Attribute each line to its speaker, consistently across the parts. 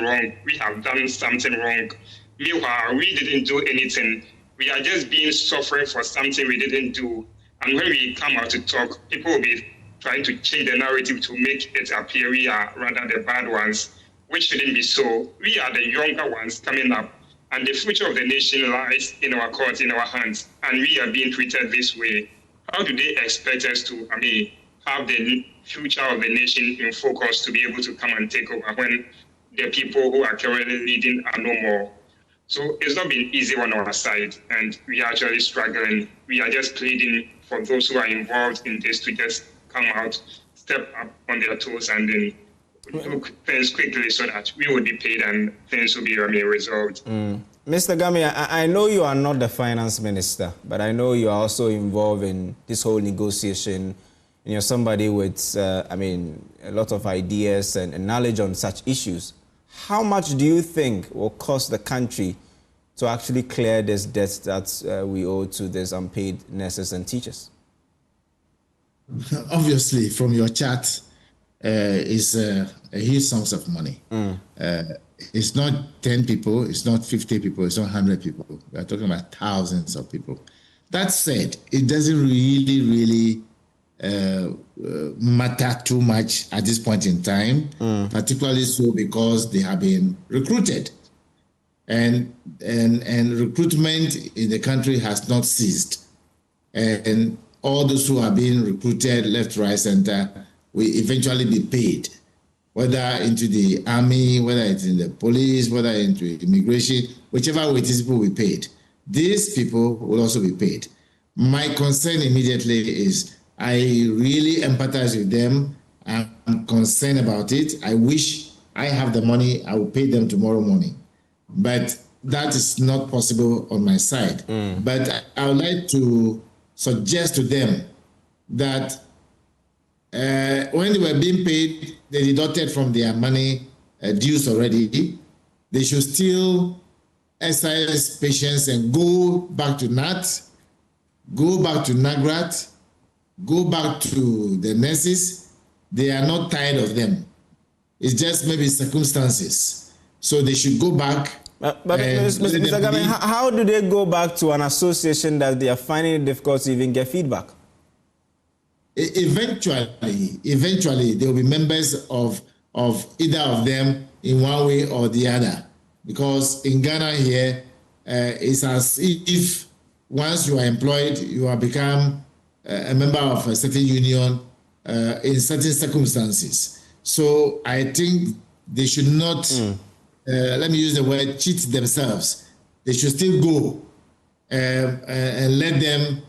Speaker 1: wrong. We have done something wrong. Meanwhile, we didn't do anything. We are just being suffering for something we didn't do. And when we come out to talk, people will be trying to change the narrative to make it appear we are rather the bad ones, which shouldn't be so. We are the younger ones coming up, and the future of the nation lies in our court, in our hands, and we are being treated this way. How do they expect us to, have the future of the nation in focus to be able to come and take over when the people who are currently leading are no more? So it's not been easy on our side, and we are actually struggling. We are just pleading for those who are involved in this to just come out, step up on their toes, and then do things quickly so that we will be paid and things will be resolved.
Speaker 2: Mr. Gami, I know you are not the finance minister, but I know you are also involved in this whole negotiation. And you're somebody with, a lot of ideas and knowledge on such issues. How much do you think will cost the country to actually clear this debt that we owe to these unpaid nurses and teachers?
Speaker 3: Obviously, from your chart, is a huge sums of money. It's not 10 people, it's not 50 people, it's not 100 people. We are talking about thousands of people. That said, it doesn't really matter too much at this point in time, particularly so because they have been recruited. And recruitment in the country has not ceased. And all those who are being recruited left, right, center will eventually be paid, whether into the army, whether it's in the police, whether into immigration, whichever way it is, people will be paid. These people will also be paid. My concern immediately is I really empathize with them. I'm concerned about it. I wish I have the money. I will pay them tomorrow morning. But that is not possible on my side. But I would like to suggest to them that when they were being paid, they deducted from their money dues already. They should still exercise patience and go back to NAT, go back to NAGRAT, go back to the nurses. They are not tired of them. It's just maybe circumstances. So they should go back.
Speaker 2: But Mr. Gami, how do they go back to an association that they are finding it difficult to even get feedback? Eventually, they will be members of either of them in one way or the other. Because in Ghana here, it's as if once you are employed, you have become a member of a certain union in certain circumstances. So I think they should not, let me use the word, cheat themselves. They should still go and let them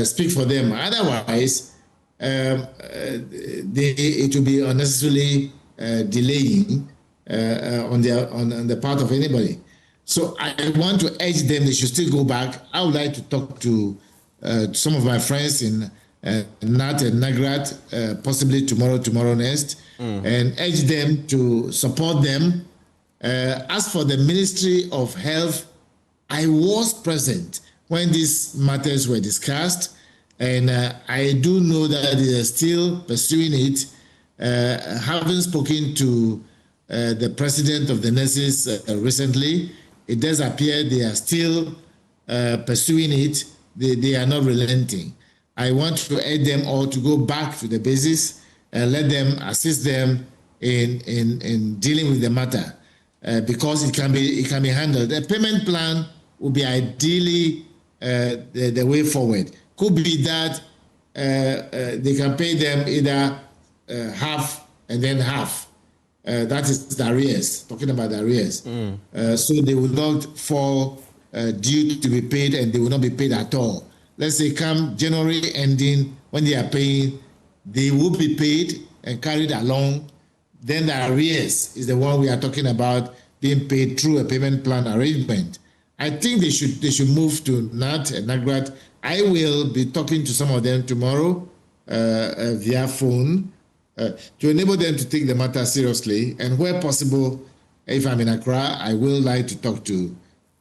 Speaker 2: speak for them. Otherwise, it will be unnecessarily delaying on the part of anybody. So I want to urge them, they should still go back. I would like to talk to some of my friends in NAT and NAGRAT, possibly tomorrow next, and urge them to support them. As for the Ministry of Health, I was present when these matters were discussed, and I do know that they are still pursuing it. Having spoken to the president of the nurses recently, it does appear they are still pursuing it. They are not relenting. I want to urge them all to go back to the basis and let them assist them in dealing with the matter, because it can be handled. The payment plan would be ideally the way forward. Could be that they can pay them either half and then half. That is the arrears, talking about the arrears. So they will not fall due to be paid, and they will not be paid at all. Let's say come January ending, when they are paying, they will be paid and carried along. Then the arrears is the one we are talking about, being paid through a payment plan arrangement. I think they should move to NAT and NAGRAT. I will be talking to some of them tomorrow via phone to enable them to take the matter seriously. And where possible, if I'm in Accra, I will like to talk to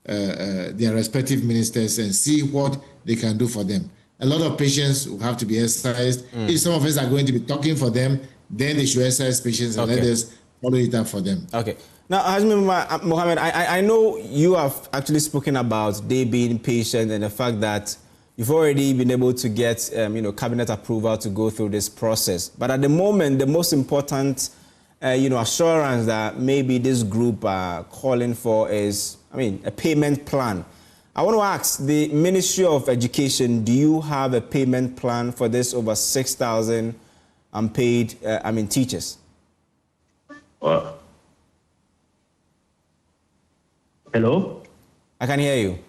Speaker 2: their respective ministers and see what they can do for them. A lot of patience will have to be exercised. If some of us are going to be talking for them, then they should exercise patience and let us follow it up for them. Okay.
Speaker 4: Now, Hajime Mohammed, I know you have actually spoken about they being patient and the fact that you've already been able to get, cabinet approval to go through this process. But at the moment, the most important, assurance that maybe this group are calling for is, a payment plan. I want to ask the Ministry of Education, do you have a payment plan for this over 6,000 unpaid, teachers?
Speaker 5: Hello?
Speaker 4: I can hear you.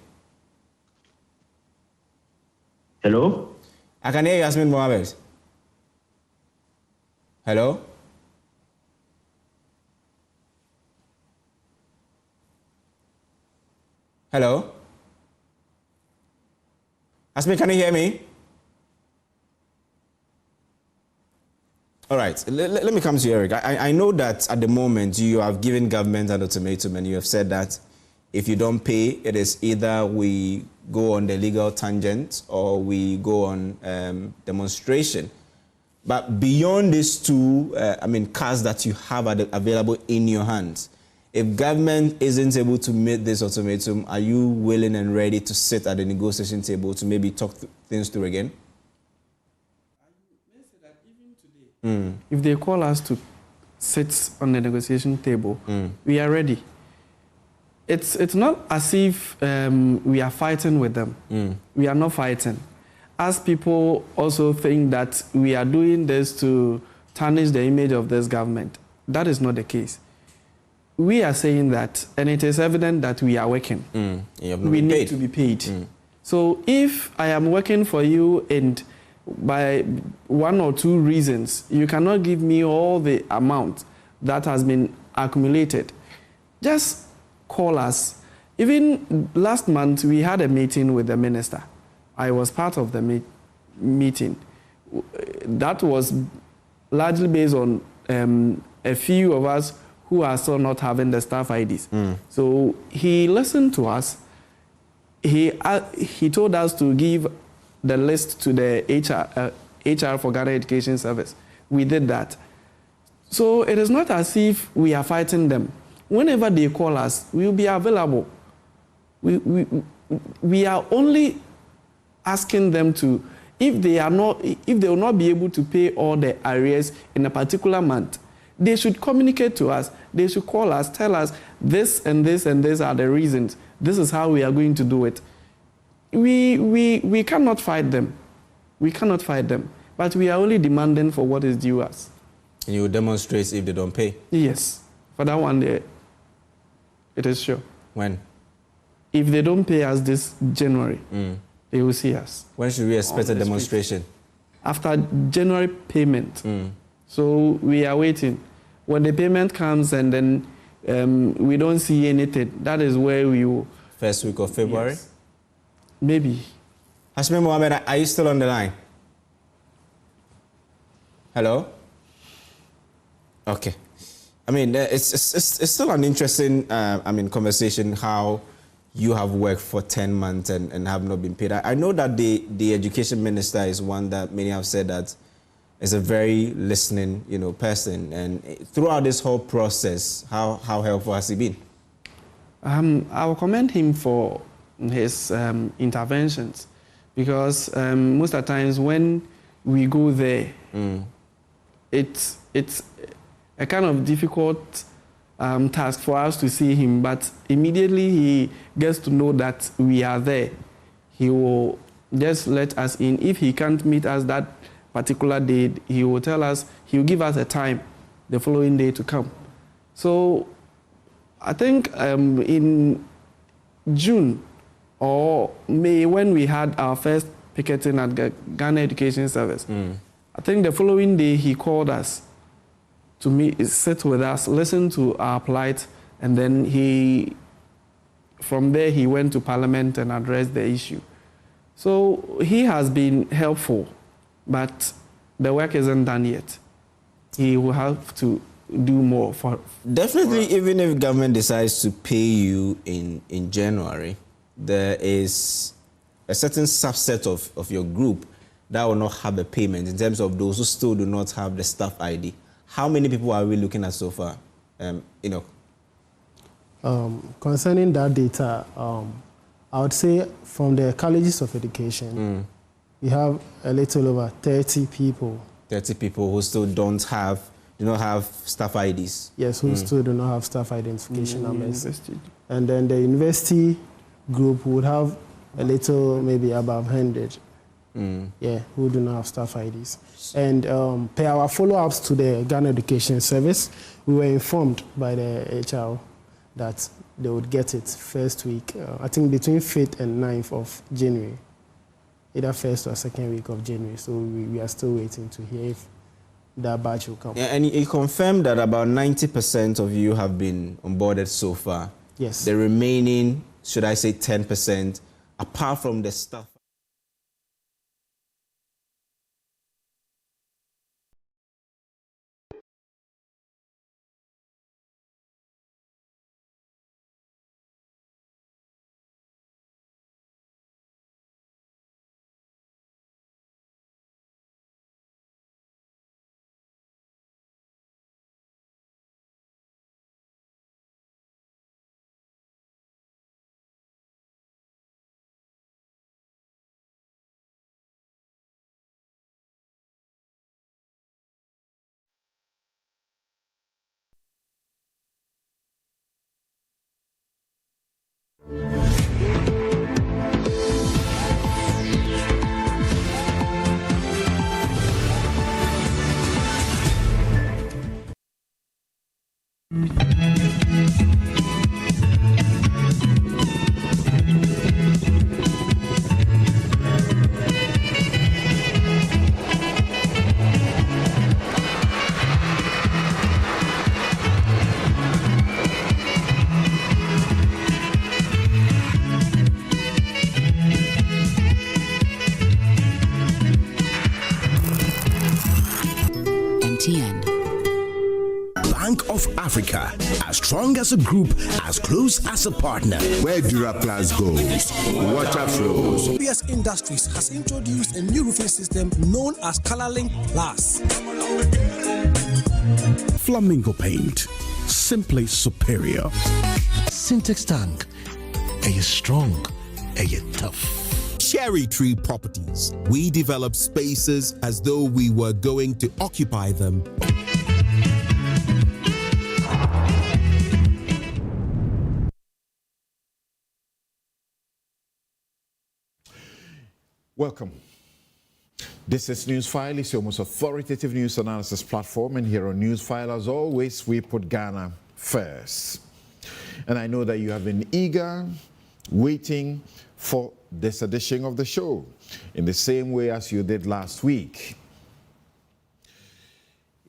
Speaker 5: Hello?
Speaker 4: I can hear you, Yasmin Mohammed. Hello? Hello? Yasmin, can you hear me? All right, let me come to you, Eric. I know that at the moment you have given government an ultimatum and you have said that if you don't pay, it is either we go on the legal tangent or we go on demonstration. But beyond these two, cards that you have available in your hands, if government isn't able to meet this ultimatum, are you willing and ready to sit at the negotiation table to maybe talk things through again?
Speaker 6: If they call us to sit on the negotiation table, we are ready. It's not as if we are fighting with them. We are not fighting. As people also think that we are doing this to tarnish the image of this government, that is not the case. We are saying that, and it is evident that we are working. We need to be paid. So if I am working for you and by one or two reasons, you cannot give me all the amount that has been accumulated, just call us. Even last month, we had a meeting with the minister. I was part of the meeting. That was largely based on a few of us who are still not having the staff IDs. So he listened to us. He told us to give the list to the HR for Ghana Education Service. We did that. So it is not as if we are fighting them. Whenever they call us, we will be available. We are only asking them to, if they will not be able to pay all the arrears in a particular month, they should communicate to us. They should call us, tell us this and this and this are the reasons. This is how we are going to do it. We cannot fight them. We cannot fight them. But we are only demanding for what is due us.
Speaker 4: And you will demonstrate if they don't pay?
Speaker 6: Yes. For that one, it is sure.
Speaker 4: When?
Speaker 6: If they don't pay us this January, they will see us.
Speaker 4: When should we expect a demonstration?
Speaker 6: After January payment. So we are waiting. When the payment comes and then we don't see anything, that is where we will...
Speaker 4: First week of February?
Speaker 6: Yes. Maybe.
Speaker 4: Hashmi Mohammed, are you still on the line? Hello? Okay. It's still an interesting, conversation how you have worked for 10 months and have not been paid. I know that the education minister is one that many have said that is a very listening, person. And throughout this whole process, how helpful has he been?
Speaker 6: I will commend him for his interventions, because most of the times when we go there, it's a kind of difficult task for us to see him, but immediately he gets to know that we are there, he will just let us in. If he can't meet us that particular day, he will tell us, he will give us a time the following day to come. So I think in June or May, when we had our first picketing at Ghana Education Service, I think the following day he called us to meet, sit with us, listen to our plight, and then from there he went to Parliament and addressed the issue. So he has been helpful, but the work isn't done yet. He will have to do more for...
Speaker 4: Definitely, even if government decides to pay you in January, there is a certain subset of your group that will not have a payment in terms of those who still do not have the staff ID. How many people are we looking at so far?
Speaker 7: Concerning that data, I would say from the colleges of education, we have a little over 30 people.
Speaker 4: 30 people who still do not have staff IDs.
Speaker 7: Yes, who still do not have staff identification numbers. And then the university group would have a little, maybe above 100. Yeah, who do not have staff IDs. And per our follow-ups to the Ghana Education Service, we were informed by the HR that they would get it first week, I think between 5th and 9th of January, either first or second week of January. So we are still waiting to hear if that batch will come.
Speaker 4: Yeah, and you confirmed that about 90% of you have been onboarded so far.
Speaker 7: Yes.
Speaker 4: The remaining, should I say 10%, apart from the staff.
Speaker 8: Bank of Africa, as strong as a group, as close as a partner.
Speaker 9: Where Duraplas goes, water flows.
Speaker 10: PS Industries has introduced a new roofing system known as ColorLink Plus.
Speaker 8: Flamingo paint, simply superior.
Speaker 10: Syntex tank, are you strong? Are you tough?
Speaker 11: Cherry Tree Properties. We develop spaces as though we were going to occupy them.
Speaker 9: Welcome. This is NEWSFILE. It's your most authoritative news analysis platform, and here on NEWSFILE, as always, we put Ghana first. And I know that you have been eager, waiting for this edition of the show, in the same way as you did last week.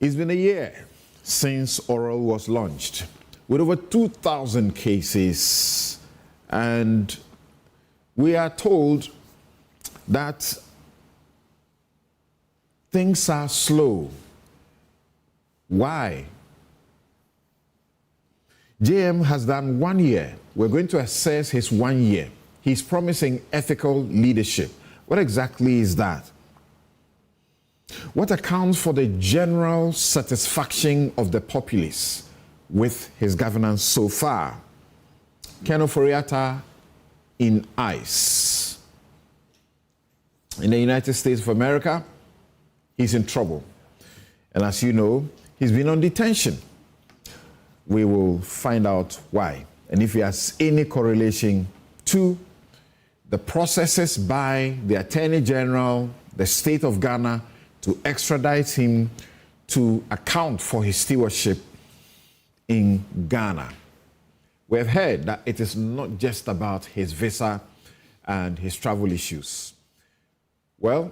Speaker 9: It's been a year since Oral was launched, with over 2,000 cases, and we are told that things are slow. Why? JM has done 1 year. We're going to assess his 1 year. He's promising ethical leadership. What exactly is that? What accounts for the general satisfaction of the populace with his governance so far? Ken ofori-atta in ICE. In the United States of America, he's in trouble. And as you know, he's been on detention. We will find out why, and if he has any correlation to the processes by the Attorney General, the state of Ghana, to extradite him to account for his stewardship in Ghana. We have heard that it is not just about his visa and his travel issues. Well,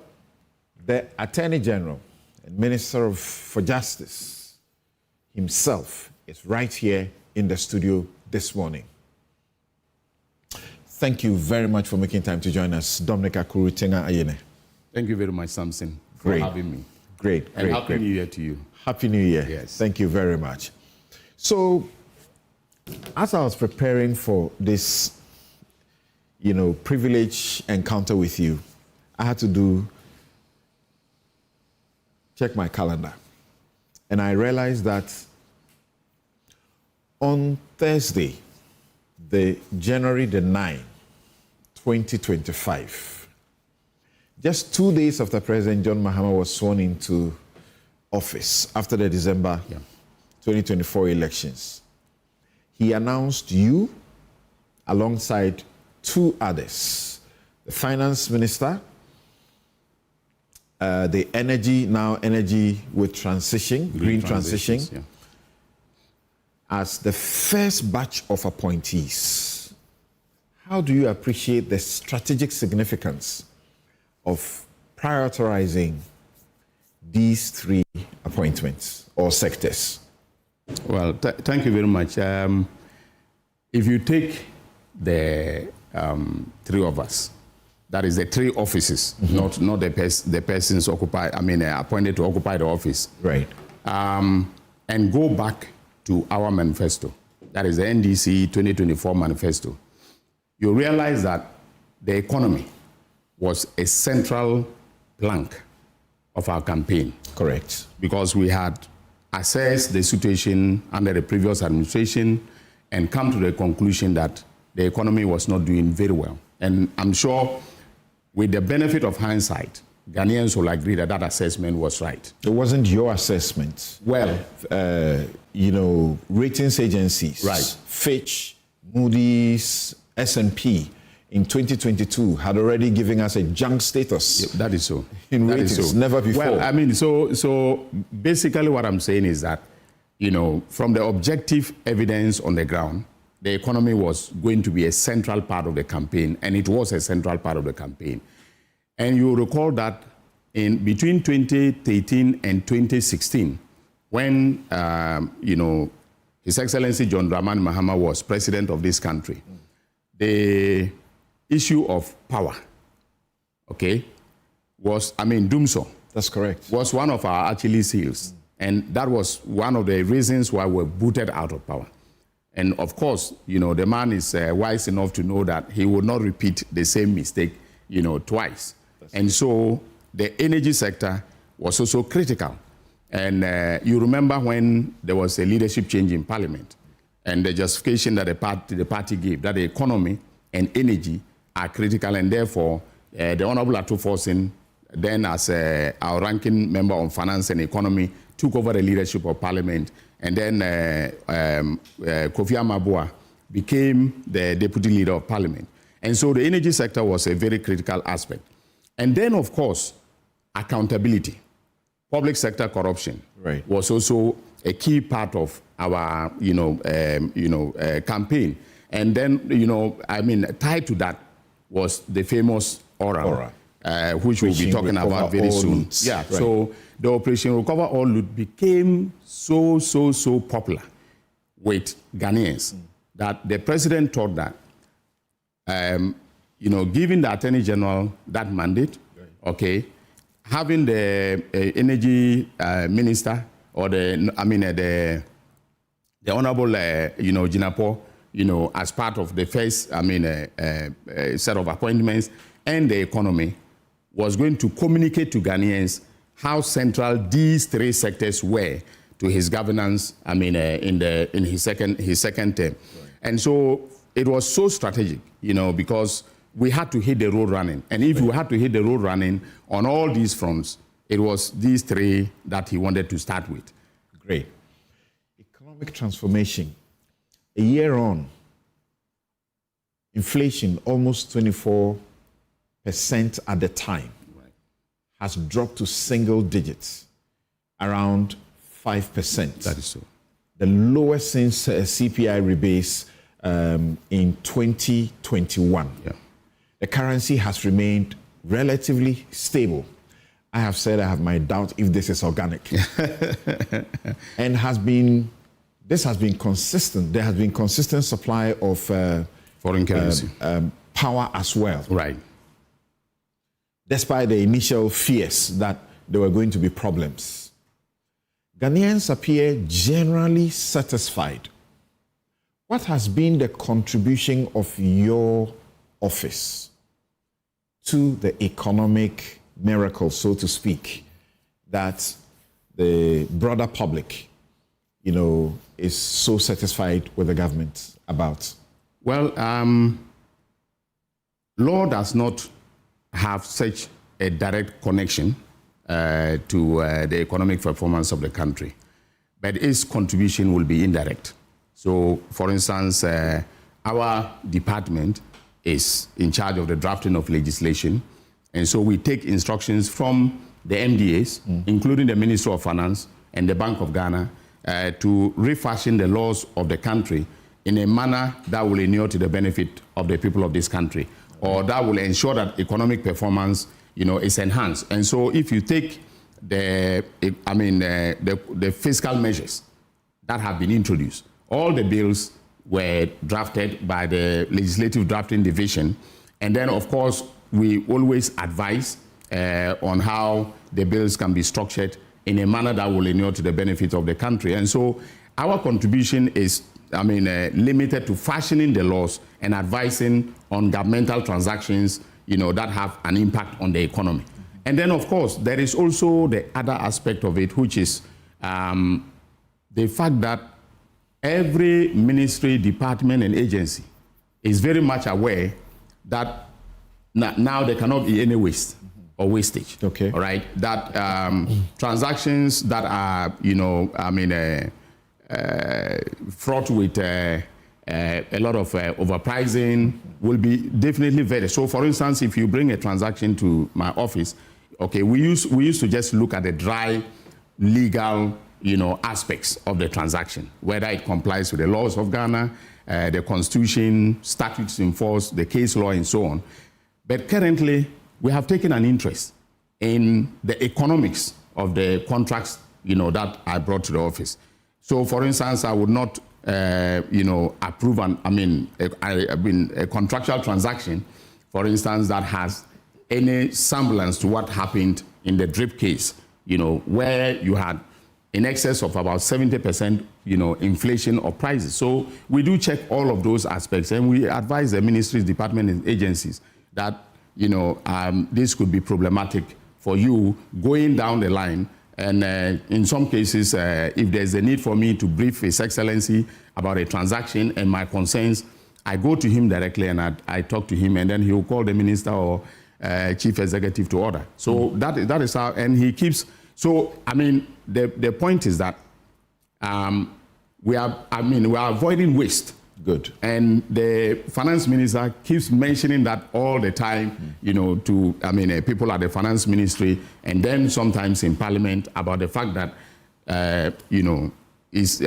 Speaker 9: the Attorney General and Minister for Justice himself is right here in the studio this morning. Thank you very much for making time to join us, Dominic Akuru-Ayene.
Speaker 12: Thank you very much, Samson, for having me.
Speaker 9: Great.
Speaker 12: And Happy New Year to you.
Speaker 9: Happy New Year.
Speaker 12: Yes.
Speaker 9: Thank you very much. So, as I was preparing for this, privileged encounter with you, I had to check my calendar. And I realized that on Thursday, the January the 9th, 2025, just 2 days after President John Mahama was sworn into office after the December 2024 elections, he announced you alongside two others, the finance minister, the energy with transition, green transition, as the first batch of appointees. How do you appreciate the strategic significance of prioritizing these three appointments or sectors?
Speaker 12: Well, thank you very much. If you take the three of us, that is the three offices, not the persons appointed to occupy the office.
Speaker 9: Right.
Speaker 12: And go back to our manifesto, that is the NDC 2024 manifesto, you realize that the economy was a central plank of our campaign.
Speaker 9: Correct.
Speaker 12: Because we had assessed the situation under the previous administration and come to the conclusion that the economy was not doing very well. And I'm sure with the benefit of hindsight, Ghanaians will agree that that assessment was right.
Speaker 9: It wasn't your assessment.
Speaker 12: Well,
Speaker 9: ratings agencies,
Speaker 12: right.
Speaker 9: Fitch, Moody's, S&P, in 2022 had already given us a junk status.
Speaker 12: Yeah, that is so.
Speaker 9: In
Speaker 12: that
Speaker 9: ratings,
Speaker 12: is so.
Speaker 9: never before.
Speaker 12: Well, so basically what I'm saying is that, from the objective evidence on the ground, the economy was going to be a central part of the campaign, and it was a central part of the campaign. And you recall that between 2013 and 2016, when, His Excellency John Dramani Mahama was president of this country, the issue of power, was, Dumso.
Speaker 9: That's correct.
Speaker 12: Was one of our Achilles heels. And that was one of the reasons why we were booted out of power. And of course, the man is wise enough to know that he would not repeat the same mistake, twice. And so the energy sector was also critical. And you remember when there was a leadership change in Parliament and the justification that the party gave, that the economy and energy are critical, and therefore the Honorable Akufo-Addo, then as our ranking member on finance and economy, took over the leadership of Parliament, and then Kofi Amabua became the deputy leader of Parliament. And so the energy sector was a very critical aspect. And then, of course, accountability, public sector corruption,
Speaker 9: right,
Speaker 12: was also a key part of our, campaign. And then, tied to that was the famous Aura. Which we'll be talking about very soon. Yeah, right. So the Operation Recover All Loot became so popular with Ghanaians that the president thought that, giving the Attorney General that mandate, having the energy minister or the Honorable Jinapo, as part of the first, set of appointments, and the economy, was going to communicate to Ghanaians how central these three sectors were to his governance, in his second term. Right. And so it was so strategic, because we had to hit the road running. And if we had to hit the road running on all these fronts, it was these three that he wanted to start with.
Speaker 9: Great. Economic transformation. A year on, inflation almost 24% at the time, right, has dropped to single digits, around 5%.
Speaker 12: That is so.
Speaker 9: The lowest since CPI rebase in 2021.
Speaker 12: Yeah.
Speaker 9: The currency has remained relatively stable. I have said I have my doubt if this is organic. And this has been consistent. There has been consistent supply of
Speaker 12: foreign currency,
Speaker 9: power as well.
Speaker 12: Right.
Speaker 9: Despite the initial fears that there were going to be problems. Ghanaians appear generally satisfied. What has been the contribution of your office to the economic miracle, so to speak, that the broader public, is so satisfied with the government about?
Speaker 12: Well, law does not have such a direct connection to the economic performance of the country, but its contribution will be indirect. So, for instance, our department is in charge of the drafting of legislation, and so we take instructions from the MDAs, including the Ministry of Finance and the Bank of Ghana, to refashion the laws of the country in a manner that will inure to the benefit of the people of this country, or that will ensure that economic performance, is enhanced. And so, if you take the fiscal measures that have been introduced, all the bills were drafted by the Legislative Drafting Division, and then, of course, we always advise on how the bills can be structured in a manner that will inure to the benefit of the country. And so our contribution is, limited to fashioning the laws and advising on governmental transactions, that have an impact on the economy. And then, of course, there is also the other aspect of it, which is the fact that every ministry, department, and agency is very much aware that now there cannot be any waste or wastage.
Speaker 9: Okay.
Speaker 12: All right. That transactions that are, fraught with a lot of overpricing will be definitely vetted. So, for instance, if you bring a transaction to my office, okay, we used to just look at the dry legal, aspects of the transaction, whether it complies with the laws of Ghana, the Constitution, statutes in force, the case law, and so on. But currently, we have taken an interest in the economics of the contracts, that I brought to the office. So, for instance, I would not, approve a contractual transaction, for instance, that has any semblance to what happened in the drip case, where you had in excess of about 70%, inflation of prices. So we do check all of those aspects, and we advise the ministries, departments, and agencies that, this could be problematic for you going down the line. And in some cases, if there's a need for me to brief His Excellency about a transaction and my concerns, I go to him directly and I talk to him, and then he will call the minister or chief executive to order. So that is how, and he keeps. So the point is that we are avoiding waste.
Speaker 9: Good.
Speaker 12: And the finance minister keeps mentioning that all the time, to people at the finance ministry, and then sometimes in parliament, about the fact that Agyeman is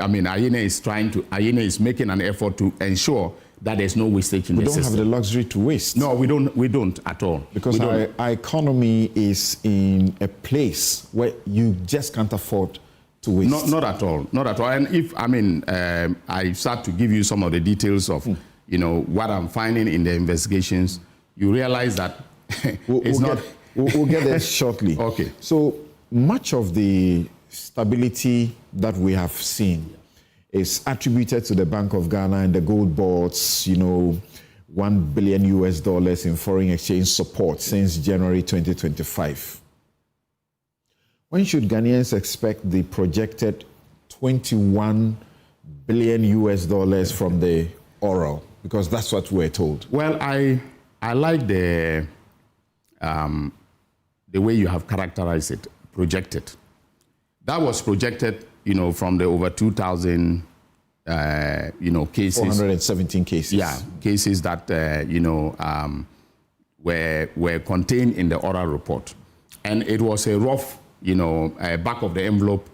Speaker 12: making an effort to ensure that there's no wastage in the system.
Speaker 9: We don't have the luxury to waste.
Speaker 12: No, we don't at all.
Speaker 9: Because our economy is in a place where you just can't afford to waste.
Speaker 12: Not at all. Not at all. And if, I start to give you some of the details of, what I'm finding in the investigations, you realize that
Speaker 9: we'll get there shortly.
Speaker 12: Okay.
Speaker 9: So much of the stability that we have seen is attributed to the Bank of Ghana and the gold boards, $1 billion in foreign exchange support since January 2025. When should Ghanaians expect the projected $21 billion from the oral? Because that's what we're told.
Speaker 12: Well, I like the way you have characterized it, projected. That was projected, from the over 2,000, cases.
Speaker 9: 417 cases.
Speaker 12: Yeah, cases that, were contained in the oral report. And it was a rough, back of the envelope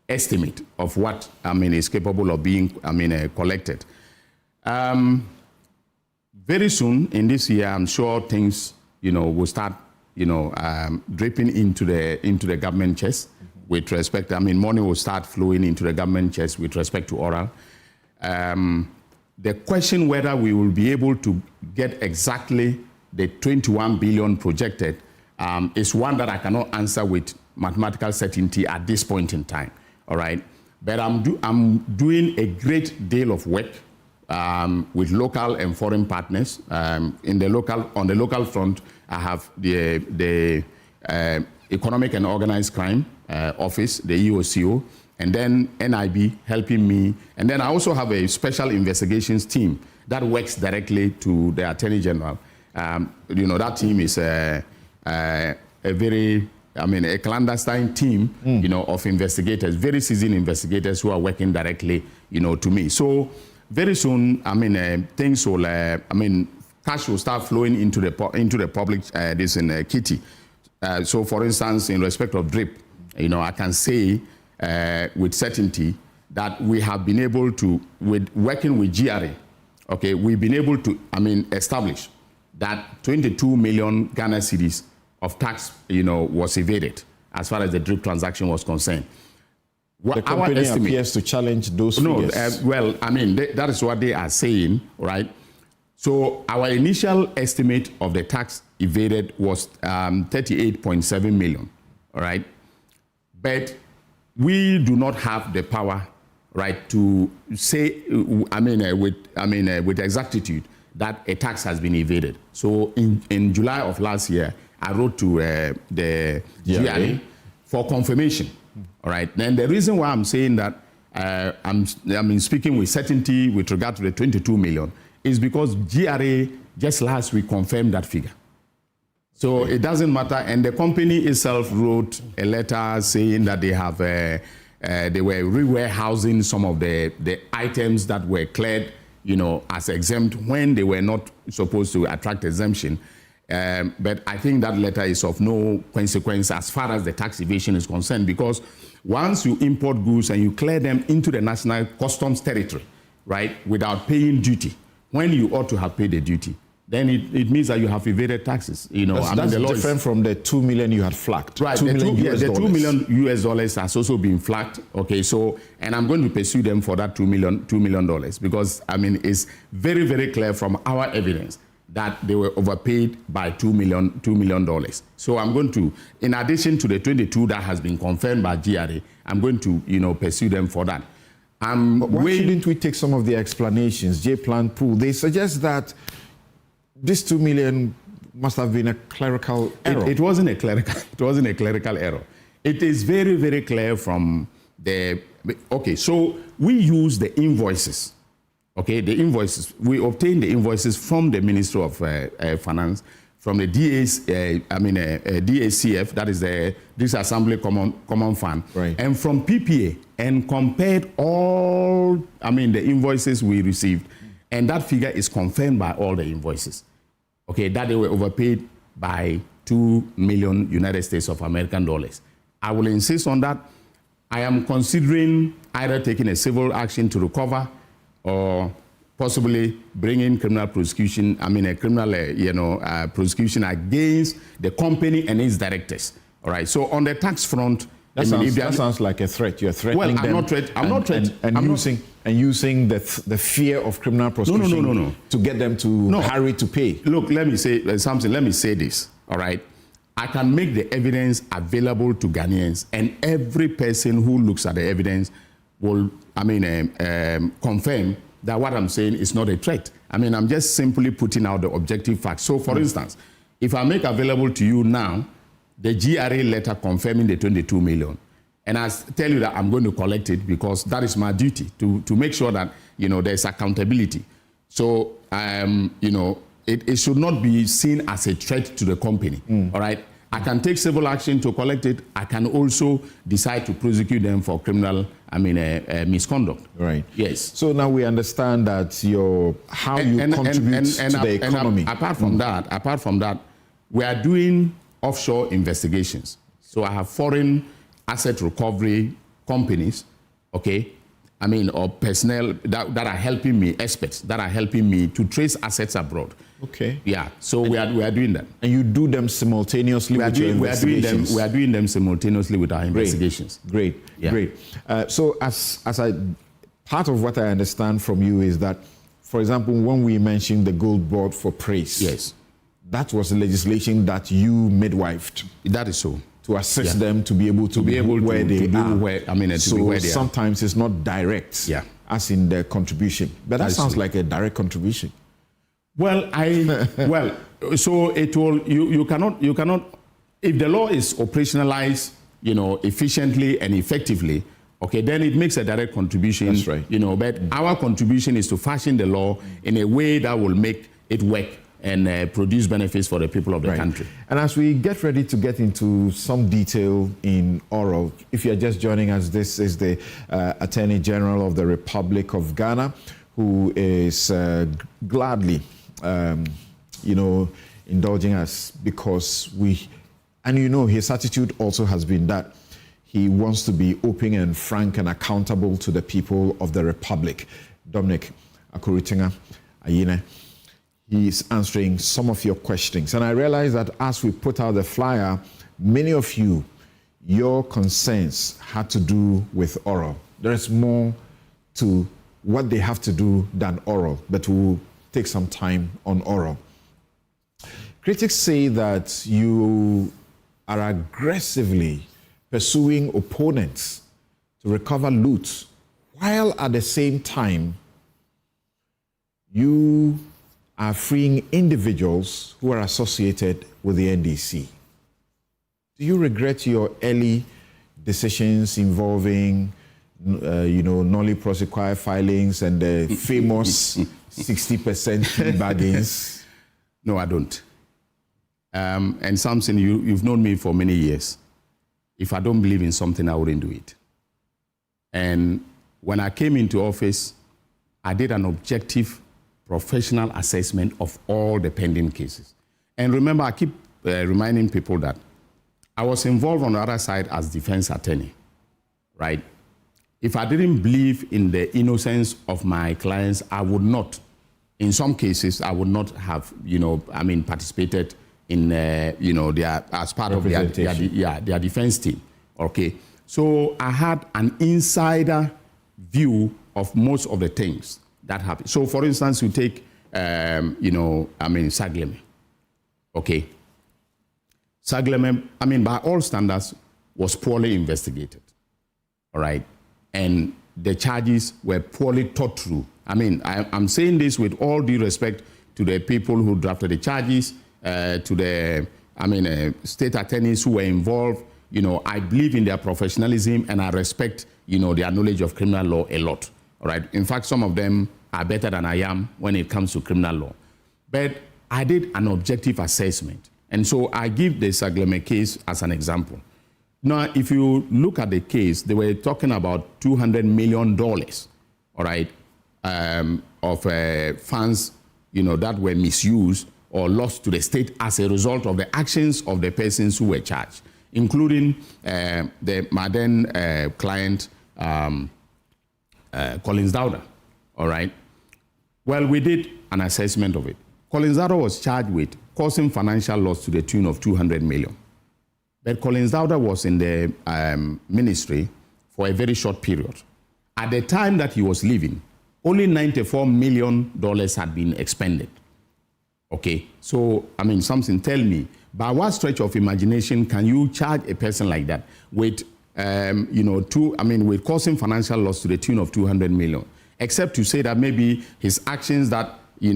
Speaker 12: estimate of what, is capable of being, collected. Very soon in this year, I'm sure things, will start, dripping into the government chest. With respect, money will start flowing into the government chest with respect to oral. The question whether we will be able to get exactly the 21 billion projected is one that I cannot answer with mathematical certainty at this point in time. All right, but I'm doing a great deal of work with local and foreign partners. On the local front, I have the Economic and Organized Crime Office, the EOCO, and then NIB helping me. And then I also have a special investigations team that works directly to the Attorney General. That team is a very, a clandestine team, of investigators, very seasoned investigators who are working directly, to me. So very soon, things will, cash will start flowing into the public, this in kitty. So for instance, in respect of DRIP, I can say with certainty that we have been able to, working with GRA, okay, we've been able to, establish that 22 million Ghana cedis of tax, was evaded as far as the DRIP transaction was concerned.
Speaker 9: The company appears to challenge those figures.
Speaker 12: That is what they are saying, right? So our initial estimate of the tax evaded was 38.7 million, all right? But we do not have the power, right, to say, with exactitude that a tax has been evaded. So in July of last year, I wrote to the GRA for confirmation, all right? And the reason why I'm saying that I'm speaking with certainty with regard to the 22 million is because GRA just last week confirmed that figure. So it doesn't matter, and the company itself wrote a letter saying that they have they were re-warehousing some of the items that were cleared, as exempt when they were not supposed to attract exemption. But I think that letter is of no consequence as far as the tax evasion is concerned, because once you import goods and you clear them into the national customs territory, right, without paying duty, when you ought to have paid the duty, then it means that you have evaded taxes.
Speaker 9: That's different from the 2 million you had flagged.
Speaker 12: Right, the $2 million US dollars has also been flagged. Okay, so, and I'm going to pursue them for that $2 million because, it's very, very clear from our evidence that they were overpaid by $2 million. So I'm going to, in addition to the 22 that has been confirmed by GRA, I'm going to, pursue them for that.
Speaker 9: Why shouldn't we take some of the explanations? J-Plan Pool, they suggest that this 2 million must have been a clerical error.
Speaker 12: It wasn't a clerical error. It is very, very clear from the, okay, so we use the invoices, okay, we obtain the invoices from the Ministry of Finance, from the DACF, that is the Disassembly Common Fund,
Speaker 9: right,
Speaker 12: and from PPA, and compared all, the invoices we received, and that figure is confirmed by all the invoices, okay, that they were overpaid by 2 million United States of American dollars. I will insist on that. I am considering either taking a civil action to recover or possibly bringing criminal prosecution, prosecution against the company and its directors. All right. So on the tax front,
Speaker 9: that sounds like a threat. You're threatening them.
Speaker 12: I'm not threatening.
Speaker 9: And using the fear of criminal prosecution
Speaker 12: no.
Speaker 9: to get them to hurry to pay.
Speaker 12: Look, let me say something. Let me say this. All right. I can make the evidence available to Ghanaians, and every person who looks at the evidence will, confirm that what I'm saying is not a threat. I'm just simply putting out the objective facts. So, for instance, if I make available to you now the GRA letter confirming the 22 million, and I tell you that I'm going to collect it because that is my duty to make sure that, there's accountability. So, it should not be seen as a threat to the company, all right? I can take civil action to collect it. I can also decide to prosecute them for criminal, misconduct.
Speaker 9: Right.
Speaker 12: Yes.
Speaker 9: So now we understand that how you contribute to the economy.
Speaker 12: Apart from that, we are doing offshore investigations. So I have foreign asset recovery companies, okay, or personnel that are helping me, experts that are helping me to trace assets abroad.
Speaker 9: Okay.
Speaker 12: Yeah. So we are doing that.
Speaker 9: And you do them simultaneously with your investigations?
Speaker 12: We are doing them simultaneously with our investigations.
Speaker 9: Great. So part of what I understand from you is that, for example, when we mentioned the Gold Board for Praise,
Speaker 12: yes,
Speaker 9: that was legislation that you midwifed.
Speaker 12: That is so.
Speaker 9: To assist them to be able to be where they are. So sometimes it's not direct, as in the contribution. But that sounds like a direct contribution.
Speaker 12: Well, so it will. You cannot. If the law is operationalized, efficiently and effectively, okay, then it makes a direct contribution.
Speaker 9: That's right.
Speaker 12: You know, but our contribution is to fashion the law in a way that will make it work and produce benefits for the people of the country.
Speaker 9: And as we get ready to get into some detail in oral, if you're just joining us, this is the Attorney General of the Republic of Ghana, who is gladly, indulging us because his attitude also has been that he wants to be open and frank and accountable to the people of the Republic. Dominic Akuritinga Ayine, he's answering some of your questions. And I realize that as we put out the flyer, many of you, your concerns had to do with oral. There is more to what they have to do than oral, but we'll take some time on oral. Critics say that you are aggressively pursuing opponents to recover loot, while at the same time, you are freeing individuals who are associated with the NDC. Do you regret your early decisions involving, nolly prosequi filings and the famous 60% plea bargains?
Speaker 12: No, I don't. And something, you've known me for many years. If I don't believe in something, I wouldn't do it. And when I came into office, I did an objective professional assessment of all the pending cases. And remember, I keep reminding people that I was involved on the other side as defense attorney, right? If I didn't believe in the innocence of my clients, I would not, in some cases, I would not have, participated in, as part of their defense team, okay? So I had an insider view of most of the things that happened. So for instance, you take, Sagleme, okay? Sagleme, by all standards, was poorly investigated, all right? And the charges were poorly thought through. I'm saying this with all due respect to the people who drafted the charges, to the, state attorneys who were involved. I believe in their professionalism and I respect, their knowledge of criminal law a lot, all right? In fact, some of them are better than I am when it comes to criminal law. But I did an objective assessment. And so I give the Sagleme case as an example. Now, if you look at the case, they were talking about $200 million, all right, of funds, that were misused or lost to the state as a result of the actions of the persons who were charged, including my then client, Collins Dowda, all right? Well, we did an assessment of it. Collins Dowda was charged with causing financial loss to the tune of $200 million. But Collins Dowda was in the ministry for a very short period. At the time that he was leaving, only $94 million had been expended. Okay, so, something tell me, by what stretch of imagination can you charge a person like that with, with causing financial loss to the tune of $200 million, except to say that maybe his actions that, he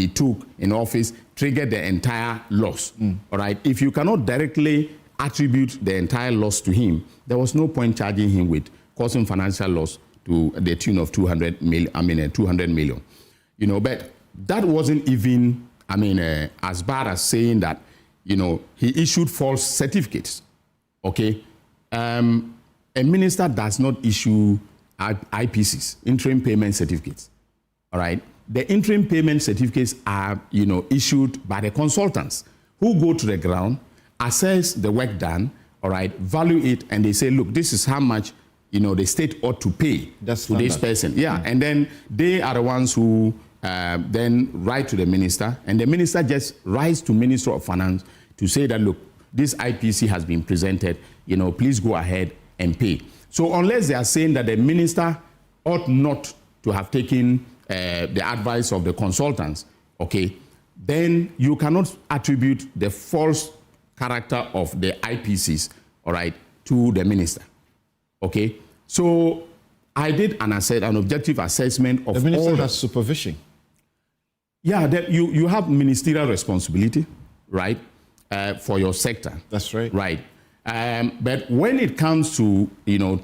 Speaker 12: took in office triggered the entire loss, all right? If you cannot directly attribute the entire loss to him, there was no point charging him with causing financial loss to the tune of $200 million. But that wasn't even, as bad as saying that, he issued false certificates, okay? A minister does not issue IPCs, interim payment certificates, all right? The interim payment certificates are, issued by the consultants who go to the ground, assess the work done, all right, value it, and they say, look, this is how much, the state ought to pay to this person. Yeah, and then they are the ones who then write to the minister, and the minister just writes to Minister of Finance to say that, look, this IPC has been presented, please go ahead and pay. So unless they are saying that the minister ought not to have taken the advice of the consultants, okay, then you cannot attribute the false character of the IPCs, all right, to the minister, okay? So I did an objective assessment of
Speaker 9: the minister
Speaker 12: all
Speaker 9: has supervision.
Speaker 12: Yeah, you have ministerial responsibility, right, for your sector.
Speaker 9: That's right.
Speaker 12: Right. But when it comes to,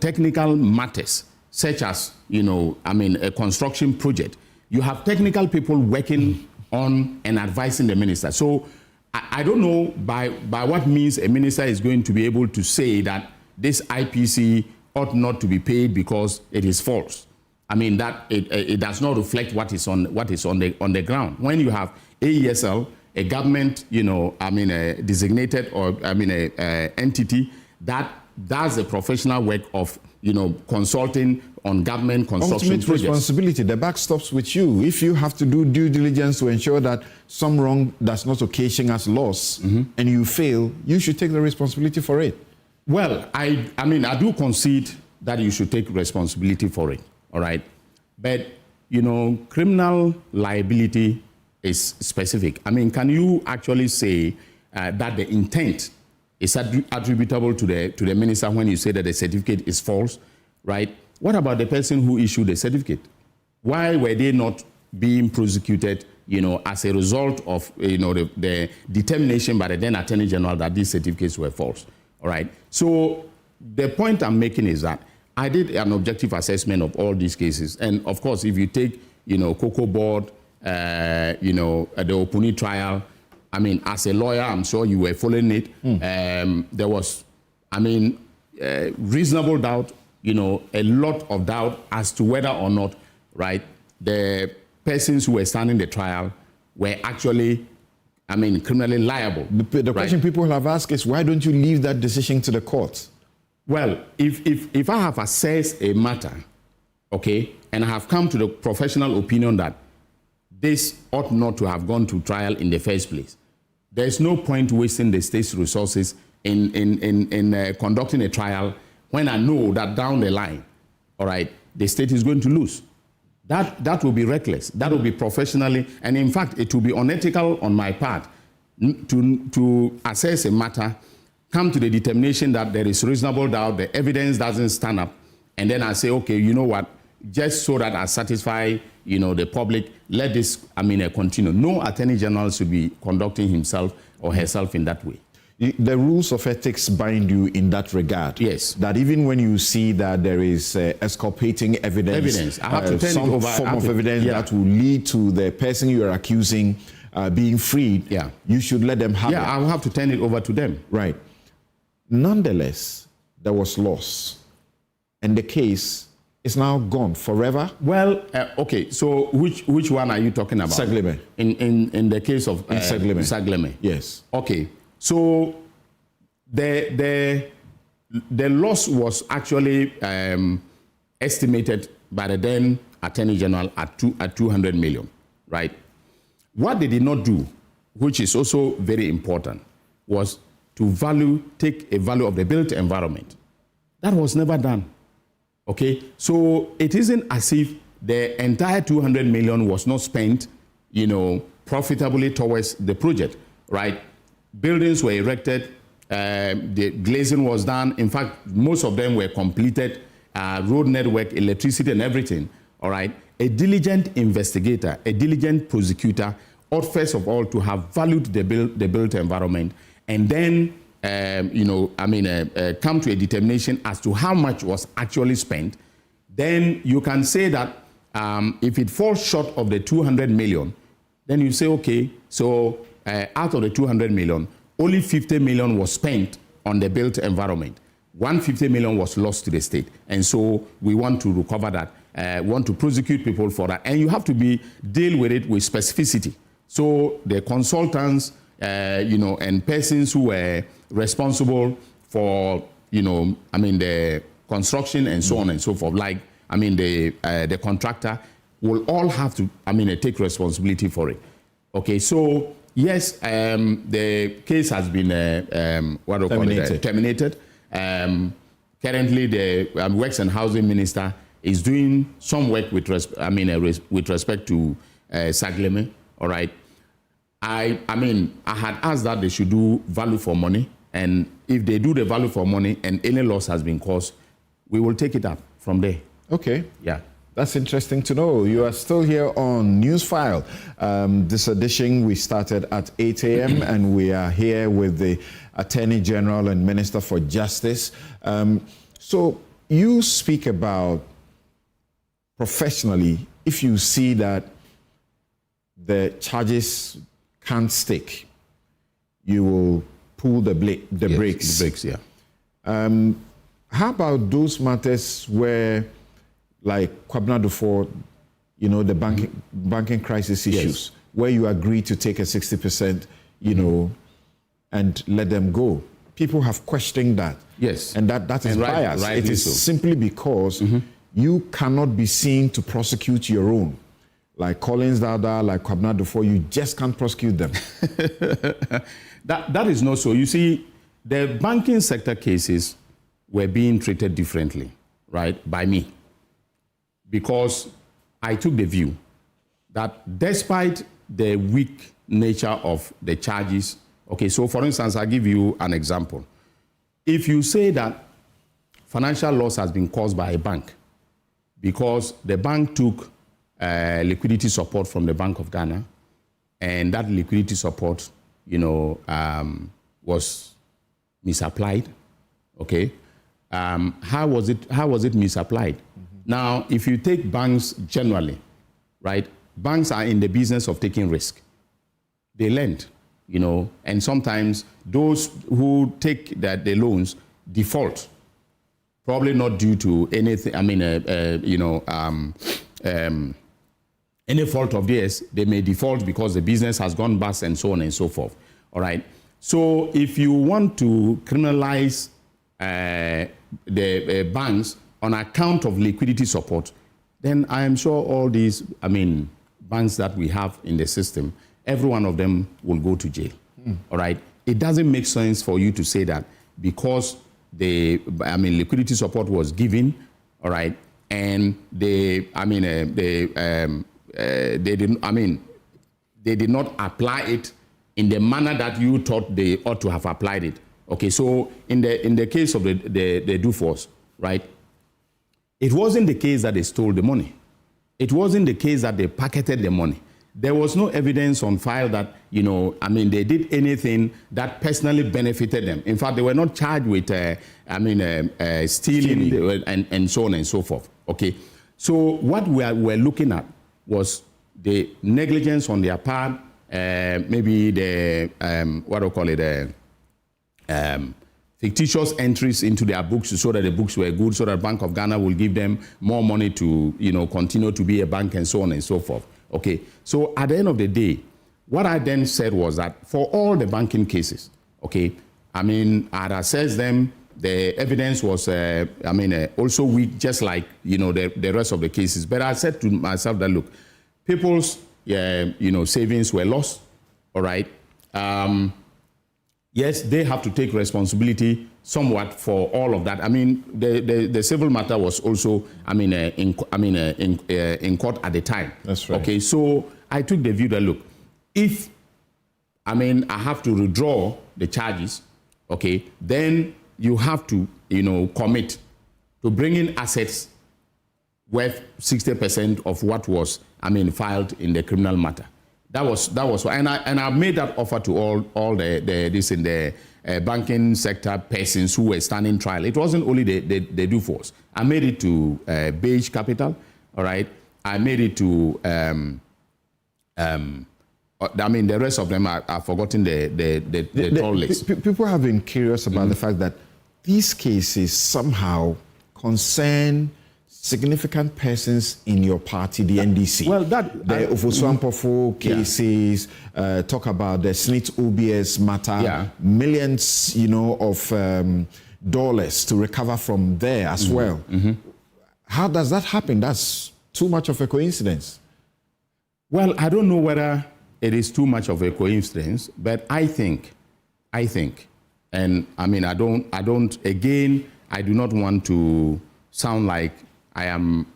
Speaker 12: technical matters, such as, a construction project, you have technical people working on and advising the minister. So I don't know by what means a minister is going to be able to say that this IPC ought not to be paid because it is false. I mean, that it does not reflect what is on the ground. When you have AESL, a government, a designated or a entity that does the professional work of, consulting on government construction
Speaker 9: Ultimate
Speaker 12: projects.
Speaker 9: responsibility, the buck stops with you. If you have to do due diligence to ensure that some wrong does not occasion us loss, and you fail, you should take the responsibility for it.
Speaker 12: Well, I do concede that you should take responsibility for it, all right? But, criminal liability is specific. I mean, can you actually say that the intent is attributable to the minister when you say that the certificate is false, right? What about the person who issued the certificate? Why were they not being prosecuted, as a result of, the determination by the then Attorney General that these certificates were false, all right? So the point I'm making is that I did an objective assessment of all these cases. And of course, if you take, Cocoa Board, the Opuni trial, I mean, as a lawyer, I'm sure you were following it. There was, reasonable doubt, a lot of doubt as to whether or not, right, the persons who were standing the trial were actually, criminally liable.
Speaker 9: The question people have asked is, why don't you leave that decision to the courts?
Speaker 12: Well, if I have assessed a matter, okay, and I have come to the professional opinion that this ought not to have gone to trial in the first place, there's no point wasting the state's resources in conducting a trial when I know that down the line, all right, the state is going to lose. That will be reckless. That will be professionally, and in fact, it will be unethical on my part to assess a matter, come to the determination that there is reasonable doubt, the evidence doesn't stand up, and then I say, okay, you know what, just so that I satisfy, the public, let this, continue. No Attorney General should be conducting himself or herself in that way.
Speaker 9: The rules of ethics bind you in that regard.
Speaker 12: Yes.
Speaker 9: That even when you see that there is exculpating evidence,
Speaker 12: I have to turn
Speaker 9: some
Speaker 12: it over,
Speaker 9: form of evidence that will lead to the person you are accusing being freed, you should let them have it.
Speaker 12: Yeah, I will have to turn it over to them.
Speaker 9: Right. Nonetheless, there was loss, and the case is now gone forever.
Speaker 12: Well, okay. So which one are you talking about?
Speaker 9: Sagleme.
Speaker 12: In the case of
Speaker 9: Sagleme.
Speaker 12: Sagleme.
Speaker 9: Yes.
Speaker 12: Okay. So the loss was actually estimated by the then Attorney General at 200 million, right? What they did not do, which is also very important, was to take a value of the built environment. That was never done. Okay, so it isn't as if the entire 200 million was not spent, profitably towards the project, right? Buildings were erected, the glazing was done. In fact, most of them were completed, road network, electricity and everything, all right? A diligent investigator, a diligent prosecutor ought first of all to have valued the built environment and then come to a determination as to how much was actually spent. Then you can say that if it falls short of the 200 million, then you say, okay, so out of the 200 million, only 50 million was spent on the built environment. 150 million was lost to the state. And so we want to recover that, want to prosecute people for that. And you have to deal with it with specificity. So the consultants, and persons who were responsible for, the construction and so on and so forth, like, the contractor will all have to, take responsibility for it. Okay, so yes, the case has been, terminated. Currently, the Works and Housing Minister is doing some work with respect to Sagleme, all right? I had asked that they should do value for money, and if they do the value for money and any loss has been caused, we will take it up from there.
Speaker 9: Okay.
Speaker 12: Yeah.
Speaker 9: That's interesting to know. You are still here on NEWSFILE. This edition we started at 8 a.m. and we are here with the Attorney General and Minister for Justice. So you speak about professionally, if you see that the charges can't stick, you will pull the brakes.
Speaker 12: The brakes, yeah.
Speaker 9: How about those matters where, like Akufo-Addo, you know, the banking crisis issues, where you agree to take a 60%, you know, and let them go? People have questioned that.
Speaker 12: Yes.
Speaker 9: And that is bias. It is simply because you cannot be seen to prosecute your own. Like Collins Dada, like Akufo-Addo, you just can't prosecute them.
Speaker 12: That is not so. You see, the banking sector cases were being treated differently, right, by me. Because I took the view that despite the weak nature of the charges, okay, so for instance, I'll give you an example. If you say that financial loss has been caused by a bank because the bank took liquidity support from the Bank of Ghana, and that liquidity support, you know, was misapplied, okay? How was it misapplied? Now, if you take banks generally, right, banks are in the business of taking risk. They lend, you know, and sometimes those who take the loans default, probably not due to anything, I mean, any fault of theirs. They may default because the business has gone bust and so on and so forth, all right? So if you want to criminalize the banks on account of liquidity support, then I am sure all these, I mean, banks that we have in the system, every one of them will go to jail, all right? It doesn't make sense for you to say that because liquidity support was given, all right, and they did not apply it in the manner that you thought they ought to have applied it. Okay, so in the case of the Dufos, right, it wasn't the case that they stole the money. It wasn't the case that they pocketed the money. There was no evidence on file that, you know, I mean, they did anything that personally benefited them. In fact, they were not charged with, stealing and so on and so forth. Okay, so what we're looking at was the negligence on their part, maybe the, fictitious entries into their books so that the books were good, so that Bank of Ghana will give them more money to, you know, continue to be a bank and so on and so forth. Okay, so at the end of the day, what I then said was that for all the banking cases, okay, I mean, I'd assessed them, the evidence was, also weak, just like, you know, the rest of the cases. But I said to myself that, look, people's, savings were lost, all right? Yes, they have to take responsibility somewhat for all of that. I mean, the civil matter was also, in court at the time.
Speaker 9: That's right.
Speaker 12: Okay, so I took the view that, look, if, I have to withdraw the charges, okay, then you have to, commit to bring in assets worth 60% of what was, filed in the criminal matter. That was, and I made that offer to all the banking sector persons who were standing trial. It wasn't only the Dufos. I made it to Beige Capital, all right. I made it to the rest of them I've forgotten the tall list.
Speaker 9: People have been curious about the fact that these cases somehow concern significant persons in your party, the NDC.
Speaker 12: Well,
Speaker 9: the Ofori-Atta cases, talk about the Snit OBS matter, millions, of dollars to recover from there as well. How does that happen? That's too much of a coincidence.
Speaker 12: Well, I don't know whether it is too much of a coincidence, but I think, and I do not want to sound like I am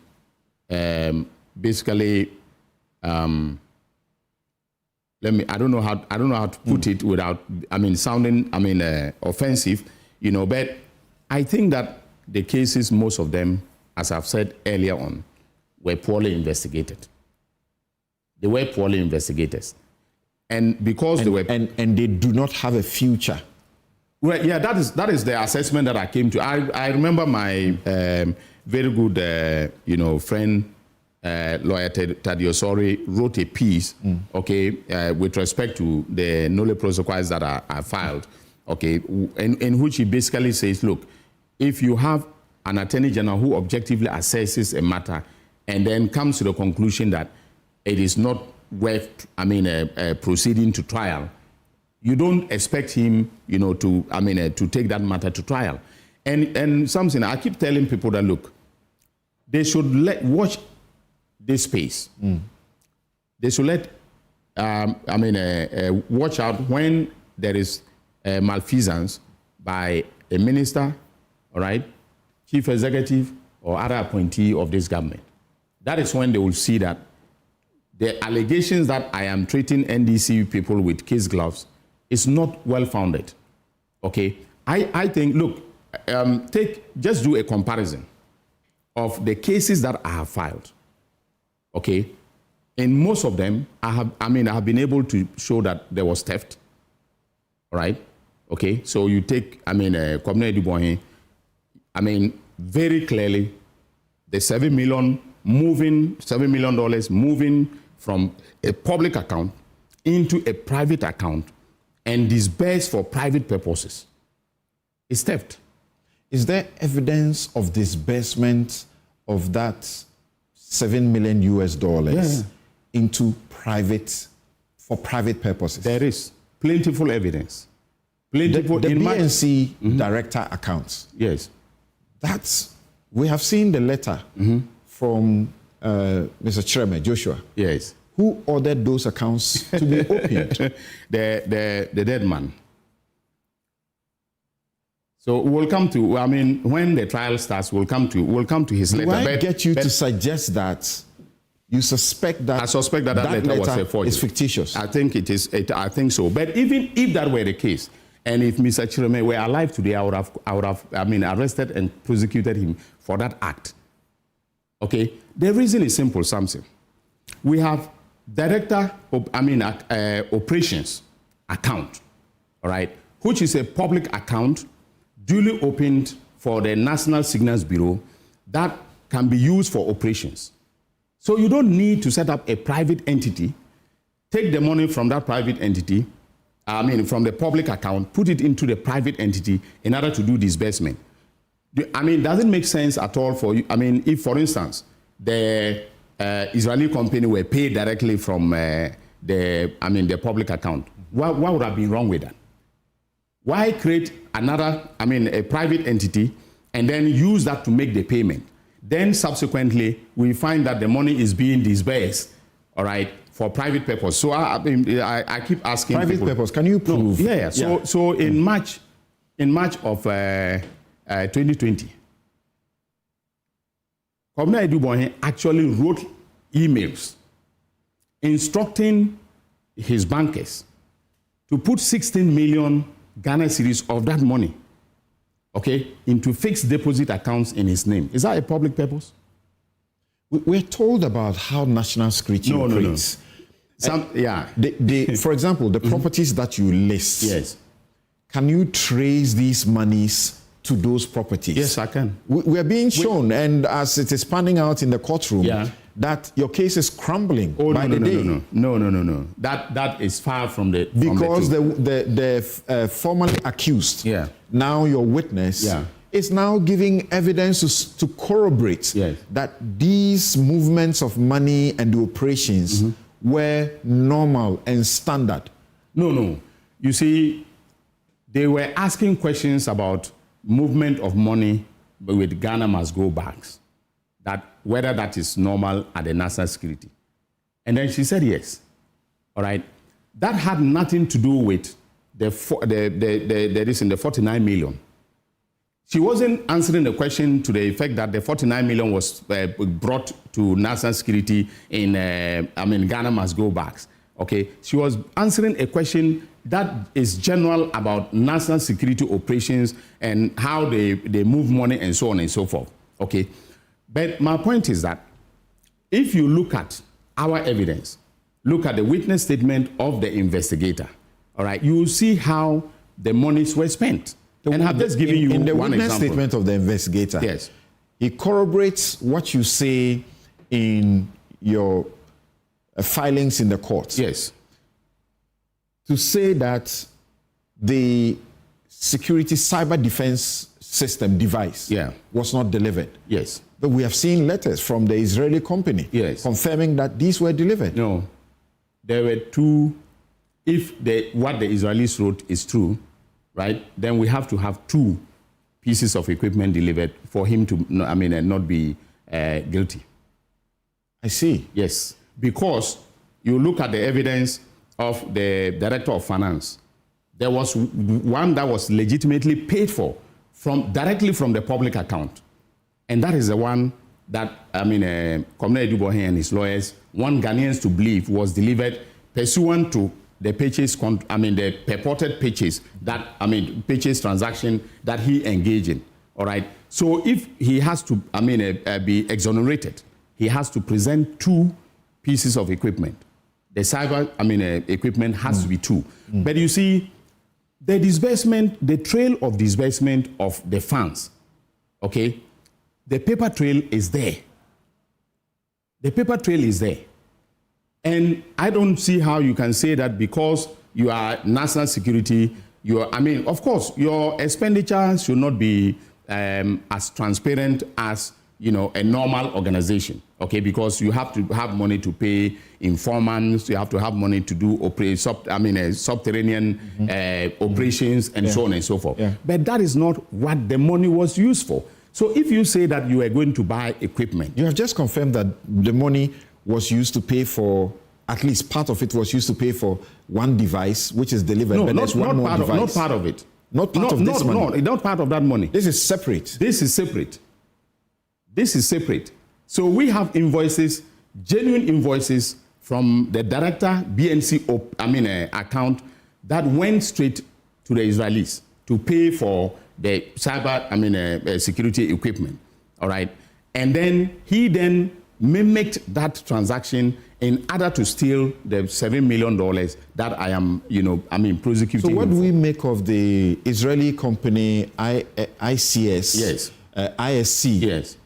Speaker 12: basically, I don't know how to put it without, sounding, offensive, but I think that the cases, most of them, as I've said earlier on, were poorly investigated. They were poorly investigators. And because they were...
Speaker 9: And they do not have a future.
Speaker 12: Well, yeah, that is the assessment that I came to. I remember my very good, friend, lawyer Tadiosori, wrote a piece, with respect to the nolle prosequis that are filed, in which he basically says, look, if you have an attorney general who objectively assesses a matter and then comes to the conclusion that it is not worth, proceeding to trial, you don't expect him, to take that matter to trial. And something I keep telling people that, look, they should watch this space. They should watch out when there is malfeasance by a minister, all right, chief executive, or other appointee of this government. That is when they will see that the allegations that I am treating NDC people with case gloves is not well-founded, okay? I think, look, just do a comparison of the cases that I have filed, okay? In most of them, I have been able to show that there was theft, all right? Okay, so you take, Kwabena Edubonhe, very clearly, the $7 million moving from a public account into a private account and disbursed for private purposes is theft.
Speaker 9: Is there evidence of disbursement of that $7 million into for private purposes?
Speaker 12: There is plentiful evidence.
Speaker 9: Plentiful the BNC director accounts.
Speaker 12: Yes.
Speaker 9: We have seen the letter from Mr. Chireme, Joshua.
Speaker 12: Yes.
Speaker 9: Who ordered those accounts to be opened?
Speaker 12: the dead man. So we'll come to, when the trial starts, we'll come to his letter.
Speaker 9: Do I get you to suggest that you suspect that...
Speaker 12: I suspect that letter was a forgery.
Speaker 9: Is fictitious.
Speaker 12: I think it is. I think so. But even if that were the case, and if Mr. Chireme were alive today, I would have arrested and prosecuted him for that act. Okay? The reason is simple, Samson. We have director of, operations account, all right, which is a public account duly opened for the National Signals Bureau that can be used for operations. So you don't need to set up a private entity, take the money from that private entity, from the public account, put it into the private entity in order to do disbursement. Does it make sense at all for you? If, for instance, the Israeli company were paid directly from the public account, what would have been wrong with that? Why create another, a private entity and then use that to make the payment? Then subsequently, we find that the money is being disbursed, all right, for private purpose. So I keep asking
Speaker 9: private
Speaker 12: people,
Speaker 9: purpose, can you prove?
Speaker 12: No, yeah. So in March of 2020, Kwabena Edubonhe actually wrote emails instructing his bankers to put 16 million Ghana cedis of that money, okay, into fixed deposit accounts in his name. Is that a public purpose?
Speaker 9: We're told about how national security operates. For example, the properties that you list.
Speaker 12: Yes.
Speaker 9: Can you trace these monies to those properties?
Speaker 12: Yes, I can.
Speaker 9: We're being shown, and as it is panning out in the courtroom, that your case is crumbling by the day.
Speaker 12: No. That is far from the
Speaker 9: because the formerly accused, now your witness, is now giving evidence to corroborate that these movements of money and the operations were normal and standard.
Speaker 12: No. You see, they were asking questions about movement of money with Ghana must go banks, that whether that is normal at the national security. And then she said yes. All right. That had nothing to do with the 49 million. She wasn't answering the question to the effect that the 49 million was brought to national security in, Ghana must go banks. Okay. She was answering a question that is general about national security operations and how they move money and so on and so forth. Okay. But my point is that if you look at our evidence, look at the witness statement of the investigator, all right, you will see how the monies were spent. And I've just given you
Speaker 9: in the
Speaker 12: one
Speaker 9: witness
Speaker 12: example.
Speaker 9: statement of the investigator.
Speaker 12: Yes.
Speaker 9: He corroborates what you say in your filings in the courts.
Speaker 12: Yes.
Speaker 9: To say that the security cyber defense system device was not delivered.
Speaker 12: Yes.
Speaker 9: But we have seen letters from the Israeli company confirming that these were delivered.
Speaker 12: No. There were two. If what the Israelis wrote is true, right, then we have to have two pieces of equipment delivered for him to, not be guilty.
Speaker 9: I see.
Speaker 12: Yes. Because you look at the evidence of the Director of Finance. There was one that was legitimately paid for directly from the public account. And that is the one that, Akufo-Addo and his lawyers want Ghanaians to believe was delivered pursuant to the purchase, the purported purchase purchase transaction that he engaged in. All right. So if he has to, be exonerated, he has to present two pieces of equipment. The cyber, equipment has to be two. But you see, the disbursement, the trail of disbursement of the funds, okay, the paper trail is there. The paper trail is there. And I don't see how you can say that because you are national security, of course, your expenditure should not be as transparent as, a normal organization, okay? Because you have to have money to pay informants, you have to have money to do subterranean operations and so on and so forth. Yeah. But that is not what the money was used for. So if you say that you are going to buy equipment.
Speaker 9: You have just confirmed that the money was used to pay for, at least part of it was used to pay for one device, which is delivered.
Speaker 12: No,
Speaker 9: but
Speaker 12: not part of it.
Speaker 9: Not part of this money.
Speaker 12: No, not part of that money.
Speaker 9: This is separate.
Speaker 12: This is separate. This is separate. So we have invoices, genuine invoices from the director BNC account that went straight to the Israelis to pay for the cyber security equipment. All right. And then he mimicked that transaction in order to steal the $7 million that I am, prosecuting.
Speaker 9: So what do we make of the Israeli company ICS?
Speaker 12: Yes.
Speaker 9: ISC?
Speaker 12: Yes.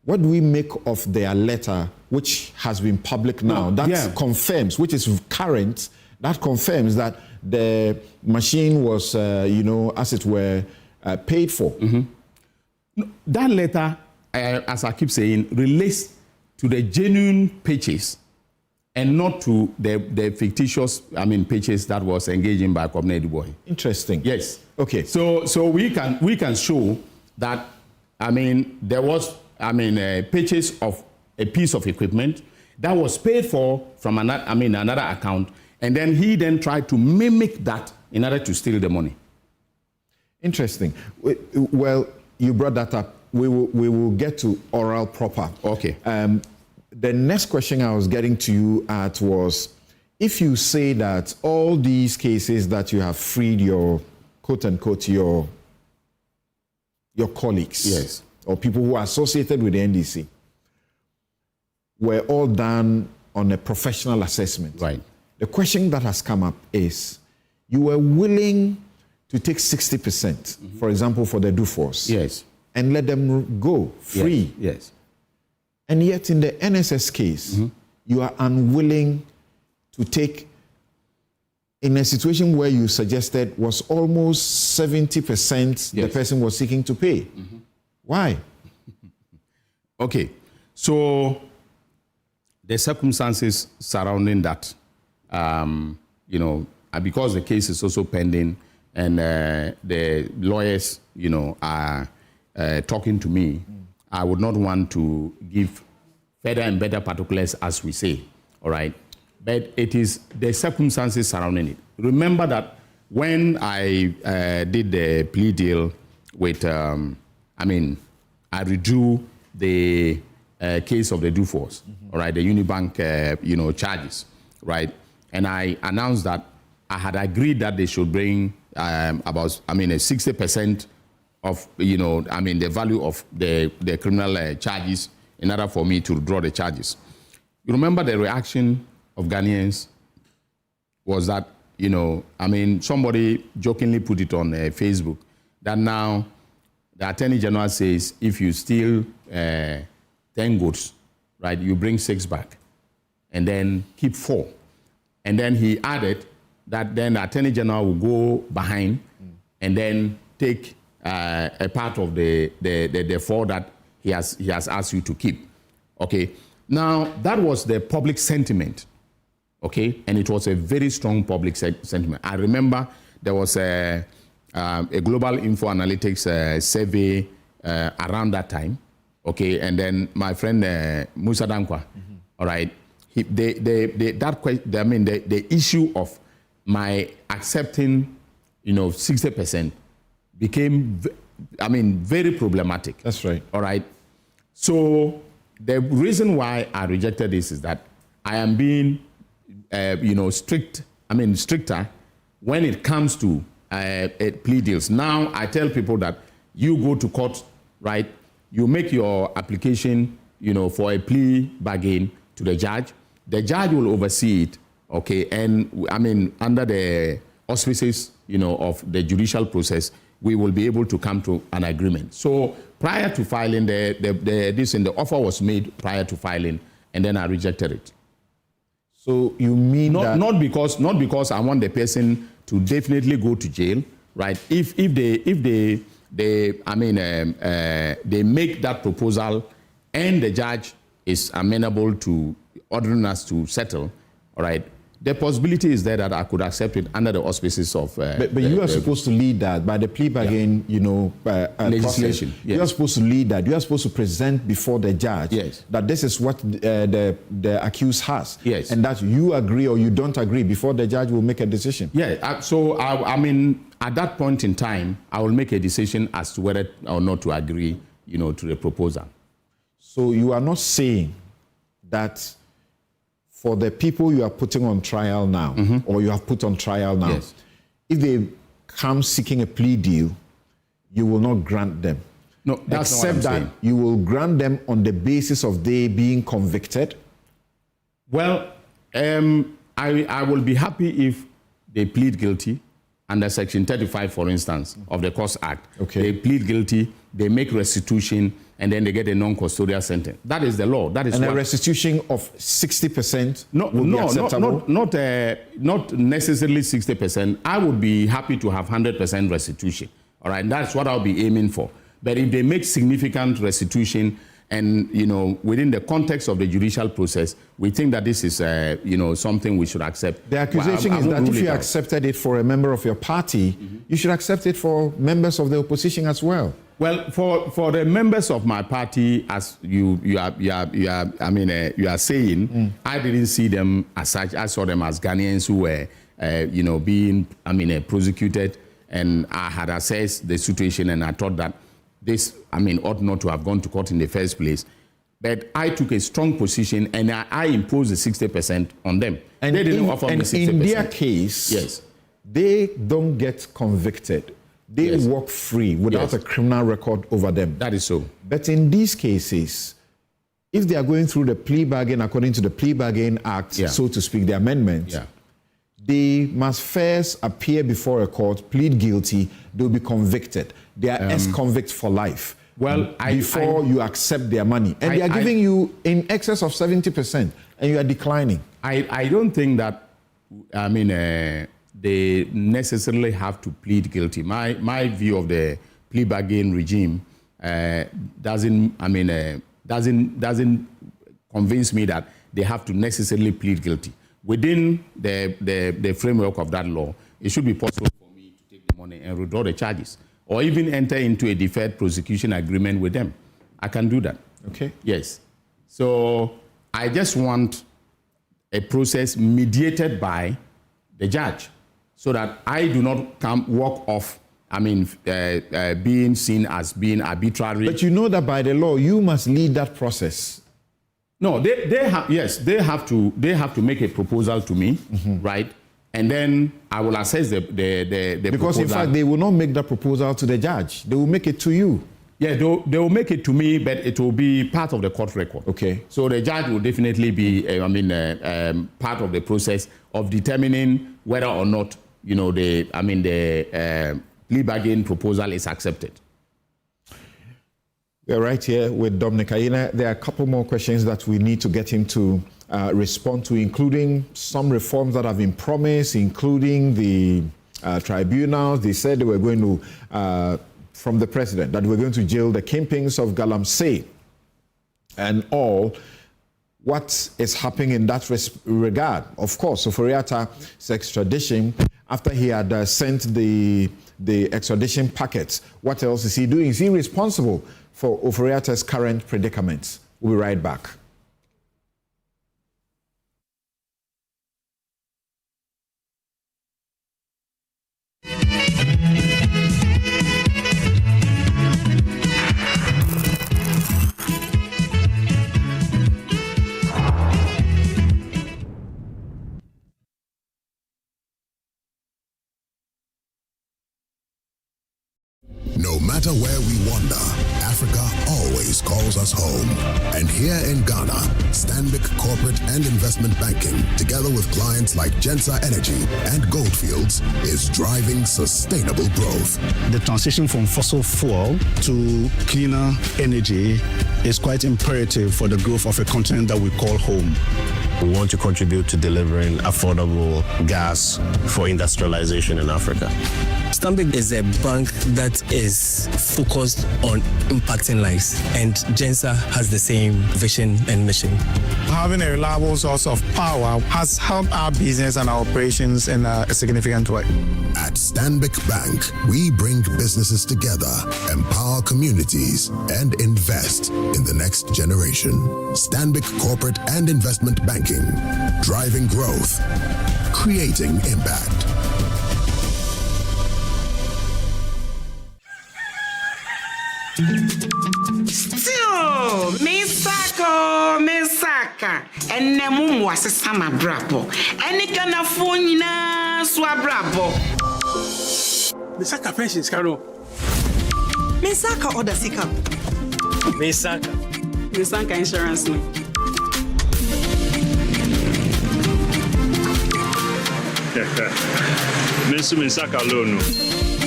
Speaker 9: What do we make of their letter, which has been public now? That confirms, which is current, that confirms that the machine was, as it were, paid for.
Speaker 12: Mm-hmm. That letter, as I keep saying, relates to the genuine purchase and not to the fictitious, purchase that was engaged in by Akufo-Addo.
Speaker 9: Interesting.
Speaker 12: Yes.
Speaker 9: Okay.
Speaker 12: So we can show that, there was, a purchase of a piece of equipment that was paid for from another account, and then he tried to mimic that in order to steal the money.
Speaker 9: Interesting. Well, you brought that up. We will get to oral proper.
Speaker 12: Okay.
Speaker 9: The next question I was getting to you at was, if you say that all these cases that you have freed your, quote unquote, your colleagues,
Speaker 12: yes,
Speaker 9: or people who are associated with the NDC, were all done on a professional assessment.
Speaker 12: Right.
Speaker 9: The question that has come up is, you were willing to take 60%, for example, for the DUFOS.
Speaker 12: Yes.
Speaker 9: And let them go free.
Speaker 12: Yes.
Speaker 9: And yet in the NSS case, you are unwilling to take, in a situation where you suggested was almost 70% the person was seeking to pay. Why?
Speaker 12: Okay. So the circumstances surrounding that, because the case is also pending and the lawyers, are talking to me, I would not want to give further and better particulars as we say, all right? But it is the circumstances surrounding it. Remember that when I did the plea deal with, I withdrew the case of the DUFOS, all right, the Unibank, charges, right? And I announced that I had agreed that they should bring about 60% of, the value of the criminal charges in order for me to withdraw the charges. You remember the reaction of Ghanaians was that, you know, I mean, somebody jokingly put it on Facebook that now the Attorney General says if you steal 10 goats, right, you bring 6 back and then keep 4. And then he added that then the Attorney General will go behind and then take a part of the 4 that he has asked you to keep. Okay. Now, that was the public sentiment, okay? And it was a very strong public sentiment. I remember there was a global info analytics survey around that time, okay? And then my friend Musa Dankwa, all right, the issue of my accepting, you know, 60% became, very problematic.
Speaker 9: That's right.
Speaker 12: All right. So the reason why I rejected this is that I am being, stricter when it comes to plea deals. Now I tell people that you go to court, right? You make your application, you know, for a plea bargain to the judge. The judge will oversee it, okay? And under the auspices, you know, of the judicial process, we will be able to come to an agreement. So prior to filing, the offer was made prior to filing, and then I rejected it.
Speaker 9: So you mean
Speaker 12: not because I want the person to definitely go to jail, right? If they make that proposal, and the judge is amenable to ordering us to settle, all right? The possibility is there that I could accept it under the auspices of...
Speaker 9: But you are supposed to lead that by the plea bargain,
Speaker 12: legislation.
Speaker 9: Yes. You are supposed to lead that. You are supposed to present before the judge that this is what the accused has.
Speaker 12: Yes.
Speaker 9: And that you agree or you don't agree before the judge will make a decision.
Speaker 12: Yeah. So, at that point in time, I will make a decision as to whether or not to agree, you know, to the proposal.
Speaker 9: So you are not saying that for the people you are putting on trial now, or you have put on trial now, if they come seeking a plea deal, you will not grant them.
Speaker 12: No, that's
Speaker 9: except that saying. You will grant them on the basis of they being convicted.
Speaker 12: Well, I will be happy if they plead guilty under Section 35, for instance, of the Cost Act.
Speaker 9: Okay.
Speaker 12: They plead guilty, they make restitution, and then they get a non-custodial sentence. That is the law. That is
Speaker 9: and a restitution of 60% will be acceptable?
Speaker 12: Not necessarily 60%. I would be happy to have 100% restitution. All right, that's what I'll be aiming for. But if they make significant restitution, and you know, within the context of the judicial process, we think that this is something we should accept.
Speaker 9: The accusation is that if you accepted it for a member of your party, you should accept it for members of the opposition as well.
Speaker 12: Well, for the members of my party, as you are saying, I didn't see them as such. I saw them as Ghanaians who were, being prosecuted, and I had assessed the situation, and I thought that this, ought not to have gone to court in the first place. But I took a strong position, and I imposed the 60% on them.
Speaker 9: And
Speaker 12: they didn't offer me 60%.
Speaker 9: In their case,
Speaker 12: yes,
Speaker 9: they don't get convicted. They walk free without a criminal record over them.
Speaker 12: That is so.
Speaker 9: But in these cases, if they are going through the plea bargain according to the Plea Bargain Act, so to speak, the amendment, they must first appear before a court, plead guilty, they'll be convicted. They are ex-convict for life.
Speaker 12: Well,
Speaker 9: before you accept their money. And they are giving you in excess of 70%, and you are declining.
Speaker 12: I don't think that, they necessarily have to plead guilty. My view of the plea bargain regime doesn't convince me that they have to necessarily plead guilty. Within the framework of that law, it should be possible for me to take the money and withdraw the charges, or even enter into a deferred prosecution agreement with them. I can do that.
Speaker 9: Okay.
Speaker 12: Yes. So I just want a process mediated by the judge, so that I do not walk off, being seen as being arbitrary.
Speaker 9: But you know that by the law, you must lead that process.
Speaker 12: No, they have to make a proposal to me, right? And then I will assess the
Speaker 9: because
Speaker 12: proposal.
Speaker 9: in fact, they will not make that proposal to the judge. They will make it to you.
Speaker 12: Yeah, they will make it to me, but it will be part of the court record.
Speaker 9: Okay.
Speaker 12: So the judge will definitely be, part of the process of determining whether or not, the plea bargain proposal is accepted.
Speaker 9: We're right here with Dominic Ayina. There are a couple more questions that we need to get him to respond to, including some reforms that have been promised, including the tribunals. They said they were going to, from the president, that we're going to jail the kingpins of galamsey and all. What is happening in that regard? Of course, ofori-atta's extradition, after he had sent the extradition packets, what else is he doing? Is he responsible for ofori-atta's current predicaments? We'll be right back.
Speaker 13: No matter where we wander, Africa always calls us home. And here in Ghana, Stanbic Corporate and Investment Banking, together with clients like Gensa Energy and Goldfields, is driving sustainable growth.
Speaker 14: The transition from fossil fuel to cleaner energy is quite imperative for the growth of a continent that we call home.
Speaker 15: We want to contribute to delivering affordable gas for industrialization in Africa.
Speaker 16: Stanbic is a bank that is focused on impacting lives, and Gensa has the same vision and mission.
Speaker 17: Having a reliable source of power has helped our business and our operations in a significant way.
Speaker 13: At Stanbic Bank, we bring businesses together, empower communities, and invest in the next generation. Stanbic Corporate and Investment Banking, driving growth, creating impact.
Speaker 18: Still, Misaka, and Namu was a summer brabo, and it can afford Swabrabo.
Speaker 19: Misaka pensions, Caro.
Speaker 18: Misaka order Sika. Misaka insurance.
Speaker 19: Misaka loan.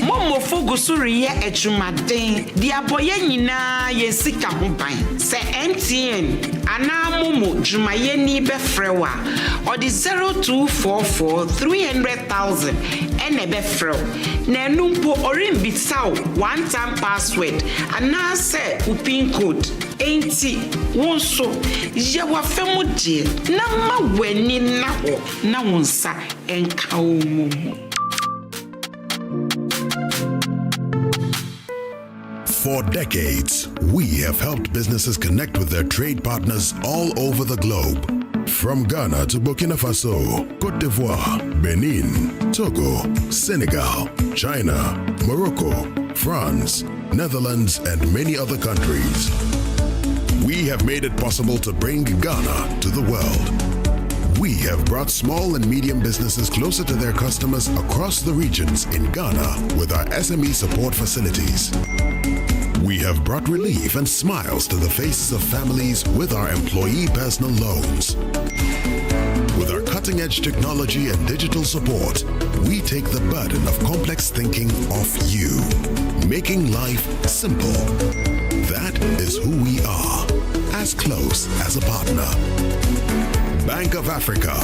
Speaker 18: Momo Fogusuri Echumaden, the Aboye Nina Yesika Humpine, say MTN, Ana Momo Jumayeni Befrewa, or the 0244 300,000 Befrew. Nenumpo Orin Bitsao, one time password, and now say Upin code. Ain't wonso yawa femudi nama weni naho na wonsa enka omumu.
Speaker 13: For decades, we have helped businesses connect with their trade partners all over the globe. From Ghana to Burkina Faso, Côte d'Ivoire, Benin, Togo, Senegal, China, Morocco, France, Netherlands, and many other countries. We have made it possible to bring Ghana to the world. We have brought small and medium businesses closer to their customers across the regions in Ghana with our SME support facilities. We have brought relief and smiles to the faces of families with our employee personal loans. With our cutting-edge technology and digital support, we take the burden of complex thinking off you, making life simple. That is who we are, as close as a partner. Bank of Africa.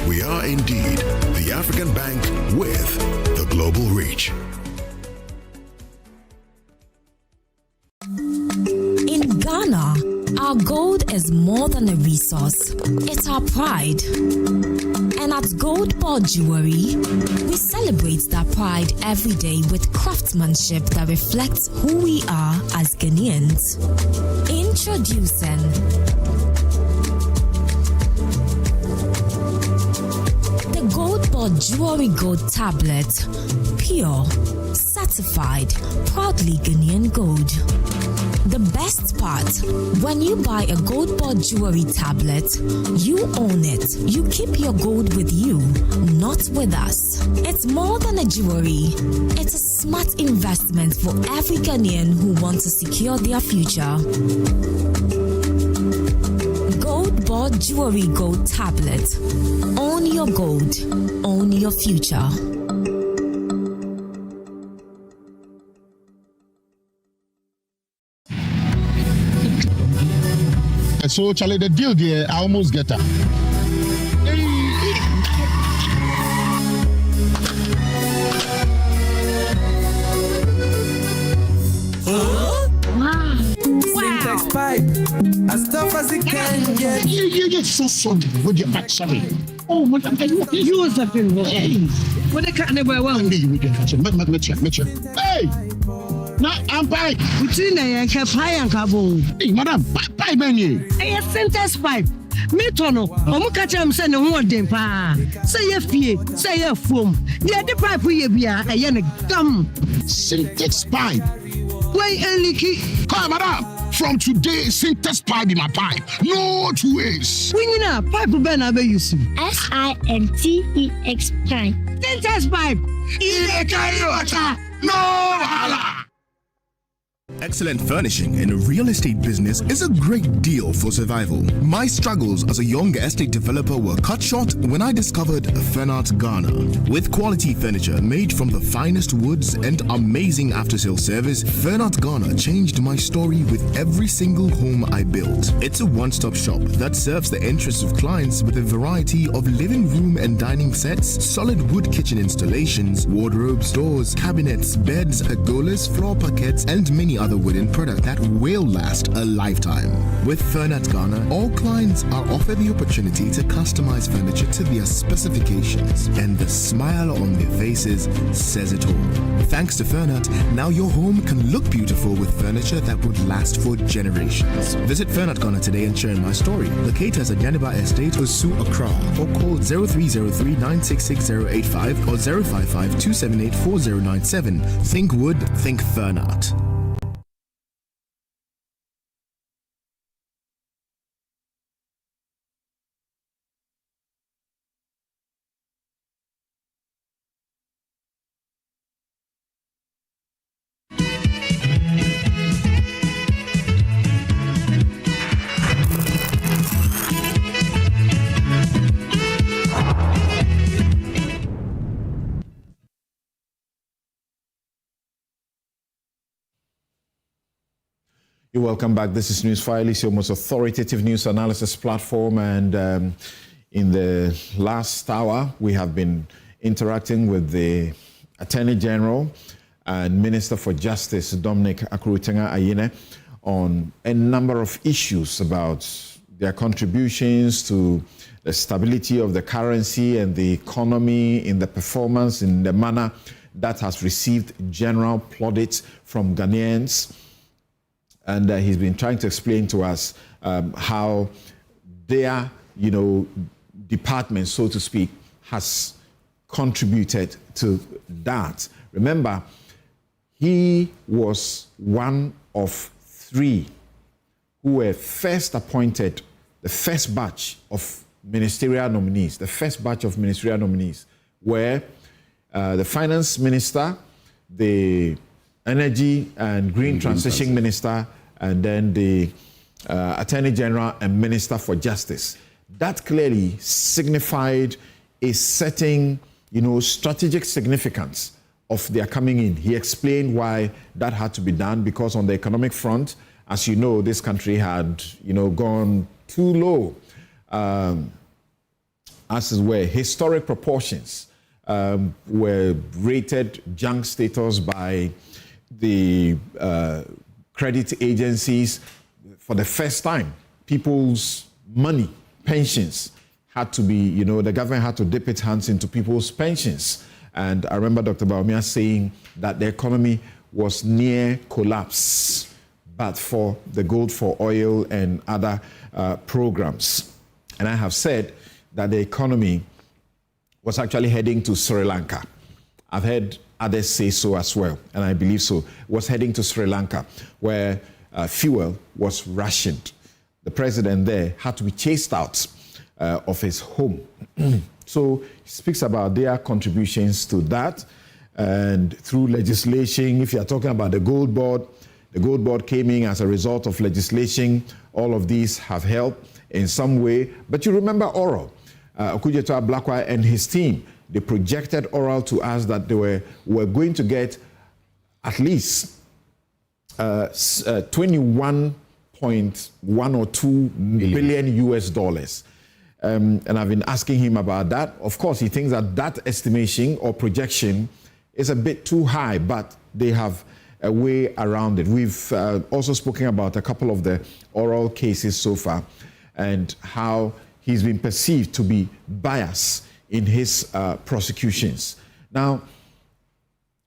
Speaker 13: We are indeed the African bank with the global reach.
Speaker 20: In Ghana, our gold is more than a resource. It's our pride. And at Gold Board Jewelry, we celebrate that pride every day with craftsmanship that reflects who we are as Ghanaians. Introducing the Gold Board Jewelry Gold Tablet. Pure, certified, proudly Ghanaian gold. The best part, when you buy a Gold Board Jewelry tablet, you own it. You keep your gold with you, not not with us. It's more than a jewelry. It's a smart investment for every Ghanaian who wants to secure their future. Gold Board Jewelry Gold Tablet. Own your gold. Own your future.
Speaker 21: So, Charlie, the deal there, I almost get her.
Speaker 22: Syntax pipe, as tough as it can get.
Speaker 21: You so sorry with your back, sorry. Oh, what you was that thing? What the cat never won. You get catch it. Hey! Now, I'm back.
Speaker 23: Between the pie and carbon.
Speaker 21: Hey, madam, pipe menu.
Speaker 23: A Syntax pipe. Me tono, Omukacham send a word in pa. Say a fee, say a foam. The pipe we be a yen gum.
Speaker 21: Syntax pipe.
Speaker 23: Why a leaky?
Speaker 21: Come, madam. From today, Syntax pipe in my pipe. No 2 ways.
Speaker 23: When you know, pipe ben abe use.
Speaker 24: SINTEX pipe.
Speaker 23: Syntax pipe.
Speaker 21: No hala.
Speaker 25: Excellent furnishing in a real estate business is a great deal for survival. My struggles as a young estate developer were cut short when I discovered Fernart Ghana. With quality furniture made from the finest woods and amazing after-sale service, Fernart Ghana changed my story with every single home I built. It's a one-stop shop that serves the interests of clients with a variety of living room and dining sets, solid wood kitchen installations, wardrobes, doors, cabinets, beds, pergolas, floor parquets, and many other wooden products that will last a lifetime. With Fernart Ghana, all clients are offered the opportunity to customize furniture to their specifications, and the smile on their faces says it all. Thanks to Fernart, now your home can look beautiful with furniture that would last for generations. Visit Fernart Ghana today and share my story. Locate us at Yaniba Estate, Osu, Accra, or call 0303 966 085 or 055 278 4097. Think wood, think Fernart.
Speaker 9: You're welcome back. This is NEWSFILE, it's your most authoritative news analysis platform. And in the last hour, we have been interacting with the Attorney General and Minister for Justice, Dominic Akuro-Ayine, on a number of issues about their contributions to the stability of the currency and the economy, in the performance, in the manner that has received general plaudits from Ghanaians. And he's been trying to explain to us how their, department, so to speak, has contributed to that. Remember, he was one of 3 who were first appointed, the first batch of ministerial nominees. The first batch of ministerial nominees were the finance minister, the energy and green transition minister, and then the Attorney General and Minister for Justice. That clearly signified a certain, strategic significance of their coming in. He explained why that had to be done, because on the economic front, as you know, this country had, gone too low, as it were. Historic proportions were rated junk status by the credit agencies. For the first time, people's money, pensions, had to be, the government had to dip its hands into people's pensions. And I remember Dr. Bawumia saying that the economy was near collapse, but for the Gold for Oil and other programs. And I have said that the economy was actually heading to Sri Lanka. I've heard others say so as well, and I believe so. It was heading to Sri Lanka, where fuel was rationed. The president there had to be chased out of his home So he speaks about their contributions to that, and through legislation. If you're talking about the Gold Board came in as a result of legislation. All of these have helped in some way. But you remember Oral, Okudzeto Ablakwa and his team, they projected Oral to us that they were going to get at least 21.1 or 2 billion US dollars. And I've been asking him about that. Of course, he thinks that estimation or projection is a bit too high, but they have a way around it. We've also spoken about a couple of the Oral cases so far and how he's been perceived to be biased in his prosecutions. Now,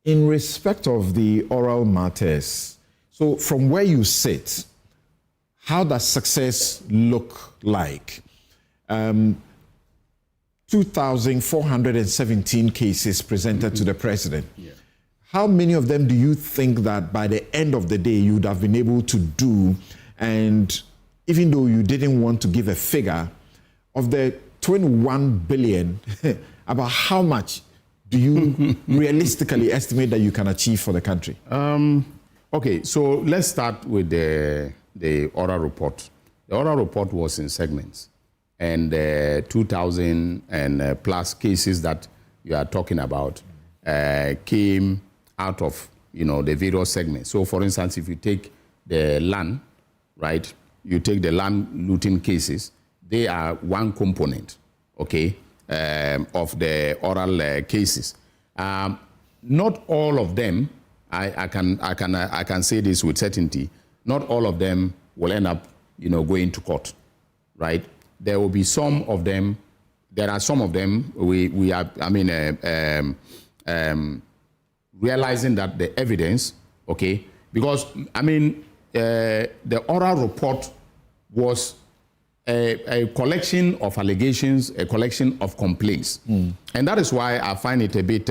Speaker 9: in respect of the Oral matters, so from where you sit, how does success look like? 2,417 cases presented to the president. Yeah. How many of them do you think that by the end of the day you would have been able to do? And even though you didn't want to give a figure, of the 21 billion, about how much do you realistically estimate that you can achieve for the country?
Speaker 12: Okay, so let's start with the oral report. The oral report was in segments, and 2,000 and plus cases that you are talking about came out of the various segments. So, for instance, if you take the land, right? You take the land looting cases. They are one component, okay, of the oral cases. Not all of them. I can say this with certainty. Not all of them will end up, going to court, right? There will be some of them. There are some of them. We are. Realizing that the evidence, okay, because the oral report was a collection of allegations, a collection of complaints, and that is why I find it a bit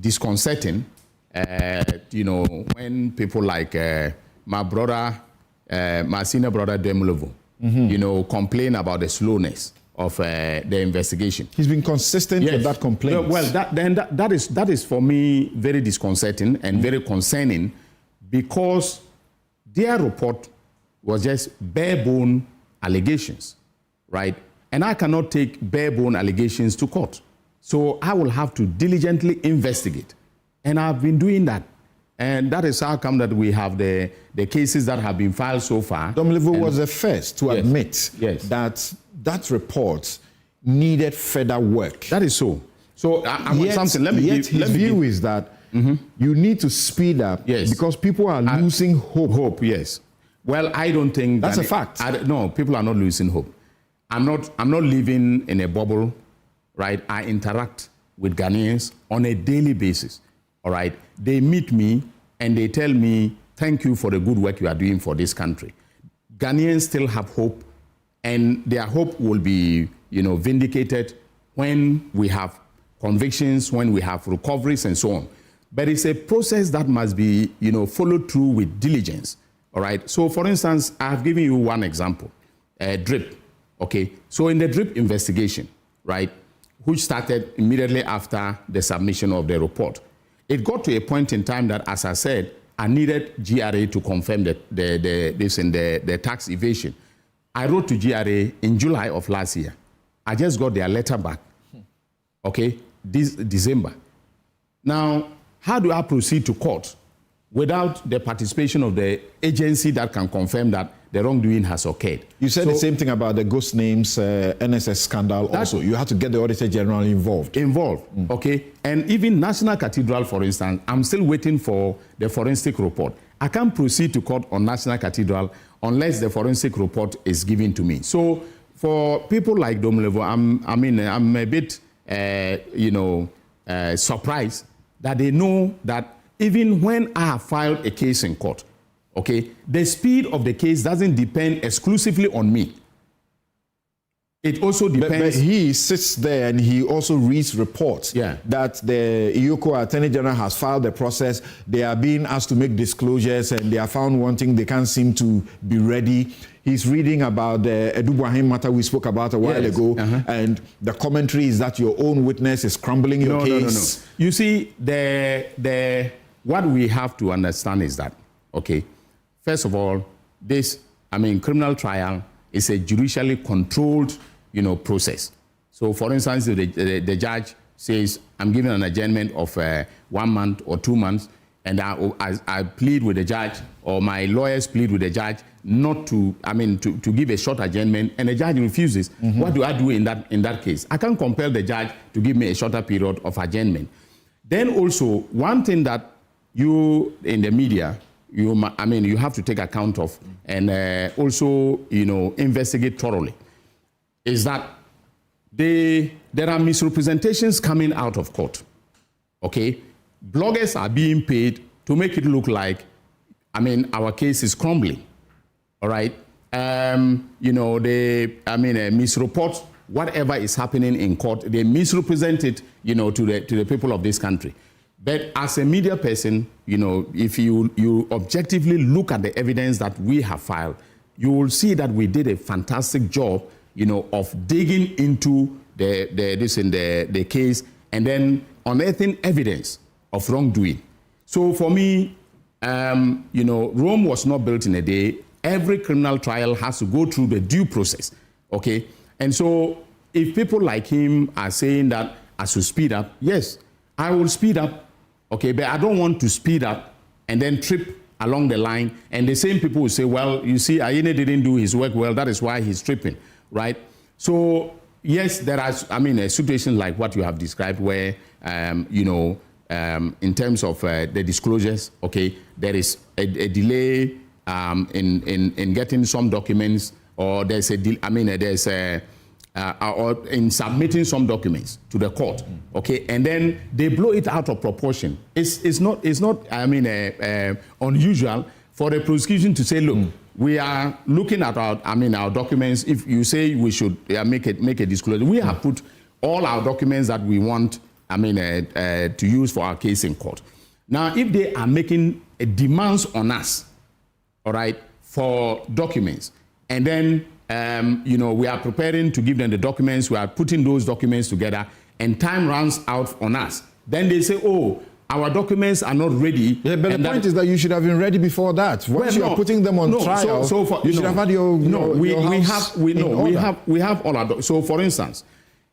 Speaker 12: disconcerting. When people like my senior brother Demlevo, complain about the slowness of the investigation.
Speaker 9: He's been consistent with that complaint.
Speaker 12: Well, that is for me very disconcerting and very concerning, because their report was just bare-bone allegations, right? And I cannot take bare-bone allegations to court. So I will have to diligently investigate. And I've been doing that. And that is how come that we have the cases that have been filed so far.
Speaker 9: Demlevo was the first to admit that report needed further work.
Speaker 12: That is so. So
Speaker 9: his view is that you need to speed up because people are losing hope.
Speaker 12: Yes. Well, I don't think
Speaker 9: that's a fact.
Speaker 12: No, people are not losing hope. I'm not living in a bubble, right? I interact with Ghanaians on a daily basis. All right, they meet me and they tell me, thank you for the good work you are doing for this country. Ghanaians still have hope, and their hope will be, vindicated when we have convictions, when we have recoveries and so on. But it's a process that must be, followed through with diligence. All right. So, for instance, I have given you one example, DRIP. Okay. So, in the DRIP investigation, right, which started immediately after the submission of the report, it got to a point in time that, as I said, I needed GRA to confirm the tax evasion. I wrote to GRA in July of last year. I just got their letter back, okay, this December. Now, how do I proceed to court without the participation of the agency that can confirm that the wrongdoing has occurred?
Speaker 9: You said the same thing about the ghost names NSS scandal also. You had to get the Auditor General involved.
Speaker 12: Okay. And even National Cathedral, for instance, I'm still waiting for the forensic report. I can't proceed to court on National Cathedral unless the forensic report is given to me. So for people like Demlevo, I'm a bit, surprised that they know that even when I have filed a case in court, okay, the speed of the case doesn't depend exclusively on me. It also depends.
Speaker 9: But he sits there and he also reads reports that the Iyoko Attorney General has filed the process. They are being asked to make disclosures and they are found wanting. They can't seem to be ready. He's reading about the Edubuahin matter we spoke about a while ago, and the commentary is that your own witness is crumbling your case.
Speaker 12: No. You see, what we have to understand is that, okay, first of all, criminal trial is a judicially controlled, process. So, for instance, the judge says, I'm giving an adjournment of 1 month or 2 months, and I plead with the judge, or my lawyers plead with the judge not to, to give a short adjournment, and the judge refuses. What do I do in that case? I can't compel the judge to give me a shorter period of adjournment. Then also, one thing that you in the media, you have to take account of, and also, investigate thoroughly, is that there are misrepresentations coming out of court. Okay, bloggers are being paid to make it look like, our case is crumbling. All right, they misreport whatever is happening in court. They misrepresent it, to the people of this country. But as a media person, if you objectively look at the evidence that we have filed, you will see that we did a fantastic job, of digging into the case and then unearthing evidence of wrongdoing. So for me, Rome was not built in a day. Every criminal trial has to go through the due process, okay? And so if people like him are saying that I should speed up, yes, I will speed up, okay? But I don't want to speed up and then trip along the line. And the same people will say, well, you see, Ayine didn't do his work well, that is why he's tripping, right? So yes, there are, a situation like what you have described where, in terms of the disclosures, okay, there is a delay in getting some documents, or there's or in submitting some documents to the court, okay, and then they blow it out of proportion. It's not unusual for the prosecution to say, look, we are looking at our documents. If you say we should make a disclosure, we have put all our documents that we want, to use for our case in court. Now, if they are making demands on us, all right, for documents, and then we are preparing to give them the documents, we are putting those documents together, and time runs out on us, then they say, oh, our documents are not ready.
Speaker 9: Yeah, but the point is that you should have been ready before that. Once you are putting them on trial, you should have had your
Speaker 12: we have all our documents. So, for instance,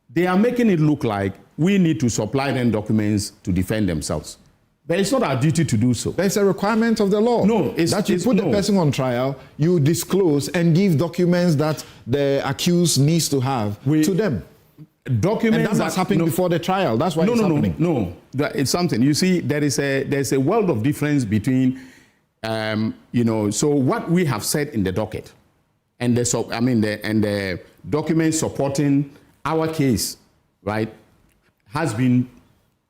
Speaker 12: they are making it look like we need to supply them documents to defend themselves. But it's not our duty to do so.
Speaker 9: There's a requirement of the law.
Speaker 12: No,
Speaker 9: that you put the person on trial, you disclose and give documents that the accused needs to have to them.
Speaker 12: Documents
Speaker 9: and that must happen before the trial. That's why it's happening.
Speaker 12: No, it's something. You see, there's a world of difference between, so what we have said in the docket, and the documents supporting our case, right, has been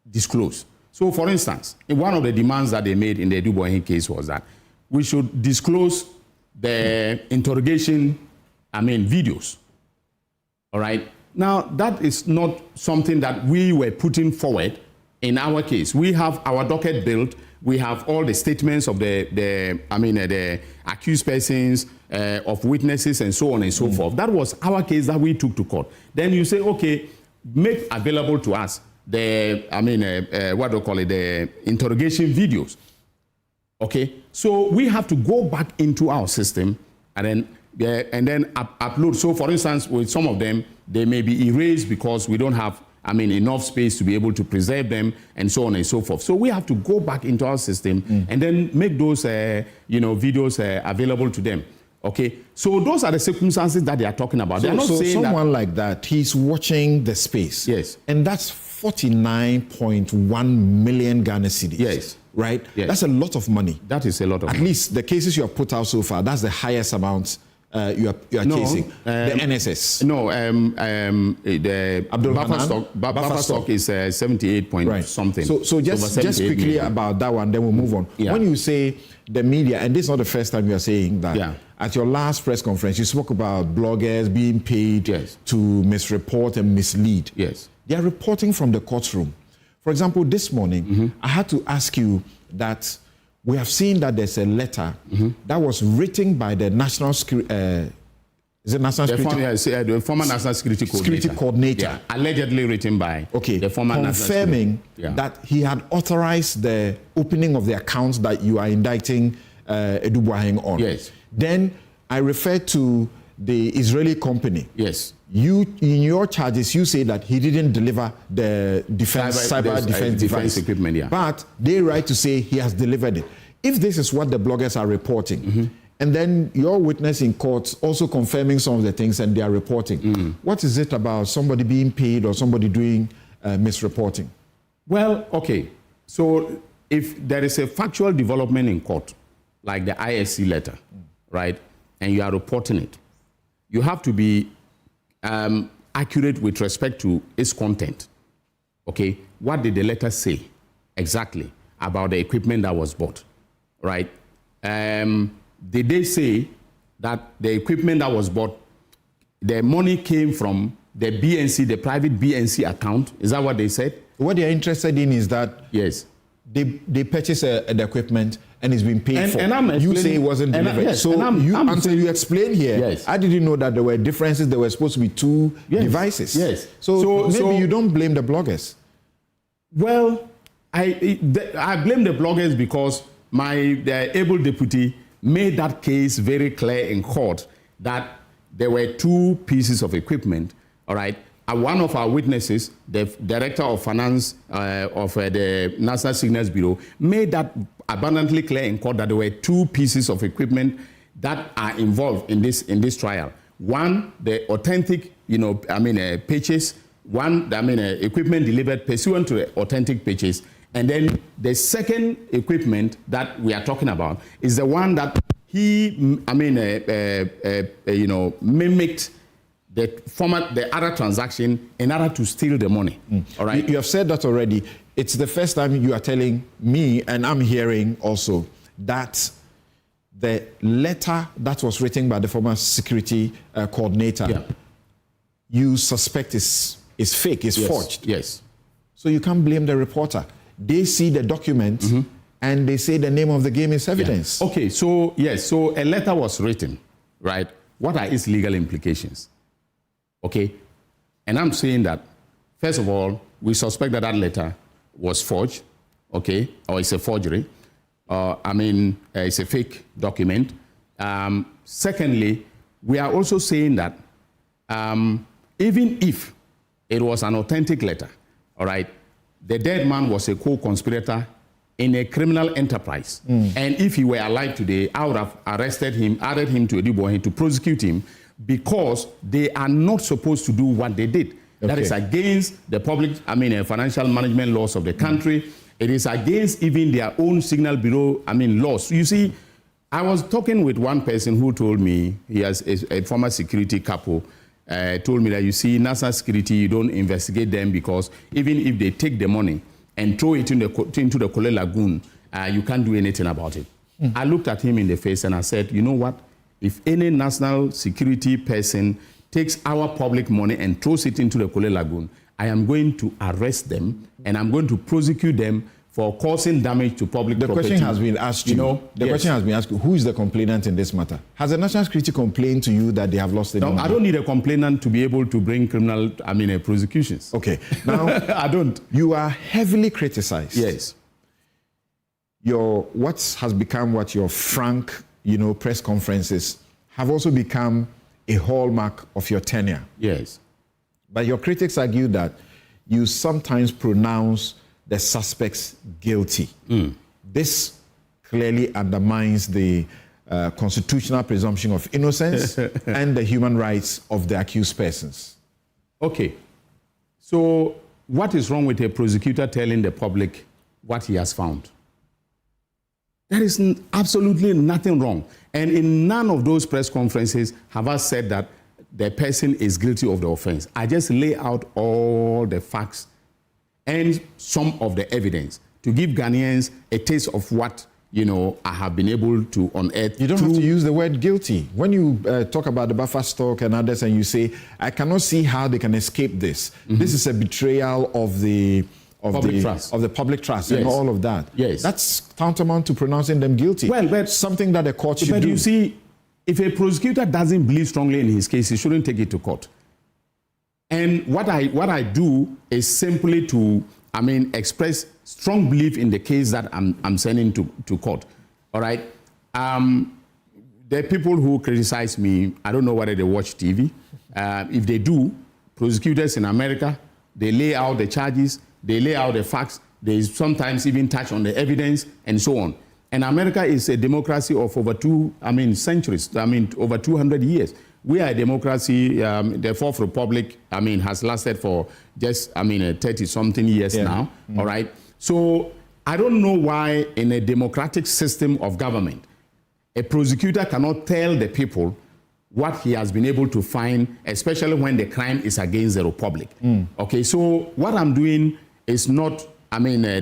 Speaker 12: disclosed. So, for instance, one of the demands that they made in the Edubuahin case was that we should disclose the interrogation, videos. All right. Now, that is not something that we were putting forward in our case. We have our docket built. We have all the statements of the accused persons, of witnesses, and so on and so forth. That was our case that we took to court. Then you say, okay, make available to us the, the interrogation videos. Okay, so we have to go back into our system and then upload. So, for instance, with some of them, they may be erased because we don't have, enough space to be able to preserve them, and so on and so forth. So we have to go back into our system and then make those, videos available to them. Okay, so those are the circumstances that they are talking about. They're not saying
Speaker 9: someone like that, he's watching the space.
Speaker 12: Yes.
Speaker 9: And that's 49.1 million Ghana cedis.
Speaker 12: Yes.
Speaker 9: Right?
Speaker 12: Yes.
Speaker 9: That's a lot of money.
Speaker 12: That is a lot of money.
Speaker 9: At least the cases you have put out so far, that's the highest amount you are chasing? The NSS?
Speaker 12: No, the buffer stock is 78 point something.
Speaker 9: So just quickly about that one, then we'll move on. Yeah. When you say the media, and this is not the first time you are saying that, at your last press conference, you spoke about bloggers being paid to misreport and mislead.
Speaker 12: Yes.
Speaker 9: They are reporting from the courtroom. For example, this morning, I had to ask you that we have seen that there's a letter that was written by the National Security,
Speaker 12: the former National Security
Speaker 9: Coordinator.
Speaker 12: Yeah, allegedly written by the former
Speaker 9: confirming that he had authorized the opening of the accounts that you are indicting Eddu Boaheng on.
Speaker 12: Yes.
Speaker 9: Then I referred to the Israeli company.
Speaker 12: Yes.
Speaker 9: You, in your charges, you say that he didn't deliver the cyber defense device
Speaker 12: equipment.
Speaker 9: But they write to say he has delivered it. If this is what the bloggers are reporting, and then your witness in court also confirming some of the things and they are reporting, what is it about somebody being paid or somebody doing misreporting?
Speaker 12: Well, okay. So if there is a factual development in court, like the ISC letter, right, and you are reporting it, you have to be accurate with respect to its content. Okay, what did the letter say exactly about the equipment that was bought, right? Did they say that the equipment that was bought, the money came from the BNC, the private BNC account? Is that what they said?
Speaker 9: What they are interested in is that they purchase the equipment and it's been paid for. And you say it wasn't delivered. Until you explain here, I didn't know that there were differences. There were supposed to be two devices.
Speaker 12: Yes.
Speaker 9: So maybe you don't blame the bloggers.
Speaker 12: Well, I blame the bloggers because the able deputy made that case very clear in court that there were two pieces of equipment, all right? One of our witnesses, the director of finance of the National Signals Bureau, made that abundantly clear in court that there were two pieces of equipment that are involved in this trial. One, the authentic, pitches. One, equipment delivered pursuant to the authentic pitches. And then the second equipment that we are talking about is the one that he, mimicked the other transaction in order to steal the money. All right.
Speaker 9: You have said that already. It's the first time you are telling me, and I'm hearing also, that the letter that was written by the former security coordinator, you suspect is fake, is forged.
Speaker 12: Yes.
Speaker 9: So you can't blame the reporter. They see the document and they say the name of the game is evidence.
Speaker 12: Yeah. Okay, so so a letter was written, right? What are its legal implications? Okay, and I'm saying that, first of all, we suspect that letter was forged, okay, or it's a forgery. It's a fake document. Secondly, we are also saying that even if it was an authentic letter, all right, the dead man was a co-conspirator in a criminal enterprise. And if he were alive today, I would have arrested him, added him to Eddu Boaheng to prosecute him, because they are not supposed to do what they did. Okay. That is against the public, financial management laws of the country. It is against even their own signal bureau, laws. You see, I was talking with one person who told me, he has a former security couple, told me that, you see, national security, you don't investigate them because even if they take the money and throw it into the Kole Lagoon, you can't do anything about it. I looked at him in the face and I said, you know what? If any national security person takes our public money and throws it into the Kole Lagoon, I am going to arrest them and I'm going to prosecute them for causing damage to public property.
Speaker 9: The question has been asked question has been asked, who is the complainant in this matter? Has the national security complained to you that they have lost the money?
Speaker 12: No, I don't need a complainant to be able to bring criminal, prosecutions.
Speaker 9: Okay. Now,
Speaker 12: I don't.
Speaker 9: You are heavily criticized.
Speaker 12: Yes.
Speaker 9: What has become your frank, press conferences have also become a hallmark of your tenure.
Speaker 12: Yes.
Speaker 9: But your critics argue that you sometimes pronounce the suspects guilty. This clearly undermines the constitutional presumption of innocence and the human rights of the accused persons.
Speaker 12: Okay. So what is wrong with a prosecutor telling the public what he has found? There is absolutely nothing wrong. And in none of those press conferences have I said that the person is guilty of the offense. I just lay out all the facts and some of the evidence to give Ghanaians a taste of what, you know, I have been able to unearth.
Speaker 9: You don't have to use the word guilty. When you talk about the buffer stock and others and you say, I cannot see how they can escape this. This is a betrayal of the public trust and all of that.
Speaker 12: Yes.
Speaker 9: That's tantamount to pronouncing them guilty.
Speaker 12: Well, but
Speaker 9: something that the court should do.
Speaker 12: But you see, if a prosecutor doesn't believe strongly in his case, he shouldn't take it to court. And what I do is simply to, express strong belief in the case that I'm sending to court. All right. The people who criticize me, I don't know whether they watch TV. If they do, prosecutors in America, they lay out the charges, they lay out the facts, they sometimes even touch on the evidence and so on. And America is a democracy of over centuries, over 200 years. We are a democracy, the Fourth Republic, has lasted for just, 30-something years now, all right? So I don't know why in a democratic system of government, a prosecutor cannot tell the people what he has been able to find, especially when the crime is against the Republic. Okay, so what I'm doing is not,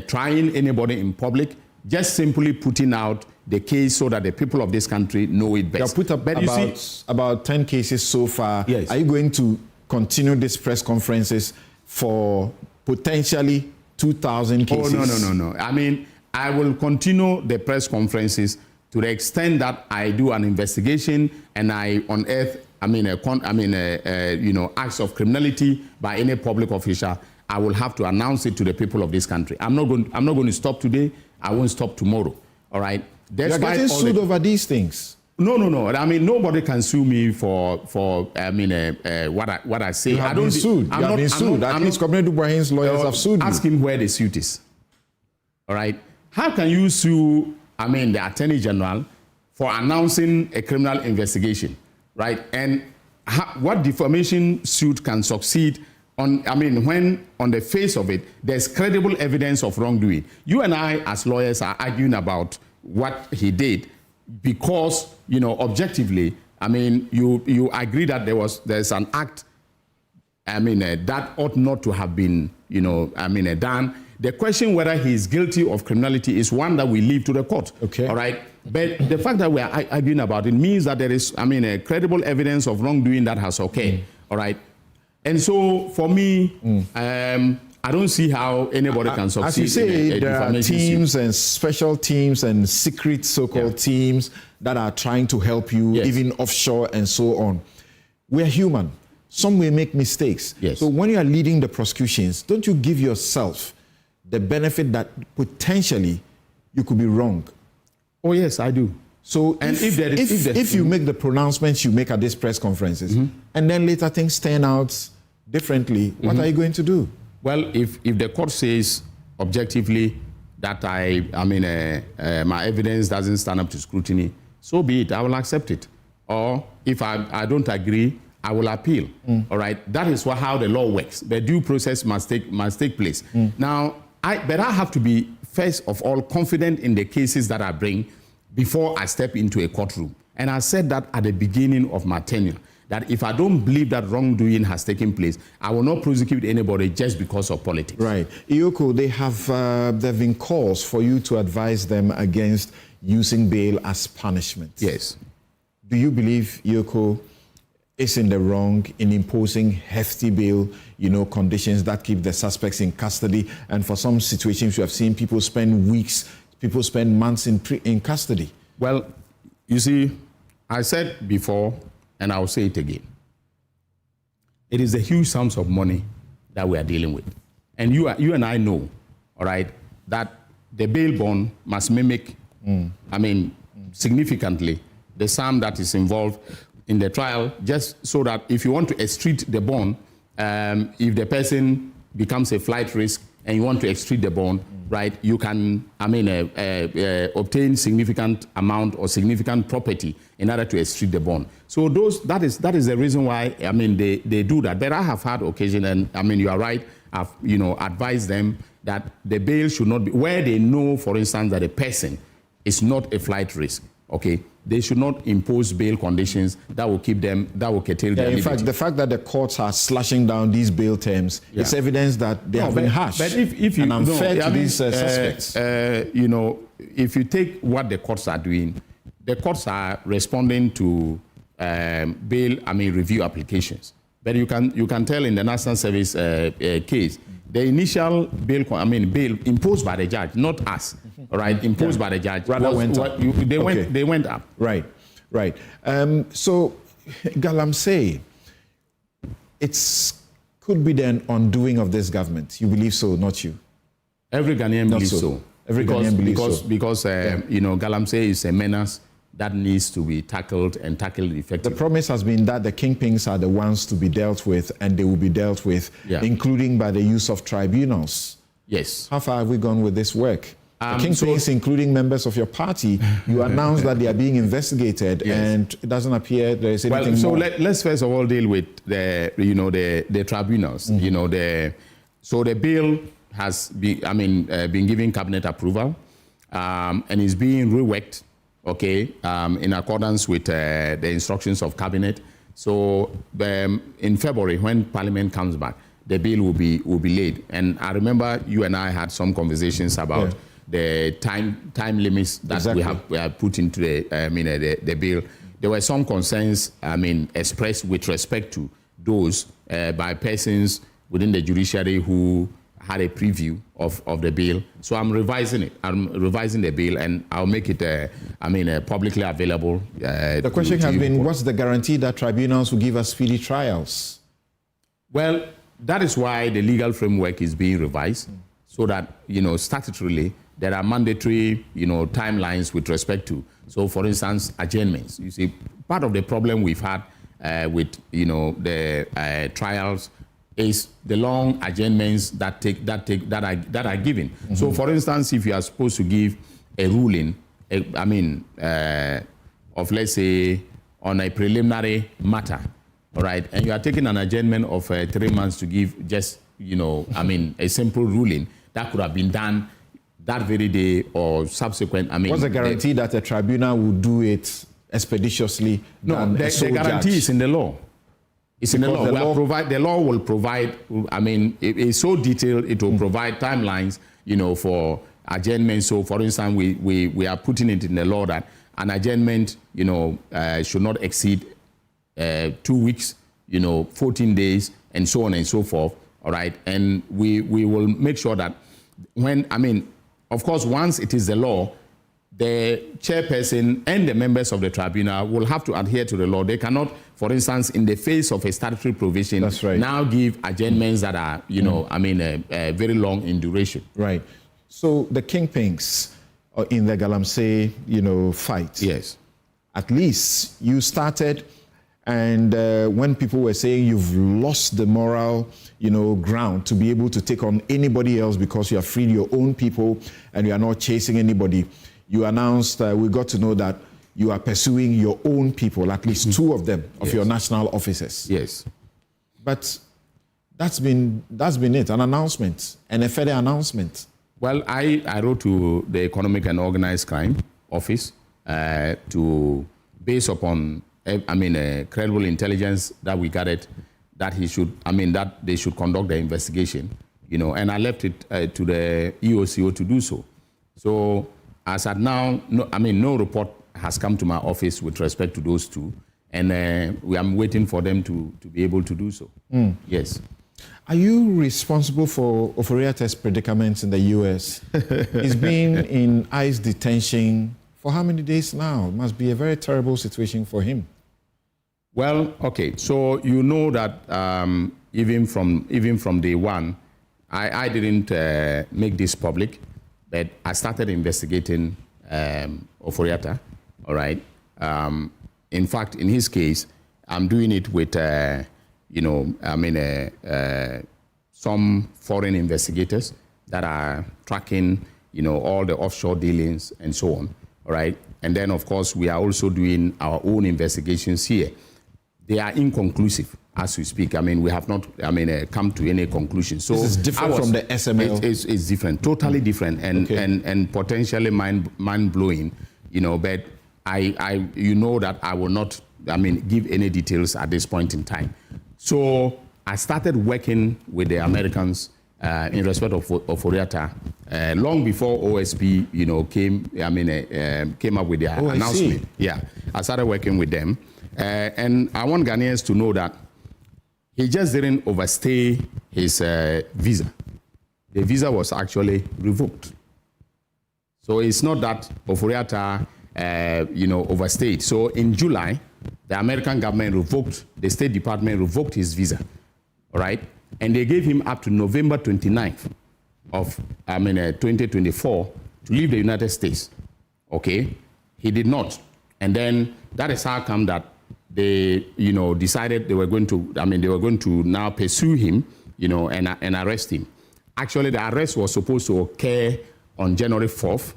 Speaker 12: trying anybody in public, just simply putting out the case so that the people of this country know it best.
Speaker 9: You have put up about 10 cases so far.
Speaker 12: Yes.
Speaker 9: Are you going to continue these press conferences for potentially 2,000 cases?
Speaker 12: Oh, no. I will continue the press conferences to the extent that I do an investigation and I unearth, acts of criminality by any public official. I will have to announce it to the people of this country. I'm not going to stop today. I won't stop tomorrow. All right.
Speaker 9: You're getting sued over these things.
Speaker 12: No. Nobody can sue me for what I say.
Speaker 9: You have been sued. You have been sued. At least Comrade Dubois' lawyers have sued you.
Speaker 12: Ask him where the suit is. All right. How can you sue, the Attorney General for announcing a criminal investigation, right? And what defamation suit can succeed on, when on the face of it, there's credible evidence of wrongdoing. You and I, as lawyers, are arguing about what he did because, objectively, you agree that there's an act, that ought not to have been, done. The question whether he is guilty of criminality is one that we leave to the court.
Speaker 9: Okay. All
Speaker 12: right. But the fact that we are arguing about it means that there is, a credible evidence of wrongdoing that has occurred. All right. And so, for me, I don't see how anybody can succeed.
Speaker 9: As you say, there are teams
Speaker 12: suit.
Speaker 9: And special teams and secret so-called teams that are trying to help you, even offshore and so on. We're human. Some will make mistakes.
Speaker 12: Yes.
Speaker 9: So when you are leading the prosecutions, don't you give yourself the benefit that potentially you could be wrong?
Speaker 12: Oh, yes, I do.
Speaker 9: So and if you make the pronouncements you make at these press conferences, and then later things turn out differently, what are you going to do?
Speaker 12: Well, if the court says objectively that my evidence doesn't stand up to scrutiny, so be it. I will accept it. Or if I don't agree, I will appeal. All right. That is how the law works. The due process must take place. Now, I have to be first of all confident in the cases that I bring before I step into a courtroom. And I said that at the beginning of my tenure, that if I don't believe that wrongdoing has taken place, I will not prosecute anybody just because of politics.
Speaker 9: Right. Iyoko, there have been calls for you to advise them against using bail as punishment.
Speaker 12: Yes.
Speaker 9: Do you believe Iyoko is in the wrong in imposing hefty bail, conditions that keep the suspects in custody? And for some situations, you have seen people spend weeks, people spend months in custody.
Speaker 12: Well, you see, I said before, and I'll say it again. It is the huge sums of money that we are dealing with. And you and I know, all right, that the bail bond must mimic, significantly the sum that is involved in the trial, just so that if you want to extradite the bond, if the person becomes a flight risk and you want to extradite the bond, right, you can, obtain significant amount or significant property in order to extradite the bond. So that is the reason why, they do that. But I have had occasion, and you are right, I've, advised them that the bail should not be, where they know, for instance, that a person It's not a flight risk. Okay, they should not impose bail conditions that will keep them, that will curtail their liberty.
Speaker 9: In fact, the fact that the courts are slashing down these bail terms is evidence that they have been harsh and unfair to these suspects.
Speaker 12: You know, if you take what the courts are doing, the courts are responding to bail, review applications. But you can tell in the National Service case, the initial bail, bail imposed by the judge, not us, all right, imposed by the judge, they went up.
Speaker 9: Right. So, Galamsey, it could be the undoing of this government. You believe so, not you?
Speaker 12: Every Ghanaian believes so.
Speaker 9: Ghanaian believes so.
Speaker 12: Because you know, Galamsey is a menace that needs to be tackled and tackled effectively.
Speaker 9: The promise has been that the kingpins are the ones to be dealt with, and they will be dealt with, including by the use of tribunals.
Speaker 12: Yes.
Speaker 9: How far have we gone with this work? The kingpins, including members of your party, you announced that they are being investigated, and it doesn't appear there is anything more.
Speaker 12: Let's first of all deal with the tribunals. You know, so the bill has been given cabinet approval, and is being reworked. Okay, in accordance with the instructions of cabinet. So in February, when Parliament comes back, the bill will be laid. And I remember you and I had some conversations about the time limits that we have put into the bill. There were some concerns, expressed with respect to those by persons within the judiciary who had a preview of the bill. So I'm revising it. I'm revising the bill, and I'll make it, publicly available.
Speaker 9: The question has been, what's the guarantee that tribunals will give us speedy trials?
Speaker 12: Well, that is why the legal framework is being revised, so that, statutorily, there are mandatory, timelines with respect to. So, for instance, adjournments. You see, part of the problem we've had with, the trials is the long adjournments that are given. So, for instance, if you are supposed to give a ruling, of, let's say, on a preliminary matter, all right, and you are taking an adjournment of 3 months to give just, a simple ruling, that could have been done that very day or subsequent.
Speaker 9: What's the guarantee that a tribunal will do it expeditiously?
Speaker 12: No, the guarantee is in the law. It's in the law. The law will provide, it's so detailed, it will provide timelines, for adjournment. So, for instance, we are putting it in the law that an adjournment, should not exceed 2 weeks, 14 days, and so on and so forth, all right? And we will make sure that when, of course, once it is the law, the chairperson and the members of the tribunal will have to adhere to the law. They cannot, for instance, in the face of a statutory provision, now give adjournments that are, very long in duration.
Speaker 9: Right. So the kingpins in the Galamsey, fight.
Speaker 12: Yes.
Speaker 9: At least you started, and when people were saying you've lost the moral, ground to be able to take on anybody else because you have freed your own people and you are not chasing anybody, you announced, we got to know that you are pursuing your own people, at least 2 of them, of your national officers.
Speaker 12: Yes.
Speaker 9: But that's been it, an announcement, and a further announcement.
Speaker 12: Well, I wrote to the Economic and Organized Crime Office to, based upon, credible intelligence that we gathered, that that they should conduct the investigation, and I left it to the EOCO to do so. So, as at now, no report has come to my office with respect to those 2, and I'm waiting for them to be able to do so. Yes.
Speaker 9: Are you responsible for ofori-atta's predicament in the U.S.? He's been in ICE detention for how many days now? It must be a very terrible situation for him.
Speaker 12: Well, okay, so you know that even from day one, I didn't make this public, but I started investigating ofori-atta, all right? In fact, in his case, I'm doing it with, some foreign investigators that are tracking, all the offshore dealings and so on, all right? And then, of course, we are also doing our own investigations here. They are inconclusive. as we speak. I mean, we have not, come to any conclusion. So
Speaker 9: this is different from the SML.
Speaker 12: It's different, totally different, and potentially mind blowing. But I that I will not, give any details at this point in time. So I started working with the Americans in respect of ofori-atta long before OSP, came up with their announcement. Yeah, I started working with them, and I want Ghanaians to know that he just didn't overstay his visa. The visa was actually revoked. So it's not that ofori-atta, overstayed. So in July, the American government revoked, the State Department revoked his visa, all right? And they gave him up to November 29th of 2024 to leave the United States, okay? He did not. And then that is how come that they, decided they were going to, now pursue him, and arrest him. Actually, the arrest was supposed to occur on January 4th,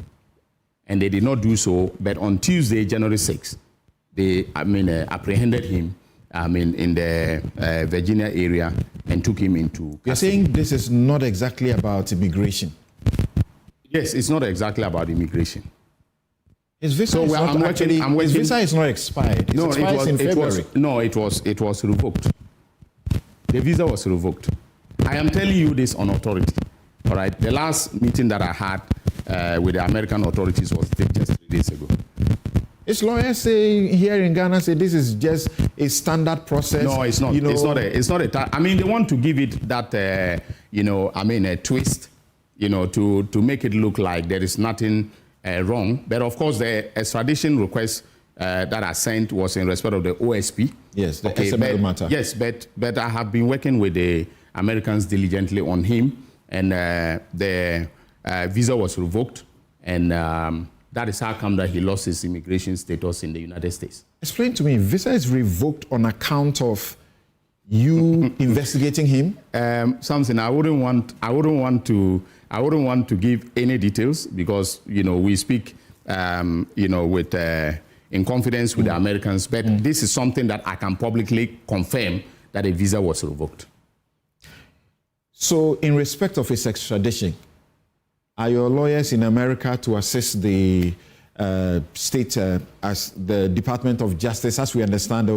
Speaker 12: and they did not do so, but on Tuesday, January 6th, they, apprehended him, in the Virginia area and took him into custody.
Speaker 9: You're saying this is not exactly about immigration?
Speaker 12: Yes, it's not exactly about immigration.
Speaker 9: His visa his visa is not expired. It expires in February.
Speaker 12: It was revoked. The visa was revoked. I am telling you this on authority. All right. The last meeting that I had with the American authorities was just 3 days ago.
Speaker 9: His lawyers say here in Ghana say this is just a standard process.
Speaker 12: No, it's not. It's not a. They want to give it that a twist, to make it look like there is nothing wrong. But of course, the extradition request that I sent was in respect of the OSP.
Speaker 9: Yes, the SML matter.
Speaker 12: Yes, but I have been working with the Americans diligently on him, and the visa was revoked, and that is how come that he lost his immigration status in the United States.
Speaker 9: Explain to me, visa is revoked on account of you investigating him?
Speaker 12: Something I wouldn't want to give any details because we speak with in confidence with the Americans, but this is something that I can publicly confirm that a visa was revoked.
Speaker 9: So, in respect of his extradition, are your lawyers in America to assist the state as the Department of Justice? As we understand,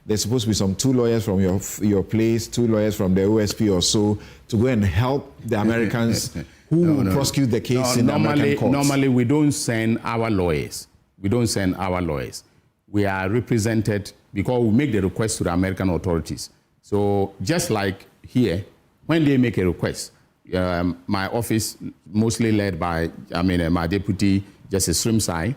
Speaker 9: there's supposed to be 2 lawyers from your place, 2 lawyers from the OSP or so, to go and help the Americans who will prosecute the case in the American courts.
Speaker 12: Normally, we don't send our lawyers. We are represented because we make the request to the American authorities. So just like here, when they make a request, my office, mostly led by, my deputy, Justice Srimsai,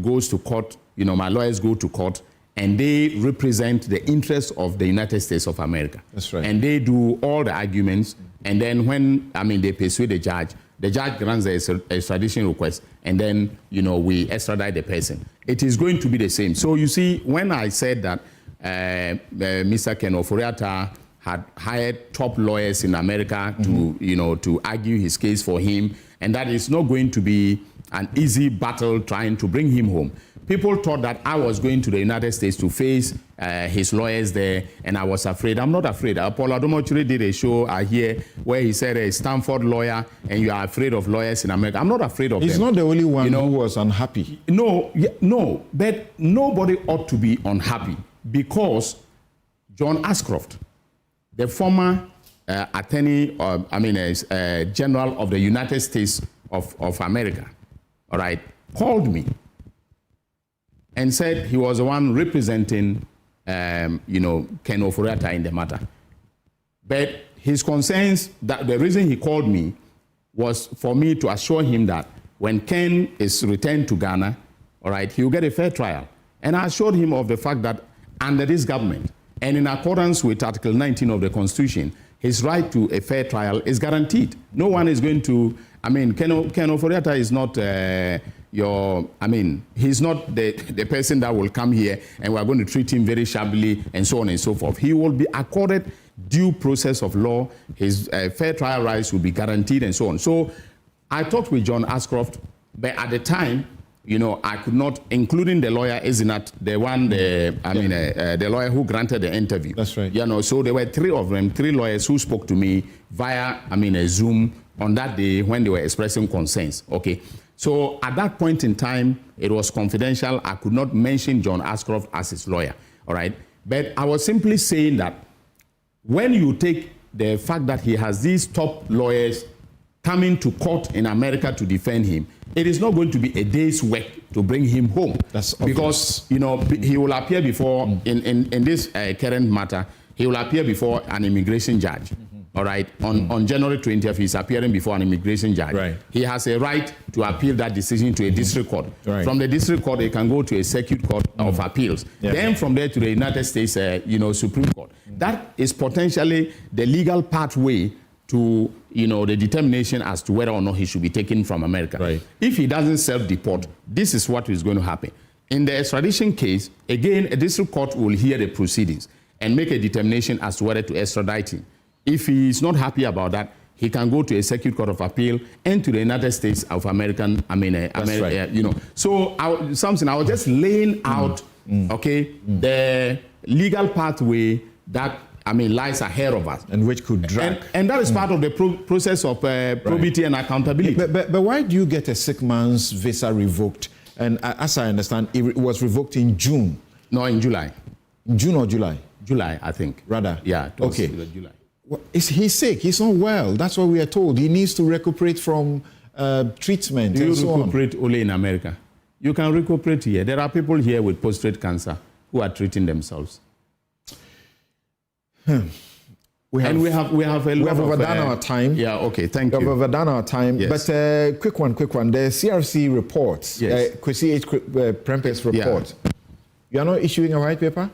Speaker 12: goes to court. My lawyers go to court, and they represent the interests of the United States of America.
Speaker 9: That's right.
Speaker 12: And they do all the arguments, and then when, they persuade the judge grants the extradition request, and then, we extradite the person. It is going to be the same. So you see, when I said that Mr. Ken ofori-atta had hired top lawyers in America to argue his case for him, and that is not going to be an easy battle trying to bring him home. People thought that I was going to the United States to face his lawyers there, and I was afraid. I'm not afraid. Paul Adomochiri did a show here where he said a Stanford lawyer, and you are afraid of lawyers in America. I'm not afraid of them.
Speaker 9: He's not the only one who was unhappy.
Speaker 12: No, but nobody ought to be unhappy because John Ashcroft, the former attorney, general of the United States of America, all right, called me and said he was the one representing, Ken ofori-atta in the matter. But his concerns, that the reason he called me was for me to assure him that when Ken is returned to Ghana, all right, he will get a fair trial. And I assured him of the fact that under this government, and in accordance with Article 19 of the Constitution, his right to a fair trial is guaranteed. No one is going to, Ken ofori-atta is not he's not the person that will come here and we're going to treat him very shabbily and so on and so forth. He will be accorded due process of law. His fair trial rights will be guaranteed and so on. So I talked with John Ashcroft, but at the time, you know, I could not, including the lawyer, isn't that the one, the lawyer who granted the interview.
Speaker 9: That's right.
Speaker 12: You know, so there were three of them, three lawyers who spoke to me via, a Zoom on that day when they were expressing concerns. Okay. So at that point in time, it was confidential. I could not mention John Ashcroft as his lawyer. All right. But I was simply saying that when you take the fact that he has these top lawyers coming to court in America to defend him, it is not going to be a day's work to bring him home.
Speaker 9: That's
Speaker 12: because, you know, he will appear before, in this current matter, he will appear before an immigration judge. All right. On January 20th, he's appearing before an immigration judge. Right. He has a right to appeal that decision to a district court. Right. From the district court, he can go to a circuit court of appeals. Yeah. Then from there to the United States, Supreme Court. That is potentially the legal pathway to, the determination as to whether or not he should be taken from America. Right. If he doesn't self-deport, this is what is going to happen. In the extradition case, again, a district court will hear the proceedings and make a determination as to whether to extradite him. If he is not happy about that, he can go to a circuit court of appeal and to the United States of American, right. So I was just laying out, the legal pathway that, lies ahead of us.
Speaker 9: And which could drag.
Speaker 12: And that is part of the process of probity and accountability.
Speaker 9: But why do you get a sick man's visa revoked? And as I understand, it was revoked in June.
Speaker 12: No, in July.
Speaker 9: June or July?
Speaker 12: July, I think.
Speaker 9: Rather?
Speaker 12: Yeah.
Speaker 9: Okay.
Speaker 12: July.
Speaker 9: Well, he's sick. He's not well. That's what we are told. He needs to recuperate from treatment.
Speaker 12: You
Speaker 9: and so
Speaker 12: recuperate only in America. You can recuperate here. There are people here with prostate cancer who are treating themselves. We have
Speaker 9: overdone our time.
Speaker 12: Yeah. Okay. Thank you.
Speaker 9: We have overdone our time. Yes. But quick one. The CRC report.
Speaker 12: Yes.
Speaker 9: Kwesi H. Prempeh's report. Yeah. You are not issuing a white paper?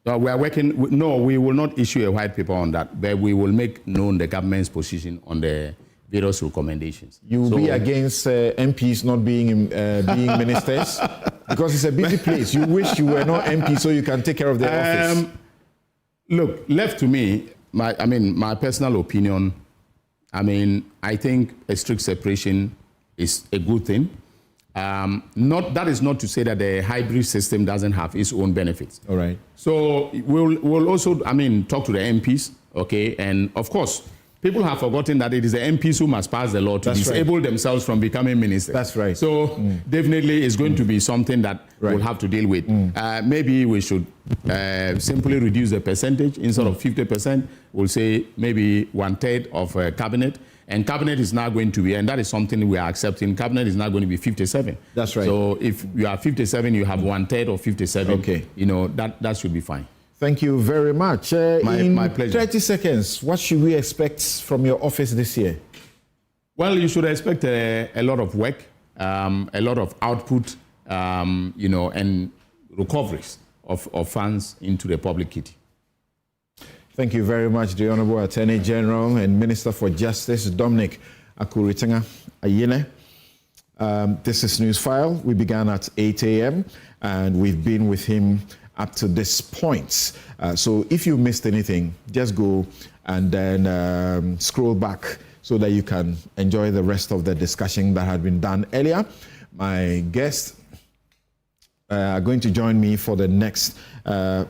Speaker 12: We are working. No, we will not issue a white paper on that, but we will make known the government's position on the various recommendations.
Speaker 9: You will be against MPs not being ministers? Because it's a busy place. You wish you were not MP so you can take care of the office.
Speaker 12: Look, left to me, my personal opinion, I think a strict separation is a good thing. That is not to say that the hybrid system doesn't have its own benefits.
Speaker 9: All right.
Speaker 12: So we'll also, talk to the MPs, okay? And of course, people have forgotten that it is the MPs who must pass the law to disable themselves from becoming ministers.
Speaker 9: That's right.
Speaker 12: So definitely it's going to be something that we'll have to deal with. Maybe we should simply reduce the percentage. Instead of 50%, we'll say maybe 1/3 of cabinet. And cabinet is now going to be, and that is something we are accepting, cabinet is now going to be 57.
Speaker 9: That's right.
Speaker 12: So if you are 57, you have 1/3 of 57. Okay. That should be fine.
Speaker 9: Thank you very much.
Speaker 12: My pleasure.
Speaker 9: 30 seconds, what should we expect from your office this year?
Speaker 12: Well, you should expect a lot of work, a lot of output, and recoveries of funds into the public kitty.
Speaker 9: Thank you very much, the Honorable Attorney General and Minister for Justice, Dominic Akuritinga-Ayine. This is NEWSFILE. We began at 8 a.m. and we've been with him up to this point. So if you missed anything, just go and then scroll back so that you can enjoy the rest of the discussion that had been done earlier. My guests are going to join me for the next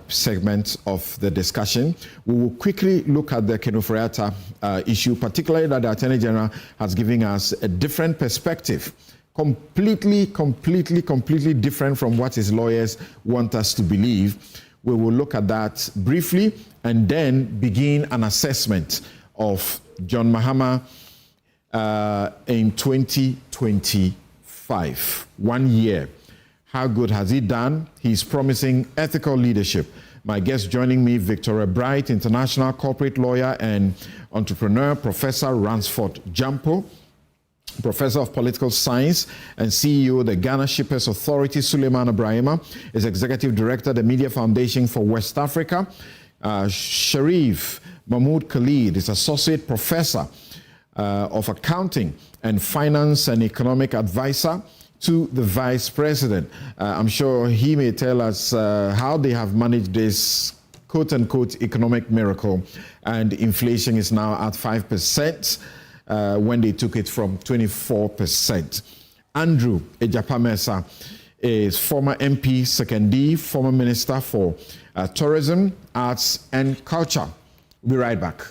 Speaker 9: segment of the discussion. We will quickly look at the ofori-atta issue, particularly that the Attorney General has given us a different perspective, completely different from what his lawyers want us to believe. We will look at that briefly and then begin an assessment of John Mahama in 2025, 1 year. How good has he done? He's promising ethical leadership. My guest joining me, Victoria Bright, international corporate lawyer and entrepreneur, Professor Ransford Jampo, Professor of Political Science and CEO of the Ghana Shippers Authority. Suleiman Ibrahima is Executive Director of the Media Foundation for West Africa. Sharif Mahmoud Khalid is Associate Professor of Accounting and Finance and Economic Advisor to the Vice President. I'm sure he may tell us how they have managed this quote-unquote economic miracle, and inflation is now at 5%. When they took it from 24%. Andrew Ejapamesa is former MP, 2nd, former Minister for Tourism, Arts and Culture. We'll be right back.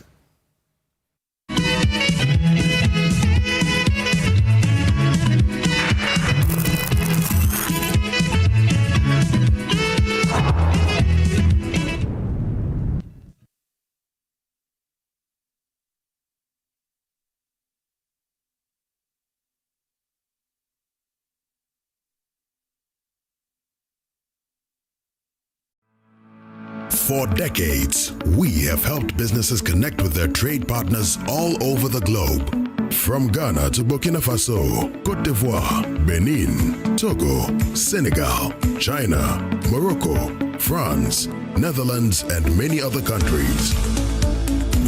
Speaker 13: For decades, we have helped businesses connect with their trade partners all over the globe. From Ghana to Burkina Faso, Côte d'Ivoire, Benin, Togo, Senegal, China, Morocco, France, Netherlands, and many other countries.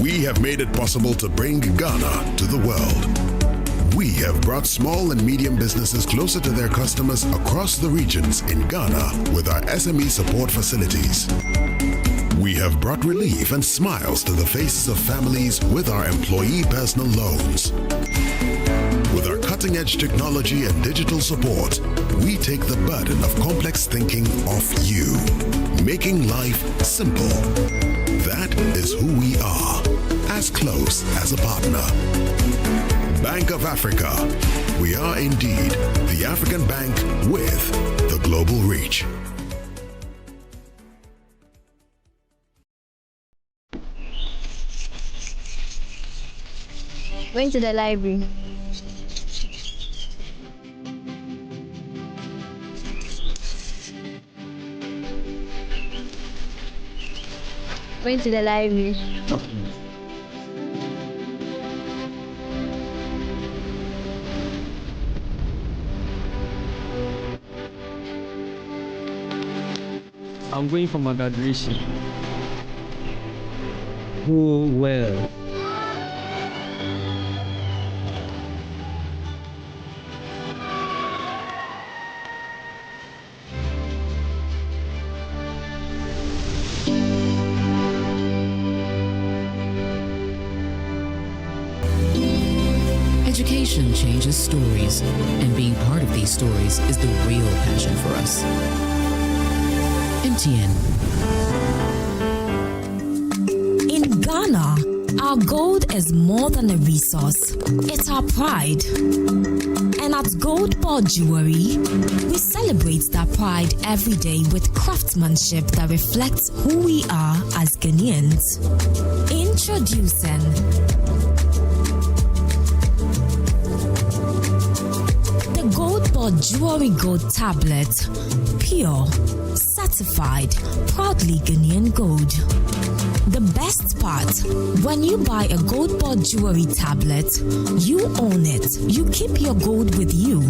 Speaker 13: We have made it possible to bring Ghana to the world. We have brought small and medium businesses closer to their customers across the regions in Ghana with our SME support facilities. We have brought relief and smiles to the faces of families with our employee personal loans. With our cutting-edge technology and digital support, we take the burden of complex thinking off you, making life simple. That is who we are, as close as a partner. Bank of Africa. We are indeed the African bank with the global reach.
Speaker 1: Going to the library. Going to the library.
Speaker 2: I'm going for my graduation. Oh, well.
Speaker 3: Education changes stories, and being part of these stories is the real passion for us. MTN.
Speaker 20: In Ghana, our gold is more than a resource. It's our pride. And at Gold Board Jewelry, we celebrate that pride every day with craftsmanship that reflects who we are as Ghanaians. Introducing the Gold Board Jewelry Gold Tablet. Pure, certified, proudly Ghanaian gold. The best part, when you buy a Gold Board Jewelry tablet, you own it. You keep your gold with you,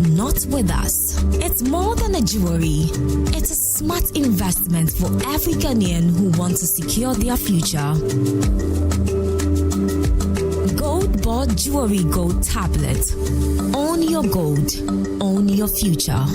Speaker 20: not with us. It's more than a jewelry. It's a smart investment for every Ghanaian who wants to secure their future. Gold Board Jewelry Gold Tablet. Own your gold. Own your future.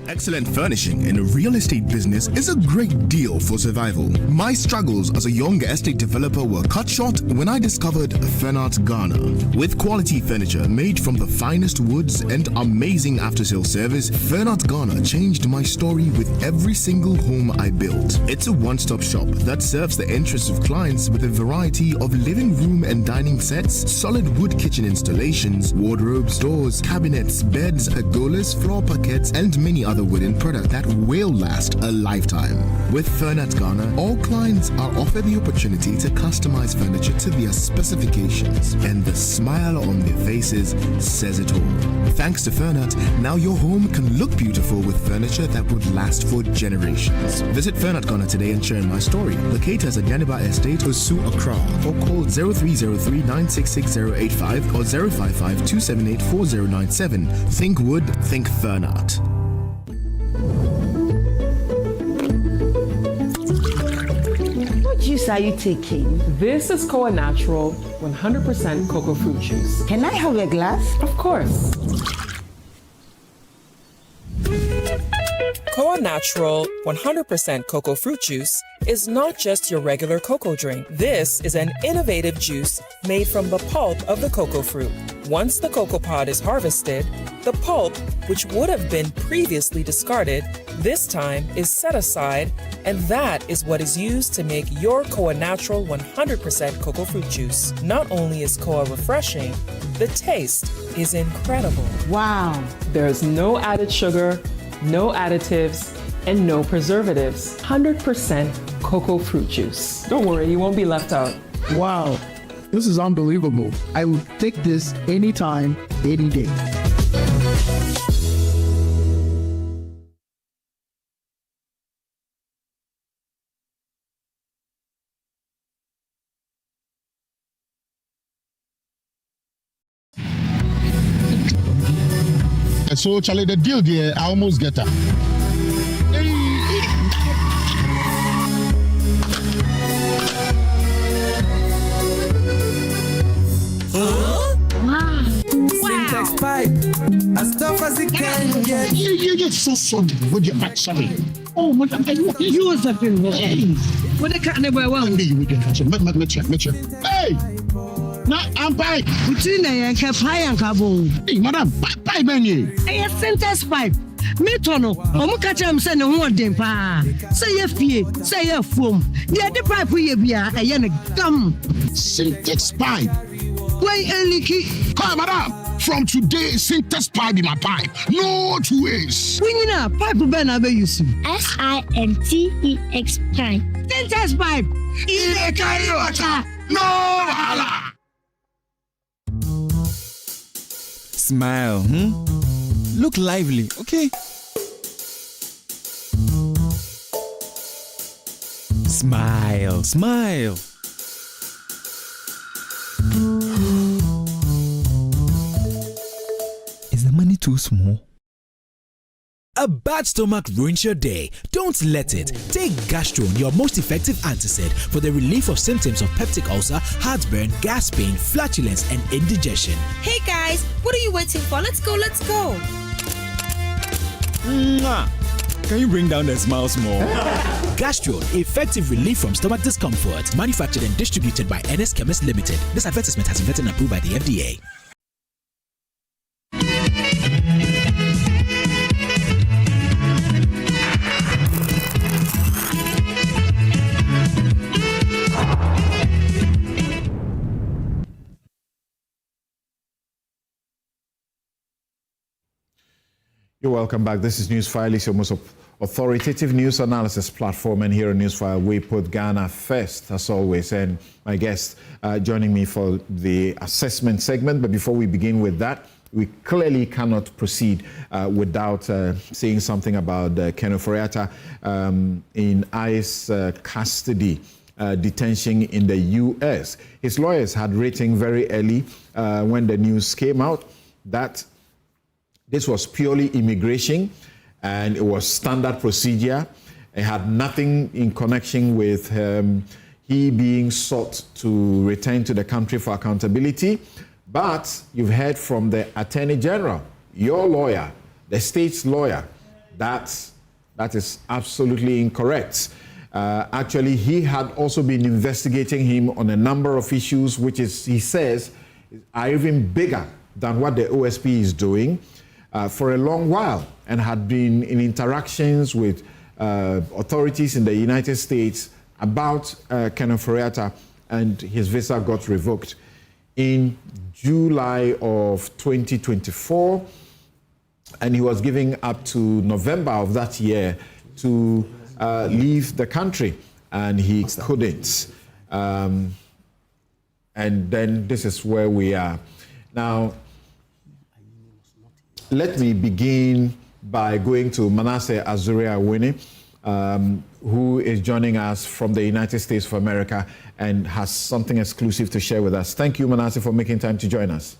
Speaker 25: Excellent furnishing in a real estate business is a great deal for survival. My struggles as a young estate developer were cut short when I discovered Fernart Ghana. With quality furniture made from the finest woods and amazing after-sale service, Fernart Ghana changed my story with every single home I built. It's a one-stop shop that serves the interests of clients with a variety of living room and dining sets, solid wood kitchen installations, wardrobes, doors, cabinets, beds, pergolas, floor parquets, and many other wooden products that will last a lifetime. With Fernart Ghana, all clients are offered the opportunity to customize furniture to their specifications, and the smile on their faces says it all. Thanks to Fernart, now your home can look beautiful with furniture that would last for generations. Visit Fernart Ghana today and share my story. Locate us at Yaniba Estate, Osu, Accra, or call 0303 966085 or 055 278 4097. Think wood, think Fernart.
Speaker 5: What juice are you taking?
Speaker 24: This is Koa Natural 100% cocoa fruit juice.
Speaker 5: Can I have a glass?
Speaker 24: Of course. Koa Natural 100% cocoa fruit juice is not just your regular cocoa drink. This is an innovative juice made from the pulp of the cocoa fruit. Once the cocoa pod is harvested, the pulp, which would have been previously discarded, this time is set aside, and that is what is used to make your Koa Natural 100% cocoa fruit juice. Not only is Koa refreshing, the taste is incredible.
Speaker 23: Wow.
Speaker 24: There's no added sugar, no additives, and no preservatives. 100% cocoa fruit juice. Don't worry, you won't be left out.
Speaker 21: Wow, this is unbelievable. I would take this anytime, any day. So, Charlie, the deal there, I almost get her.
Speaker 22: Syntax pipe, as tough as it can get.
Speaker 21: You get so sorry with your back, sorry. Oh, what you was that thing?
Speaker 23: What the cat never won.
Speaker 21: Hey! Now, I'm back.
Speaker 23: Between the pie and carbon.
Speaker 21: Hey, madam, pipe, man.
Speaker 23: Hey, sentence pipe. Metono, Omukacham send a one day pa. Say a fee, say a foam. The other pipe we be a yen gum.
Speaker 21: Syntax pipe.
Speaker 23: Why a leaky?
Speaker 21: Come, madam. From today, syntax pipe in my pipe. No two ways.
Speaker 23: When you know, pipe ben abe use.
Speaker 1: SINTEX pipe.
Speaker 23: Syntax pipe.
Speaker 21: In a carry water. No, hala.
Speaker 4: Smile, Look lively, okay? Smile, smile. Is the money too small? A bad stomach ruins your day. Don't let it. Take Gastron, your most effective antacid, for the relief of symptoms of peptic ulcer, heartburn, gas pain, flatulence, and indigestion.
Speaker 6: Hey guys, what are you waiting for? Let's go, let's go.
Speaker 4: Mwah. Can you bring down the smiles more? Gastron, effective relief from stomach discomfort. Manufactured and distributed by NS Chemist Limited. This advertisement has been vetted and approved by the FDA.
Speaker 9: You're welcome back. This is NEWSFILE. It's your most authoritative news analysis platform. And here on NEWSFILE, we put Ghana first, as always. And my guest joining me for the assessment segment. But before we begin with that, we clearly cannot proceed without saying something about Ken Ofori-Atta in ICE custody detention in the U.S. His lawyers had written very early when the news came out that this was purely immigration and it was standard procedure. It had nothing in connection with he being sought to return to the country for accountability. But you've heard from the Attorney General, your lawyer, the state's lawyer, that is absolutely incorrect. Actually, he had also been investigating him on a number of issues, which is, he says, are even bigger than what the OSP is doing. For a long while, and had been in interactions with authorities in the United States about Ken Ofori-Atta, and his visa got revoked in July of 2024, and he was given up to November of that year to leave the country, and he couldn't. And then this is where we are now. Let me begin by going to Manasseh Azuri-Awini, who is joining us from the United States of America and has something exclusive to share with us. Thank you, Manasseh, for making time to join us.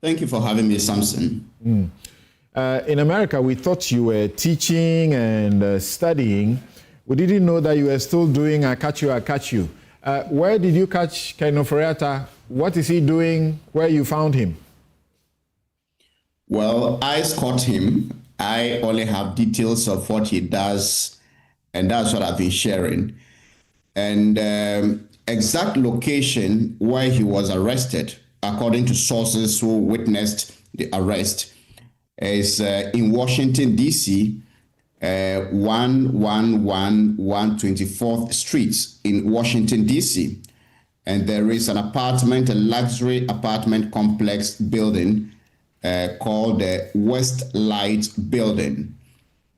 Speaker 7: Thank you for having me, Samson.
Speaker 9: In America, we thought you were teaching and studying. We didn't know that you were still doing I Catch You, I Catch You. Where did you catch Ken Ofori-Atta? What is he doing? Where you found him?
Speaker 7: Well, ICE caught him I only have details of what he does, and that's what I've been sharing. And exact location where he was arrested, according to sources who witnessed the arrest, is in Washington, D.C., 124th Street in Washington, D.C. And there is an apartment, a luxury apartment complex building called the Westlight Building.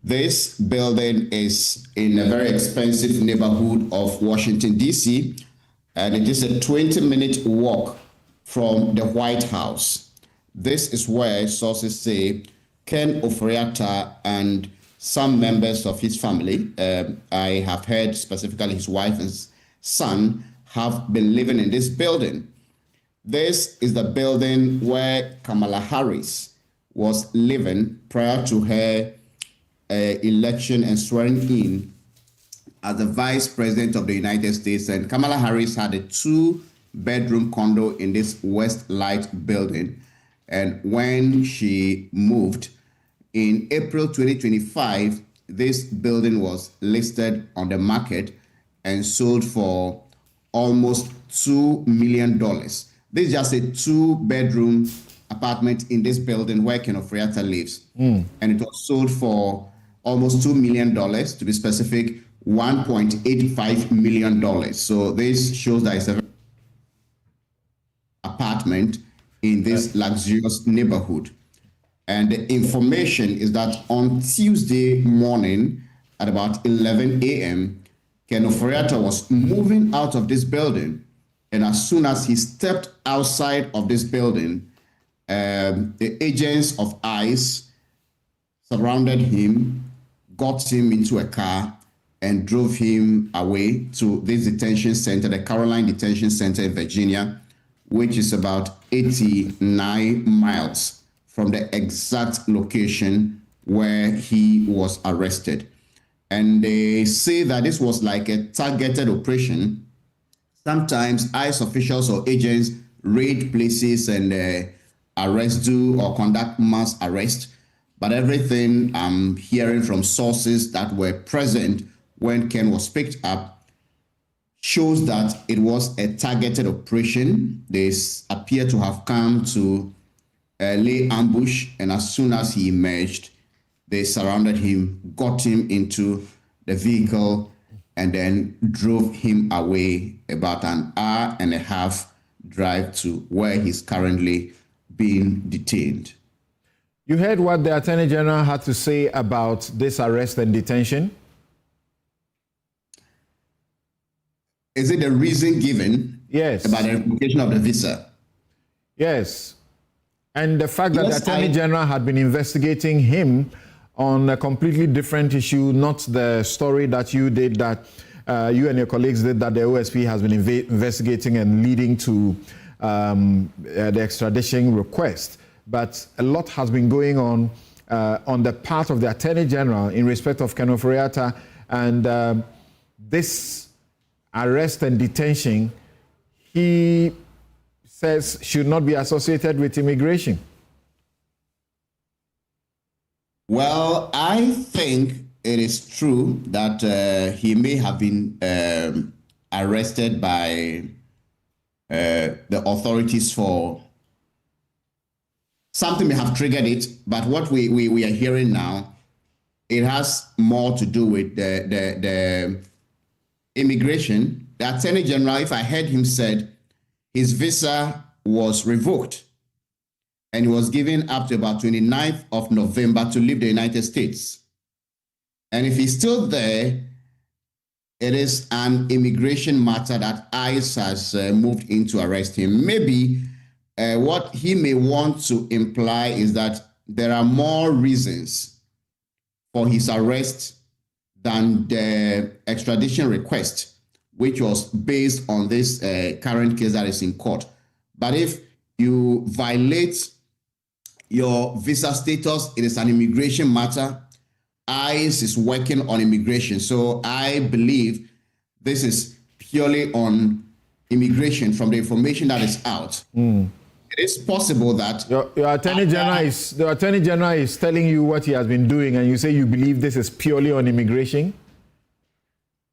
Speaker 7: This building is in a very expensive neighborhood of Washington, D.C., and it is a 20-minute walk from the White House. This is where sources say Ken Ofori-Atta and some members of his family, I have heard specifically his wife and son, have been living in this building. This is the building where Kamala Harris was living prior to her election and swearing in as the Vice President of the United States. And Kamala Harris had a 2-bedroom condo in this Westlight building. And when she moved in April 2025, this building was listed on the market and sold for almost $2 million. This is just a 2-bedroom apartment in this building where Ken Ofori-Atta lives. And it was sold for almost $2 million, to be specific, $1.85 million. So this shows that it's a apartment in this luxurious neighborhood. And the information is that on Tuesday morning at about 11 a.m., Ken Ofori-Atta was moving out of this building. And as soon as he stepped outside of this building, the agents of ICE surrounded him, got him into a car, and drove him away to this detention center, the Caroline Detention Center in Virginia, which is about 89 miles from the exact location where he was arrested. And they say that this was like a targeted operation. Sometimes ICE officials or agents raid places and arrest or conduct mass arrest. But everything I'm hearing from sources that were present when Ken was picked up shows that it was a targeted operation. They appear to have come to lay ambush, and as soon as he emerged, they surrounded him, got him into the vehicle, and then drove him away about an hour and a half drive to where he's currently being detained.
Speaker 9: You heard what the Attorney General had to say about this arrest and detention?
Speaker 7: Is it the reason given?
Speaker 9: Yes.
Speaker 7: About the revocation of the visa?
Speaker 9: Yes. And the fact that the Attorney General had been investigating him on a completely different issue, not the story that you did, that you and your colleagues did, that the OSP has been investigating and leading to the extradition request. But a lot has been going on the part of the Attorney General in respect of Ken Ofori-Atta, and this arrest and detention, he says, should not be associated with immigration.
Speaker 7: Well, I think it is true that he may have been arrested by the authorities for something may have triggered it, but what we are hearing now, it has more to do with the immigration. The Attorney General, if I heard him said, his visa was revoked and he was given up to about 29th of November to leave the United States. And if he's still there, it is an immigration matter that ICE has moved in to arrest him. Maybe what he may want to imply is that there are more reasons for his arrest than the extradition request, which was based on this current case that is in court. But if you violate your visa status, it is an immigration matter. ICE is working on immigration. So I believe this is purely on immigration from the information that is out. it is possible that
Speaker 9: your attorney general is telling you what he has been doing, and you say you believe this is purely on immigration.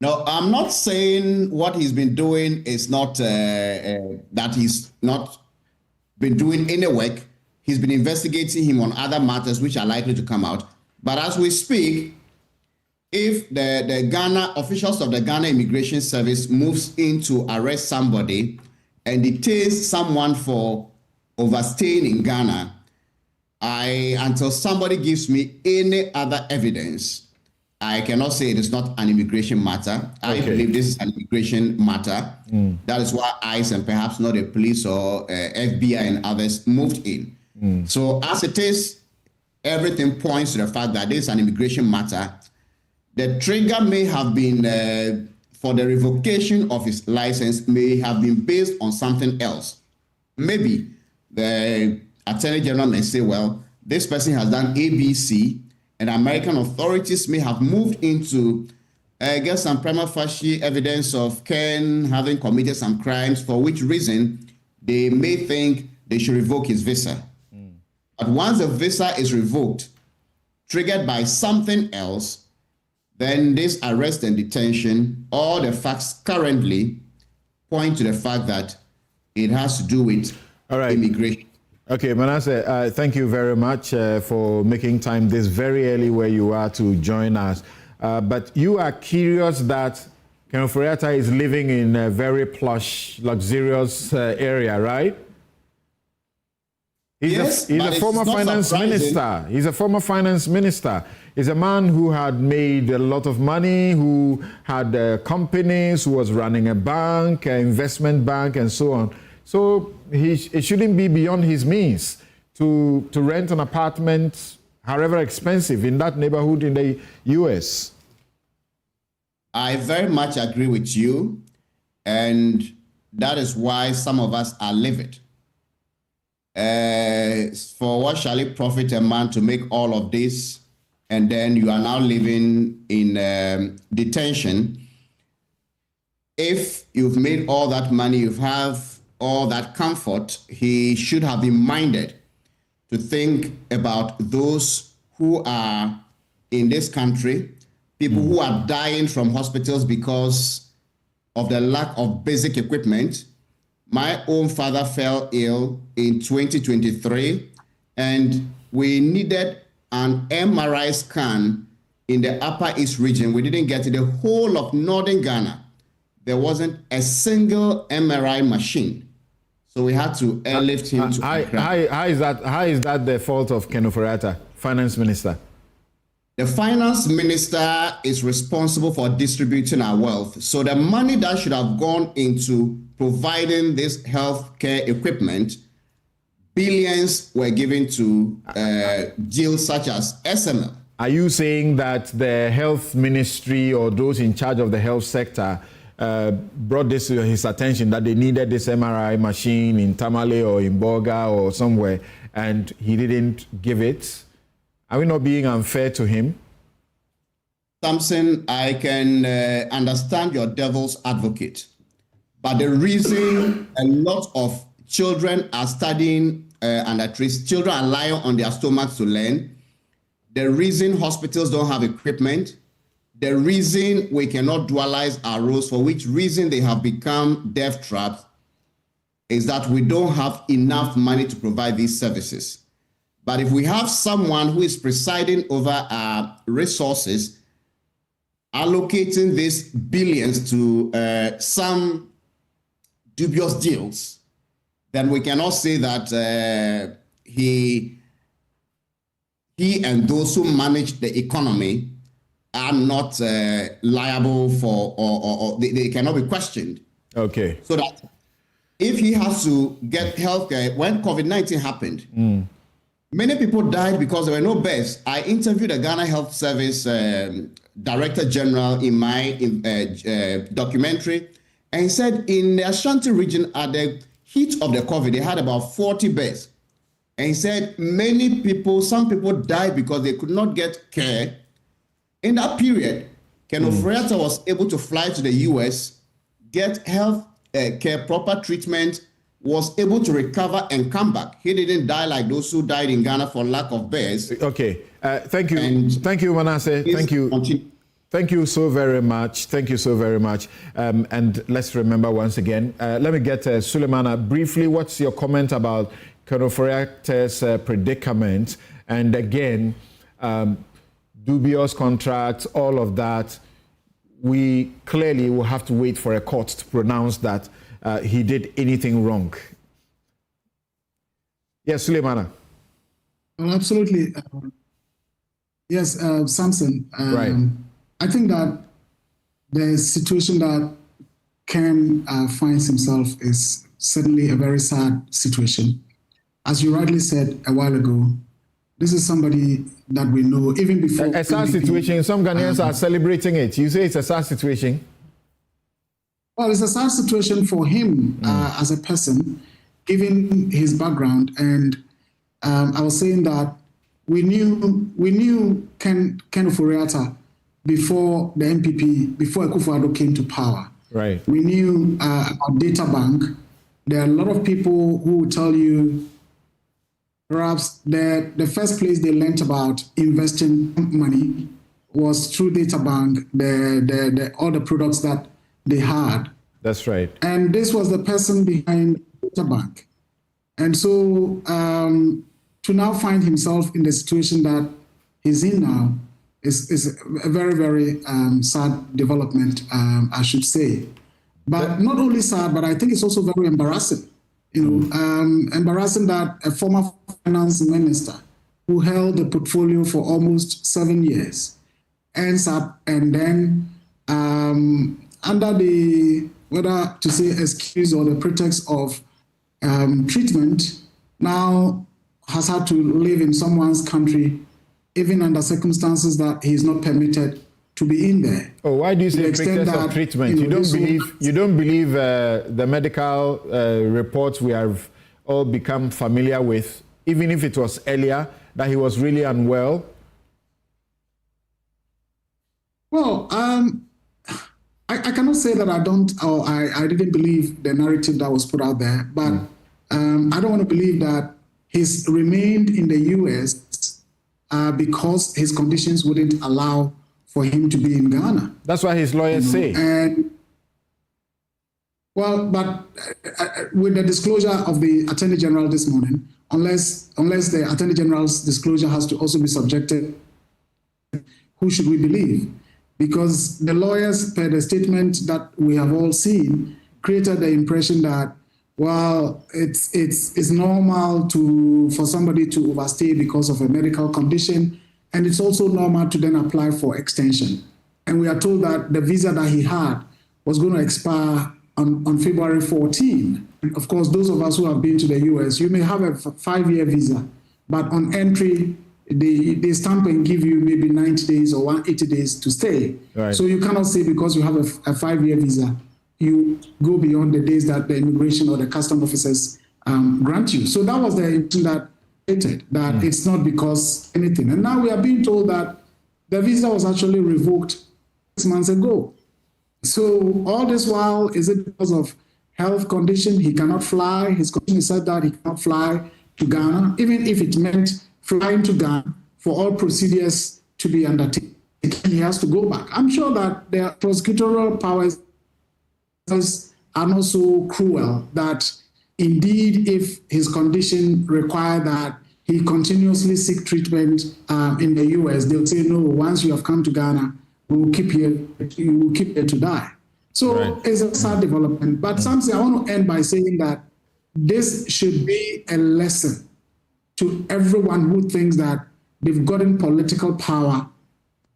Speaker 7: No, I'm not saying what he's been doing is not that he's not been doing any work. He's been investigating him on other matters which are likely to come out. But as we speak, if the Ghana officials of the Ghana Immigration Service moves in to arrest somebody and detains someone for overstaying in Ghana, until somebody gives me any other evidence, I cannot say it is not an immigration matter. I believe this is an immigration matter. That is why ICE and perhaps not the police or FBI and others moved in. So as it is, everything points to the fact that this is an immigration matter. The trigger may have been for the revocation of his license may have been based on something else. Maybe the Attorney General may say, well, this person has done ABC, and American authorities may have moved into get some prima facie evidence of Ken having committed some crimes, for which reason they may think they should revoke his visa. But once the visa is revoked, triggered by something else, then this arrest and detention, all the facts currently point to the fact that it has to do with immigration.
Speaker 9: Okay, Manasseh, thank you very much for making time this very early where you are to join us. But you are curious that Akufo-Addo is living in a very plush, luxurious area, right? He's a former finance minister. He's a former finance minister. He's a man who had made a lot of money, who had companies, who was running a bank, an investment bank, and so on. So it shouldn't be beyond his means to rent an apartment, however expensive, in that neighborhood in the U.S.
Speaker 7: I very much agree with you, and that is why some of us are livid. For what shall it profit a man to make all of this, and then you are now living in detention? If you've made all that money, you have all that comfort, he should have been minded to think about those who are in this country, people who are dying from hospitals because of the lack of basic equipment. My own father fell ill in 2023, and we needed an MRI scan in the Upper East region. We didn't get it. The whole of northern Ghana, there wasn't a single MRI machine. So we had to airlift him to Accra.
Speaker 9: How is that the fault of Akufo-Addo, finance minister?
Speaker 7: The finance minister is responsible for distributing our wealth. So the money that should have gone into providing this healthcare equipment, billions were given to deals such as SML.
Speaker 9: Are you saying that the health ministry or those in charge of the health sector brought this to his attention, that they needed this MRI machine in Tamale or in Boga or somewhere, and he didn't give it? Are we not being unfair to him?
Speaker 7: Samson, I can understand your devil's advocate, but the reason a lot of children are studying under trees, children are lying on their stomachs to learn, the reason hospitals don't have equipment, the reason we cannot dualize our roads, for which reason they have become death traps, is that we don't have enough money to provide these services. But if we have someone who is presiding over our resources, allocating these billions to some dubious deals, then we cannot say that he and those who manage the economy are not liable for, or they cannot be questioned.
Speaker 9: Okay.
Speaker 7: So that if he has to get healthcare, when COVID-19 happened, many people died because there were no beds. I interviewed the Ghana Health Service Director General in my documentary, and he said in the Ashanti region at the heat of the COVID, they had about 40 beds. And he said many people, some people died because they could not get care. In that period, Akufo-Addo was able to fly to the US, get health care, proper treatment, was able to recover and come back. He didn't die like those who died in Ghana for lack of bears.
Speaker 9: Okay. Thank you. Thank you, Manasseh. Thank you. Thank you so very much. Thank you so very much. And let's remember once again, let me get Suleimana briefly. What's your comment about Colonel Ofori-Atta's predicament? And again, dubious contracts, all of that. We clearly will have to wait for a court to pronounce that he did anything wrong. Yes, Suleimana.
Speaker 8: Well, absolutely. Yes, Samson.
Speaker 9: Right.
Speaker 8: I think that the situation that Ken finds himself is certainly a very sad situation. As you rightly said a while ago, this is somebody that we know even before.
Speaker 9: A sad situation. Some Ghanaians are celebrating it. You say it's a sad situation?
Speaker 8: Well, it's a sad situation for him as a person, given his background. And I was saying that we knew Ken Ofori-Atta before the MPP, before Akufo-Addo came to power.
Speaker 9: Right.
Speaker 8: We knew about data bank. There are a lot of people who will tell you perhaps the first place they learned about investing money was through data bank, all the products that they had.
Speaker 9: That's right.
Speaker 8: And this was the person behind data bank. And so to now find himself in the situation that he's in now is a very, very sad development, I should say. But not only sad, but I think it's also very embarrassing. Embarrassing that a former finance minister who held the portfolio for almost 7 years ends up and then under the, whether to say excuse or the pretext of treatment, now has had to live in someone's country, even under circumstances that he is not permitted to be in there.
Speaker 9: Oh, why do you say pretext of treatment? You don't believe the medical reports we have all become familiar with, even if it was earlier, that he was really unwell? Well,
Speaker 8: I cannot say that I don't, or I didn't believe the narrative that was put out there, but I don't want to believe that he's remained in the US because his conditions wouldn't allow for him to be in Ghana.
Speaker 9: That's what his lawyers say.
Speaker 8: And well, but with the disclosure of the Attorney General this morning, unless the Attorney General's disclosure has to also be subjected, who should we believe? Because the lawyers, per the statement that we have all seen, created the impression that, well, it's normal for somebody to overstay because of a medical condition, and it's also normal to then apply for extension. And we are told that the visa that he had was going to expire on February 14. And of course, those of us who have been to the US, you may have a 5-year visa, but on entry, they stamp and give you maybe 90 days or 180 days to stay.
Speaker 9: Right.
Speaker 8: So you cannot say because you have a 5-year visa, you go beyond the days that the immigration or the custom officers grant you. So that was the intention that it's not because anything. And now we are being told that the visa was actually revoked 6 months ago. So all this while, is it because of health condition? He cannot fly. His condition said that he cannot fly to Ghana, even if it meant flying to Ghana for all procedures to be undertaken. He has to go back. I'm sure that the prosecutorial powers are not so cruel that indeed, if his condition required that he continuously seek treatment in the US, they'll say, no, once you have come to Ghana, you will keep here to die. So It's a sad development. But something I want to end by saying that this should be a lesson to everyone who thinks that they've gotten political power.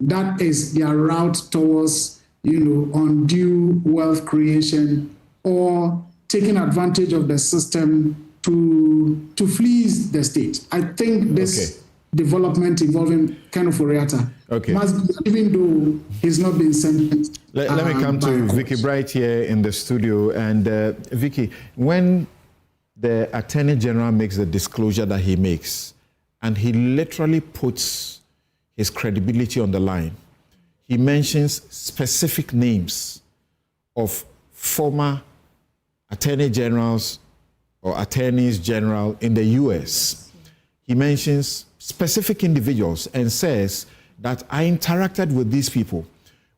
Speaker 8: That is their route towards, undue wealth creation or taking advantage of the system to fleece the state. I think this development involving Ken Ofori-Atta must be, even though he's not been sentenced.
Speaker 9: Let me come to Vicky Bright here in the studio. And Vicky, when the Attorney General makes the disclosure that he makes, and he literally puts his credibility on the line, he mentions specific names of former Attorney Generals or attorneys general in the US, he mentions specific individuals and says that I interacted with these people.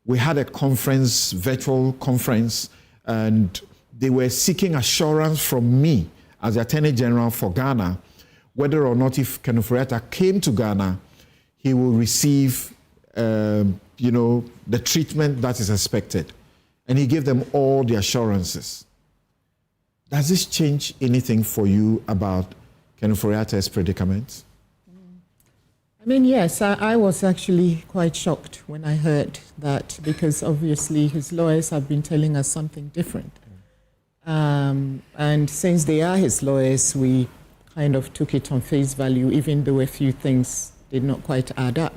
Speaker 9: We had a conference, virtual conference, and they were seeking assurance from me as the Attorney General for Ghana, whether or not if Akufo-Addo came to Ghana, he will receive, the treatment that is expected. And he gave them all the assurances. Does this change anything for you about Akufo-Addo's predicament?
Speaker 10: I mean, yes, I was actually quite shocked when I heard that, because obviously his lawyers have been telling us something different. And since they are his lawyers, we kind of took it on face value, even though a few things did not quite add up.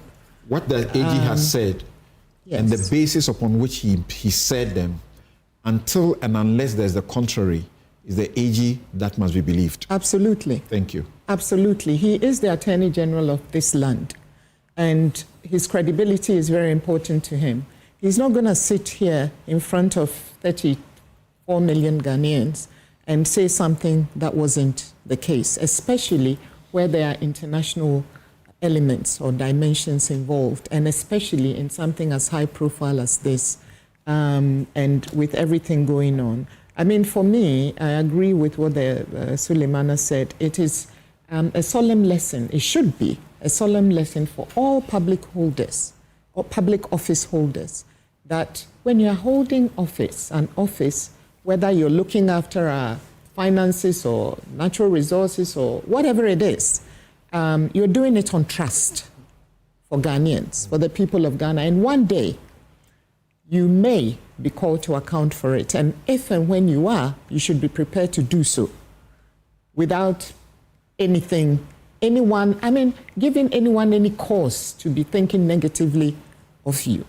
Speaker 9: What the AG has said,
Speaker 10: yes,
Speaker 9: and the basis upon which he said them, until and unless there's the contrary, is the AG that must be believed.
Speaker 10: Absolutely.
Speaker 9: Thank you.
Speaker 10: Absolutely. He is the Attorney General of this land, and his credibility is very important to him. He's not going to sit here in front of 34 million Ghanaians and say something that wasn't the case, especially where there are international elements or dimensions involved, and especially in something as high profile as this, and with everything going on. I mean, for me, I agree with what the Suleimana said. It is a solemn lesson. It should be a solemn lesson for all public holders or public office holders, that when you're holding an office, whether you're looking after our finances or natural resources or whatever it is, you're doing it on trust for Ghanaians, for the people of Ghana. And one day, you may be called to account for it. And if and when you are, you should be prepared to do so without giving anyone any cause to be thinking negatively of you.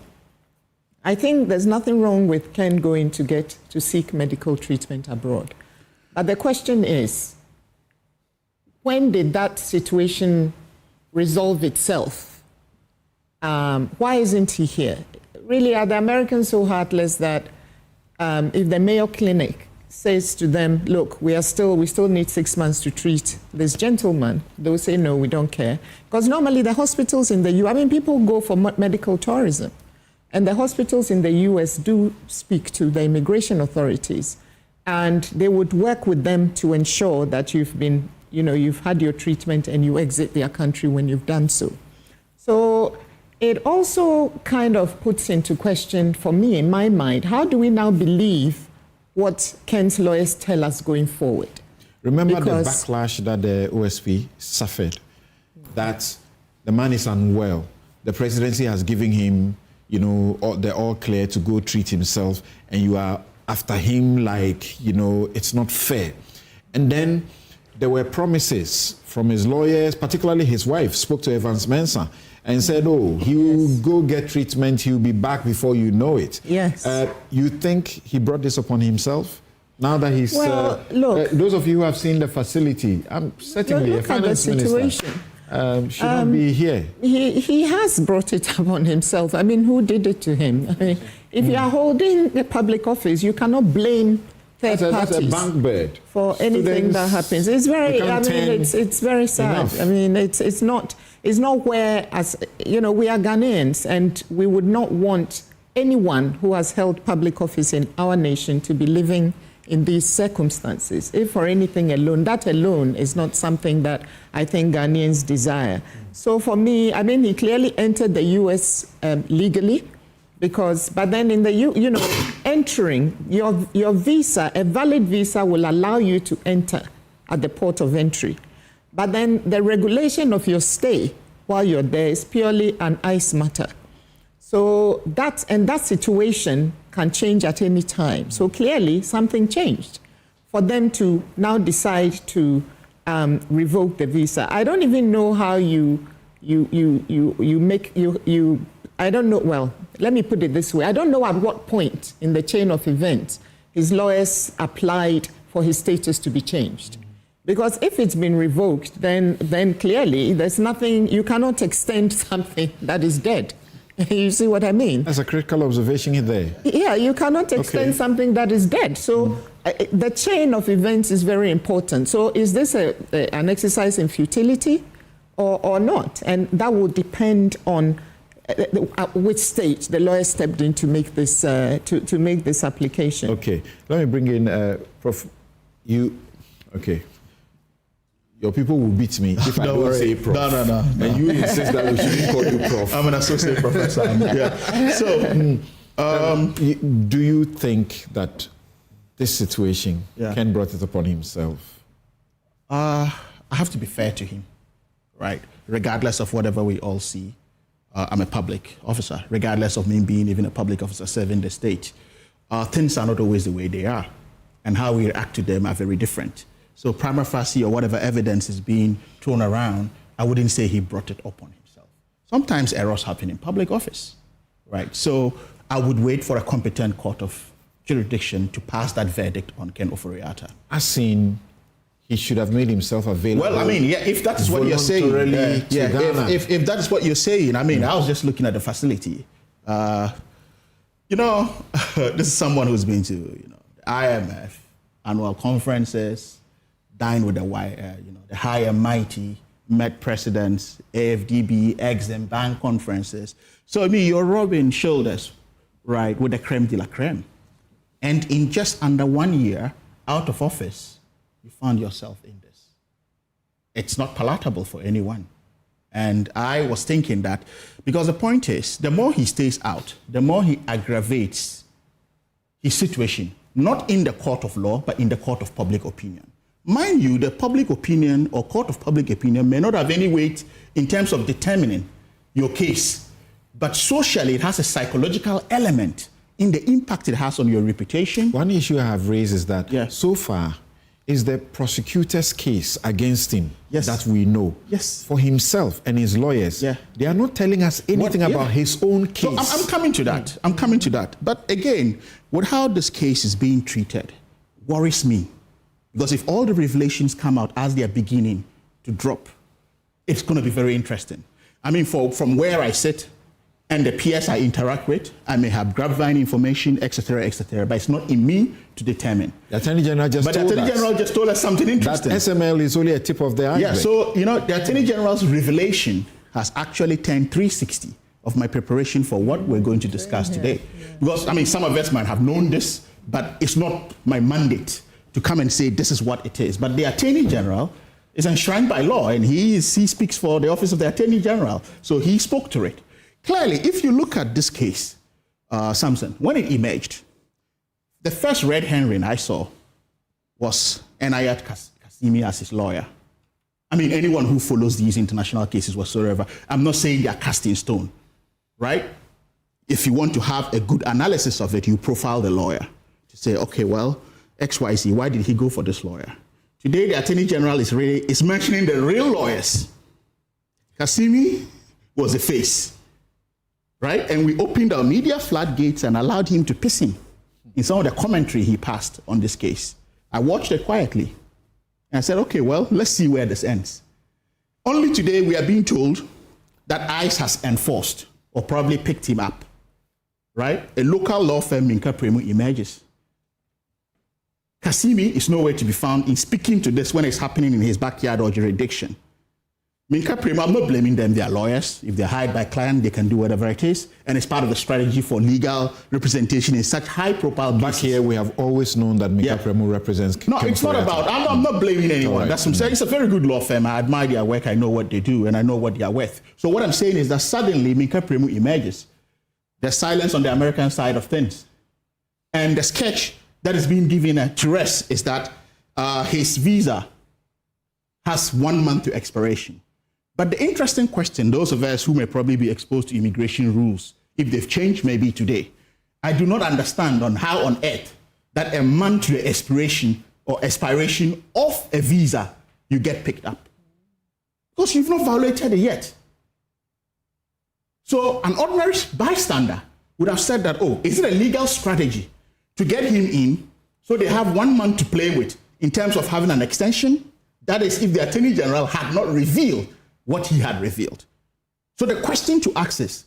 Speaker 10: I think there's nothing wrong with Ken going to seek medical treatment abroad. But the question is, when did that situation resolve itself? Why isn't he here? Really, are the Americans so heartless that if the Mayo Clinic says to them, look, we still need 6 months to treat this gentleman, they'll say, no, we don't care. Because normally the hospitals in the US, people go for medical tourism. And the hospitals in the US do speak to the immigration authorities. And they would work with them to ensure that you've had your treatment and you exit their country when you've done so. So it also kind of puts into question, for me, in my mind, how do we now believe what Ken's lawyers tell us going forward?
Speaker 9: Remember the backlash that the OSP suffered, that the man is unwell. The presidency has given him, the all clear to go treat himself, and you are after him like, it's not fair. And then there were promises from his lawyers, particularly his wife spoke to Evans Mensah and said, he will go get treatment, he'll be back before you know it.
Speaker 10: Yes.
Speaker 9: You think he brought this upon himself? Now that he's...
Speaker 10: look,
Speaker 9: those of you who have seen the facility, certainly a finance minister should not be here.
Speaker 10: He has brought it upon himself. Who did it to him? If you are holding a public office, you cannot blame third parties.
Speaker 9: That's a bank bird.
Speaker 10: For anything that happens. It's very, it's very sad. Enough. It's not where, we are Ghanaians, and we would not want anyone who has held public office in our nation to be living in these circumstances. If for anything alone, that alone is not something that I think Ghanaians desire. So for me, he clearly entered the US legally, but then in the, entering, your visa, a valid visa will allow you to enter at the port of entry. But then the regulation of your stay while you're there is purely an ICE matter. So that situation can change at any time. So clearly something changed for them to now decide to revoke the visa. I don't even know how I don't know, well, let me put it this way. I don't know at what point in the chain of events his lawyers applied for his status to be changed. Because if it's been revoked, then clearly there's nothing, you cannot extend something that is dead. You see what I mean?
Speaker 9: That's a critical observation there.
Speaker 10: Yeah, you cannot extend something that is dead. So the chain of events is very important. So is this an exercise in futility or not? And that will depend on at which stage the lawyer stepped in to make this to make this application.
Speaker 9: Okay, let me bring in Prof. Okay. Your people will beat me if I don't say Prof.
Speaker 11: No.
Speaker 9: And you insist that we shouldn't call you Prof.
Speaker 11: I'm an associate professor. Yeah. So,
Speaker 9: do you think that this situation, Ken brought it upon himself?
Speaker 11: I have to be fair to him, right? Regardless of whatever we all see, I'm a public officer. Regardless of me being even a public officer serving the state, things are not always the way they are, and how we react to them are very different. So prima facie or whatever evidence is being thrown around, I wouldn't say he brought it upon himself. Sometimes errors happen in public office, right? So I would wait for a competent court of jurisdiction to pass that verdict on Ken ofori-atta.
Speaker 9: As seen, he should have made himself available.
Speaker 11: Well, I mean, if that is what you're saying, if that is what you're saying, I mean, I was just looking at the facility. This is someone who's been to, the IMF annual conferences, dined with the high and mighty, met presidents, AFDB, Exim, bank conferences. So, I mean, you're rubbing shoulders, right, with the creme de la creme. And in just under 1 year out of office, you found yourself in this. It's not palatable for anyone. And I was thinking that, because the point is, the more he stays out, the more he aggravates his situation, not in the court of law, but in the court of public opinion. Mind you, the public opinion or court of public opinion may not have any weight in terms of determining your case, but socially it has a psychological element in the impact it has on your reputation.
Speaker 9: One issue I have raised is that so far is the prosecutor's case against him that we know.
Speaker 11: Yes.
Speaker 9: For himself and his lawyers. They are not telling us anything about his own case.
Speaker 11: So I'm coming to that. I'm coming to that. But again, with how this case is being treated worries me. Because if all the revelations come out as they are beginning to drop, it's going to be very interesting. I mean, from where I sit and the peers I interact with, I may have grapevine information, etc., but it's not in me to determine.
Speaker 9: The Attorney General just told us.
Speaker 11: But the Attorney General just told us something interesting.
Speaker 9: That SML is only a tip of the iceberg.
Speaker 11: Yeah, so, the Attorney General's revelation has actually turned 360 of my preparation for what we're going to discuss today. Because, I mean, some of us might have known this, but it's not my mandate to come and say this is what it is. But the Attorney General is enshrined by law, and he speaks for the Office of the Attorney General, so he spoke to it. Clearly, if you look at this case, Samson, when it emerged, the first red herring I saw was Enayat Kasimi as his lawyer. I mean, anyone who follows these international cases whatsoever, I'm not saying they are cast in stone, right? If you want to have a good analysis of it, you profile the lawyer to say, okay, well, XYZ, why did he go for this lawyer? Today, the Attorney General is mentioning the real lawyers. Kasimi was a face, right? And we opened our media floodgates and allowed him to piss him in some of the commentary he passed on this case. I watched it quietly. And I said, okay, well, let's see where this ends. Only today we are being told that ICE has enforced or probably picked him up, right? A local law firm, Minka Premu, emerges. Kasimi is nowhere to be found in speaking to this when it's happening in his backyard or jurisdiction. Minka Premu, I'm not blaming them, they are lawyers. If they're hired by client, they can do whatever it is. And it's part of the strategy for legal representation in such high-profile cases.
Speaker 9: Back here, we have always known that Minka Premu represents...
Speaker 11: No, it's not about... I'm not blaming anyone. Right. That's what I'm saying. It's a very good law firm. I admire their work. I know what they do, and I know what they are worth. So what I'm saying is that suddenly Minka Premu emerges. There's silence on the American side of things. And the sketch that is being given to rest is that his visa has 1 month to expiration. But the interesting question, those of us who may probably be exposed to immigration rules, if they've changed maybe today, I do not understand on how on earth that a month to the expiration or expiration of a visa, you get picked up. Because you've not violated it yet. So an ordinary bystander would have said that, oh, is it a legal strategy to get him in so they have 1 month to play with in terms of having an extension? That is, if the Attorney General had not revealed what he had revealed. So the question to ask is,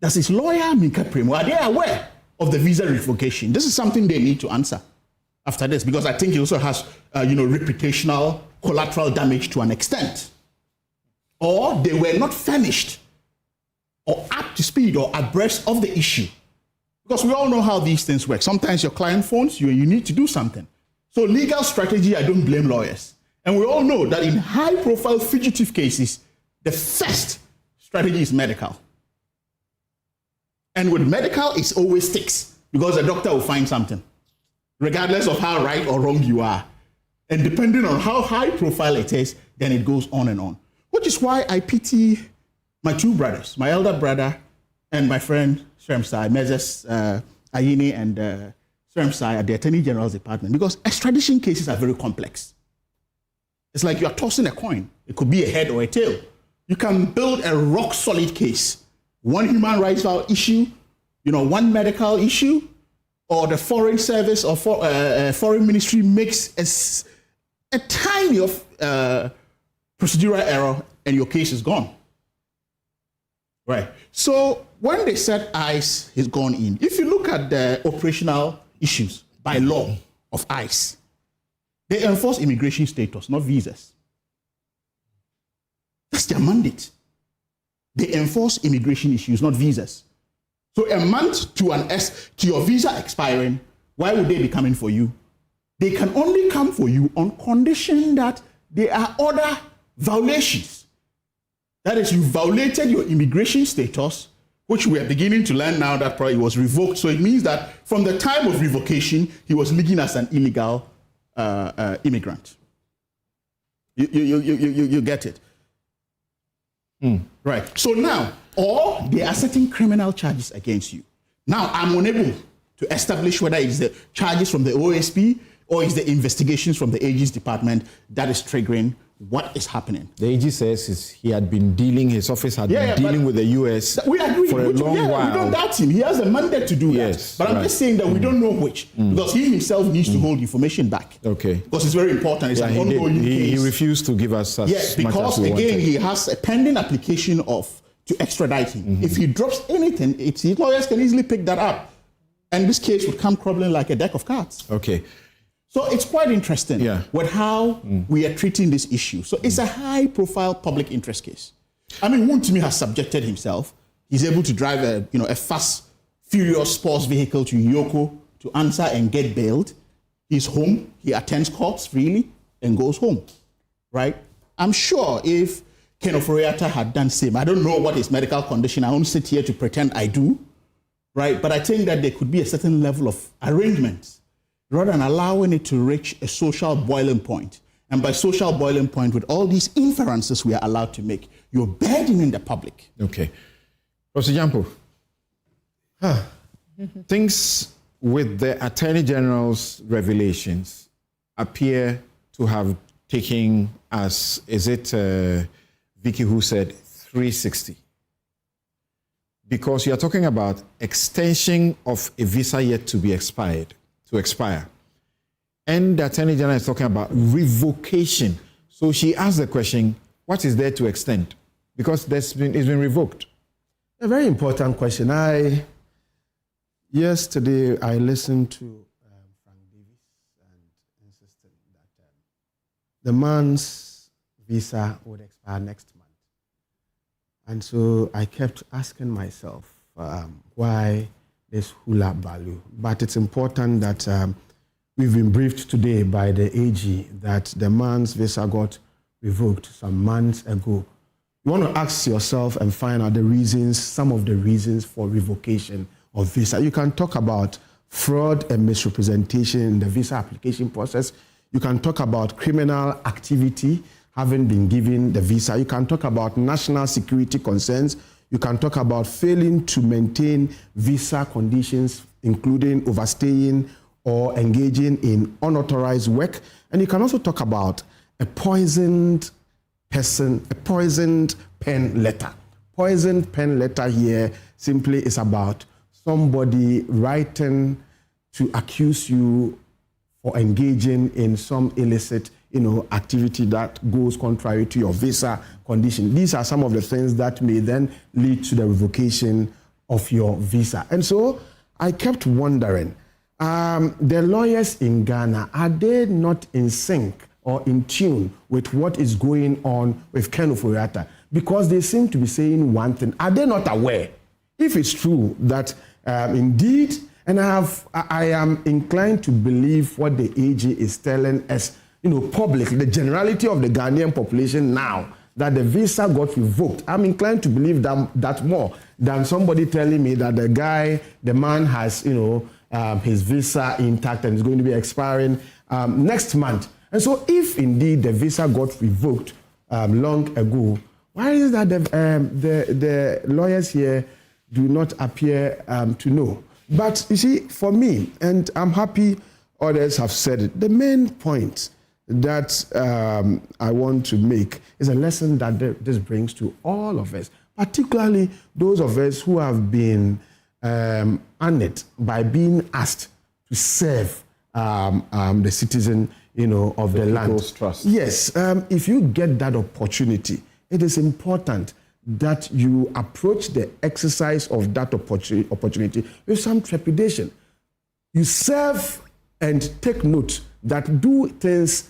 Speaker 11: does his lawyer, Minka Premu, are they aware of the visa revocation? This is something they need to answer. after this, because I think it also has, reputational collateral damage to an extent. Or they were not furnished or up to speed or abreast of the issue. Because we all know how these things work. Sometimes your client phones you and you need to do something. So legal strategy, I don't blame lawyers. And we all know that in high-profile fugitive cases, the first strategy is medical. And with medical, it always sticks because the doctor will find something, regardless of how right or wrong you are. And depending on how high-profile it is, then it goes on and on. Which is why I pity my two brothers, my elder brother and my friend Shremsai, Mezes Ayini and Shremsai at the Attorney General's Department, because extradition cases are very complex. It's like you are tossing a coin. It could be a head or a tail. You can build a rock-solid case. One human rights issue, one medical issue, or the foreign service or foreign ministry makes a tiny procedural error and your case is gone. Right. So when they said ICE has gone in, if you look at the operational issues by law of ICE, they enforce immigration status, not visas. That's their mandate. They enforce immigration issues, not visas. So a month to your visa expiring, why would they be coming for you? They can only come for you on condition that there are other violations. That is, you violated your immigration status, which we are beginning to learn now that probably was revoked. So it means that from the time of revocation, he was living as an illegal immigrant. You get it? Right. So now, or they are setting criminal charges against you. Now, I'm unable to establish whether it's the charges from the OSP or it's the investigations from the AG's department that is triggering what is happening.
Speaker 9: The AG says his office had been dealing with the US
Speaker 11: for a
Speaker 9: long while.
Speaker 11: We don't doubt him. He has a mandate to do that. But I'm just saying that we don't know which, because he himself needs to hold information back.
Speaker 9: Okay.
Speaker 11: Because it's very important. It's an ongoing case.
Speaker 9: He refused to give us as much as we wanted.
Speaker 11: He has a pending application to extradite him. If he drops anything, his lawyers can easily pick that up. And this case would come crumbling like a deck of cards.
Speaker 9: Okay.
Speaker 11: So it's quite interesting with how we are treating this issue. So it's a high-profile public interest case. I mean, Wontumi has subjected himself. He's able to drive a fast, furious sports vehicle to Yoko to answer and get bailed. He's home. He attends courts freely and goes home, right? I'm sure if Ken Ofori-Atta had done the same, I don't know what his medical condition. I won't sit here to pretend I do, right? But I think that there could be a certain level of arrangement rather than allowing it to reach a social boiling point. And by social boiling point, with all these inferences we are allowed to make, you're burdening the public.
Speaker 9: Okay. Professor Jampo, things with the Attorney General's revelations appear to have taken us, is it Vicky who said 360? Because you're talking about extension of a visa yet to be expire. And the Attorney General is talking about revocation. So she asked the question, what is there to extend? Because it's been revoked.
Speaker 14: A very important question. Yesterday, I listened to Frank Davis and insisted that the man's visa would expire next month. And so I kept asking myself why this hula value. But it's important that we've been briefed today by the AG that the man's visa got revoked some months ago. You want to ask yourself and find out the reasons, some of the reasons for revocation of visa. You can talk about fraud and misrepresentation in the visa application process. You can talk about criminal activity having been given the visa. You can talk about national security concerns. You can talk about failing to maintain visa conditions, including overstaying or engaging in unauthorized work. And you can also talk about a poisoned person, a poisoned pen letter. Poisoned pen letter here simply is about somebody writing to accuse you for engaging in some illicit activity that goes contrary to your visa condition. These are some of the things that may then lead to the revocation of your visa. And so I kept wondering, the lawyers in Ghana, are they not in sync or in tune with what is going on with Ken Ofori-Atta? Because they seem to be saying one thing. Are they not aware? If it's true that indeed, and I am inclined to believe what the AG is telling us, publicly, the generality of the Ghanaian population now, that the visa got revoked. I'm inclined to believe that more than somebody telling me that the man has, his visa intact and is going to be expiring next month. And so if indeed the visa got revoked long ago, why is it that the lawyers here do not appear to know? But you see, for me, and I'm happy others have said it, the main point that I want to make is a lesson that this brings to all of us, particularly those of us who have been honored by being asked to serve the citizen, of the land.
Speaker 9: Trust.
Speaker 14: Yes, if you get that opportunity, it is important that you approach the exercise of that opportunity with some trepidation. You serve and take note that do things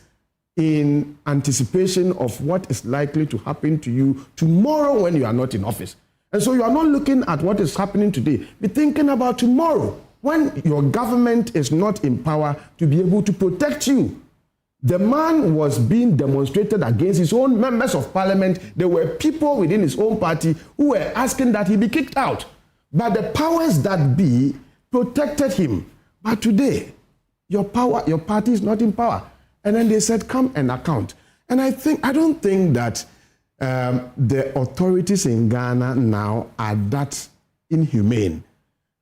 Speaker 14: in anticipation of what is likely to happen to you tomorrow when you are not in office. And so you are not looking at what is happening today. Be thinking about tomorrow when your government is not in power to be able to protect you. The man was being demonstrated against his own members of parliament. There were people within his own party who were asking that he be kicked out. But the powers that be protected him. But today, your party is not in power. And then they said, come and account. And I don't think that the authorities in Ghana now are that inhumane.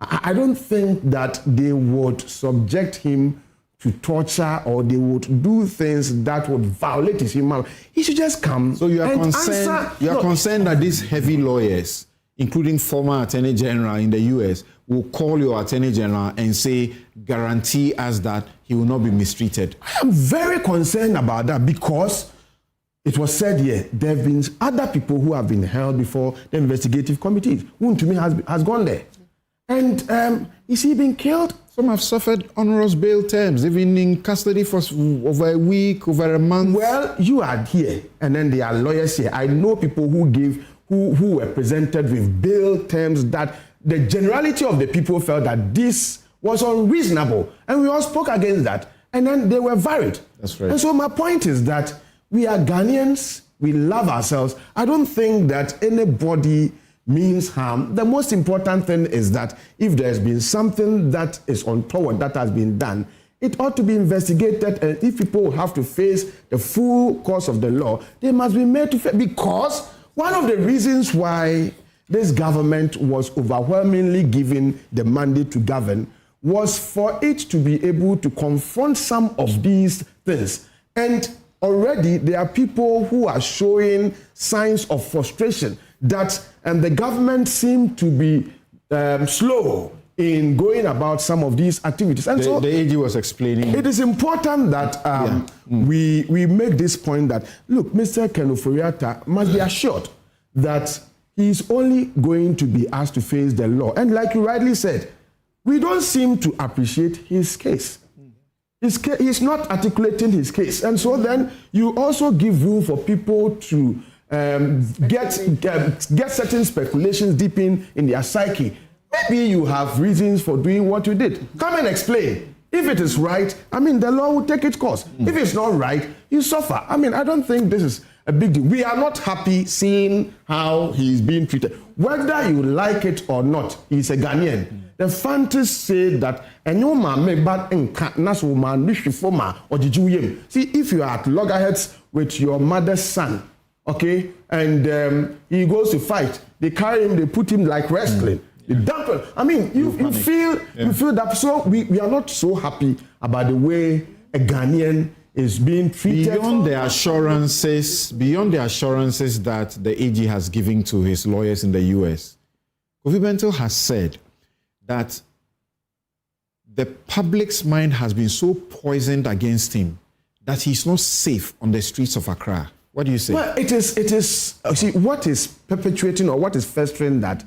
Speaker 14: I don't think that they would subject him to torture or they would do things that would violate his human. He should just come. So
Speaker 9: you are concerned that these heavy lawyers, including former Attorney General in the US, will call your Attorney General and say, guarantee us that he will not be mistreated.
Speaker 14: I am very concerned about that because it was said here, there have been other people who have been held before the investigative committees. One to me has gone there. And is he being killed?
Speaker 9: Some have suffered onerous bail terms, even in custody for over a week, over a month.
Speaker 14: Well, you are here, and then there are lawyers here. I know people who were presented with bail terms that the generality of the people felt that this was unreasonable, and we all spoke against that, and then they were varied.
Speaker 9: That's right.
Speaker 14: And so my point is that we are Ghanaians, we love ourselves. I don't think that anybody means harm. The most important thing is that if there's been something that is untoward that has been done, it ought to be investigated, and if people have to face the full course of the law, they must be made to face. Because one of the reasons why this government was overwhelmingly given the mandate to govern was for it to be able to confront some of these things. And already there are people who are showing signs of frustration that the government seemed to be slow in going about some of these activities. And so
Speaker 9: the AG was explaining.
Speaker 14: It is important that we make this point that, look, Mr. Ken Ofori-Atta must be assured that he is only going to be asked to face the law. And like you rightly said, we don't seem to appreciate his case. He's not articulating his case. And so then you also give room for people to get certain speculations deep in their psyche. Maybe you have reasons for doing what you did. Come and explain. If it is right, the law will take its course. If it's not right, you suffer. I don't think this is a big deal. We are not happy seeing how he's being treated. Whether you like it or not, he's a Ghanaian. The fantasy say that see, if you are at loggerheads with your mother's son, okay, and he goes to fight, they carry him, they put him like wrestling. They dump him. You feel that. So we are not so happy about the way a Ghanaian is being treated.
Speaker 9: Beyond the assurances that the AG has given to his lawyers in the US, Kofi Bento has said that the public's mind has been so poisoned against him that he's not safe on the streets of Accra. What do you say?
Speaker 14: Well, it is. See, what is perpetuating or what is festering that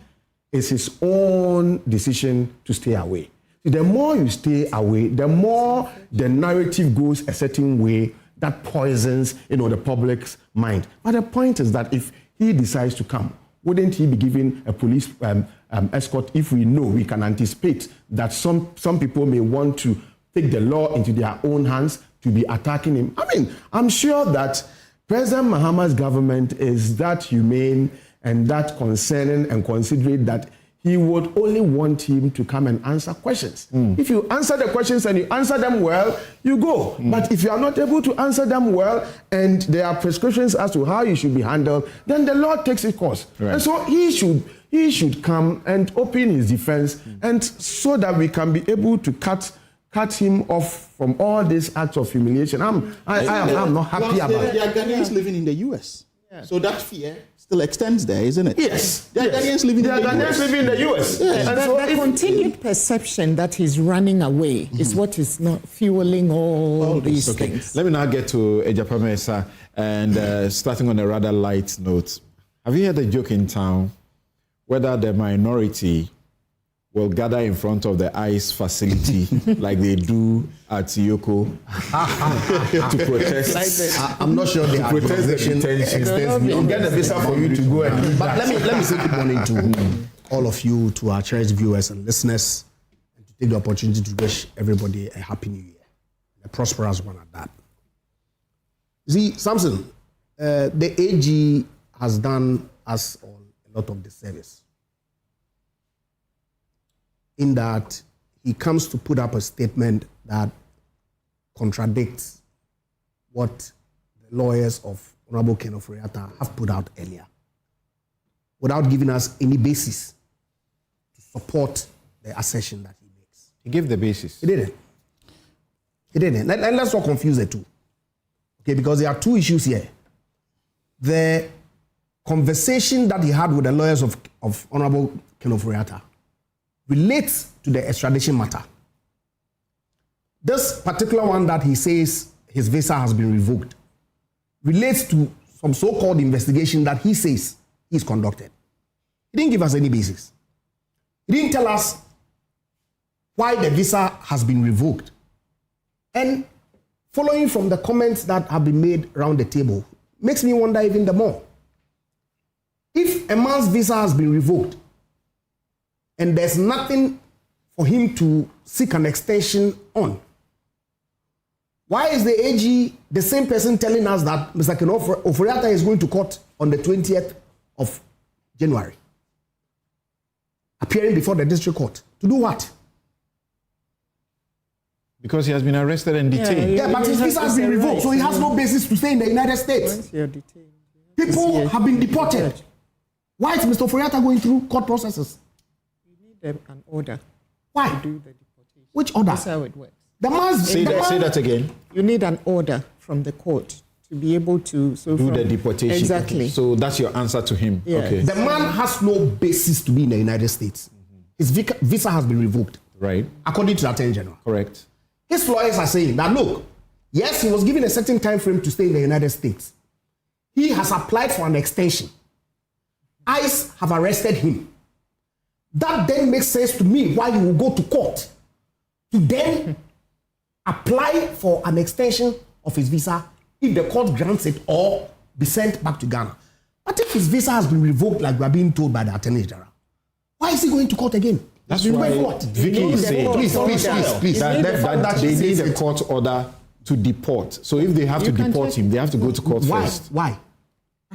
Speaker 14: is his own decision to stay away. The more you stay away, the more the narrative goes a certain way that poisons, the public's mind. But the point is that if he decides to come, wouldn't he be given a police escort if we know, we can anticipate that some people may want to take the law into their own hands to be attacking him? I mean, I'm sure that President Mahama's government is that humane and that concerning and considerate that he would only want him to come and answer questions. If you answer the questions and you answer them well, you go. But if you are not able to answer them well and there are prescriptions as to how you should be handled, then the law takes its course. Right. And so he should come and open his defense, and so that we can be able to cut him off from all these acts of humiliation. I'm not happy about it.
Speaker 11: There are Ghanaians living in the US. Yeah. So that fear still extends there, isn't it?
Speaker 14: Yes.
Speaker 11: There are Ghanaians living
Speaker 14: in the US.
Speaker 10: Yes. And so the continued perception that he's running away is what is not fueling all these things.
Speaker 9: Let me now get to Agyeman-Rawlings, and starting on a rather light note. Have you heard a joke in town whether the minority will gather in front of the ICE facility like they do at Yoko to protest?
Speaker 11: I'm not sure they
Speaker 9: to protest the detention.
Speaker 11: We'll get a visa for you to go and do that. But let me say good morning to all of you, to our cherished viewers and listeners, and to take the opportunity to wish everybody a happy new year, a prosperous one at that. See, Samson, the AG has done us all a lot of disservice, in that he comes to put up a statement that contradicts what the lawyers of Honorable Ken Ofori-Atta have put out earlier, without giving us any basis to support the assertion that he makes.
Speaker 9: He gave the basis.
Speaker 11: He didn't. Let's not confuse the two. Okay, because there are two issues here. The conversation that he had with the lawyers of Honorable Ken Ofori-Atta relates to the extradition matter. This particular one that he says his visa has been revoked relates to some so-called investigation that he says he's conducted. He didn't give us any basis. He didn't tell us why the visa has been revoked. And following from the comments that have been made around the table, makes me wonder even the more. If a man's visa has been revoked, and there's nothing for him to seek an extension on, why is the AG the same person telling us that Mr. Ken Ofori-Atta is going to court on the 20th of January? Appearing before the district court. To do what?
Speaker 9: Because he has been arrested and detained.
Speaker 11: Yeah, but his visa has been revoked, so he has no basis to stay in the United States.
Speaker 10: Once you're detained.
Speaker 11: People have been deported. Why is Mr. Ofori-Atta going through court processes?
Speaker 10: An order.
Speaker 11: Why?
Speaker 10: To do the deportation.
Speaker 11: Which order?
Speaker 10: That's how it works.
Speaker 9: Say that again.
Speaker 10: You need an order from the court to be able to
Speaker 9: do the deportation.
Speaker 10: Exactly.
Speaker 9: So that's your answer to him.
Speaker 10: Yes.
Speaker 9: Okay.
Speaker 11: The man has no basis to be in the United States. His visa has been revoked.
Speaker 9: Right.
Speaker 11: According to the Attorney General.
Speaker 9: Correct.
Speaker 11: His lawyers are saying that, look, yes, he was given a certain time frame to stay in the United States. He has applied for an extension. ICE have arrested him. That then makes sense to me why you will go to court to then apply for an extension of his visa if the court grants it, or be sent back to Ghana. But if his visa has been revoked, like we are being told by the Attorney General, why is he going to court again?
Speaker 9: That's why Vicky is saying, please, that they need a court order to deport. So if they have to deport him, they have to go to court first.
Speaker 11: Why?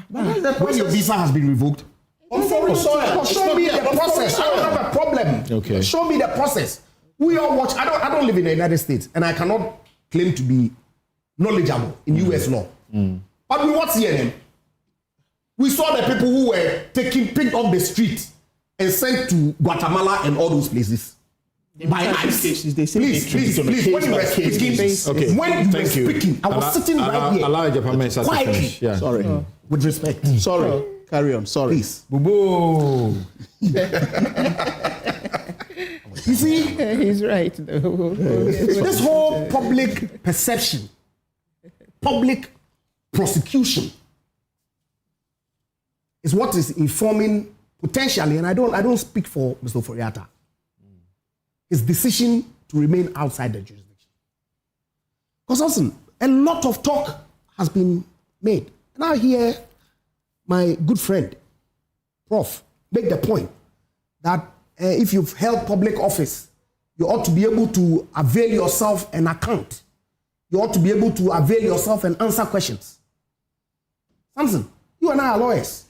Speaker 11: When your visa has been revoked, on foreign soil. Show me the process. I don't have a problem.
Speaker 9: Okay.
Speaker 11: Show me the process. We all watch. I don't live in the United States, and I cannot claim to be knowledgeable in US law. But we watch CNN. We saw the people who were picked off the street and sent to Guatemala and all those places. By ICE. Please. When you were speaking, I was sitting right here.
Speaker 9: Allow Agyeman-Rawlings to finish. Yeah.
Speaker 11: Sorry. With respect. Sorry. Carry on. Sorry.
Speaker 14: Please. Boo-boo.
Speaker 11: You see?
Speaker 10: He's right, though.
Speaker 11: This whole public perception, public prosecution, is what is informing potentially, and I don't speak for Mr. Ofori-Atta,
Speaker 15: his decision to remain outside the jurisdiction. Because listen, a lot of talk has been made. And I hear my good friend, Prof, make the point that if you've held public office, you ought to be able to avail yourself an account. You ought to be able to avail yourself and answer questions. Samson, you and I are lawyers.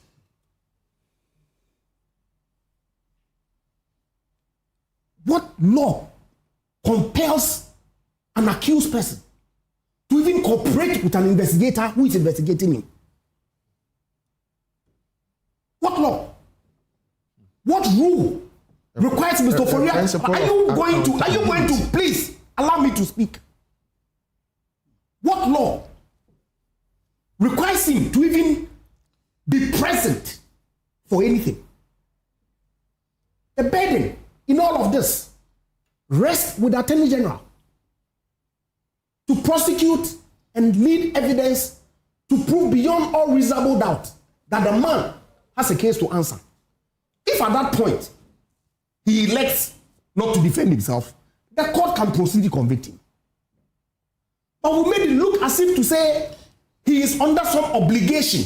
Speaker 15: What law compels an accused person to even cooperate with an investigator who is investigating him? What law? What rule requires Mr. ofori-atta? Are you going to please allow me to speak? What law requires him to even be present for anything? The burden in all of this rests with the Attorney General to prosecute and lead evidence to prove beyond all reasonable doubt that the man has a case to answer. If at that point he elects not to defend himself, the court can proceed to convict him. But we made it look as if to say he is under some obligation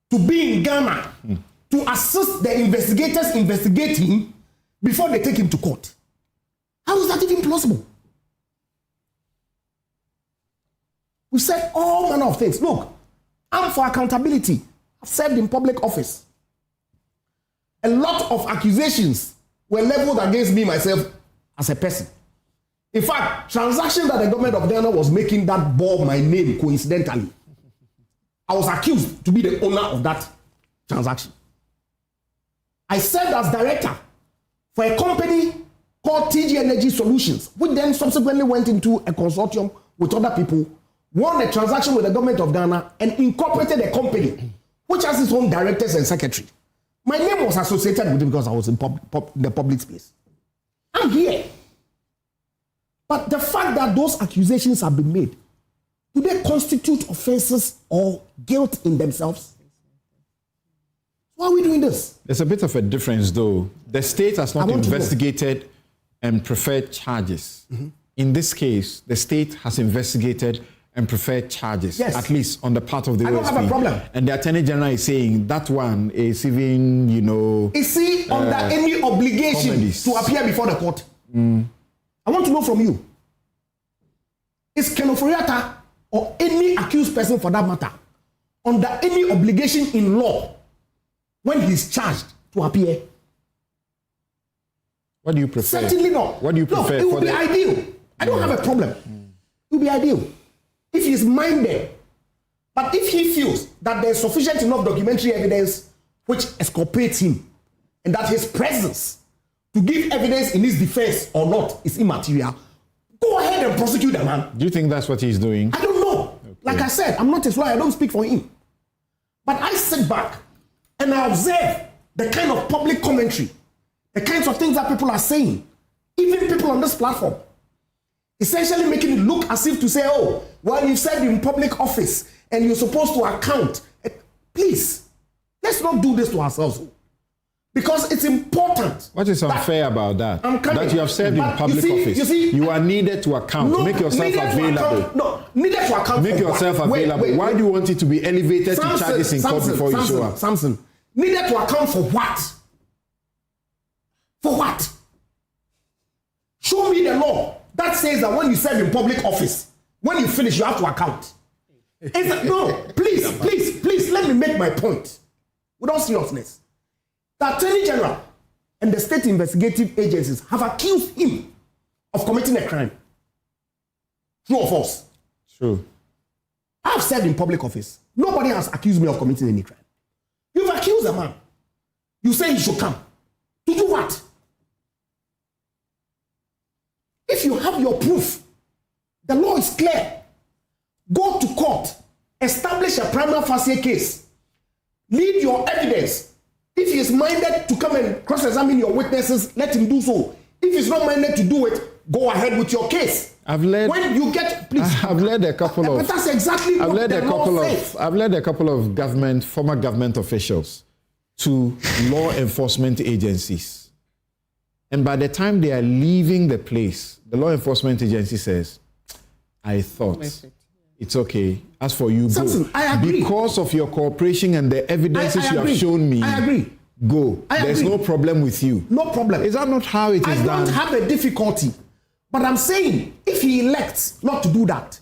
Speaker 15: to be in Ghana to assist the investigators investigating before they take him to court. How is that even plausible? We said all manner of things. Look, I'm for accountability. I've served in public office. A lot of accusations were leveled against me myself as a person. In fact, transactions that the government of Ghana was making that bore my name coincidentally. I was accused to be the owner of that transaction. I served as director for a company called TG Energy Solutions, which then subsequently went into a consortium with other people, won a transaction with the government of Ghana, and incorporated a company which has its own directors and secretary. My name was associated with it because I was in the public space. I'm here. But the fact that those accusations have been made, do they constitute offenses or guilt in themselves? Why are we doing this?
Speaker 9: There's a bit of a difference, though. The state has not investigated and preferred charges. Mm-hmm. In this case, the state has investigated and preferred charges, yes, at least on the part of the OSP. I don't have a problem. And the Attorney General is saying that one is even,
Speaker 15: Is he under any obligation to appear before the court? I want to know from you. Is Ken ofori-atta or any accused person for that matter under any obligation in law when he's charged to appear?
Speaker 9: What do you prefer?
Speaker 15: Certainly not.
Speaker 9: What do you prefer?
Speaker 15: No, it would be ideal. I don't have a problem. It would be ideal if he's minded. But if he feels that there's sufficient enough documentary evidence which exculpates him and that his presence to give evidence in his defense or not is immaterial, go ahead and prosecute the man.
Speaker 9: Do you think that's what he's doing?
Speaker 15: I don't know. Okay. Like I said, I'm not his lawyer. I don't speak for him. But I sit back and I observe the kind of public commentary, the kinds of things that people are saying, even people on this platform, essentially making it look as if to say, oh, well, you've served in public office and you're supposed to account. Please, let's not do this to ourselves. Because it's important.
Speaker 9: What is unfair about that? That you have served in public office. You are needed to account, to make yourself available.
Speaker 15: Needed to account.
Speaker 9: Make yourself available. Why do you want it to be elevated to charges in court before you show up?
Speaker 15: Samson, needed to account for what? For what? Show me the law that says that when you serve in public office, when you finish, you have to account. No, please, let me make my point. Without seriousness. The Attorney General and the state investigative agencies have accused him of committing a crime. True or false?
Speaker 9: True.
Speaker 15: I've served in public office. Nobody has accused me of committing any crime. You've accused a man. You say he should come. To do what? If you have your proof, the law is clear. Go to court. Establish a prima facie case. Lead your evidence. If he is minded to come and cross-examine your witnesses, let him do so. If he's not minded to do it, go ahead with your case.
Speaker 9: I've led a couple of.
Speaker 15: But that's exactly what the law says.
Speaker 9: I've led a couple of former government officials to law enforcement agencies And by the time they are leaving the place, the law enforcement agency says, I thought it's okay. As for you,
Speaker 15: Samson,
Speaker 9: go.
Speaker 15: I agree.
Speaker 9: Because of your cooperation and the evidences you have shown me,
Speaker 15: I agree.
Speaker 9: Go. There's no problem with you.
Speaker 15: No problem.
Speaker 9: Is that not how it is done?
Speaker 15: I don't have a difficulty. But I'm saying, if he elects not to do that,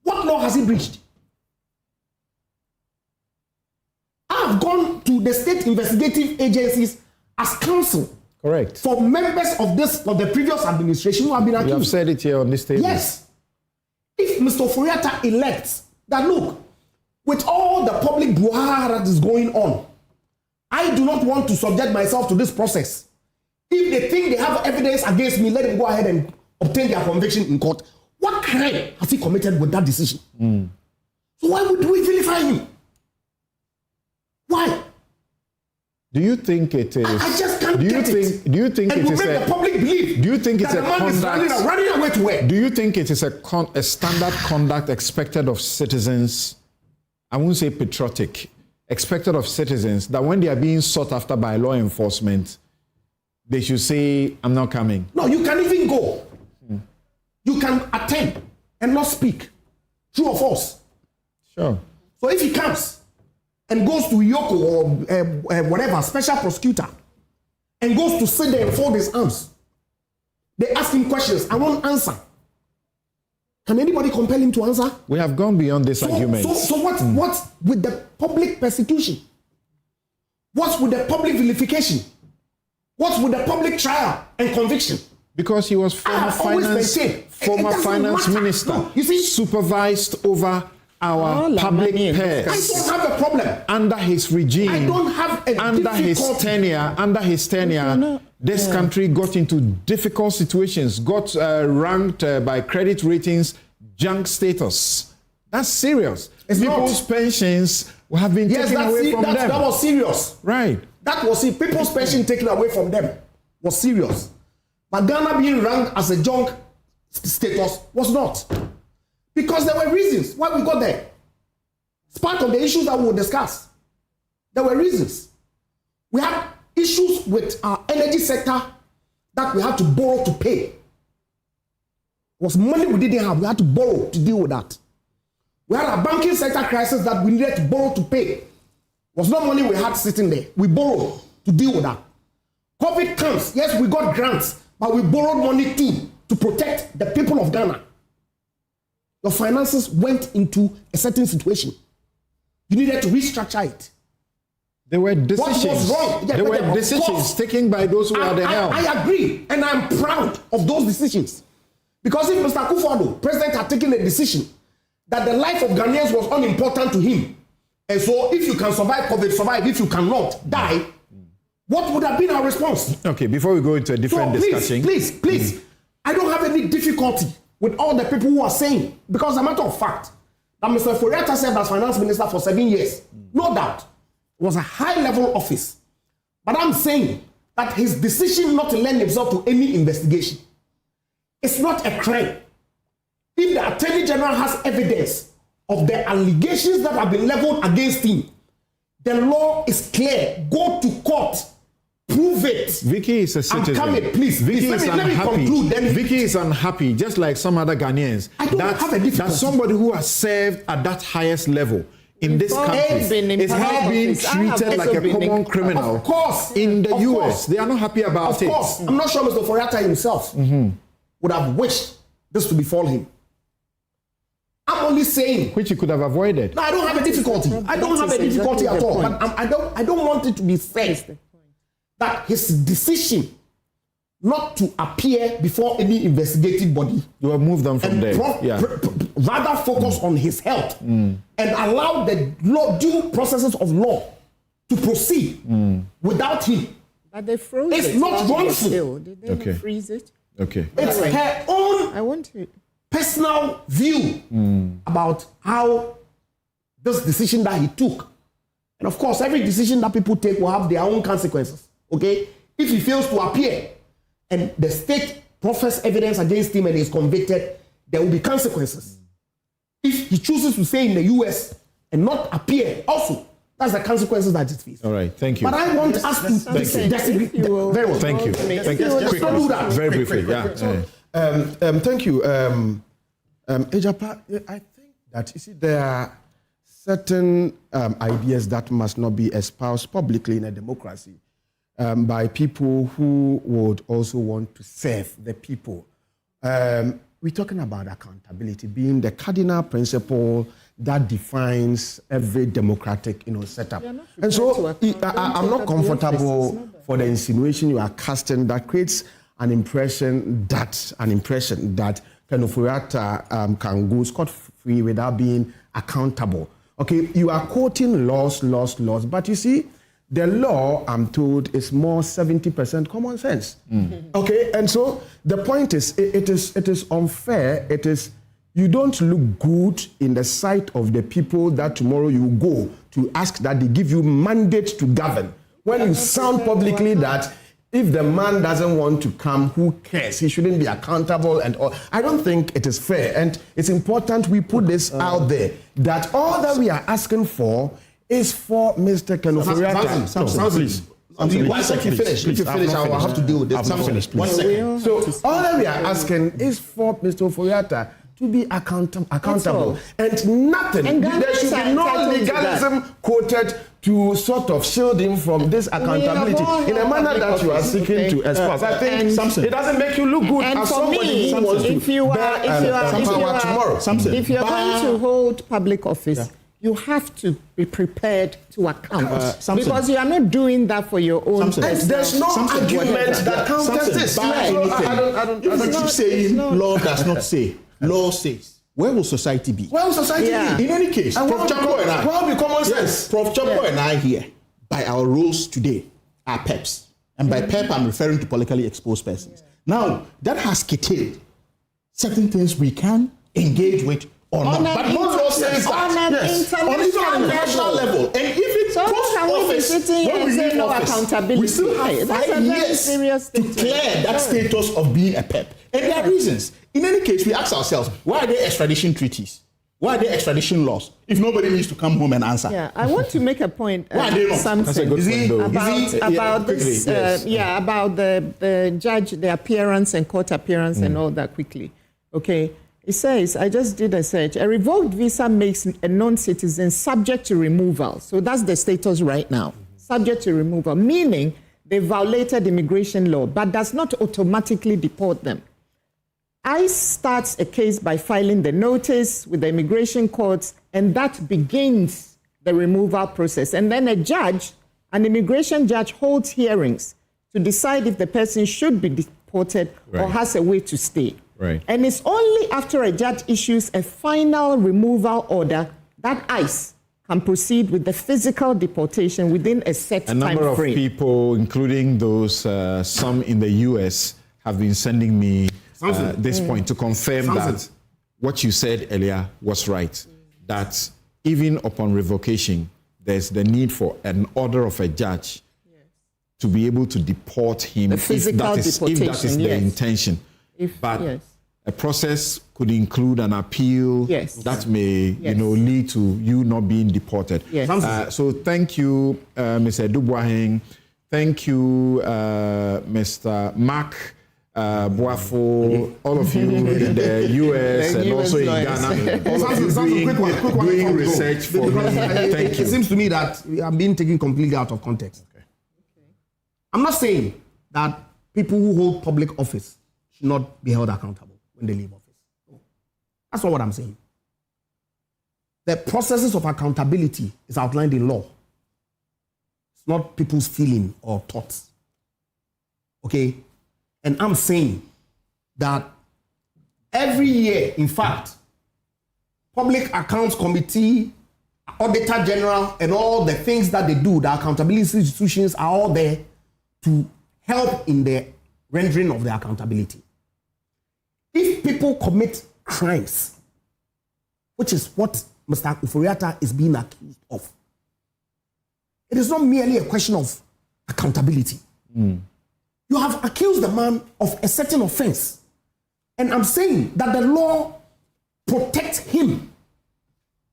Speaker 15: what law has he breached? I've gone to the state investigative agencies as counsel.
Speaker 9: Correct.
Speaker 15: For members of the previous administration who have been accused.
Speaker 9: You have said it here on this table.
Speaker 15: Yes. If Mr. Ofori-Atta elects that, look, with all the public brouhaha that is going on, I do not want to subject myself to this process. If they think they have evidence against me, let them go ahead and obtain their conviction in court. What crime has he committed with that decision? So why would we vilify him? Why?
Speaker 9: Do you think it is?
Speaker 15: I just can't get it.
Speaker 9: Do you think
Speaker 15: and
Speaker 9: it is
Speaker 15: make the public believe?
Speaker 9: Do you think it's
Speaker 15: that
Speaker 9: a
Speaker 15: the man is running away to where?
Speaker 9: Do you think it is a standard conduct expected of citizens? I won't say patriotic. Expected of citizens that when they are being sought after by law enforcement, they should say, I'm not coming.
Speaker 15: No, you can even go. You can attend and not speak. True or false?
Speaker 9: Sure.
Speaker 15: So if he comes and goes to Yoko or whatever, special prosecutor, and goes to sit there and fold his arms, they ask him questions, I won't answer. Can anybody compel him to answer?
Speaker 9: We have gone beyond this argument.
Speaker 15: So what's with the public persecution? What's with the public vilification? What's with the public trial and conviction?
Speaker 9: Because he was former finance minister,
Speaker 15: no, you see,
Speaker 9: supervised over our public pairs.
Speaker 15: I don't have a problem.
Speaker 9: Under his regime,
Speaker 15: I don't have a
Speaker 9: under his tenure, this country got into difficult situations, got ranked by credit ratings, junk status. That's serious. People's pensions have been taken away from them.
Speaker 15: That was serious.
Speaker 9: Right.
Speaker 15: That was it. People's pension taken away from them was serious. But Ghana being ranked as a junk status was not. Because there were reasons why we got there. It's part of the issues that we will discuss. There were reasons. We had issues with our energy sector that we had to borrow to pay. It was money we didn't have. We had to borrow to deal with that. We had a banking sector crisis that we needed to borrow to pay. It was not money we had sitting there. We borrowed to deal with that. COVID comes. Yes, we got grants, but we borrowed money too to protect the people of Ghana. Your finances went into a certain situation. You needed to restructure it.
Speaker 9: There were decisions.
Speaker 15: What was wrong? Yeah,
Speaker 9: there were decisions taken by those who are the helm.
Speaker 15: I agree, and I'm proud of those decisions. Because if Mr. Akufo-Addo, president, had taken a decision that the life of Ghanaians was unimportant to him, and so if you can survive COVID, survive. If you cannot, die. What would have been our response?
Speaker 9: Okay, before we go into a different discussion.
Speaker 15: Please. I don't have any difficulty with all the people who are saying, because as a matter of fact, that Mr. Ofori-Atta served as finance minister for 7 years. No doubt. It was a high-level office. But I'm saying that his decision not to lend himself to any investigation is not a crime. If the Attorney General has evidence of the allegations that have been leveled against him, the law is clear. Go to court. Prove it.
Speaker 9: Vicky is a citizen.
Speaker 15: I'm coming, please. Let me conclude.
Speaker 9: Vicky is unhappy, just like some other Ghanaians.
Speaker 15: I don't have a difficulty.
Speaker 9: That somebody who has served at that highest level in this country is now being treated like a common criminal.
Speaker 15: Of course.
Speaker 9: In the US, they are not happy about it.
Speaker 15: Of course. I'm not sure Mr. Ofori-Atta himself would have wished this to befall him. I'm only saying,
Speaker 9: which he could have avoided.
Speaker 15: No, I don't have a difficulty. I don't have a difficulty at all. But I don't want it to be said that his decision not to appear before any investigative body,
Speaker 9: you have moved on from there,
Speaker 15: rather focus on his health and allow the due processes of law to proceed without him.
Speaker 10: But they froze
Speaker 15: it's
Speaker 10: it.
Speaker 15: not wrongful.
Speaker 10: Did they freeze it?
Speaker 9: Okay.
Speaker 15: It's her own personal view about how this decision that he took. And of course, every decision that people take will have their own consequences. Okay? If he fails to appear and the state professes evidence against him and is convicted, there will be consequences. If he chooses to stay in the US and not appear, also, That's the consequences that it faces.
Speaker 9: All right, thank you.
Speaker 15: But I want us to disagree. Very well.
Speaker 9: Thank you. Thank you.
Speaker 15: Quick, do that.
Speaker 9: Very briefly, yeah.
Speaker 14: Thank you. Ejapa, I think that, you see, there are certain ideas that must not be espoused publicly in a democracy by people who would also want to serve the people. We're talking about accountability being the cardinal principle that defines every democratic, setup. And so I'm not comfortable for the insinuation you are casting that creates an impression that Akufo-Addo can go scot-free without being accountable. Okay, you are quoting laws, but you see, the law, I'm told, is more 70% common sense. Okay, and so the point is, it is unfair. It is, you don't look good in the sight of the people that tomorrow you go to ask that they give you mandate to govern. When you sound publicly that if the man doesn't want to come, who cares? He shouldn't be accountable and all. I don't think it is fair, and it's important we put this out there that all that we are asking for is for Mr. Akufo-Addo.
Speaker 15: Please. Once you finish, I will have to deal with this. One second.
Speaker 14: So all that we are asking is for Mr. Akufo-Addo to be accountable. And nothing, there should be no legalism quoted to sort of shield him from this accountability in a manner that you are seeking to espouse. I think it doesn't make you look good as somebody who wants to
Speaker 10: if you're going to hold public office, you have to be prepared to account. Because you are not doing that for your own.
Speaker 15: There's no argument that counters this. I don't keep saying law does not say. Law says. Where will society be?
Speaker 14: Where will society be?
Speaker 15: In any case, Prof. Chapo and I.
Speaker 14: Where will be common sense?
Speaker 15: Yes, Prof. Chapo and I here, by our rules today, are PEPs. And by PEP, I'm referring to politically exposed persons. Now, that has curtailed certain things we can engage with or not. But no law says that. On an international level. And if it's post-office, when we leave office, we still have 5 years to clear that status of being a PEP. And there are reasons. In any case, we ask ourselves, why are there extradition treaties? Why are there extradition laws if nobody needs to come home and answer?
Speaker 10: Yeah, I want to make a point.
Speaker 15: Why are they not?
Speaker 10: Something
Speaker 15: That's a good point,
Speaker 10: about this. About the judge, the appearance and court appearance and all that quickly. Okay, it says, I just did a search. A revoked visa makes a non-citizen subject to removal. So that's the status right now. Subject to removal, meaning they violated immigration law, but does not automatically deport them. ICE starts a case by filing the notice with the immigration courts, and that begins the removal process. And then an immigration judge holds hearings to decide if the person should be deported or has a way to stay.
Speaker 9: Right.
Speaker 10: And it's only after a judge issues a final removal order that ICE can proceed with the physical deportation within a set time frame.
Speaker 9: A number of people, including those, some in the US, have been sending me this point to confirm that what you said earlier was right. That even upon revocation, there's the need for an order of a judge to be able to deport him if that is the intention. But a process could include an appeal that may lead to you not being deported. So thank you, Mr. Duboaheng. Thank you, Mr. Mark Boafo, all of you in the US and also in Ghana, all of you doing research for me. Thank you.
Speaker 15: It seems to me that we are being taken completely out of context. I'm not saying that people who hold public office should not be held accountable when they leave office. That's not what I'm saying. The processes of accountability is outlined in law. It's not people's feeling or thoughts. Okay? And I'm saying that every year, in fact, Public Accounts Committee, Auditor General, and all the things that they do, the accountability institutions are all there to help in the rendering of the accountability. If people commit crimes, which is what Mr. Akufo-Addo is being accused of, it is not merely a question of accountability. You have accused the man of a certain offense. And I'm saying that the law protects him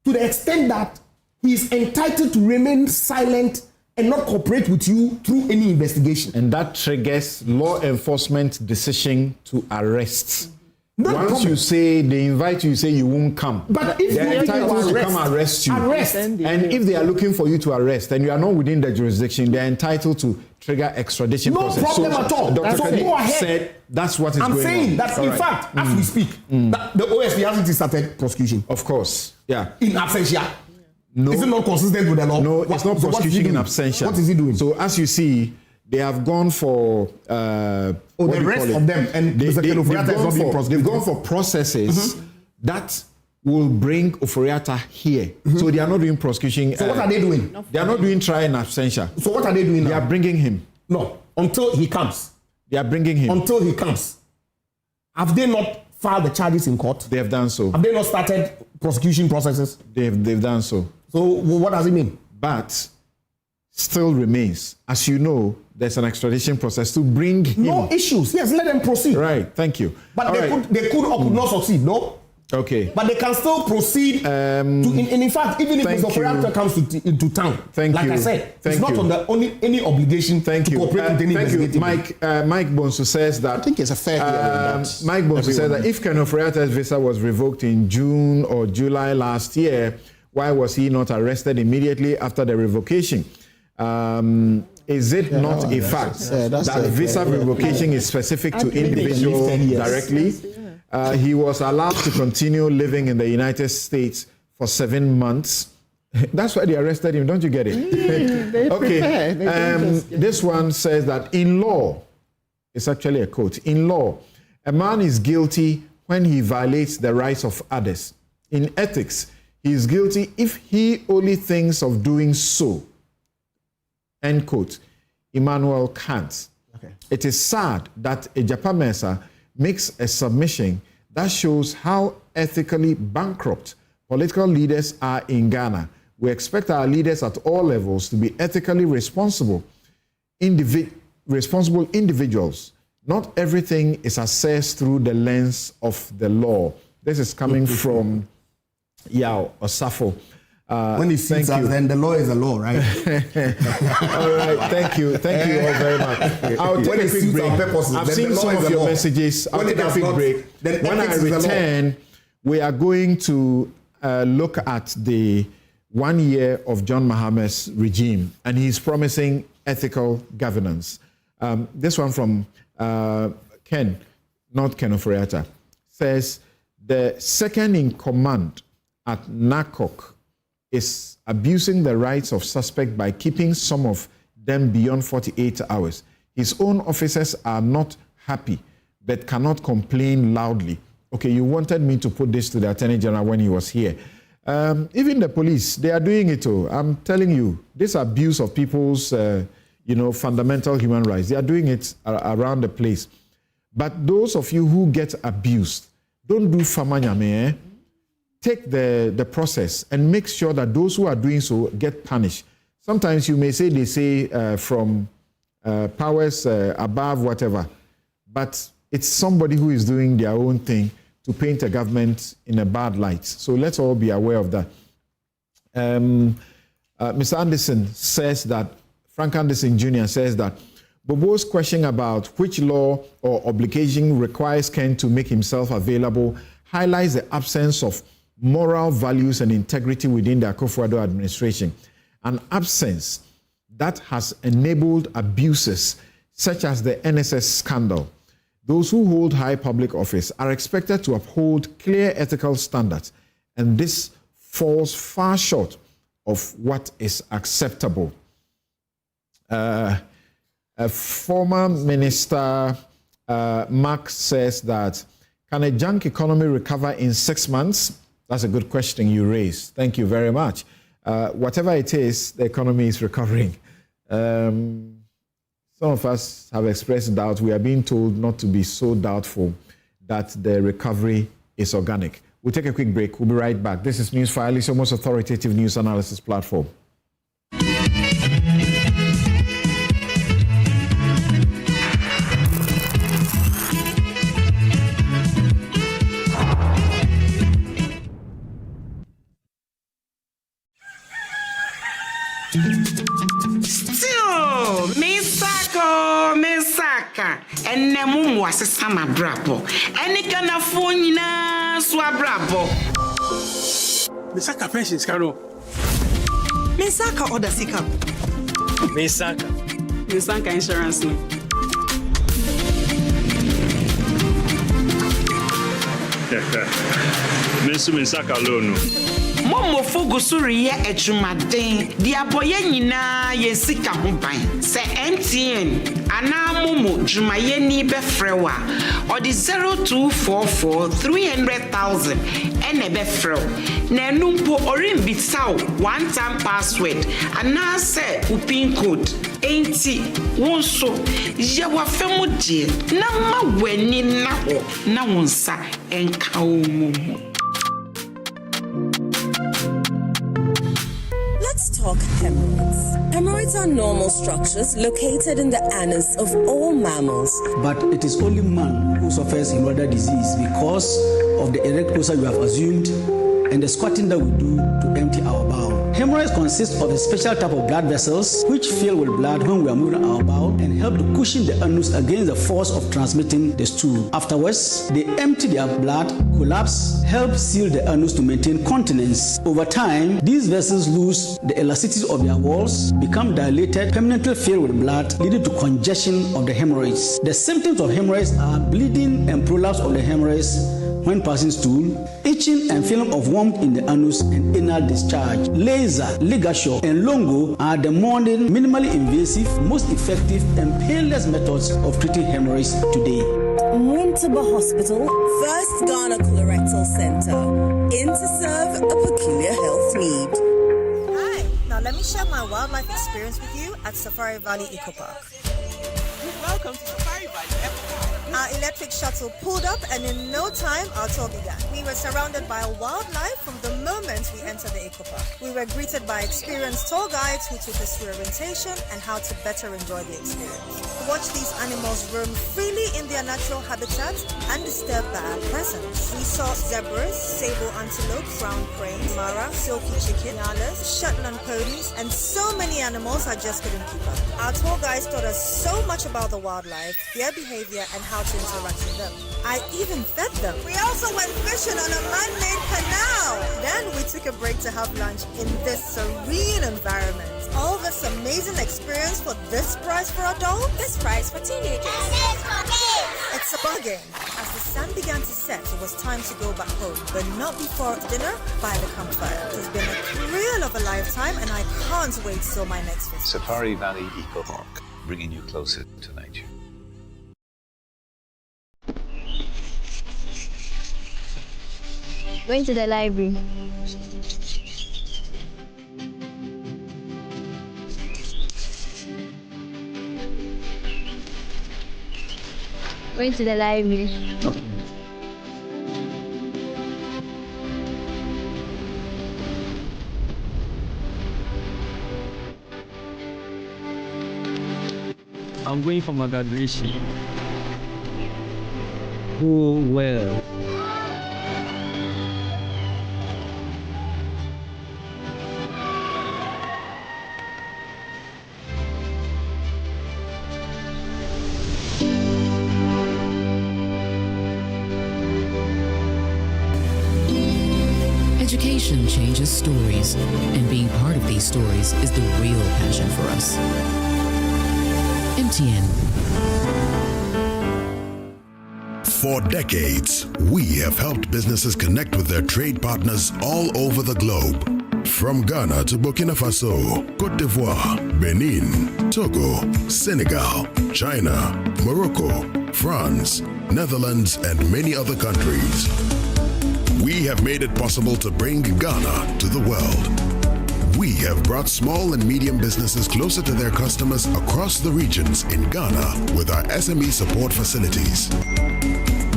Speaker 15: to the extent that he is entitled to remain silent and not cooperate with you through any investigation.
Speaker 9: And that triggers law enforcement decision to arrest. Once you say they invite you, say you won't come.
Speaker 15: But if
Speaker 9: they're entitled to come arrest you. And if they are looking for you to arrest and you are not within the jurisdiction, they're entitled to trigger extradition process.
Speaker 15: No problem at all.
Speaker 9: Dr.
Speaker 15: So go ahead.
Speaker 9: Said that's what is going on.
Speaker 15: I'm saying that in fact, as we speak, that the OSP hasn't started prosecution.
Speaker 9: Of course. Yeah.
Speaker 15: In absentia.
Speaker 9: No.
Speaker 15: Is it not consistent with the law?
Speaker 9: No, it's not prosecution in absentia.
Speaker 15: What is he doing?
Speaker 9: So as you see, they have gone for
Speaker 15: the rest of them, and they've
Speaker 9: gone for processes that will bring ofori-atta here. So they are not doing prosecution.
Speaker 15: So what are they doing?
Speaker 9: They are not doing trial in absentia.
Speaker 15: So what are they doing now?
Speaker 9: They are bringing him.
Speaker 15: No, until he comes.
Speaker 9: They are bringing him.
Speaker 15: Until he comes. Have they not filed the charges in court?
Speaker 9: They have done so.
Speaker 15: Have they not started prosecution processes?
Speaker 9: They've done so.
Speaker 15: So what does it mean?
Speaker 9: But still remains, as you know, there's an extradition process to bring him.
Speaker 15: No issues. Yes, let them proceed.
Speaker 9: Right. Thank you.
Speaker 15: But they could or could not succeed. No.
Speaker 9: Okay.
Speaker 15: But they can still proceed. In fact, even if Mr. Ofori-Atta comes to town, like I said, it's not under any obligation to cooperate with any investigative.
Speaker 9: Mike Bonsu says that.
Speaker 11: I think it's a fair hearing.
Speaker 9: Mike Bonsu says that if Ken Ofori-Atta's visa was revoked in June or July last year, why was he not arrested immediately after the revocation? Is it not a fact that visa revocation is specific to individual directly? He was allowed to continue living in the United States for 7 months. That's why they arrested him. Don't you get it? Okay. This one says that in law, it's actually a quote. In law, a man is guilty when he violates the rights of others. In ethics, he is guilty if he only thinks of doing so. End quote. Immanuel Kant. Okay. It is sad that Agyeman-Rawlings makes a submission that shows how ethically bankrupt political leaders are in Ghana. We expect our leaders at all levels to be ethically responsible individuals. Not everything is assessed through the lens of the law. This is coming from Yao Osafo.
Speaker 15: When he sees us, then the law is the law, right?
Speaker 9: All right, thank you all very much. I'll take a quick break. I've seen some of your messages. I'll take a quick break. When I return, we are going to look at the 1 year of John Mahama's regime, and he's promising ethical governance. This one from Ken, not Ken Ofori-Atta, says the second in command at NACOC is abusing the rights of suspects by keeping some of them beyond 48 hours. His own officers are not happy, but cannot complain loudly. Okay, you wanted me to put this to the Attorney General when he was here. Even the police, they are doing it too. I'm telling you, this abuse of people's, fundamental human rights, they are doing it around the place. But those of you who get abused, don't do famanyame. Take the process and make sure that those who are doing so get punished. Sometimes you may say they say from powers above, whatever, but it's somebody who is doing their own thing to paint a government in a bad light. So let's all be aware of that. Mr. Anderson says that, Frank Anderson Jr. says that, Bobo's question about which law or obligation requires Ken to make himself available highlights the absence of moral values and integrity within the Akufo-Addo administration, an absence that has enabled abuses such as the NSS scandal. Those who hold high public office are expected to uphold clear ethical standards, and this falls far short of what is acceptable. A former minister, Mark, says that, can a junk economy recover in 6 months? That's a good question you raised. Thank you very much. Whatever it is, the economy is recovering. Some of us have expressed doubt. We are being told not to be so doubtful that the recovery is organic. We'll take a quick break. We'll be right back. This is NEWSFILE, it's your most authoritative news analysis platform.
Speaker 5: Still, Misaka, and Namu was a summer brabo, and it can afford Swabrabo.
Speaker 21: Misaka pensions, Caro.
Speaker 5: Misaka or the Sika. Misaka insurance.
Speaker 12: Misaka loan.
Speaker 5: Momo fogosuri ye ejumaden di aboye nyina ye sika ho ban se MTN ana momo jumaye ni be frewa or the 0244 300,000 ene be frew na numpo orimbitsaw one time password ana se upin code enti wonso ye wa femu die na ma wani na ho na wonsa enka omo.
Speaker 16: Let's talk hemorrhoids. Hemorrhoids are normal structures located in the anus of all mammals.
Speaker 17: But it is only man who suffers hemorrhoidal disease because of the erect posture we have assumed and the squatting that we do to empty our bowel. Hemorrhoids consist of a special type of blood vessels which fill with blood when we are moving our bowel and help to cushion the anus against the force of transmitting the stool. Afterwards, they empty their blood, collapse, help seal the anus to maintain continence. Over time, these vessels lose the elasticity of their walls, become dilated, permanently filled with blood, leading to congestion of the hemorrhoids. The symptoms of hemorrhoids are bleeding and prolapse of the hemorrhoids when passing stool, itching and feeling of warmth in the anus and anal discharge. Laser, ligature, and longo are the modern, minimally invasive, most effective, and painless methods of treating hemorrhoids today.
Speaker 16: Winterba Hospital, first Ghana Colorectal Center, in to serve a peculiar health need.
Speaker 18: Hi, now let me share my wildlife experience with you at Safari Valley Eco Park.
Speaker 19: Welcome to Safari Valley Eco Park.
Speaker 18: Our electric shuttle pulled up and in no time our tour began. We were surrounded by wildlife from the moment we entered the eco park. We were greeted by experienced tour guides who took us through orientation and how to better enjoy the experience. Watch these animals roam freely in their natural habitat undisturbed by our presence. We saw zebras, sable antelope, brown cranes, mara, silky chicken, nyalas, Shetland ponies, and so many animals I just couldn't keep up. Our tour guides taught us so much about the wildlife, their behavior, and how to interact with them. I even fed them. We also went fishing on a man-made canal. Then we took a break to have lunch in this serene environment. All this amazing experience for this price for adults? This price for teenagers. It's a bargain. As the sun began to set, it was time to go back home, but not before dinner by the campfire. It's been a thrill of a lifetime, and I can't wait till my next visit.
Speaker 26: Safari Valley Eco Park, bringing you closer to nature.
Speaker 1: Going to the library. Going to the library.
Speaker 26: Okay.
Speaker 2: I'm going for my graduation. Oh, well.
Speaker 3: Education changes stories, and being part of these stories is the real passion for us. MTN.
Speaker 13: For decades, we have helped businesses connect with their trade partners all over the globe. From Ghana to Burkina Faso, Côte d'Ivoire, Benin, Togo, Senegal, China, Morocco, France, Netherlands, and many other countries. We have made it possible to bring Ghana to the world. We have brought small and medium businesses closer to their customers across the regions in Ghana with our SME support facilities.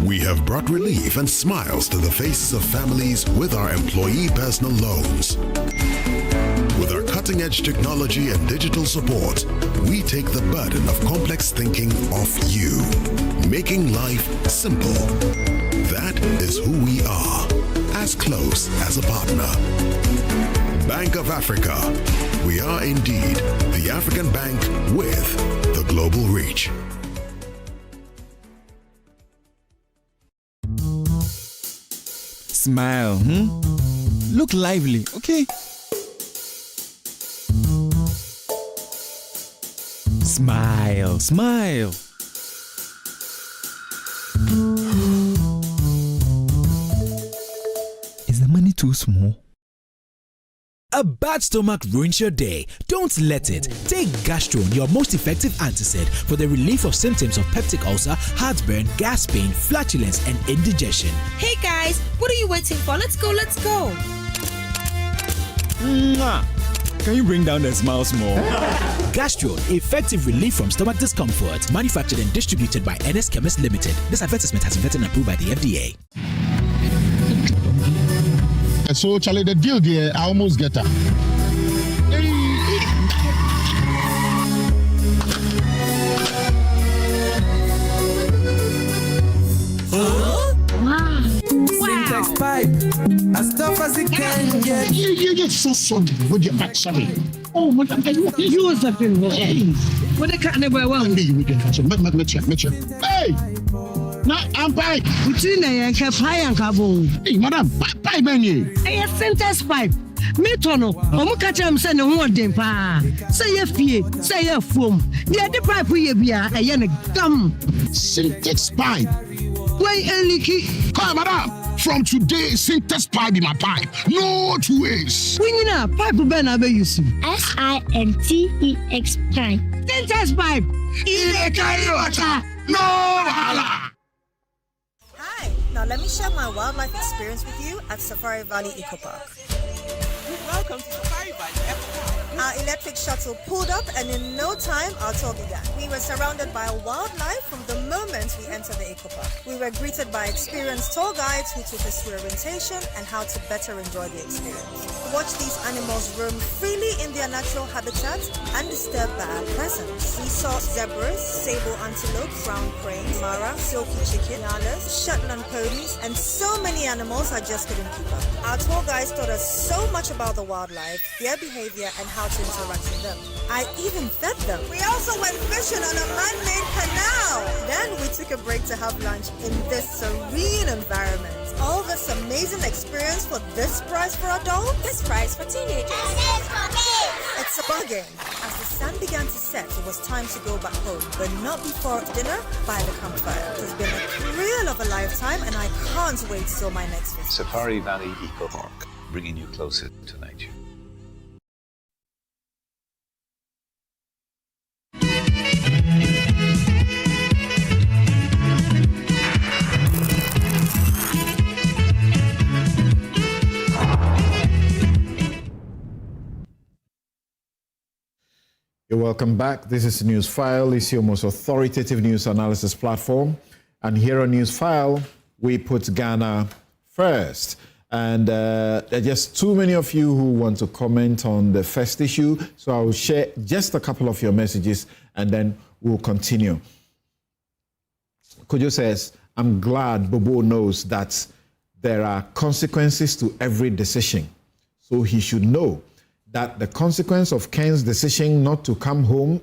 Speaker 13: We have brought relief and smiles to the faces of families with our employee personal loans. With our cutting-edge technology and digital support, we take the burden of complex thinking off you, making life simple. That is who we are, as close as a partner. Bank of Africa, We are indeed the African bank with the global reach.
Speaker 4: Smile, Look lively, okay? Smile, smile. Is the money too small? A bad stomach ruins your day. Don't let it. Take Gastron, your most effective antacid for the relief of symptoms of peptic ulcer, heartburn, gas pain, flatulence, and indigestion.
Speaker 6: Hey guys, what are you waiting for? Let's go, let's go.
Speaker 4: Mwah. Can you bring down the smiles more? Gastron, effective relief from stomach discomfort. Manufactured and distributed by NS Chemist Limited. This advertisement has been vetted and approved by the FDA.
Speaker 21: So, Charlie, the deal there, I almost get her.
Speaker 20: Syntax pipe, as tough as it can get.
Speaker 21: You get so sorry with your back, sorry. Oh, what you was a thing. What the cat never will be with your catch. Hey! Now, I'm back.
Speaker 20: Between the high and cabo.
Speaker 21: Hey, madam, pipe menu.
Speaker 20: A syntax pipe. Me tono, Omukacham send one dem pa. Say your fee, say your foam. The pipe we be a yen gum.
Speaker 21: Syntax pipe.
Speaker 20: Why leaky?
Speaker 21: Come, madam. From today, syntax pipe in my pipe. No 2 ways.
Speaker 20: We need a pipe ben abe use.
Speaker 22: SINTEX pipe.
Speaker 20: Syntax pipe.
Speaker 21: In a carry water. No hala.
Speaker 18: Hi, now let me share my wildlife experience with you at Safari Valley Eco Park.
Speaker 19: Welcome to Safari Valley Eco Park.
Speaker 18: Our electric shuttle pulled up, and in no time, our tour began. We were surrounded by wildlife from the moment we entered the Eco Park. We were greeted by experienced tour guides who took us through orientation and how to better enjoy the experience. Watch these animals roam freely in their natural habitat, undisturbed by our presence. We saw zebras, sable antelope, brown cranes, mara, silky chicken, nyalas, Shetland ponies, and so many animals I just couldn't keep up. Our tour guides taught us so much about the wildlife, their behavior, and how to interact with them. I even fed them. We also went fishing on a man-made canal. Then we took a break to have lunch in this serene environment. All this amazing experience for this price for adults, this price for teenagers. It's a bargain. As the sun began to set, it was time to go back home, but not before dinner by the campfire. It's been a thrill of a lifetime, and I can't wait till my next visit.
Speaker 26: Safari Valley Eco Park, bringing you closer to nature.
Speaker 9: You're welcome back. This is NEWSFILE. It's your most authoritative news analysis platform. And here on NEWSFILE, we put Ghana first. And there are just too many of you who want to comment on the first issue. So I will share just a couple of your messages and then we'll continue. Kojo says, I'm glad Bobo knows that there are consequences to every decision. So he should know that the consequence of Ken's decision not to come home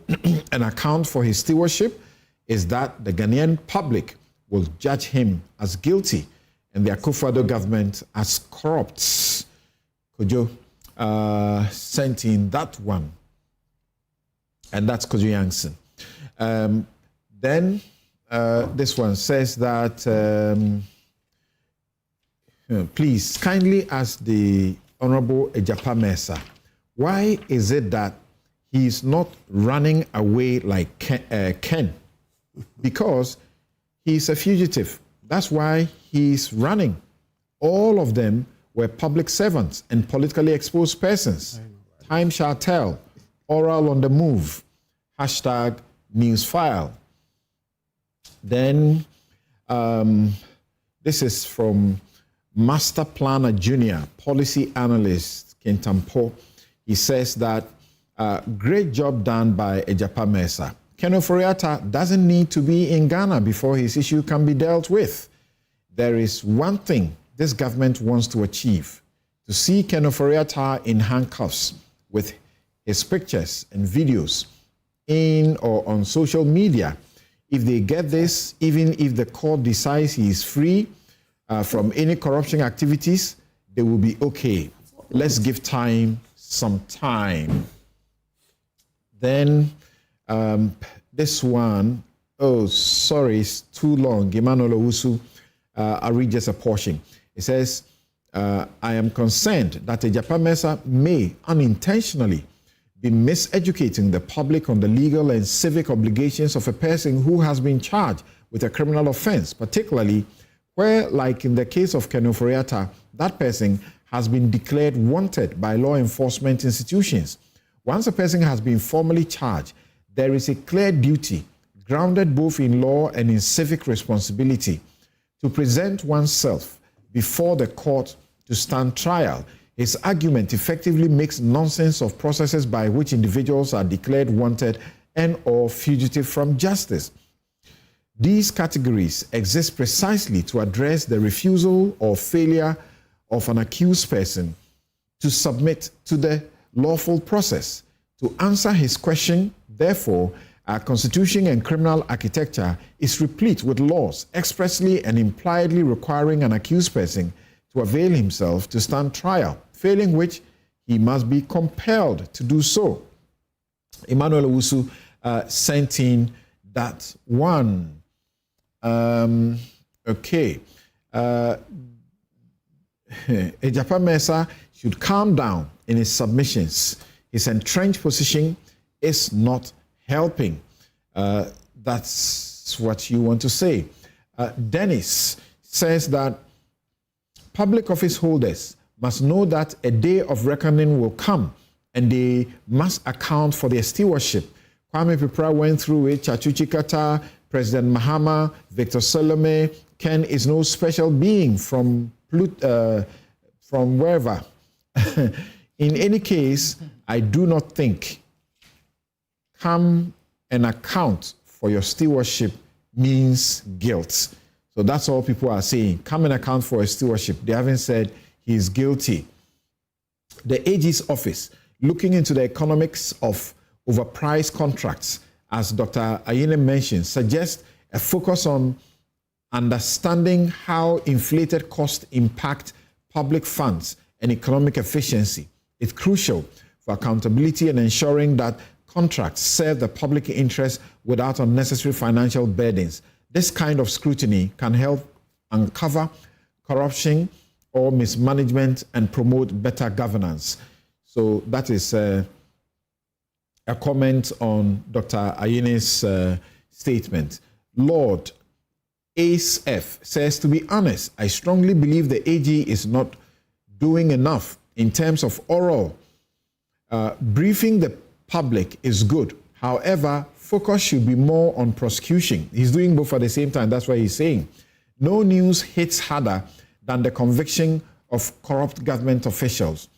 Speaker 9: and account for his stewardship is that the Ghanaian public will judge him as guilty and the Akufo-Addo government as corrupt. Kojo sent in that one. And that's Kojo Yankson. Then this one says that, please kindly ask the Honorable Agyeman-Rawlings, why is it that he's not running away like Ken? Because he's a fugitive. That's why he's running. All of them were public servants and politically exposed persons. Time shall tell. Oral on the move. Hashtag NEWSFILE. Then this is from Master Planner Junior, Policy Analyst Kintampo. He says that great job done by Agyeman-Rawlings. Ken ofori-atta doesn't need to be in Ghana before his issue can be dealt with. There is one thing this government wants to achieve, to see Ken ofori-atta in handcuffs with his pictures and videos in or on social media. If they get this, even if the court decides he is free from any corruption activities, they will be okay. Let's give time some time. Then this one, oh, sorry, it's too long. Agyeman-Rawlings, I'll read just a portion. It says, I am concerned that Agyeman may unintentionally be miseducating the public on the legal and civic obligations of a person who has been charged with a criminal offense, particularly where, like in the case of ofori-atta, that person has been declared wanted by law enforcement institutions. Once a person has been formally charged, there is a clear duty, grounded both in law and in civic responsibility, to present oneself before the court to stand trial. His argument effectively makes nonsense of processes by which individuals are declared wanted and or fugitive from justice. These categories exist precisely to address the refusal or failure of an accused person to submit to the lawful process. To answer his question, therefore, our constitution and criminal architecture is replete with laws expressly and impliedly requiring an accused person to avail himself to stand trial, failing which he must be compelled to do so. Agyeman-Rawlings sent in that one. Okay. Agyeman should calm down in his submissions. His entrenched position is not helping. That's what you want to say. Dennis says that public office holders must know that a day of reckoning will come and they must account for their stewardship. Kwame Pipra went through it, Chachuchi Kata, President Mahama, Victor Salome. Ken is no special being from wherever. In any case, I do not think come and account for your stewardship means guilt. So that's all people are saying. Come and account for his stewardship. They haven't said he is guilty. The AG's office, looking into the economics of overpriced contracts, as Dr. Ayine mentioned, suggests a focus on understanding how inflated costs impact public funds and economic efficiency. It's crucial for accountability and ensuring that contracts serve the public interest without unnecessary financial burdens. This kind of scrutiny can help uncover corruption or mismanagement and promote better governance. So that is a comment on Dr. Ayine's statement. Lord Ace F says, to be honest, I strongly believe the AG is not doing enough in terms of oral. Briefing the public is good. However, focus should be more on prosecution. He's doing both at the same time. That's what he's saying. No news hits harder than the conviction of corrupt government officials.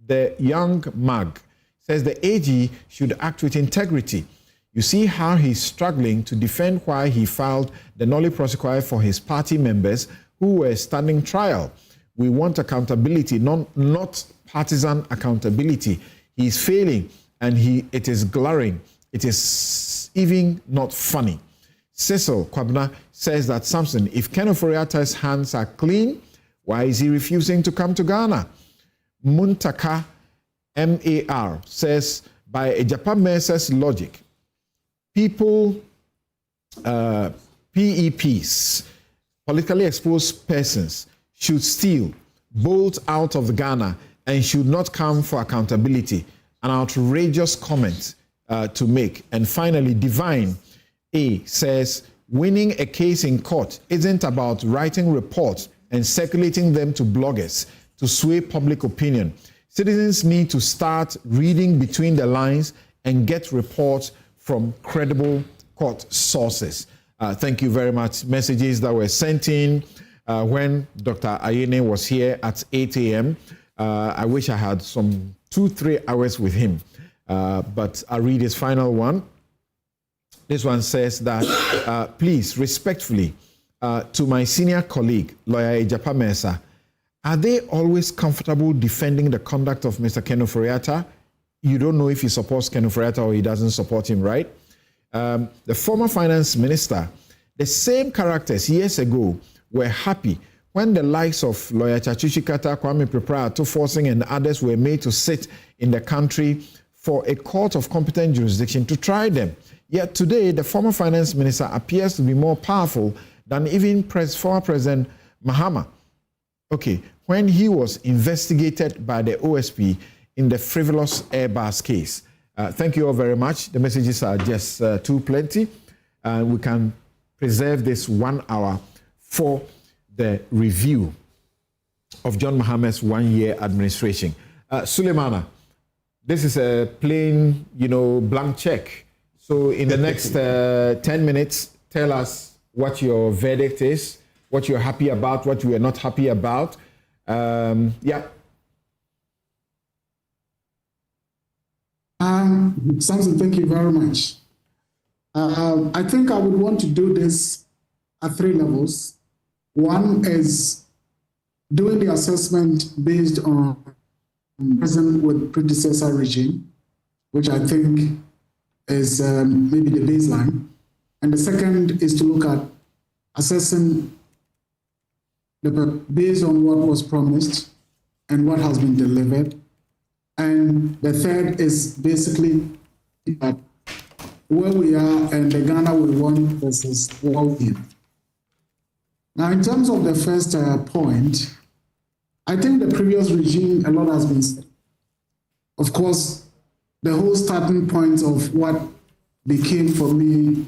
Speaker 9: The young mag says the AG should act with integrity. You see how he's struggling to defend why he filed the nolle prosequi for his party members who were standing trial. We want accountability, not partisan accountability. He's failing and it is glaring. It is even not funny. Cecil Kwabna says that Samson, if Ken ofori-atta's hands are clean, why is he refusing to come to Ghana? Muntaka MAR says, by Agyeman-Rawlings' logic, people, PEPs, politically exposed persons, should still bolt out of Ghana and should not come for accountability. An outrageous comment to make. And finally, Divine A says, winning a case in court isn't about writing reports and circulating them to bloggers to sway public opinion. Citizens need to start reading between the lines and get reports from credible court sources. Thank you very much. Messages that were sent in when Dr. Ayine was here at 8 a.m. I wish I had some 2-3 hours with him, but I'll read his final one. This one says that, please, respectfully, to my senior colleague, lawyer Agyeman-Rawlings, are they always comfortable defending the conduct of Mr. Ken ofori-atta? you don't know if he supports Ken Ofori-Atta or he doesn't support him, right? The former finance minister, the same characters years ago were happy when the likes of lawyer Chachichi Kata, Kwame Preparato Forcing and others were made to sit in the country for a court of competent jurisdiction to try them. Yet today, the former finance minister appears to be more powerful than even former President Mahama. Okay, when he was investigated by the OSP in the frivolous Airbus case. Thank you all very much. The messages are just too plenty. We can preserve this 1 hour for the review of John Mahama's 1-year administration. Suleimana, this is a plain, blank check. So in the next 10 minutes, tell us what your verdict is, what you're happy about, what you are not happy about.
Speaker 7: Samson, thank you very much. I think I would want to do this at 3 levels. One is doing the assessment based on present with predecessor regime, which I think is maybe the baseline. And the second is to look at assessing based on what was promised and what has been delivered. And the third is basically where we are and the Ghana we want versus what we have. Now, in terms of the first point, I think the previous regime, a lot has been said. Of course, the whole starting point of what became for me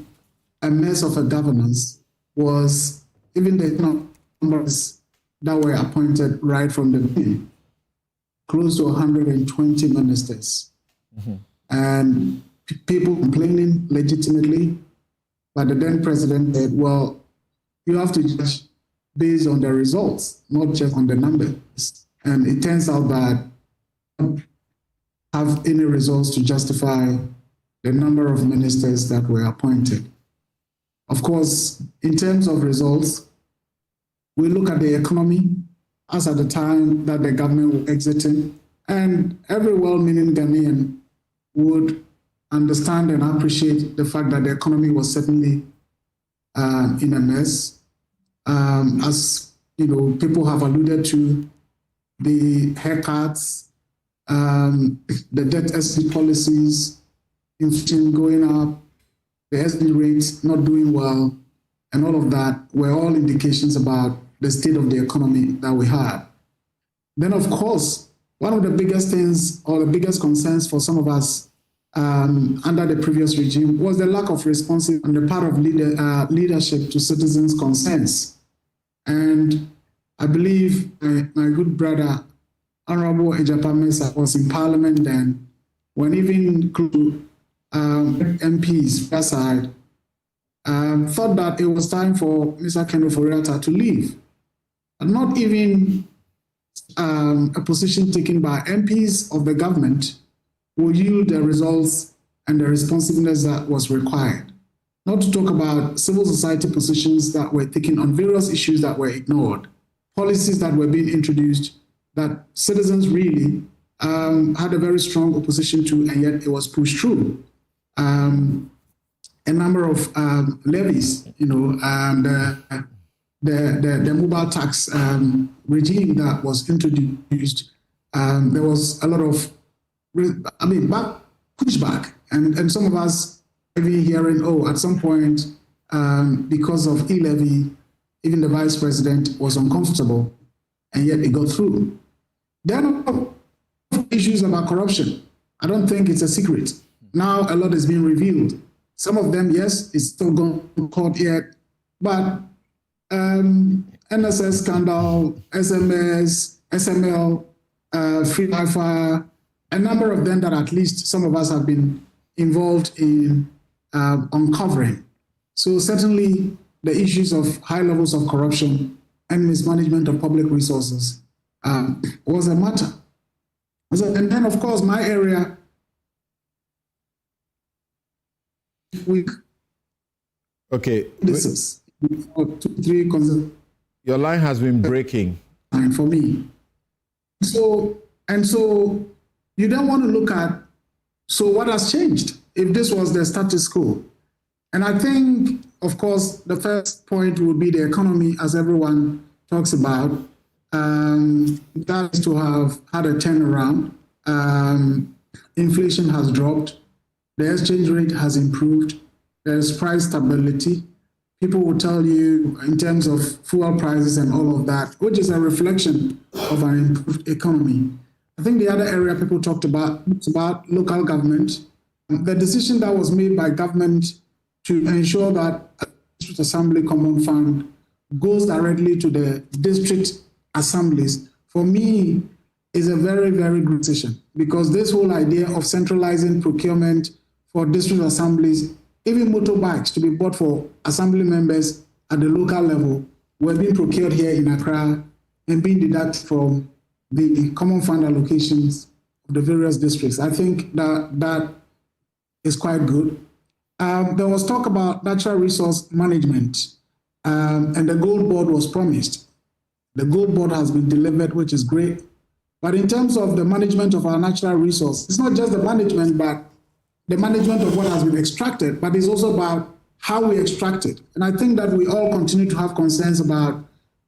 Speaker 7: a mess of a governance was even the numbers that were appointed right from the beginning, close to 120 ministers. And people complaining legitimately, but the then president said, well, you have to judge based on the results, not just on the numbers. And it turns out that I don't have any results to justify the number of ministers that were appointed. Of course, in terms of results, we look at the economy as at the time that the government was exiting, and every well-meaning Ghanaian would understand and appreciate the fact that the economy was certainly in a mess. As people have alluded to, the haircuts, the debt exit policies, inflation going up, the SD rates not doing well, and all of that were all indications about the state of the economy that we had. Then, of course, one of the biggest things or the biggest concerns for some of us under the previous regime was the lack of response on the part of leadership to citizens' concerns. And I believe my good brother, Honorable Agyeman-Rawlings, was in Parliament then, when even MPs aside thought that it was time for Mr. Ken Ofori-Atta to leave. And not even a position taken by MPs of the government will yield the results and the responsiveness that was required. Not to talk about civil society positions that were taken on various issues that were ignored, policies that were being introduced that citizens really had a very strong opposition to, and yet it was pushed through. A number of levies, and the mobile tax regime that was introduced, there was a lot of, pushback, and some of us even hearing, at some point, because of e-levy, even the vice president was uncomfortable, and yet it got through. There are issues about corruption. I don't think it's a secret. Now a lot is being revealed. Some of them, yes, it's still going to court yet, but NSS scandal, SMS, SML, free Wi-Fi, a number of them that at least some of us have been involved in uncovering. So certainly the issues of high levels of corruption and mismanagement of public resources was a matter. And then, of course, my area,
Speaker 9: okay.
Speaker 7: This is 2, 3
Speaker 9: Your line has been breaking.
Speaker 7: For me. So you don't want to look at So what has changed if this was the status quo? And I think, of course, the first point would be the economy, as everyone talks about. That is to have had a turnaround. Inflation has dropped. The exchange rate has improved. There's price stability. People will tell you in terms of fuel prices and all of that, which is a reflection of an improved economy. I think the other area people talked about is about local government. The decision that was made by government to ensure that District Assembly Common Fund goes directly to the district assemblies, for me, is a very, very good decision, because this whole idea of centralizing procurement for district assemblies, even motorbikes to be bought for assembly members at the local level, were being procured here in Accra and being deducted from the common fund allocations of the various districts. I think that is quite good. There was talk about natural resource management, and the gold board was promised. The gold board has been delivered, which is great. But in terms of the management of our natural resource, it's not just the management, but the management of what has been extracted, but it's also about how we extract it. And I think that we all continue to have concerns about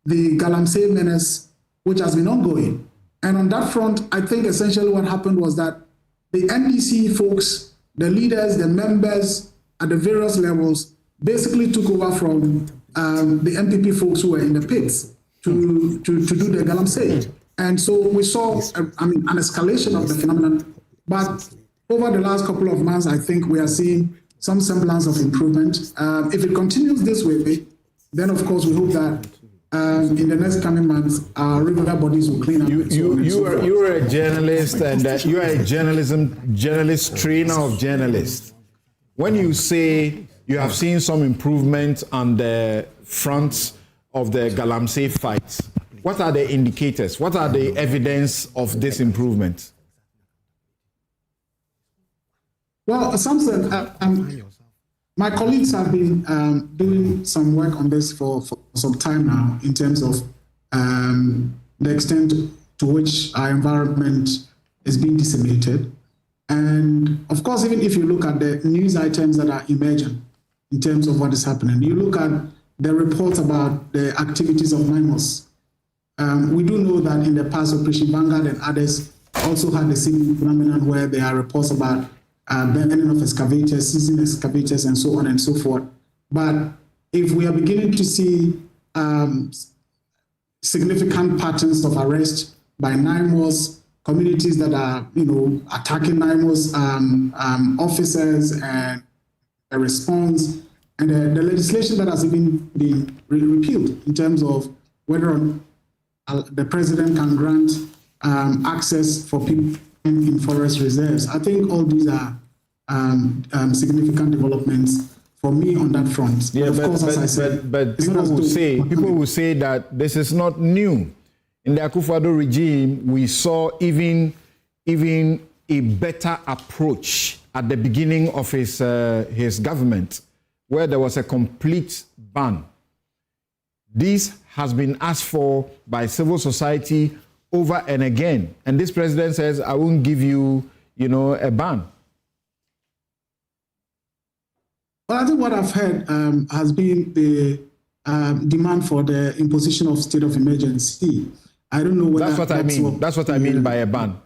Speaker 7: the galamsey menace, which has been ongoing. And on that front, I think essentially what happened was that the NDC folks, the leaders, the members at the various levels, basically took over from the MPP folks who were in the pits to do the galamsey. And so we saw, an escalation of the phenomenon. But over the last couple of months, I think we are seeing some semblance of improvement. If it continues this way, then of course we hope that in the next coming months, our regular bodies will clean up.
Speaker 9: You are a journalist, and you are a journalist trainer of journalists. When you say you have seen some improvement on the front of the galamsey fights, what are the indicators? What are the evidence of this improvement?
Speaker 7: Well, Samson, my colleagues have been doing some work on this for some time now in terms of the extent to which our environment is being disseminated. And of course, even if you look at the news items that are emerging in terms of what is happening, you look at the reports about the activities of NIMOS. We do know that in the past, Operation Vanguard and others also had the same phenomenon where there are reports about burning of excavators, seizing excavators, and so on and so forth. But if we are beginning to see significant patterns of arrest by NIMOS, communities that are, attacking NIMOS officers, and a response, and the legislation that has even been repealed in terms of whether the president can grant access for people in forest reserves. I think all these are significant developments for me on that front.
Speaker 9: Yeah, but people will say that this is not new. In the Akufo-Addo regime, we saw even a better approach at the beginning of his government, where there was a complete ban. This has been asked for by civil society over and again, and this president says, "I won't give you, a ban."
Speaker 7: Well, I think what I've heard has been the demand for the imposition of state of emergency. I don't know whether
Speaker 9: that's what I mean by a ban.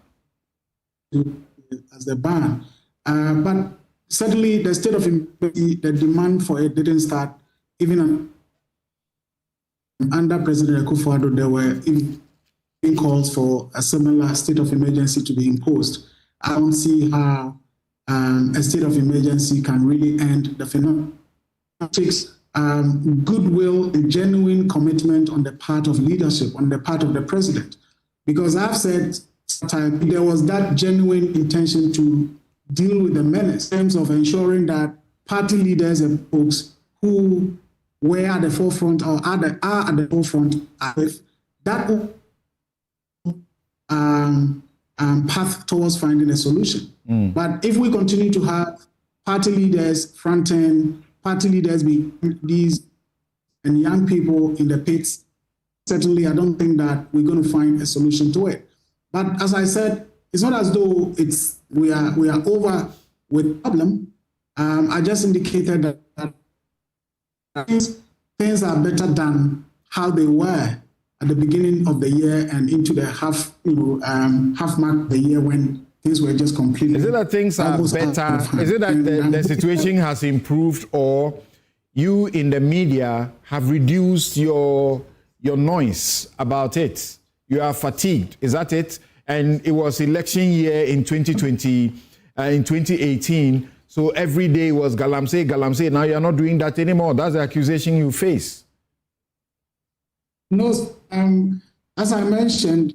Speaker 7: As a ban, but certainly the state of emergency, the demand for it didn't start even under President Akufo-Addo. There were even calls for a similar state of emergency to be imposed. I don't see how a state of emergency can really end the phenomenon. It takes goodwill and genuine commitment on the part of leadership, on the part of the president. Because I've said there was that genuine intention to deal with the menace in terms of ensuring that party leaders and folks who were at the forefront or are at the forefront of that path towards finding a solution. But if we continue to have party leaders front end, party leaders be these and young people in the pits, certainly I don't think that we're going to find a solution to it. But as I said, it's not as though we are over with the problem. I just indicated that things are better than how they were at the beginning of the year and into the half mark of the year when things were just completely.
Speaker 9: Is it that things are better? Is it that the situation has improved, or you in the media have reduced your noise about it? You are fatigued. Is that it? And it was election year in 2020, in 2018. So every day was galamsey, galamsey. Now you're not doing that anymore. That's the accusation you face.
Speaker 7: No, as I mentioned,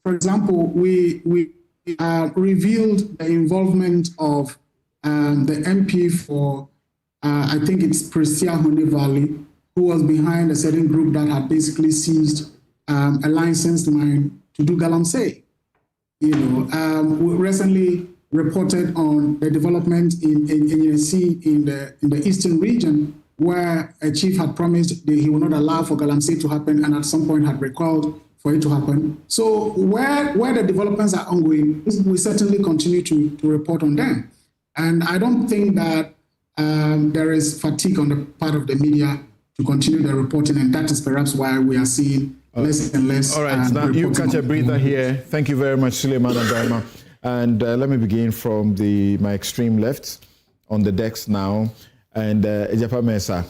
Speaker 7: for example, we revealed the involvement of the MP for, I think it's Prestia Honey Valley, who was behind a certain group that had basically seized a licensed mine to do galamsey. We recently reported on the development in NEWSFILE in the eastern region, where a chief had promised that he would not allow for galamsey to happen, and at some point had recalled for it to happen. So where the developments are ongoing, we certainly continue to report on them. And I don't think that there is fatigue on the part of the media to continue the reporting, and that is perhaps why we are seeing less and less.
Speaker 9: All right, now you catch a breather here. Thank you very much, Suleiman Abrahama. And let me begin from my extreme left on the decks now. And Ejapa Mensah.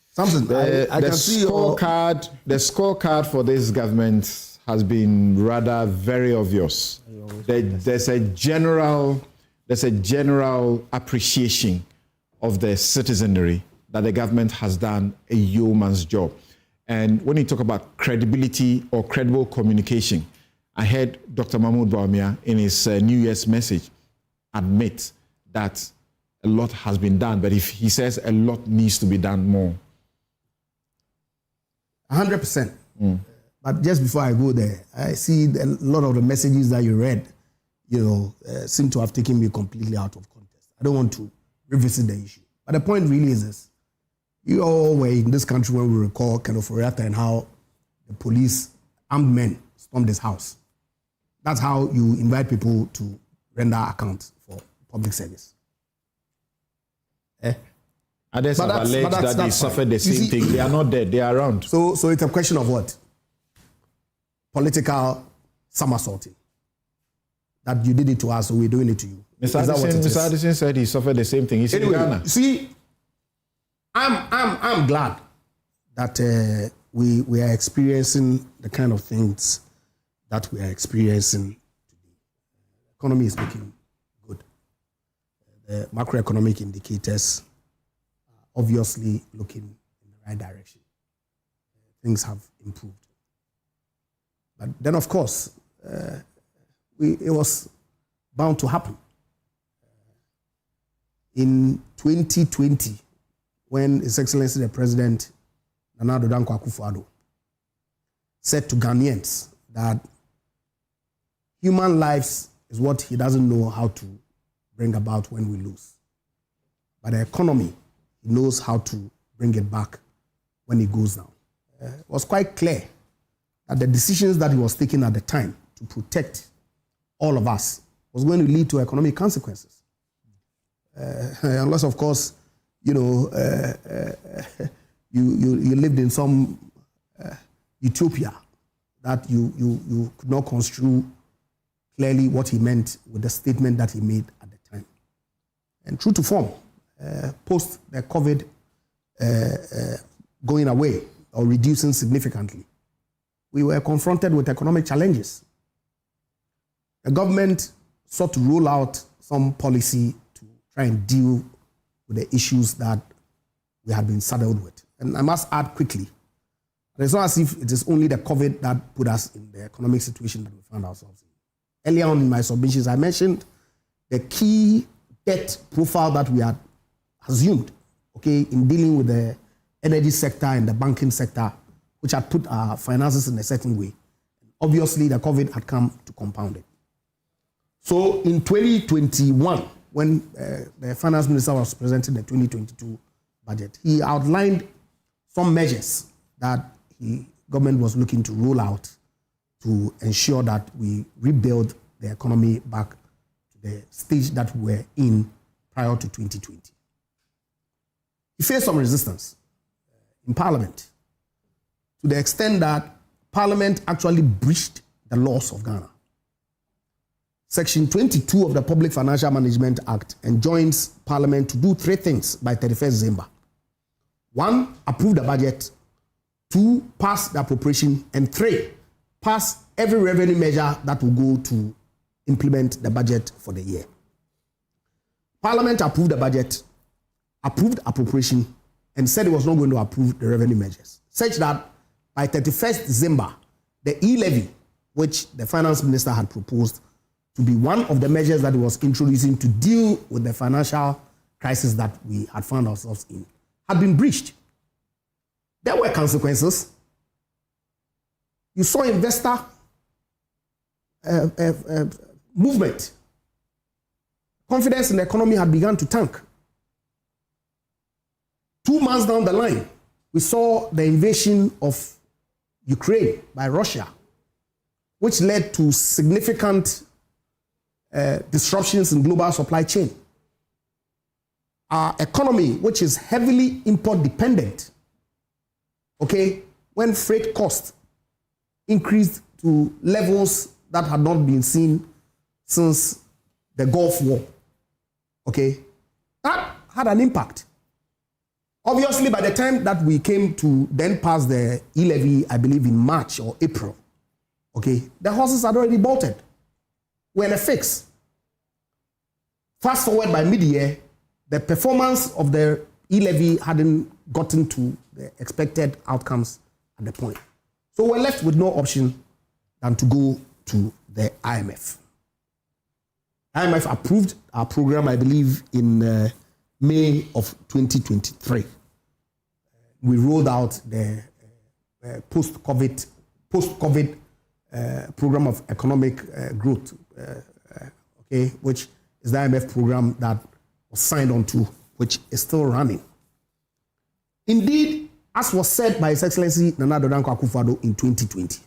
Speaker 15: Samson, I can see
Speaker 9: the scorecard for this government has been rather very obvious. There's a general appreciation of the citizenry that the government has done a yeoman's job. And when you talk about credibility or credible communication, I heard Dr. Mahmoud Bawumia in his New Year's message admit that a lot has been done, but if he says a lot needs to be done more.
Speaker 15: 100%. But just before I go there, I see a lot of the messages that you read, seem to have taken me completely out of context. I don't want to revisit the issue. But the point really is this. You all were in this country when we recall Akufo-Addo and how the police, armed men, stormed his house. That's how you invite people to render account for public service.
Speaker 9: Others have alleged that they suffered the same thing. They are not dead, they are around.
Speaker 15: So it's a question of what? Political somersaulting. That you did it to us, so we're doing it to you.
Speaker 9: Mr. Addison said he suffered the same thing. He's in Ghana.
Speaker 15: See, I'm glad that we are experiencing the kind of things that we are experiencing today. The economy is looking good. The macroeconomic indicators are obviously looking in the right direction. Things have improved. But then, of course, it was bound to happen. In 2020, when His Excellency the President, Nana Addo Dankwa Akufo-Addo, said to Ghanaians that human lives is what he doesn't know how to bring about when we lose. But the economy, he knows how to bring it back when it goes down. It was quite clear that the decisions that he was taking at the time to protect all of us was going to lead to economic consequences. Unless, of course, you lived in some utopia that you could not construe clearly what he meant with the statement that he made at the time. And true to form, post the COVID going away or reducing significantly, we were confronted with economic challenges. The government sought to roll out some policy to try and deal with the issues that we had been saddled with. And I must add quickly, it's not as if it is only the COVID that put us in the economic situation that we found ourselves in. Earlier on in my submissions, I mentioned the key debt profile that we had assumed, in dealing with the energy sector and the banking sector, which had put our finances in a certain way. Obviously, the COVID had come to compound it. So in 2021, when the finance minister was presenting the 2022 budget, he outlined some measures that the government was looking to roll out to ensure that we rebuild the the economy back to the stage that we were in prior to 2020. He faced some resistance in Parliament to the extent that Parliament actually breached the laws of Ghana. Section 22 of the Public Financial Management Act enjoins Parliament to do three things by 31st December. 1, approve the budget. 2, pass the appropriation. And 3, pass every revenue measure that will go to implement the budget for the year. Parliament approved the budget, approved appropriation, and said it was not going to approve the revenue measures, such that by 31st December, the e-levy, which the finance minister had proposed to be one of the measures that he was introducing to deal with the financial crisis that we had found ourselves in, had been breached. There were consequences. You saw investor movement. Confidence in the economy had begun to tank. 2 months down the line, we saw the invasion of Ukraine by Russia, which led to significant disruptions in global supply chain. Our economy, which is heavily import dependent, okay, when freight costs increased to levels that had not been seen since the Gulf War, okay, that had an impact. Obviously, by the time that we came to then pass the e-levy, I believe in March or April, okay, the horses had already bolted. We're in a fix. Fast forward by mid-year, the performance of the e-levy hadn't gotten to the expected outcomes at the point. So we're left with no option than to go to the IMF. IMF approved our program, I believe, in May of 2023. We rolled out the post-COVID program of economic growth, okay, which is the IMF program that was signed on to, which is still running. Indeed, as was said by His Excellency Nana Addo Dankwa Akufo-Addo in 2020,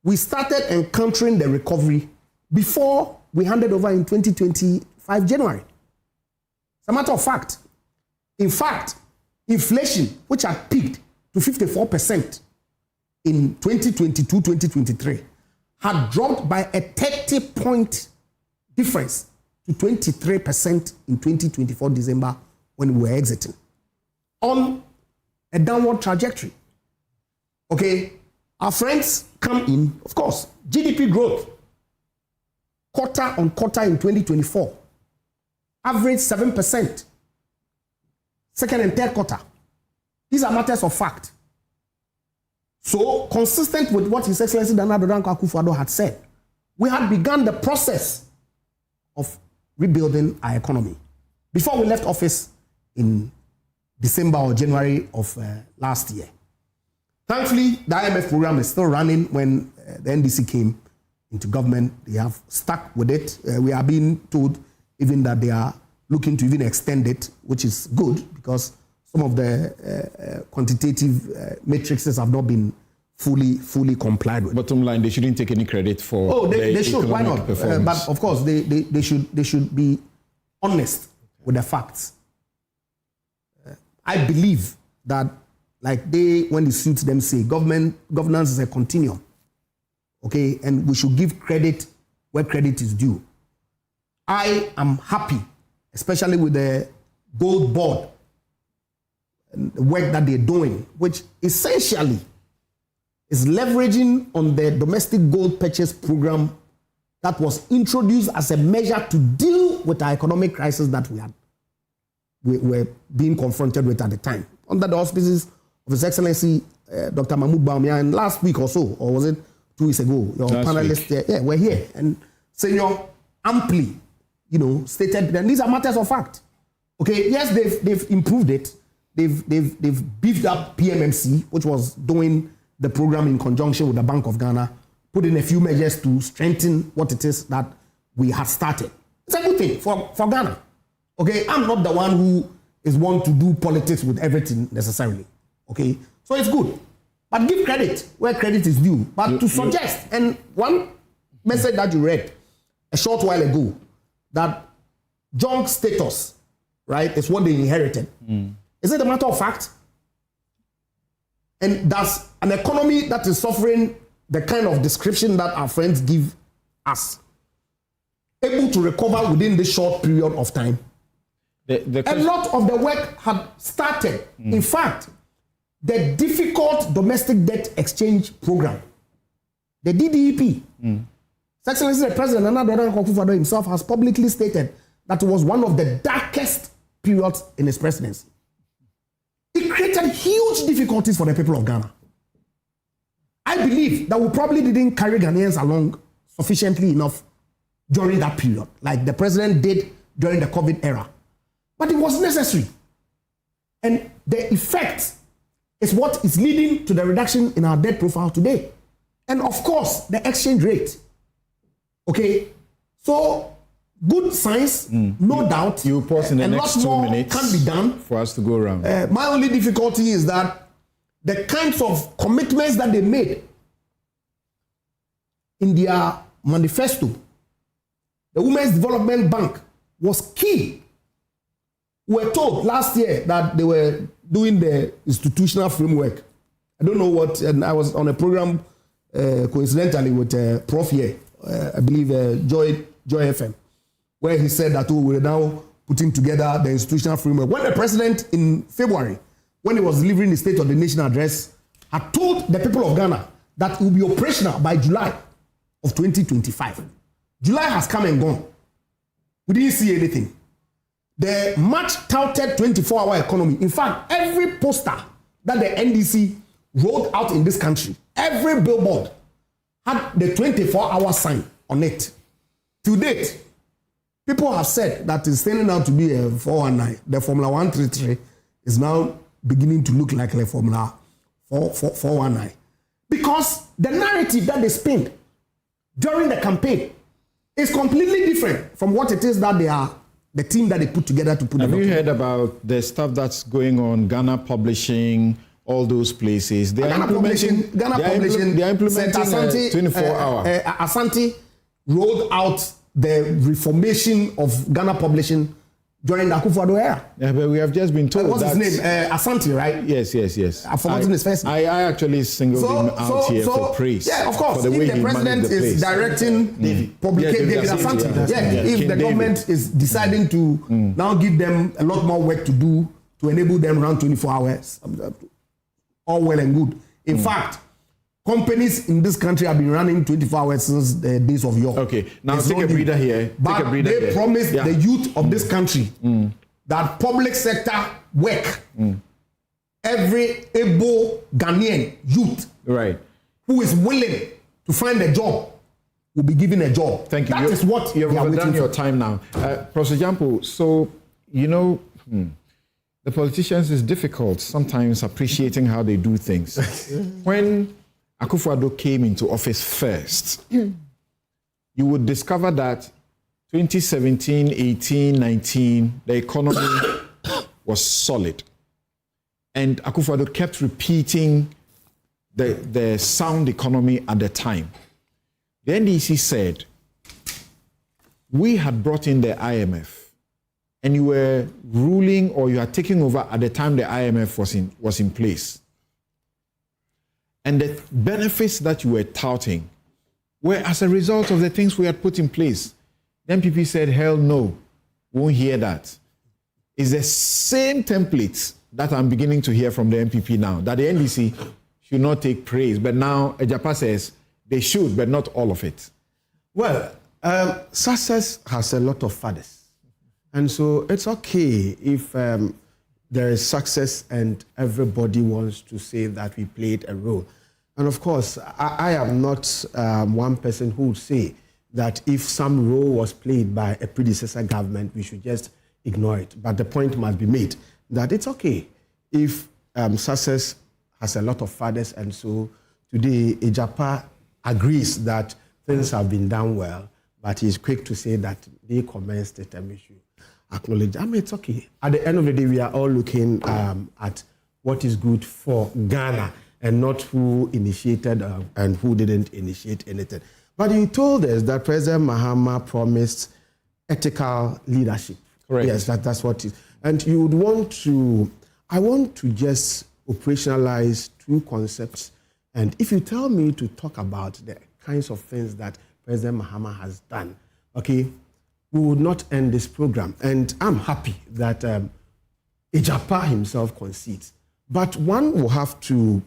Speaker 15: we started encountering the recovery before we handed over in 2025 January. It's a matter of fact. In fact, inflation, which had peaked to 54% in 2022-2023, had dropped by a 30-point difference to 23% in 2024 December when we were exiting, on a downward trajectory. Okay, our friends come in, of course, GDP growth, quarter on quarter in 2024, average 7%, second and third quarter. These are matters of fact. So, consistent with what His Excellency Nana Addo Dankwa Akufo-Addo had said, we had begun the process of rebuilding our economy before we left office in December or January of last year. Thankfully, the IMF program is still running. When the NDC came into government, they have stuck with it. We are being told even that they are looking to even extend it, which is good because some of the quantitative matrices have not been fully complied with.
Speaker 9: Bottom line, they shouldn't take any credit for.
Speaker 15: Oh, they should. Why not? But of course, they should be honest with the facts. I believe that, like when it suits them, say governance is a continuum. Okay, and we should give credit where credit is due. I am happy, especially with the gold board and the work that they're doing, which essentially is leveraging on the domestic gold purchase program that was introduced as a measure to deal with our economic crisis that we were being confronted with at the time, under the auspices of His Excellency Dr. Mahmoud Bawumia, and last week or so, or was it 2 weeks ago, your panelists were here, and Senior amply, stated that these are matters of fact. Okay, yes, they've improved it. They've beefed up PMMC, which was doing the program in conjunction with the Bank of Ghana, put in a few measures to strengthen what it is that we had started. It's a good thing for Ghana. Okay, I'm not the one who is one to do politics with everything necessarily. Okay, so it's good. But give credit where credit is due. But to suggest, and one message that you read a short while ago that junk status, right, is what they inherited. Is it a matter of fact? And does an economy that is suffering the kind of description that our friends give us able to recover within this short period of time? A lot of the work had started. In fact, the difficult domestic debt exchange program, the DDEP, His Excellency the President Akufo-Addo himself has publicly stated that it was one of the darkest periods in his presidency. It created huge difficulties for the people of Ghana. I believe that we probably didn't carry Ghanaians along sufficiently enough during that period, like the president did during the COVID era. But it was necessary. And the effect is what is leading to the reduction in our debt profile today. And of course, the exchange rate. Okay? So, good science, no doubt.
Speaker 9: You pause in the next 2 minutes.
Speaker 15: Can be done
Speaker 9: for us to go around.
Speaker 15: My only difficulty is that the kinds of commitments that they made in their manifesto, the Women's Development Bank was key. We were told last year that they were doing the institutional framework. I don't know what, and I was on a program coincidentally with Prof here, I believe Joy FM, where he said that we're now putting together the institutional framework. When the president in February, when he was delivering the State of the Nation address, had told the people of Ghana that it will be operational by July of 2025. July has come and gone. We didn't see anything. The much touted 24-hour economy. In fact, every poster that the NDC rolled out in this country, every billboard had the 24-hour sign on it. To date, people have said that it's turning out to be a 419. The Formula 133 is now beginning to look like a Formula 419. Because the narrative that they spin during the campaign is completely different from what it is that they are, the team that they put together to put.
Speaker 9: Have you heard about the stuff that's going on, Ghana Publishing, all those places? They are implementing 24-hour.
Speaker 15: Asante rolled out the reformation of Ghana Publishing during the Akufo-Addo era.
Speaker 9: Yeah, but we have just been told
Speaker 15: what's his name? Asante, right?
Speaker 9: Yes.
Speaker 15: I've forgotten his first name.
Speaker 9: I actually singled him out here for praise.
Speaker 15: Yeah, of course.
Speaker 9: For the way
Speaker 15: if the president is directing David Asante, if the government is deciding to now give them a lot more work to do to enable them run 24 hours, all well and good. In fact, companies in this country have been running 24 hours since the days of yore.
Speaker 9: Okay, now take a breather here.
Speaker 15: But they promised the youth of this country that public sector work, every able Ghanaian youth who is willing to find a job will be given a job.
Speaker 9: Thank you.
Speaker 15: That is what
Speaker 9: you're
Speaker 15: waiting
Speaker 9: done your
Speaker 15: for.
Speaker 9: time now. Professor Jampo, so, you know, the politicians is difficult sometimes appreciating how they do things. When Akufo-Addo came into office first, you would discover that 2017, 18, 19, the economy was solid. And Akufo-Addo kept repeating the sound economy at the time. The NDC said, we had brought in the IMF, and you were ruling or you are taking over at the time the IMF was in place. And the benefits that you were touting were as a result of the things we had put in place. The MPP said, hell no, won't hear that. It's the same templates that I'm beginning to hear from the MPP now, that the NDC should not take praise. But now Ejapa says they should, but not all of it.
Speaker 15: Well, success has a lot of fathers. And so it's okay if there is success and everybody wants to say that we played a role. And of course, I am not one person who would say that if some role was played by a predecessor government, we should just ignore it. But the point must be made that it's okay if success has a lot of fathers. And so today, Ejapa agrees that things have been done well, but he's quick to say that they commenced it and we should acknowledge. I mean, it's okay. At the end of the day, we are all looking at what is good for Ghana and not who initiated and who didn't initiate anything. But you told us that President Mahama promised ethical leadership.
Speaker 9: Correct.
Speaker 15: Yes, that's what it is. And you would want to, I want to just operationalize two concepts. And if you tell me to talk about the kinds of things that President Mahama has done, okay, we would not end this program. And I'm happy that Ejapa himself concedes. But one will have to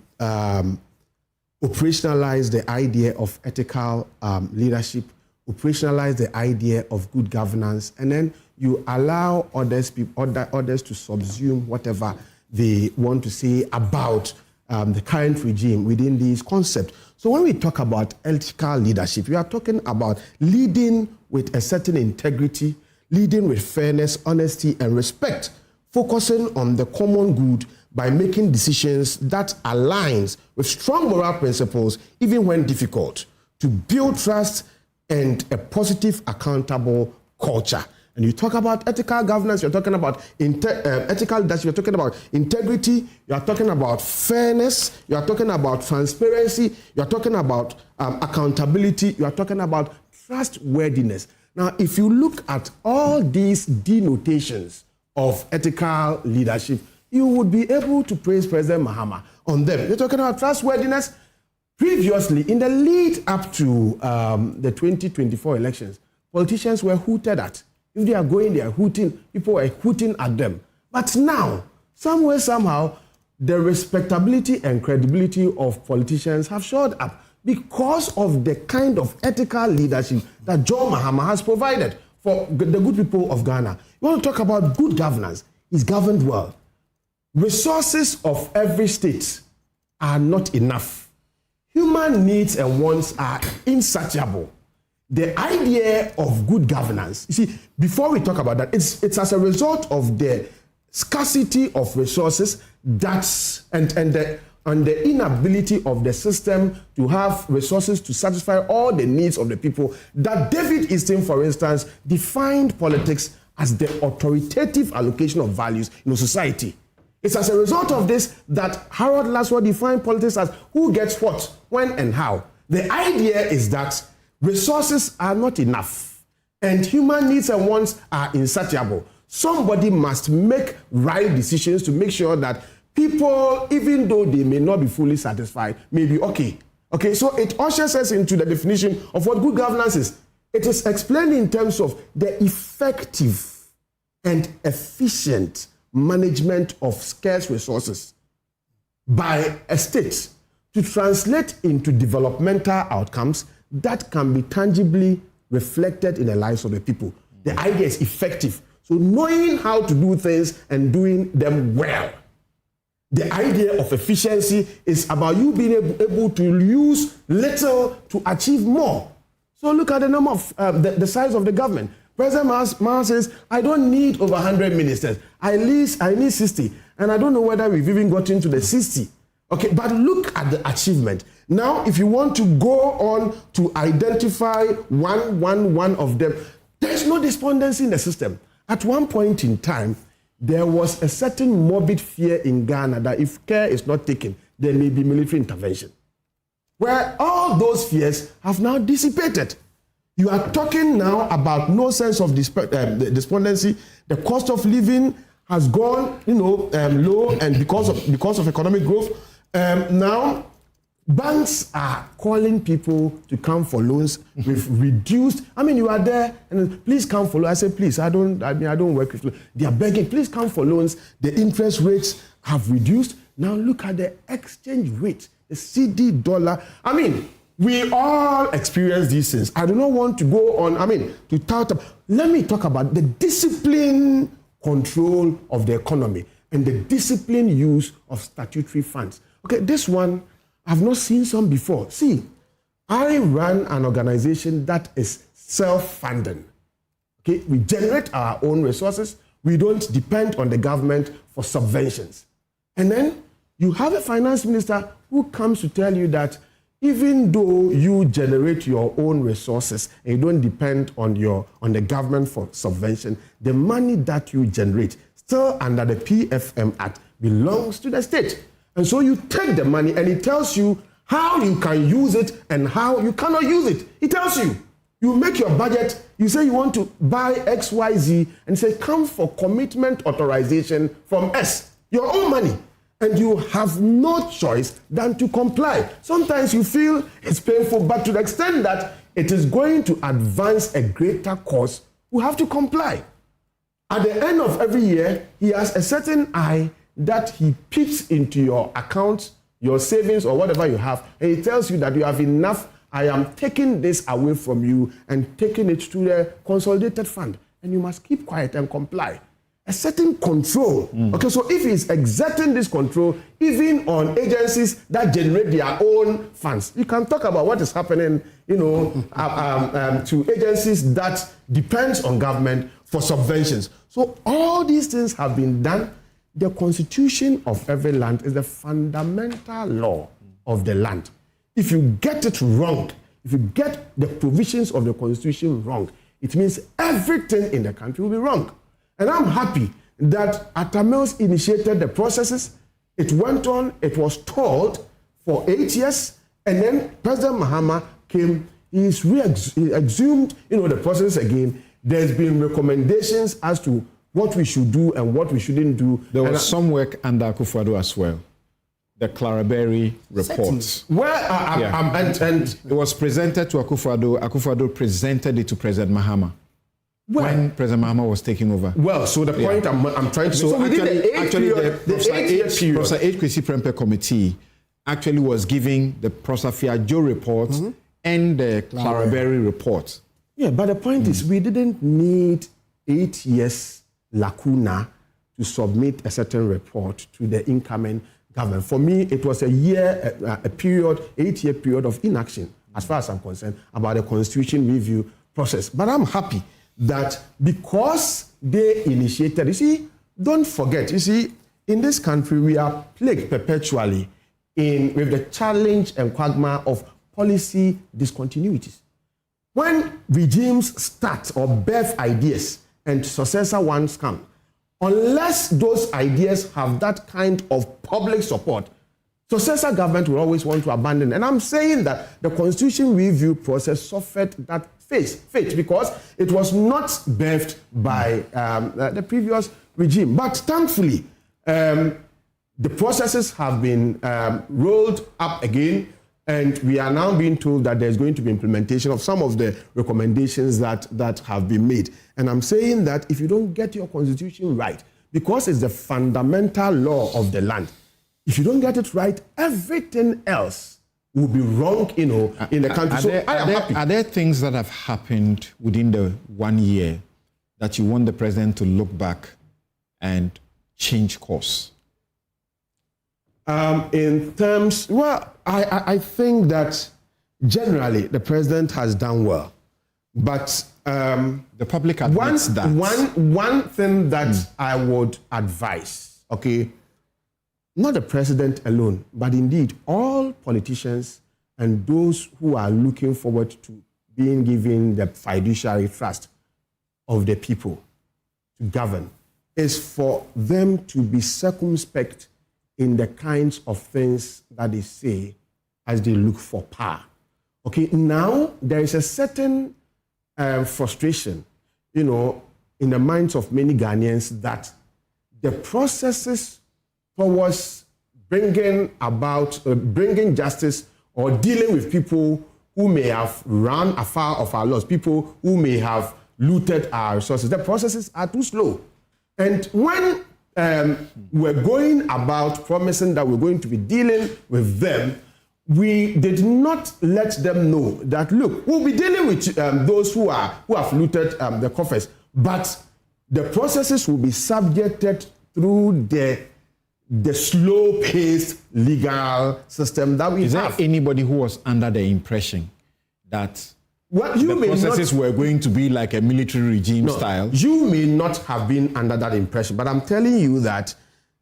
Speaker 15: operationalize the idea of ethical leadership, operationalize the idea of good governance, and then you allow others to subsume whatever they want to say about the current regime within these concepts. So when we talk about ethical leadership, we are talking about leading with a certain integrity, leading with fairness, honesty, and respect, focusing on the common good by making decisions that aligns with strong moral principles, even when difficult, to build trust and a positive, accountable culture. And you talk about ethical governance, you're talking about ethical leadership, you're talking about integrity, you're talking about fairness, you're talking about transparency, you're talking about accountability, you're talking about trustworthiness. Now, if you look at all these denotations of ethical leadership, you would be able to praise President Mahama on them. You're talking about trustworthiness. Previously, in the lead up to the 2024 elections, politicians were hooted at. If they are going, they are hooting. People were hooting at them. But now, somewhere, somehow, the respectability and credibility of politicians have shored up because of the kind of ethical leadership that John Mahama has provided for the good people of Ghana. You want to talk about good governance? He's governed well. Resources of every state are not enough. Human needs and wants are insatiable. The idea of good governance, you see, before we talk about that, it's as a result of the scarcity of resources and the inability of the system to have resources to satisfy all the needs of the people that David Easton, for instance, defined politics as the authoritative allocation of values in a society. It's as a result of this that Harold Laswell defined politics as who gets what, when, and how. The idea is that resources are not enough and human needs and wants are insatiable. Somebody must make right decisions to make sure that people, even though they may not be fully satisfied, may be okay. Okay, so it ushers us into the definition of what good governance is. It is explained in terms of the effective and efficient management of scarce resources by a state to translate into developmental outcomes that can be tangibly reflected in the lives of the people. The idea is effective. So knowing how to do things and doing them well. The idea of efficiency is about you being able to use little to achieve more. So look at the number of the size of the government. President Mahama says, I don't need over 100 ministers. I need 60. And I don't know whether we've even gotten to the 60. Okay, but look at the achievement. Now, if you want to go on to identify one of them, there's no despondency in the system. At one point in time, there was a certain morbid fear in Ghana that if care is not taken, there may be military intervention. Where all those fears have now dissipated. You are talking now about no sense of despondency. The cost of living has gone, low, and because of economic growth, now banks are calling people to come for loans with reduced. I mean, you are there and please come for loans. I say, please, I don't work with loans. They are begging, please come for loans. The interest rates have reduced. Now look at the exchange rate, the CD dollar. I mean, we all experience these things. I do not want to go on, to tout up. Let me talk about the disciplined control of the economy and the disciplined use of statutory funds. Okay, this one, I've not seen some before. See, I run an organization that is self-funding. Okay, we generate our own resources. We don't depend on the government for subventions. And then you have a finance minister who comes to tell you that even though you generate your own resources and you don't depend on the government for subvention, the money that you generate, still under the PFM Act, belongs to the state. And so you take the money and it tells you how you can use it and how you cannot use it. It tells you. You make your budget, you say you want to buy XYZ, and say, come for commitment authorization from S, your own money. And you have no choice than to comply. Sometimes you feel it's painful, but to the extent that it is going to advance a greater cause, you have to comply. At the end of every year, he has a certain eye that he peeps into your account, your savings, or whatever you have, and he tells you that you have enough. I am taking this away from you and taking it to the consolidated fund. And you must keep quiet and comply. A certain control. Okay, so if he's exerting this control, even on agencies that generate their own funds, you can talk about what is happening, to agencies that depends on government for subventions. So all these things have been done. The constitution of every land is the fundamental law of the land. If you get it wrong, if you get the provisions of the constitution wrong, it means everything in the country will be wrong. And I'm happy that Atta Mills initiated the processes. It went on, it was stalled for 8 years, and then President Mahama came, he exhumed the process again. There's been recommendations as to what we should do and what we shouldn't do.
Speaker 9: There was some work under Akufo-Addo as well. The Claraberry report.
Speaker 15: And
Speaker 9: it was presented to Akufo-Addo. Akufo-Addo presented it to President Mahama when President Mahama was taking over.
Speaker 15: Well, so the point I'm trying to
Speaker 9: so
Speaker 15: the
Speaker 9: Professor H. Kwesi Prempeh Committee actually was giving the Prosecution report and the Claraberry report.
Speaker 15: Yeah, but the point is we didn't need 8 years lacuna to submit a certain report to the incoming government. For me, it was a year, a period, 8-year period of inaction, as far as I'm concerned, about the constitution review process. But I'm happy that because they initiated, you see, don't forget, you see, in this country, we are plagued perpetually with the challenge and quagmire of policy discontinuities. When regimes start or birth ideas and successor ones come, unless those ideas have that kind of public support, successor government will always want to abandon. And I'm saying that the constitution review process suffered that fate because it was not birthed by the previous regime. But thankfully, the processes have been rolled up again, and we are now being told that there's going to be implementation of some of the recommendations that have been made. And I'm saying that if you don't get your constitution right, because it's the fundamental law of the land, if you don't get it right, everything else will be wrong, in the country.
Speaker 9: Are there things that have happened within the 1 year that you want the president to look back and change course?
Speaker 15: In terms, I think that generally the president has done well, but
Speaker 9: the public admits that.
Speaker 15: One thing that I would advise, okay, not the president alone, but indeed all politicians and those who are looking forward to being given the fiduciary trust of the people to govern, is for them to be circumspect in the kinds of things that they say as they look for power. Okay, now there is a certain frustration, in the minds of many Ghanaians that the processes towards bringing justice or dealing with people who may have run afoul of our laws, people who may have looted our resources, the processes are too slow. And when we're going about promising that we're going to be dealing with them, we did not let them know that, look, we'll be dealing with those who have looted the coffers, but the processes will be subjected through the slow-paced legal system that we have.
Speaker 9: Is there anybody who was under the impression that the processes were going to be like a military regime style?
Speaker 15: You may not have been under that impression, but I'm telling you that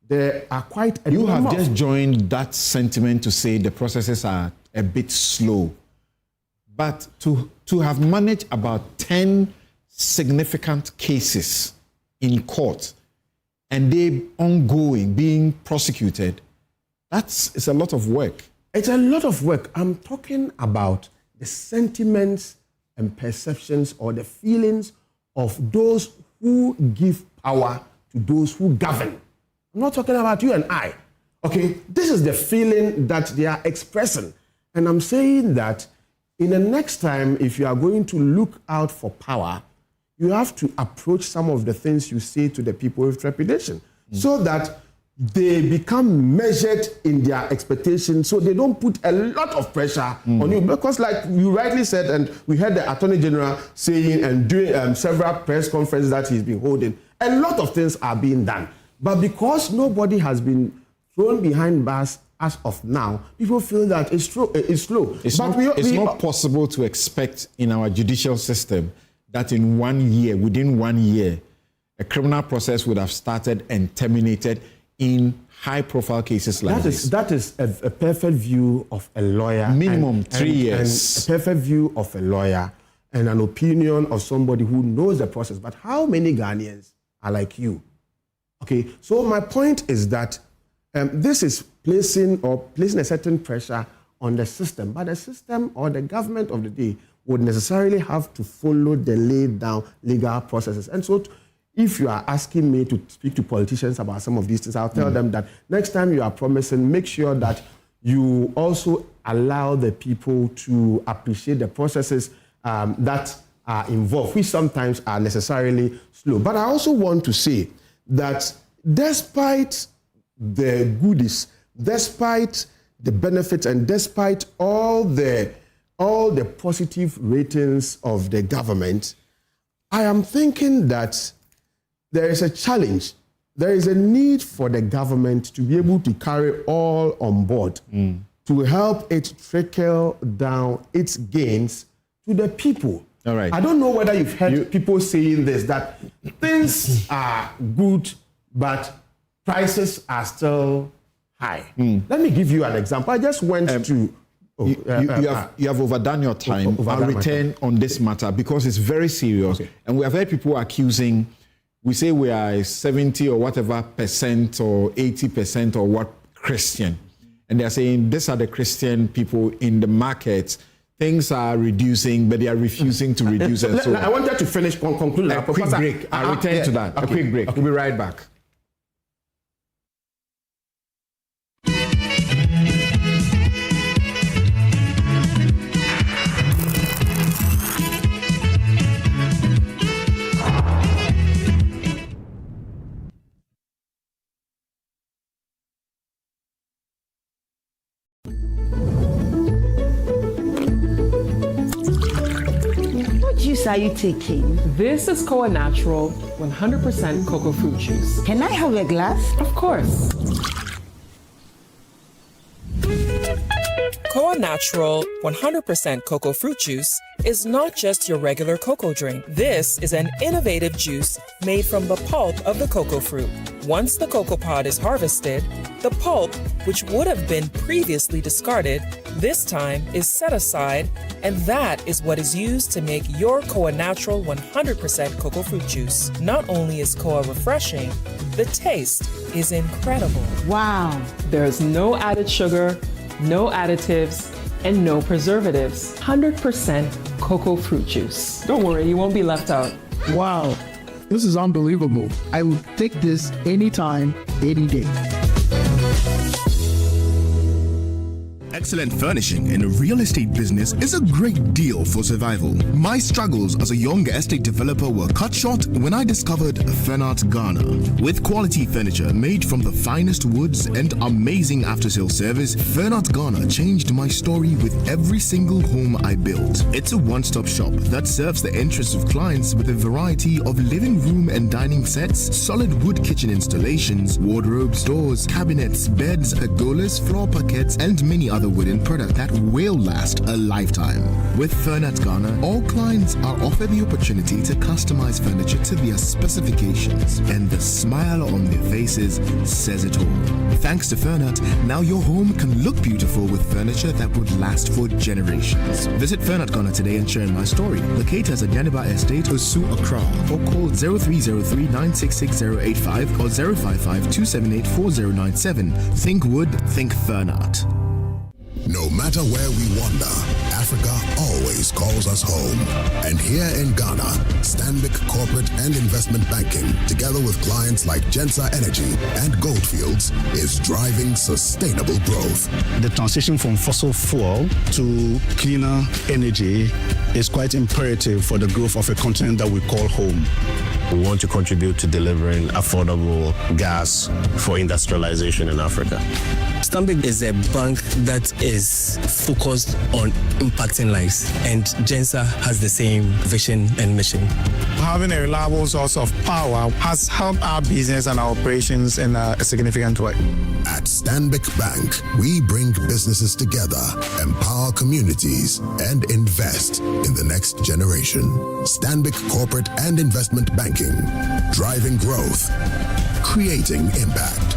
Speaker 15: there are quite a
Speaker 9: You have
Speaker 15: number
Speaker 9: just joined that sentiment to say the processes are a bit slow. But to have managed about 10 significant cases in court and they ongoing, being prosecuted, it's a lot of work.
Speaker 15: It's a lot of work. I'm talking about the sentiments and perceptions or the feelings of those who give power to those who govern. I'm not talking about you and I. Okay, this is the feeling that they are expressing. And I'm saying that in the next time, if you are going to look out for power, you have to approach some of the things you say to the people with trepidation so that they become measured in their expectations, so they don't put a lot of pressure on you. Because like you rightly said, and we heard the Attorney General saying and doing several press conferences that he's been holding, a lot of things are being done. But because nobody has been thrown behind bars as of now, people feel that it's slow. It's
Speaker 9: not possible to expect in our judicial system that in 1 year, within 1 year, a criminal process would have started and terminated in high-profile cases like this.
Speaker 15: That is a perfect view of a lawyer.
Speaker 9: Minimum 3 years.
Speaker 15: And a perfect view of a lawyer and an opinion of somebody who knows the process. But how many Ghanaians are like you? Okay, so my point is that this is placing a certain pressure on the system, but the system or the government of the day would necessarily have to follow the laid down legal processes. And so if you are asking me to speak to politicians about some of these things, I'll tell them that next time you are promising, make sure that you also allow the people to appreciate the processes that are involved, which sometimes are necessarily slow. But I also want to say that despite the goodies, despite the benefits, and despite all the positive ratings of the government, I am thinking that there is a challenge. There is a need for the government to be able to carry all on board to help it trickle down its gains to the people.
Speaker 9: All right.
Speaker 15: I don't know whether you've heard people saying this, that things are good, but prices are still high. Let me give you an example. I just went to...
Speaker 9: You have overdone your time. I'll return on this matter because it's very serious. Okay. And we have heard people accusing, we say we are 70 or whatever percent or 80% or what Christian. And they're saying these are the Christian people in the market. Things are reducing, but they are refusing to reduce. And so
Speaker 15: I wanted to finish, conclude.
Speaker 9: A quick break. I'll return to that. Okay. A quick break. We'll be right back.
Speaker 8: Are you taking?
Speaker 14: This is Koa Natural 100% cocoa fruit juice.
Speaker 8: Can I have a glass?
Speaker 14: Of course.
Speaker 22: Koa Natural 100% cocoa fruit juice is not just your regular cocoa drink. This is an innovative juice made from the pulp of the cocoa fruit. Once the cocoa pod is harvested, the pulp, which would have been previously discarded, this time is set aside, and that is what is used to make your Koa Natural 100% cocoa fruit juice. Not only is Koa refreshing, the taste is incredible.
Speaker 8: Wow.
Speaker 14: There's no added sugar, no additives, and no preservatives. 100% cocoa fruit juice. Don't worry, you won't be left out.
Speaker 21: Wow, this is unbelievable. I would take this anytime, any day.
Speaker 23: Excellent furnishing in a real estate business is a great deal for survival. My struggles as a young estate developer were cut short when I discovered Fernart Ghana. With quality furniture made from the finest woods and amazing after-sale service, Fernart Ghana changed my story with every single home I built. It's a one-stop shop that serves the interests of clients with a variety of living room and dining sets, solid wood kitchen installations, wardrobes, doors, cabinets, beds, pergolas, floor parquets, and many other wooden product that will last a lifetime. With Fernat Ghana, all clients are offered the opportunity to customize furniture to their specifications, and the smile on their faces says it all. Thanks to Fernat, now your home can look beautiful with furniture that would last for generations. Visit Fernat Ghana today and share my story. Locate us at Yaniba Estate, Osu, Accra, or call 0303-966085 or 055-278-4097. Think wood, think Fernat.
Speaker 13: No matter where we wander, Africa always calls us home. And here in Ghana, Stanbic Corporate and Investment Banking, together with clients like Gensa Energy and Goldfields, is driving sustainable growth.
Speaker 21: The transition from fossil fuel to cleaner energy is quite imperative for the growth of a continent that we call home.
Speaker 5: We want to contribute to delivering affordable gas for industrialization in Africa.
Speaker 10: Stanbic is a bank that is focused on impacting lives, and Gensa has the same vision and mission.
Speaker 21: Having a reliable source of power has helped our business and our operations in a significant way.
Speaker 13: At Stanbic Bank, we bring businesses together, empower communities, and invest in the next generation. Stanbic Corporate and Investment Banking, driving growth, creating impact.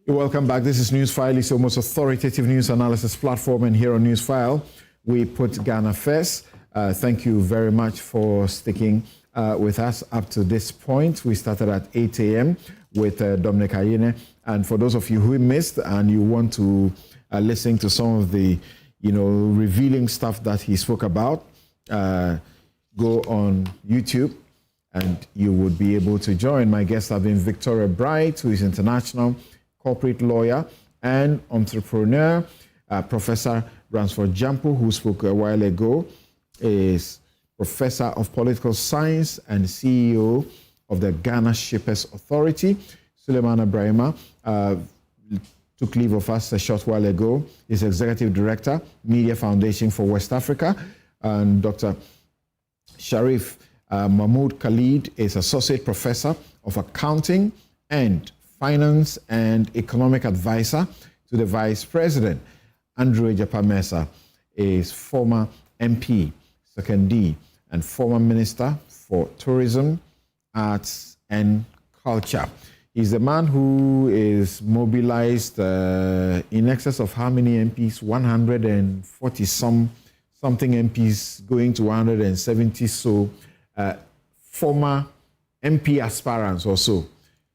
Speaker 9: Welcome back. This is NEWSFILE. It's the most authoritative news analysis platform, and here on NEWSFILE, we put Ghana first. Thank you very much for sticking with us up to this point. We started at 8 a.m. with Dominic Ayine, and for those of you who missed and you want to listen to some of the, revealing stuff that he spoke about, go on YouTube and you would be able to join. My guests have been Victoria Bright, who is international corporate lawyer and entrepreneur. Professor Ransford Jampo, who spoke a while ago, is Professor of Political Science and CEO of the Ghana Shippers Authority. Suleiman Ibrahima took leave of us a short while ago. He's Executive Director, Media Foundation for West Africa. And Dr. Sharif Mahmoud Khalid is Associate Professor of Accounting and Finance and Economic Advisor to the Vice President. Andrew Ejapa-Mensah is former MP, Second D, and former Minister for Tourism, Arts and Culture. He's the man who is mobilized in excess of how many MPs? 140 something MPs going to 170. So former MP aspirants or so.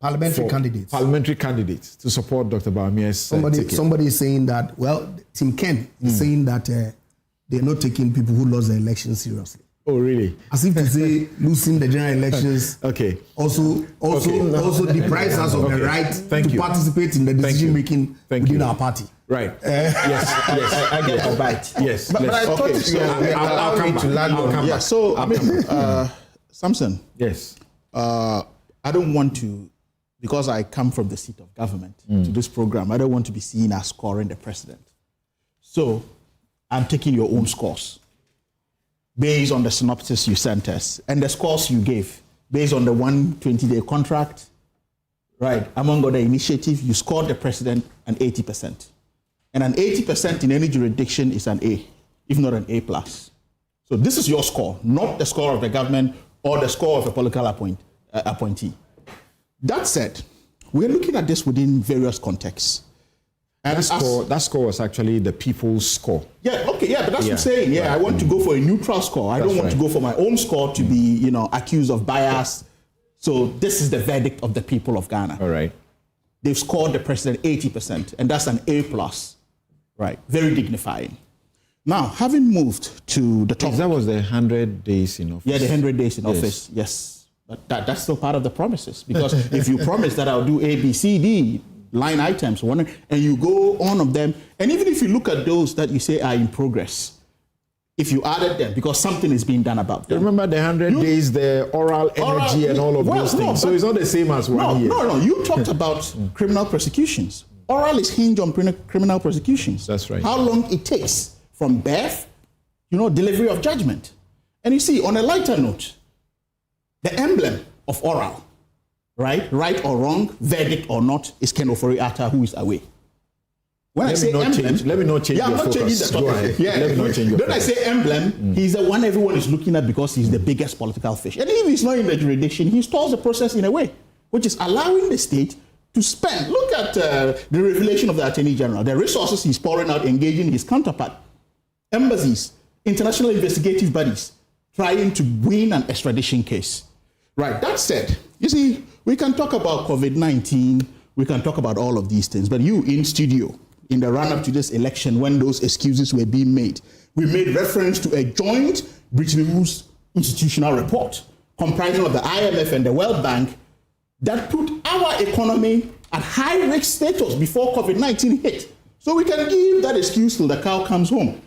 Speaker 9: Parliamentary candidates to support Dr. Bawumia's
Speaker 15: Somebody is saying that, Tim Ken is saying that they're not taking people who lost the election seriously.
Speaker 9: Oh, really?
Speaker 15: As if to say losing the general elections also deprives us of the right to participate in the decision making within our party.
Speaker 9: Right. Yes.
Speaker 15: I get the bite.
Speaker 9: Yes.
Speaker 15: But I thought
Speaker 9: I'll come to land on.
Speaker 21: Yeah. So Samson.
Speaker 9: Yes.
Speaker 21: I don't want to, because I come from the seat of government to this program, I don't want to be seen as scoring the president. So I'm taking your own scores based on the synopsis you sent us and the scores you gave based on the 120-day contract, right? Among other initiatives, you scored the president an 80%. And an 80% in any jurisdiction is an A, if not an A+. So this is your score, not the score of the government or the score of a political appointee. That said, we're looking at this within various contexts.
Speaker 9: And that score was actually the people's score.
Speaker 21: Yeah, okay, yeah, but that's what I'm saying. Yeah, right. I want to go for a neutral score. I don't want to go for my own score to be, accused of bias. So this is the verdict of the people of Ghana.
Speaker 9: All right.
Speaker 21: They've scored the president 80%, and that's an A+. Right, very dignifying. Now, having moved to the top.
Speaker 9: That was the 100 days in office.
Speaker 21: Yeah, the 100 days in office, yes. But that's still part of the promises. Because if you promise that I'll do A, B, C, D, line items, and you go on of them, and even if you look at those that you say are in progress, if you added them, because something is being done about them.
Speaker 9: Remember the 100 days, the oral energy and all of those things. So it's not the same as 1 year.
Speaker 21: No, you talked about criminal prosecutions. Oral is hinged on criminal prosecutions.
Speaker 9: That's right.
Speaker 21: How long it takes from birth, delivery of judgment. And you see, on a lighter note, the emblem of oral, right or wrong, verdict or not, is Ken Ofori-Atta, who is away. When I say emblem,
Speaker 9: let me not change
Speaker 21: I'm not changing the topic. Let me not change your focus. I say emblem, he's the one everyone is looking at because he's the biggest political fish. And if he's not in the jurisdiction, he stalls the process in a way, which is allowing the state to spend. Look at the revelation of the Attorney General, the resources he's pouring out, engaging his counterpart, embassies, international investigative bodies, trying to win an extradition case. Right, that said, you see, we can talk about COVID-19, we can talk about all of these things, but you in studio, in the run-up to this election, when those excuses were being made, we made reference to a joint Bretton Woods institutional report comprising of the IMF and the World Bank that put our economy at high-risk status before COVID-19 hit. So we can give that excuse till the cow comes home.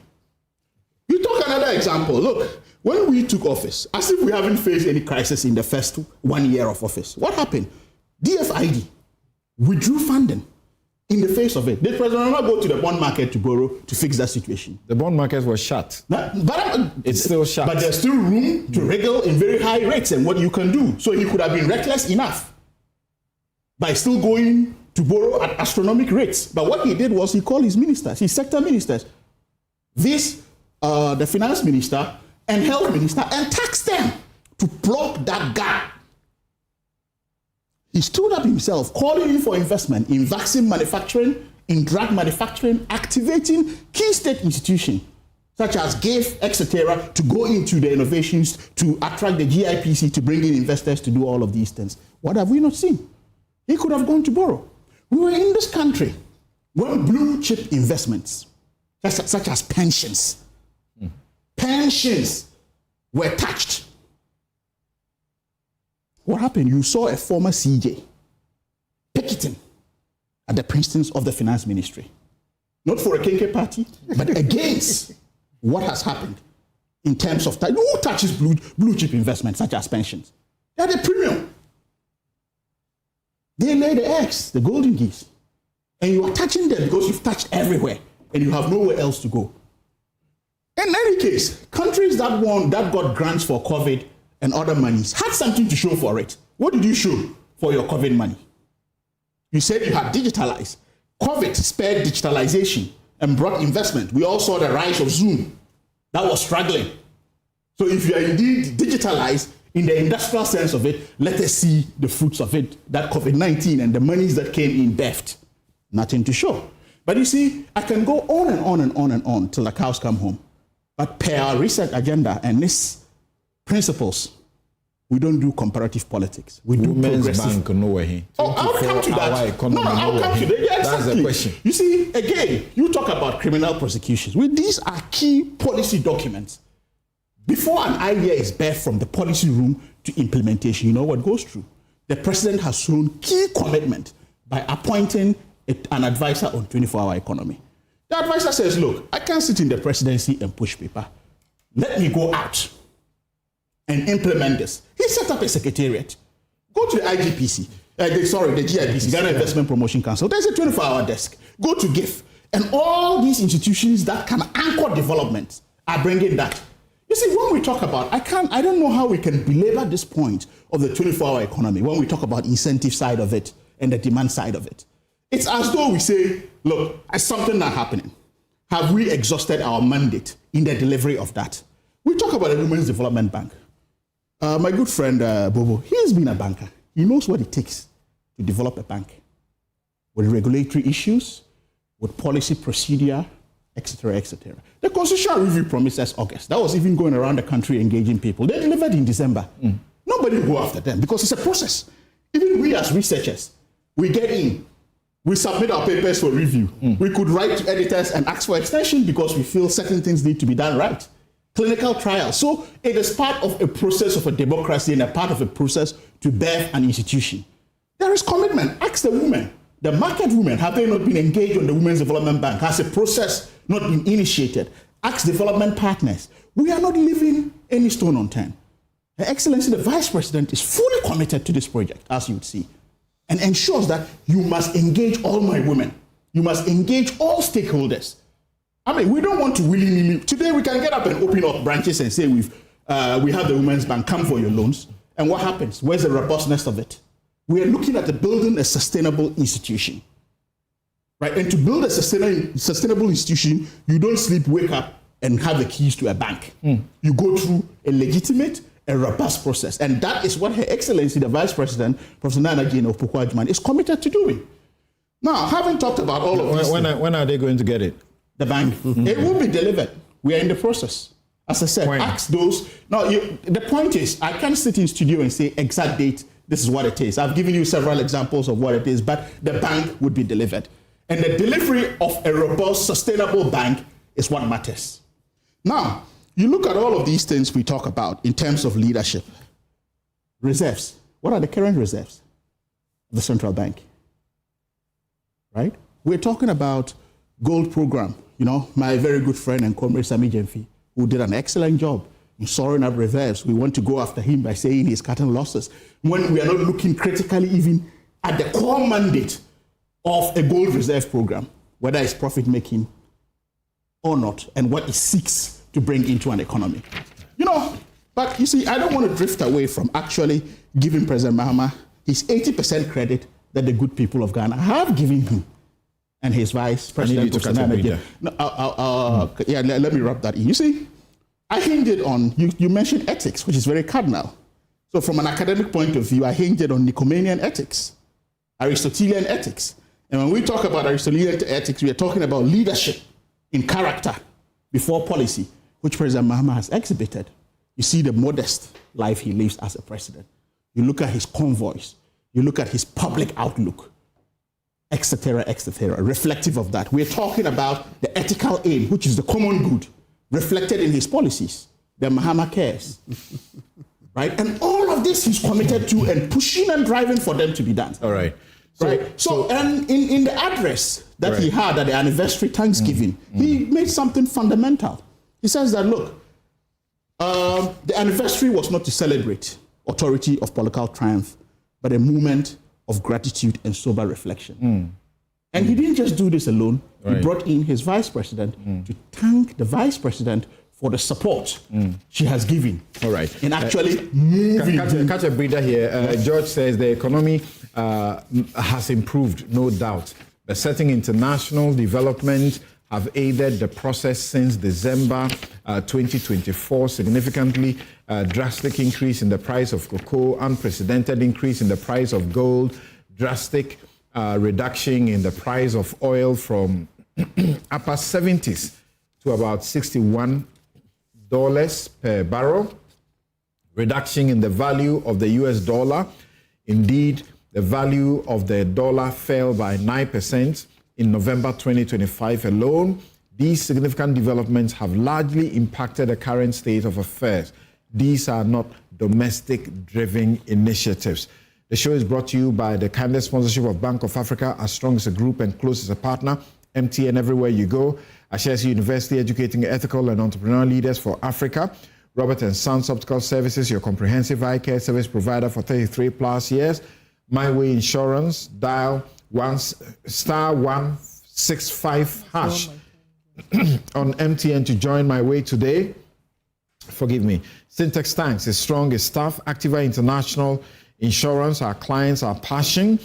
Speaker 21: You talk another example. Look, when we took office, as if we haven't faced any crisis in the first 1 year of office, what happened? DFID withdrew funding. In the face of it, did President Obama go to the bond market to borrow to fix that situation?
Speaker 9: The bond market was shut.
Speaker 21: But
Speaker 9: it's still shut.
Speaker 21: But there's still room to wriggle in very high rates and what you can do. So he could have been reckless enough by still going to borrow at astronomical rates. But what he did was he called his ministers, his sector ministers, the finance minister and health minister, and taxed them to plug that gap. He stood up himself, calling in for investment in vaccine manufacturing, in drug manufacturing, activating key state institutions such as GIF, etc., to go into the innovations, to attract the GIPC, to bring in investors to do all of these things. What have we not seen? He could have gone to borrow. We were in this country when blue chip investments, such as pensions, were touched. What happened? You saw a former CJ picketing at the principles of the finance ministry. Not for a Kenke party, but against what has happened in terms of who touches blue chip investments such as pensions. They're the premium. They lay the eggs, the golden geese. And you are touching them because you've touched everywhere and you have nowhere else to go. In any case, countries that got grants for COVID and other monies had something to show for it. What did you show for your COVID money? You said you had digitalized. COVID spared digitalization and brought investment. We all saw the rise of Zoom. That was struggling. So if you are indeed digitalized in the industrial sense of it, let us see the fruits of it, that COVID-19 and the monies that came in deft. Nothing to show. But you see, I can go on and on and on and on till the cows come home. But per our research agenda and these principles, we don't do comparative politics. We do
Speaker 9: Women's
Speaker 21: progressive.
Speaker 9: Bank nowhere here.
Speaker 21: Oh, I'll come to that. I'll come to that. Yeah,
Speaker 9: That's the question.
Speaker 21: You see, again, you talk about criminal prosecutions. These are key policy documents. Before an idea is birthed from the policy room to implementation, you know what goes through? The president has shown key commitment by appointing an advisor on 24-hour economy. The advisor says, look, I can't sit in the presidency and push paper. Let me go out and implement this. He set up a secretariat. Go to the IGPC, the GIPC, Ghana Investment Promotion Council. There's a 24-hour desk. Go to GIF. And all these institutions that can anchor development are bringing that. You see, when we talk about, I don't know how we can belabor this point of the 24-hour economy when we talk about incentive side of it and the demand side of it. It's as though we say, look, is something not happening? Have we exhausted our mandate in the delivery of that? We talk about the Women's Development Bank. My good friend Bobo, he has been a banker. He knows what it takes to develop a bank with regulatory issues, with policy procedure, etc., etc. The Constitutional Review promises August. That was even going around the country engaging people. They delivered in December. Nobody will go after them because it's a process. Even we as researchers, we get in. We submit our papers for review. We could write to editors and ask for extension because we feel certain things need to be done right. Clinical trials. So it is part of a process of a democracy and a part of a process to birth an institution. There is commitment. Ask the women. The market women, have they not been engaged on the Women's Development Bank? Has a process not been initiated? Ask development partners. We are not leaving any stone unturned. Her Excellency, the Vice President, is fully committed to this project, as you would see, and ensures that you must engage all my women. You must engage all stakeholders. I mean, we don't want to willy-nilly. Today, we can get up and open up branches and say we have the Women's Bank, come for your loans. And what happens? Where's the robustness of it? We are looking at building a sustainable institution. right? And to build a sustainable institution, you don't sleep, wake up, and have the keys to a bank. You go through a legitimate and robust process. And that is what Her Excellency, the Vice President, Professor Nana Jane of Akufo-Addo, is committed to doing. Now, having talked about all of this...
Speaker 9: When are they going to get it?
Speaker 21: The bank. It will be delivered. We are in the process. As I said, ask those... Now, the point is, I can't sit in studio and say exact date, this is what it is. I've given you several examples of what it is, but the bank would be delivered. And the delivery of a robust, sustainable bank is what matters. Now, you look at all of these things we talk about in terms of leadership. Reserves. What are the current reserves of the central bank? Right? We're talking about gold program. You know, my very good friend and comrade Sami Jemfi, who did an excellent job in soaring up reserves. We want to go after him by saying he's cutting losses, when we are not looking critically even at the core mandate of a gold reserve program, whether it's profit-making or not, and what it seeks to bring into an economy. You know, but you see, I don't want to drift away from actually giving President Mahama his 80% credit that the good people of Ghana have given him, and his Vice President. Let me wrap that in. You see, I hinged it on, you mentioned ethics, which is very cardinal. So from an academic point of view, I hinged it on Nicomachean ethics, Aristotelian ethics. And when we talk about Aristotelian ethics, we are talking about leadership in character before policy, which President Mahama has exhibited. You see the modest life he lives as a president. You look at his convoys, you look at his public outlook, etc., reflective of that. We're talking about the ethical aim, which is the common good, reflected in his policies. The Mahama cares. Right? And all of this he's committed to and pushing and driving for them to be done.
Speaker 9: All right.
Speaker 21: So and in the address that he had at the anniversary Thanksgiving, he made something fundamental. He says that, look, the anniversary was not to celebrate authority of political triumph, but a moment of gratitude and sober reflection. And he didn't just do this alone. He brought in his vice president to thank the vice president for the support she has given.
Speaker 9: All right.
Speaker 21: In actually moving.
Speaker 9: Catch a breather here. George says the economy has improved, no doubt. The setting international development have aided the process since December 2024, significantly drastic increase in the price of cocoa, unprecedented increase in the price of gold, drastic reduction in the price of oil from upper 70s to about $61 per barrel, reduction in the value of the US dollar. Indeed, the value of the dollar fell by 9% in November 2025 alone. These significant developments have largely impacted the current state of affairs. These are not domestic-driven initiatives. The show is brought to you by the kindest sponsorship of Bank of Africa, as strong as a group and close as a partner. MTN everywhere you go. Ashesi University, educating ethical and entrepreneurial leaders for Africa. Robert & Sons Optical Services, your comprehensive eye care service provider for 33 plus years. My Way Insurance, dial *165# on MTN to join My Way today. Forgive me. Syntax Tanks is strong as staff. Activa International Insurance, our clients, our passion.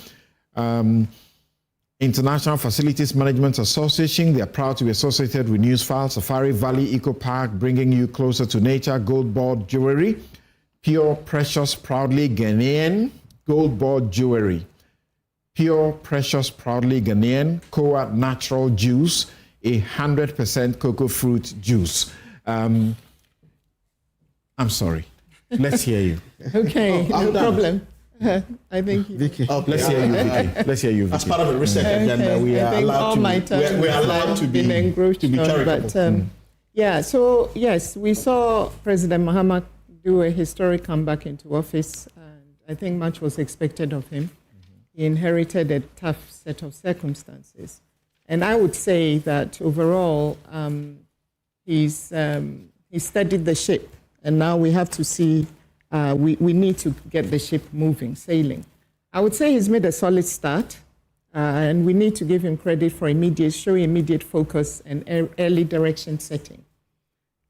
Speaker 9: International Facilities Management Association, they are proud to be associated with NEWSFILE. Safari Valley Eco Park, bringing you closer to nature. Gold Board Jewelry. Pure, precious, proudly Ghanaian. Gold Board Jewelry. Pure, precious, proudly Ghanaian. Koa Natural Juice, 100% cocoa fruit juice. I'm sorry. Let's hear you.
Speaker 14: Okay, no problem. I think
Speaker 21: Vicky.
Speaker 9: Let's hear you, Vicky. Let's hear you, Vicky.
Speaker 21: As part of the research agenda, we are allowed to be charitable.
Speaker 14: So yes, we saw President Mahama do a historic comeback into office, and I think much was expected of him. He inherited a tough set of circumstances, and I would say that overall, he steadied the ship, and now we have to see. We need to get the ship moving, sailing. I would say he's made a solid start, and we need to give him credit for showing immediate focus and early direction setting.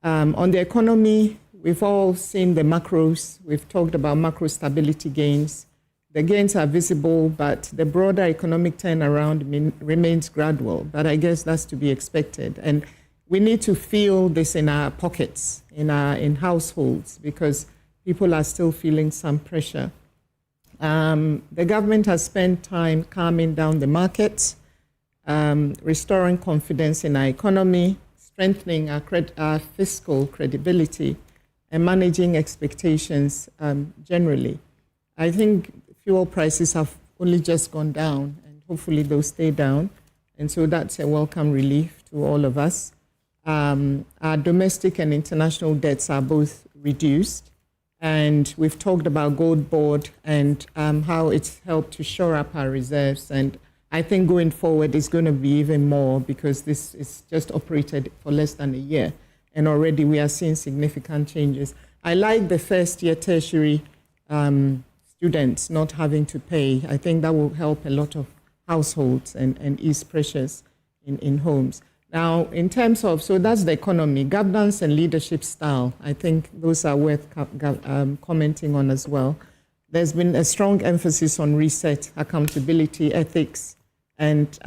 Speaker 14: On the economy, we've all seen the macros. We've talked about macro stability gains, The gains are visible, but the broader economic turnaround remains gradual. But I guess that's to be expected. And we need to feel this in our pockets, in households, because people are still feeling some pressure. The government has spent time calming down the markets, restoring confidence in our economy, strengthening our fiscal credibility, and managing expectations generally. I think fuel prices have only just gone down, and hopefully they'll stay down. And so that's a welcome relief to all of us. Our domestic and international debts are both reduced. And we've talked about Gold Board and how it's helped to shore up our reserves. And I think going forward, it's going to be even more because this is just operated for less than a year. And already we are seeing significant changes. I like the first-year tertiary students not having to pay. I think that will help a lot of households and ease pressures in homes. Now, in terms of, so that's the economy, governance and leadership style, I think those are worth commenting on as well. There's been a strong emphasis on reset, accountability, ethics, and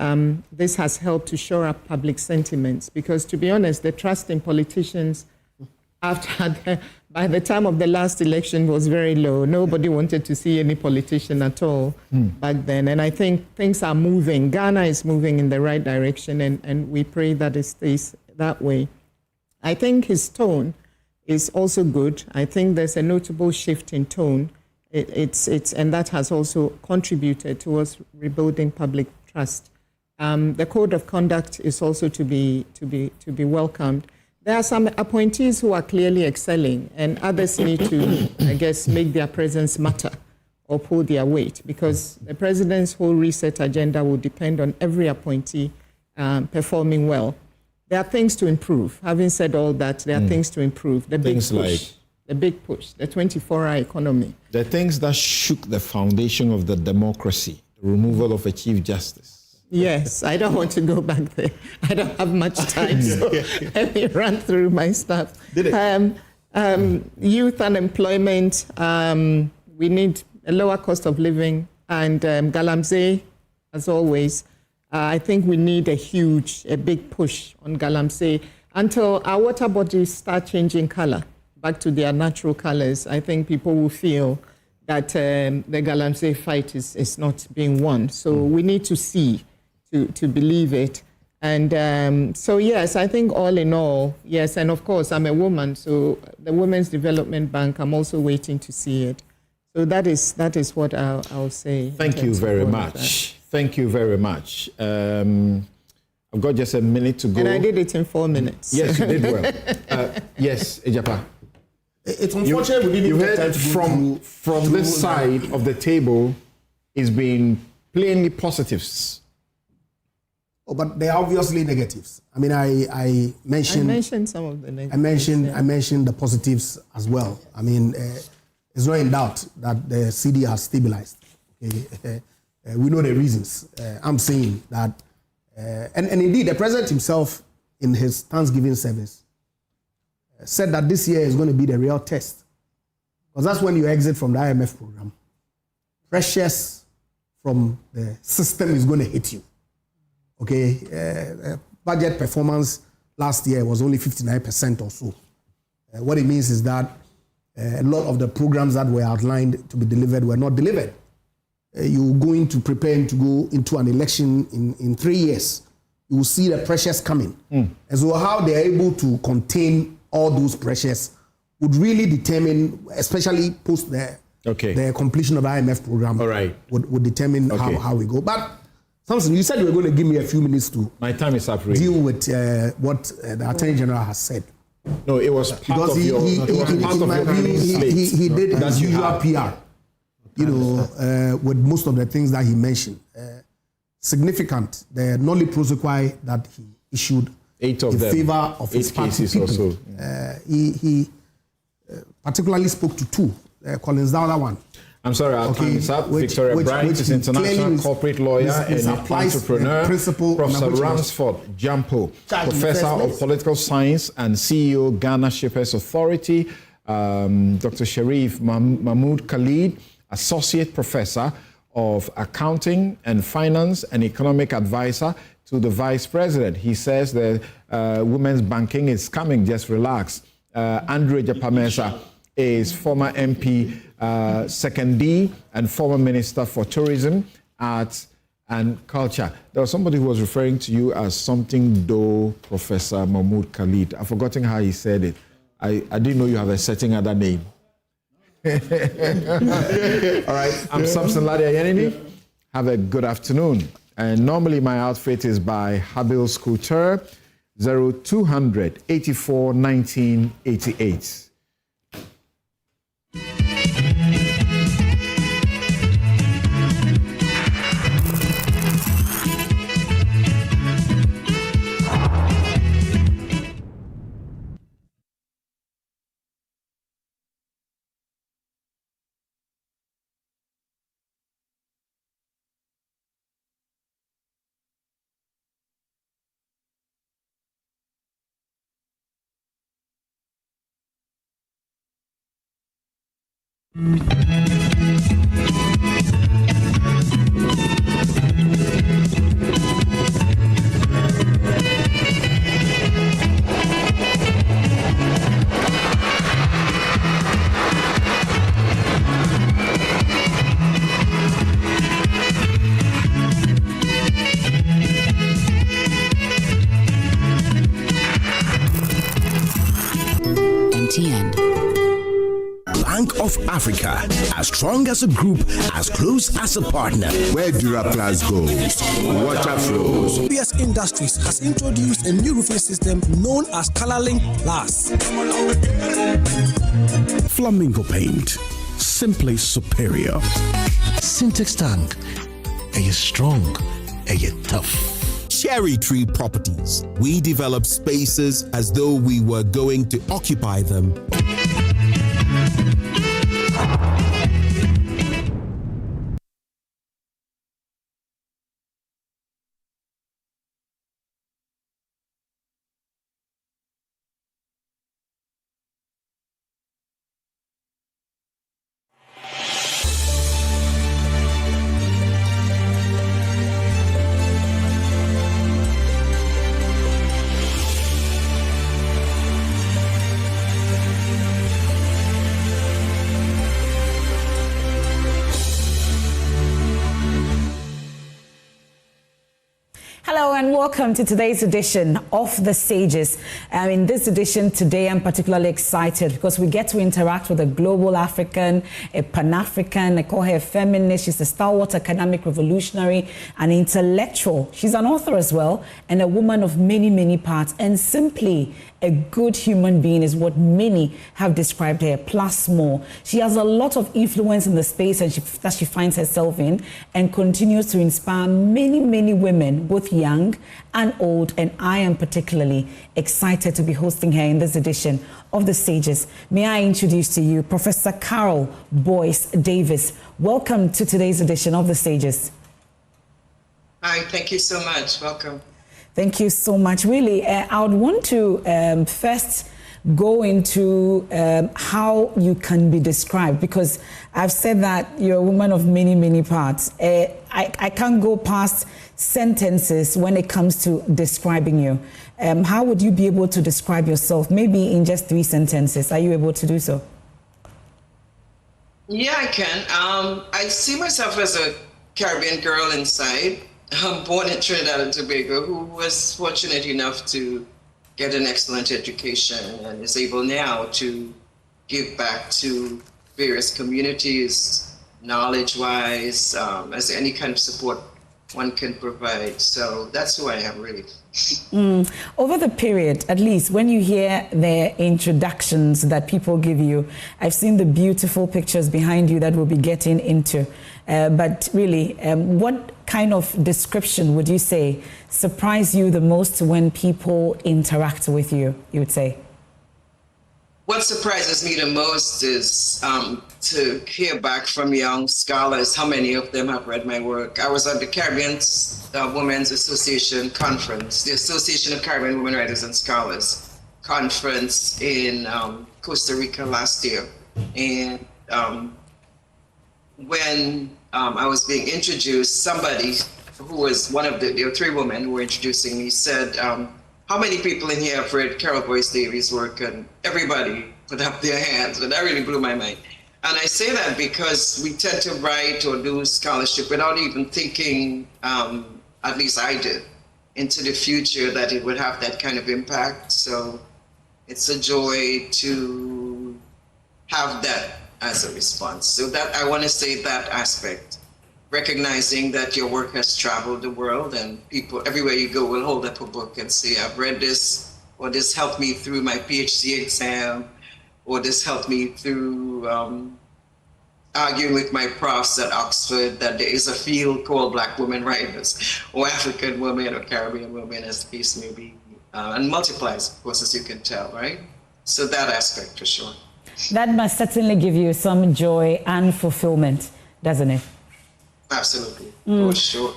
Speaker 14: this has helped to shore up public sentiments because, to be honest, the trust in politicians by the time of the last election was very low. Nobody wanted to see any politician at all back then. And I think things are moving. Ghana is moving in the right direction, and we pray that it stays that way. I think his tone is also good. I think there's a notable shift in tone. And that has also contributed towards rebuilding public trust. The code of conduct is also to be welcomed. There are some appointees who are clearly excelling, and others need to, I guess, make their presence matter or pull their weight, because the president's whole reset agenda will depend on every appointee performing well. There are things to improve. Having said all that, there are things to improve. The big push, the 24-hour economy.
Speaker 9: The things that shook the foundation of the democracy, the removal of a chief justice.
Speaker 14: Yes, I don't want to go back there. I don't have much time, so let me run through my stuff. Youth unemployment, we need a lower cost of living, and galamsey, as always. I think we need a big push on galamsey until our water bodies start changing color back to their natural colors. I think people will feel that the galamsey fight is not being won. So we need to see to believe it. And so, yes, I think all in all, yes. And of course, I'm a woman, so the Women's Development Bank, I'm also waiting to see it. So that is what I'll say.
Speaker 9: Thank you very much. Thank you very much. I've got just a minute to go.
Speaker 14: And I did it in 4 minutes.
Speaker 9: Yes, you did well. Yes, Ejapa.
Speaker 15: It's unfortunate we didn't get time to
Speaker 9: from this side of the table is being plainly positives.
Speaker 15: Oh, but they're obviously negatives. I mean, I mentioned
Speaker 14: some of the negatives.
Speaker 15: I mentioned the positives as well. I mean, it's not in doubt that the CD has stabilized. Okay? We know the reasons. I'm saying that, and indeed, the president himself in his Thanksgiving service said that this year is going to be the real test, because that's when you exit from the IMF program. Pressures from the system is going to hit you. Okay, budget performance last year was only 59% or so. What it means is that a lot of the programs that were outlined to be delivered were not delivered. You're going to prepare to go into an election in 3 years. You will see the pressures coming. And so how they are able to contain all those pressures would really determine, especially post the completion of the IMF program, would determine how we go. But Samson, you said you were going to give me a few minutes to
Speaker 9: my time is up, really.
Speaker 15: Deal with what the Attorney General has said.
Speaker 9: No, it was part of your
Speaker 15: he did his usual PR, with most of the things that he mentioned. Significant, the nolli prosequi that he issued
Speaker 9: 8 of
Speaker 15: in
Speaker 9: them,
Speaker 15: favor of his party people.
Speaker 9: Also.
Speaker 15: He particularly spoke to 2, Collins Dowler one.
Speaker 9: I'm sorry, our time is up. Victoria Bryant is international corporate lawyer and entrepreneur. Professor Ransford Jampo, Professor of Political Science and CEO, Ghana Shippers Authority. Dr. Sharif Mahmood Khalid, Associate Professor of Accounting and Finance and Economic Advisor to the Vice President. He says that women's banking is coming, just relax. Andrew Ejapamensah is former MP, Second D, and former Minister for Tourism, Arts and Culture. There was somebody who was referring to you as something though, Professor Mahmoud Khalid. I've forgotten how he said it. I didn't know you have a certain other name. All right, I'm Samson Ladia Yenini. Have a good afternoon. And normally my outfit is by Habil Scooter, 0200 84 1988.
Speaker 11: Bank of Africa, as strong as a group, as close as a partner. Where Duraplas goes, water flows.
Speaker 12: PS Industries has introduced a new roofing system known as Colorlink Plus.
Speaker 11: Flamingo paint, simply superior.
Speaker 16: Syntax tank, are you strong? Are you tough?
Speaker 17: Cherry Tree Properties. We develop spaces as though we were going to occupy them.
Speaker 24: And welcome to today's edition of The Sages. In this edition today, I'm particularly excited because we get to interact with a global African, a Pan-African, I call her a feminist. She's a stalwart academic revolutionary, an intellectual. She's an author as well, and a woman of many, many parts, and simply a good human being is what many have described her, plus more. She has a lot of influence in the space that she finds herself in, and continues to inspire many, many women, both young and old, and I am particularly excited to be hosting her in this edition of The Sages. May I introduce to you Professor Carol Boyce Davis. Welcome to today's edition of The Sages.
Speaker 25: Hi, thank you so much. Welcome.
Speaker 24: Thank you so much. Really, I would want to first go into how you can be described, because I've said that you're a woman of many, many parts. I can't go past sentences when it comes to describing you. How would you be able to describe yourself? Maybe in just 3 sentences. Are you able to do so?
Speaker 25: Yeah, I can. I see myself as a Caribbean girl inside. I'm born in Trinidad and Tobago, who was fortunate enough to get an excellent education and is able now to give back to various communities, knowledge-wise, as any kind of support one can provide. So that's who I am, really.
Speaker 24: Over the period, at least when you hear the introductions that people give you, I've seen the beautiful pictures behind you that we'll be getting into. But really, what kind of description would you say surprised you the most when people interact with you, you would say?
Speaker 25: What surprises me the most is to hear back from young scholars, how many of them have read my work. I was at the Caribbean Women's Association conference, the Association of Caribbean Women Writers and Scholars conference in Costa Rica last year. And when I was being introduced, somebody who was one of there were 3 women who were introducing me said, how many people in here have read Carol Boyce Davies' work? And everybody put up their hands, but that really blew my mind. And I say that because we tend to write or do scholarship without even thinking, at least I did, into the future that it would have that kind of impact. So it's a joy to have that as a response. So that I want to say that aspect, recognizing that your work has traveled the world and people everywhere you go will hold up a book and say, I've read this, or this helped me through my PhD exam, or this helped me through arguing with my profs at Oxford that there is a field called Black women writers, or African women, or Caribbean women, as the case may be, and multiplies, of course, as you can tell, right? So that aspect for sure.
Speaker 24: That must certainly give you some joy and fulfillment, doesn't it?
Speaker 25: Absolutely, for sure.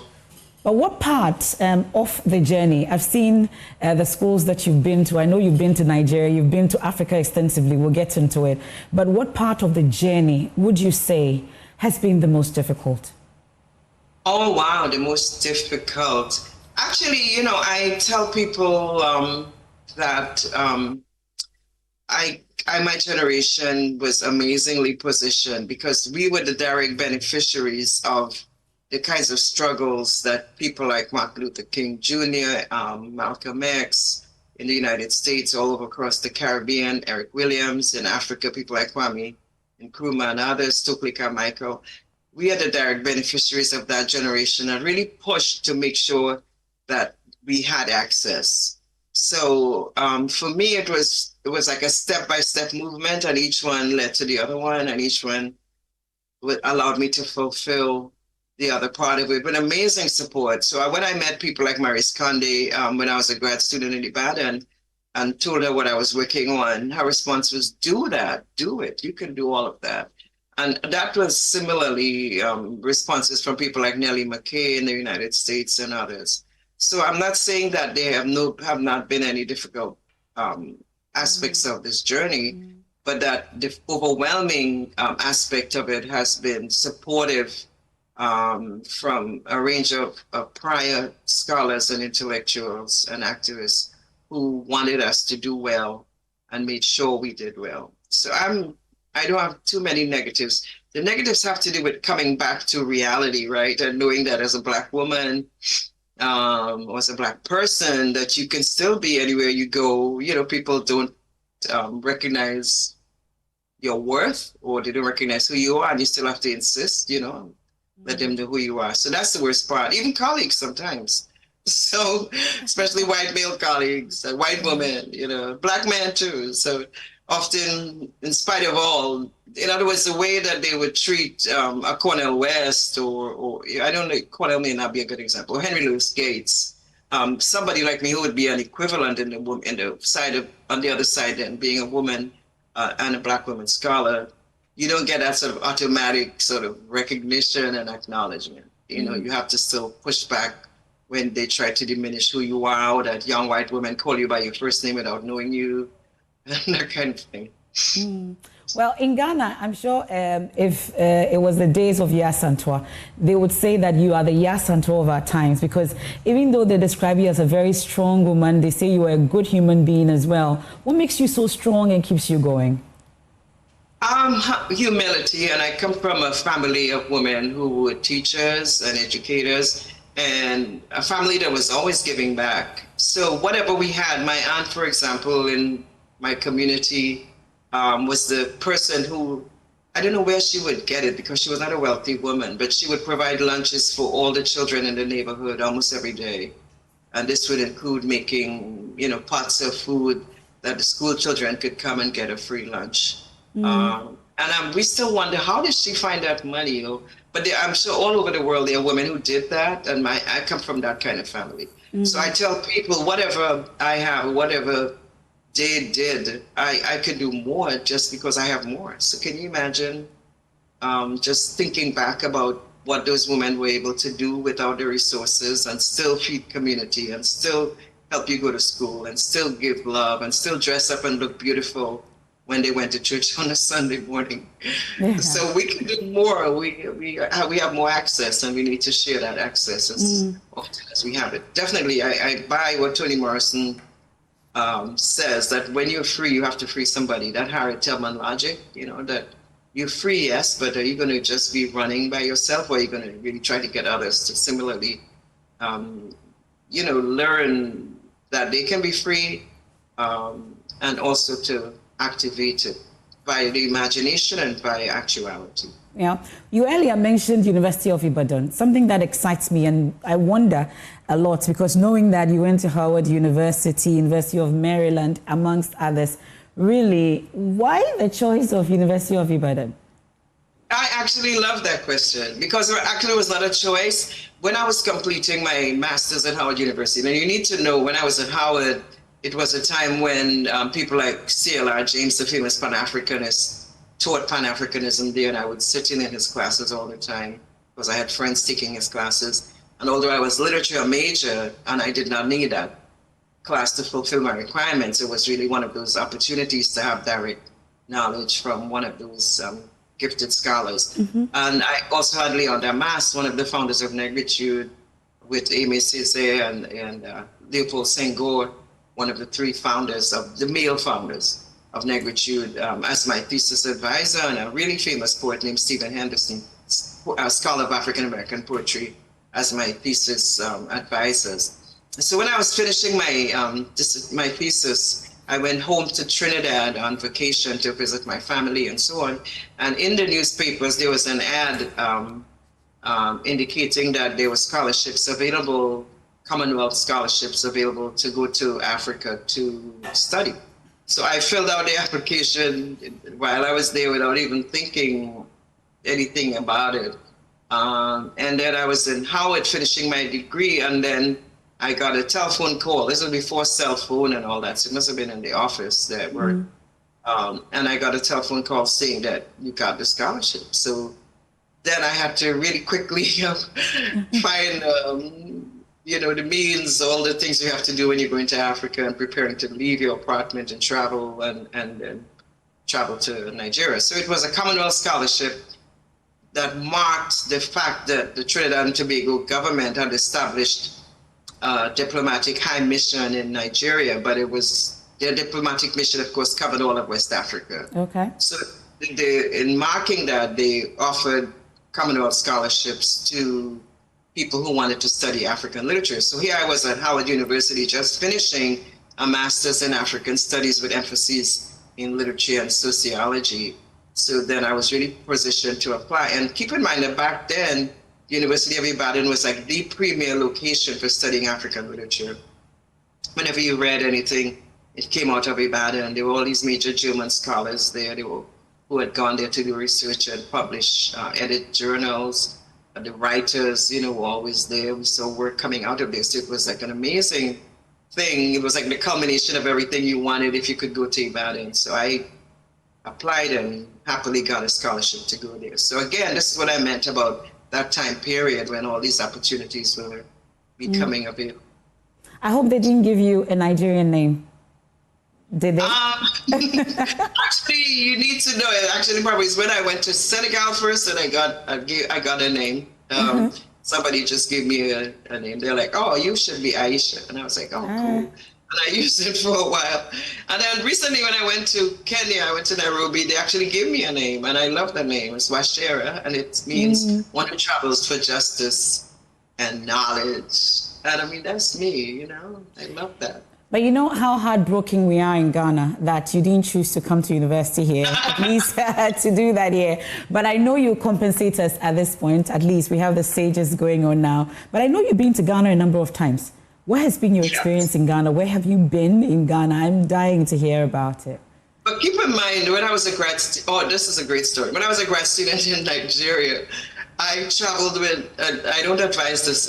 Speaker 24: But what part of the journey? I've seen the schools that you've been to. I know you've been to Nigeria, you've been to Africa extensively. We'll get into it. But what part of the journey would you say has been the most difficult?
Speaker 25: Oh, wow, the most difficult. Actually, you know, I tell people that my generation was amazingly positioned because we were the direct beneficiaries of the kinds of struggles that people like Martin Luther King Jr., Malcolm X in the United States, all over across the Caribbean, Eric Williams in Africa, people like Kwame Nkrumah and others, Stokely Carmichael. We are the direct beneficiaries of that generation and really pushed to make sure that we had access. So for me, it was like a step-by-step movement, and each one led to the other one, and each one allowed me to fulfill the other part of it with amazing support. So when I met people like Maurice Condé when I was a grad student in Ibadan and told her what I was working on, her response was, do that, do it. You can do all of that. And that was similarly responses from people like Nellie McKay in the United States and others. So I'm not saying that there have not been any difficult aspects of this journey, but that the overwhelming aspect of it has been supportive from a range of prior scholars and intellectuals and activists who wanted us to do well and made sure we did well. So I don't have too many negatives. The negatives have to do with coming back to reality, right? And knowing that as a Black woman, or as a Black person, that you can still be anywhere you go. You know, people don't recognize your worth, or they don't recognize who you are, and you still have to insist, you know, let them know who you are. So that's the worst part. Even colleagues sometimes. So, especially white male colleagues, white women, you know, Black men too. So often, in spite of all, in other words, the way that they would treat a Cornel West or I don't know, Cornel may not be a good example, or Henry Louis Gates, somebody like me who would be an equivalent on the other side then, being a woman and a Black woman scholar, you don't get that sort of automatic sort of recognition and acknowledgement. You know, you have to still push back when they try to diminish who you are, or that young white women call you by your first name without knowing you, and that kind of thing.
Speaker 24: Well, in Ghana, I'm sure if it was the days of Yasantua, they would say that you are the Yasantua of our times, because even though they describe you as a very strong woman, they say you are a good human being as well. What makes you so strong and keeps you going?
Speaker 25: Humility, and I come from a family of women who were teachers and educators, and a family that was always giving back. So whatever we had, my aunt, for example, in my community, was the person who, I don't know where she would get it because she was not a wealthy woman, but she would provide lunches for all the children in the neighborhood almost every day. And this would include making, you know, pots of food that the school children could come and get a free lunch. And we still wonder, how did she find that money? You know? But I'm sure all over the world there are women who did that, and I come from that kind of family. So I tell people, whatever I have, whatever they did, I could do more just because I have more. So can you imagine just thinking back about what those women were able to do without the resources and still feed community and still help you go to school and still give love and still dress up and look beautiful when they went to church on a Sunday morning. So we can do more. We have more access, and we need to share that access as often as we have it. Definitely, I buy what Toni Morrison says, that when you're free, you have to free somebody. That Harriet Tubman logic, that you're free, yes, but are you going to just be running by yourself, or are you going to really try to get others to similarly, learn that they can be free, and also to activate it by the imagination and by actuality.
Speaker 24: Yeah, you earlier mentioned University of Ibadan, something that excites me, and I wonder a lot, because knowing that you went to Howard University, University of Maryland, amongst others, really, why the choice of University of Ibadan?
Speaker 25: I actually love that question, because it actually was not a choice. When I was completing my master's at Howard University, and you need to know, when I was at Howard, it was a time when people like CLR James, the famous Pan-Africanist, taught Pan-Africanism there, and I would sit in his classes all the time because I had friends taking his classes. And although I was literature major and I did not need that class to fulfill my requirements, it was really one of those opportunities to have direct knowledge from one of those gifted scholars. And I also had Leon Damas, one of the founders of Negritude, with Aimé Césaire and Leopold Senghor, one of the three founders of the male founders of Negritude, as my thesis advisor, and a really famous poet named Stephen Henderson, a scholar of African-American poetry, as my thesis advisors. So when I was finishing my thesis, I went home to Trinidad on vacation to visit my family and so on. And in the newspapers, there was an ad indicating that there were scholarships available, Commonwealth scholarships available to go to Africa to study. So I filled out the application while I was there without even thinking anything about it. And then I was in Howard finishing my degree, and then I got a telephone call. This was before cell phone and all that, so it must have been in the office that worked. And I got a telephone call saying that you got the scholarship. So then I had to really quickly find the means, all the things you have to do when you're going to Africa and preparing to leave your apartment and travel and travel to Nigeria. So it was a Commonwealth scholarship that marked the fact that the Trinidad and Tobago government had established a diplomatic high mission in Nigeria, but it was their diplomatic mission, of course, covered all of West Africa.
Speaker 24: Okay.
Speaker 25: So in marking that, they offered Commonwealth scholarships to people who wanted to study African literature. So here I was at Howard University just finishing a master's in African studies with emphasis in literature and sociology. So then I was really positioned to apply. And keep in mind that back then, the University of Ibadan was like the premier location for studying African literature. Whenever you read anything, it came out of Ibadan. There were all these major German scholars there who had gone there to do research and publish, edit journals. The writers, were always there. We saw work coming out of this. It was like an amazing thing. It was like the culmination of everything you wanted if you could go to Ibadan. So I applied and happily got a scholarship to go there. So again, this is what I meant about that time period when all these opportunities were becoming available.
Speaker 24: I hope they didn't give you a Nigerian name. Did they?
Speaker 25: Actually, you need to know. Actually, probably is when I went to Senegal first, and I got a name. Somebody just gave me a name. They're like, "Oh, you should be Aisha," and I was like, "Oh, cool." And I used it for a while. And then recently, when I went to Kenya, I went to Nairobi. They actually gave me a name, and I love the name. It's Washera, and it means one who travels for justice and knowledge. And I mean, that's me. I love that.
Speaker 24: But you know how heartbroken we are in Ghana that you didn't choose to come to university here, at least to do that here. But I know you compensate us at this point. At least we have the stages going on now. But I know you've been to Ghana a number of times. What has been your experience in Ghana? Where have you been in Ghana? I'm dying to hear about it.
Speaker 25: But keep in mind, when I was a grad student, this is a great story. When I was a grad student in Nigeria, I traveled with, I don't advise this,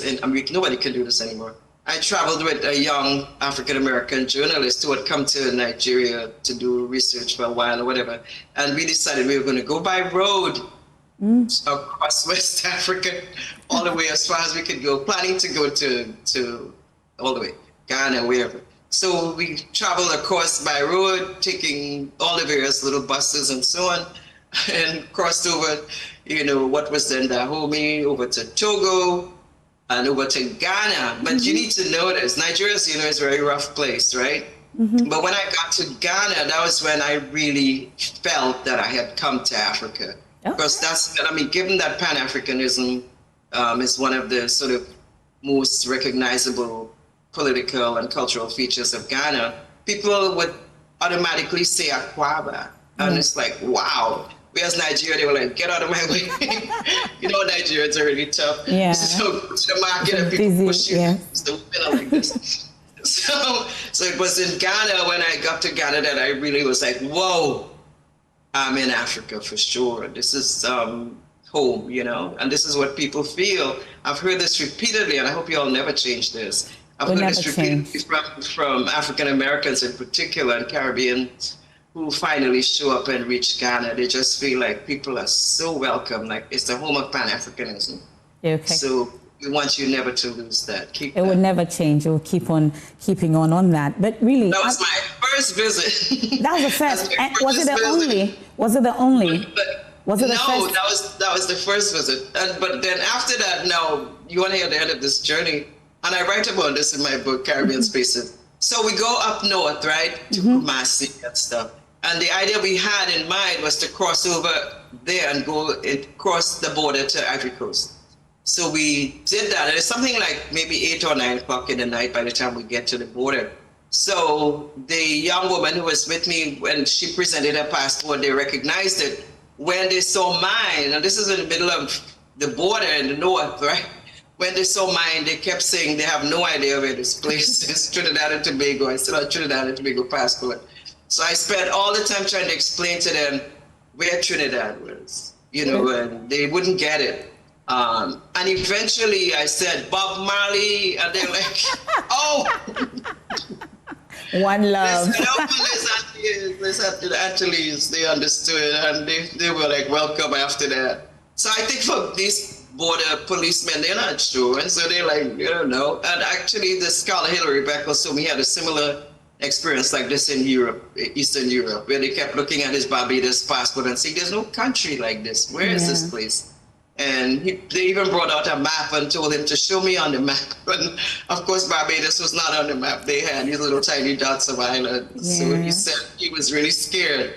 Speaker 25: nobody can do this anymore. I traveled with a young African-American journalist who had come to Nigeria to do research for a while or whatever. And we decided we were going to go by road across West Africa, all the way as far as we could go, planning to go to all the way, Ghana, wherever. So we traveled across by road, taking all the various little buses and so on, and crossed over, what was then Dahomey, over to Togo, and over to Ghana. But you need to know this, Nigeria, is a very rough place, right? But when I got to Ghana, that was when I really felt that I had come to Africa. Because given that Pan-Africanism is one of the sort of most recognizable political and cultural features of Ghana, people would automatically say Akwaba. And it's like, wow. Whereas Nigeria, they were like, get out of my way. Nigerians are really tough.
Speaker 24: Yeah.
Speaker 25: So to the market and people push you. Yeah. So like this. So it was in Ghana, when I got to Ghana, that I really was like, whoa, I'm in Africa for sure. This is home, and this is what people feel. I've heard this repeatedly, and I hope you all never change this. I've heard this repeatedly from African Americans in particular and Caribbeans who finally show up and reach Ghana. They just feel like people are so welcome, like it's the home of Pan-Africanism.
Speaker 24: Okay.
Speaker 25: So we want you never to lose that.
Speaker 24: It would never change. It will keep on keeping on that. But really,
Speaker 25: that was my first visit.
Speaker 24: That was the first. Was it the only? Was it the only? Was it the first?
Speaker 25: No, that was the first visit. But then after that, now you want to hear the end of this journey, and I write about this in my book, Caribbean Spaces. So we go up north, right, to Kumasi and stuff. And the idea we had in mind was to cross over there and cross the border to Ivory Coast. So we did that. And it's something like maybe 8 or 9 o'clock in the night by the time we get to the border. So the young woman who was with me, when she presented her passport, they recognized it. When they saw mine, and this is in the middle of the border in the north, right? When they saw mine, they kept saying they have no idea where this place is, Trinidad and Tobago. I still have Trinidad and Tobago passport. So I spent all the time trying to explain to them where Trinidad was, and they wouldn't get it. And eventually I said, Bob Marley, and they're like, oh.
Speaker 24: One love.
Speaker 25: Listen, actually, they understood, and they were like, welcome after that. So I think for these border policemen, they're not sure, and so they're like, you don't know. And actually, the scholar Hilary Beckles told me he had a similar experience like this in Europe, Eastern Europe, where they kept looking at his Barbados passport and saying, there's no country like this. Where is this place? And they even brought out a map and told him to show me on the map. And of course, Barbados was not on the map. They had these little tiny dots of islands. So he said he was really scared.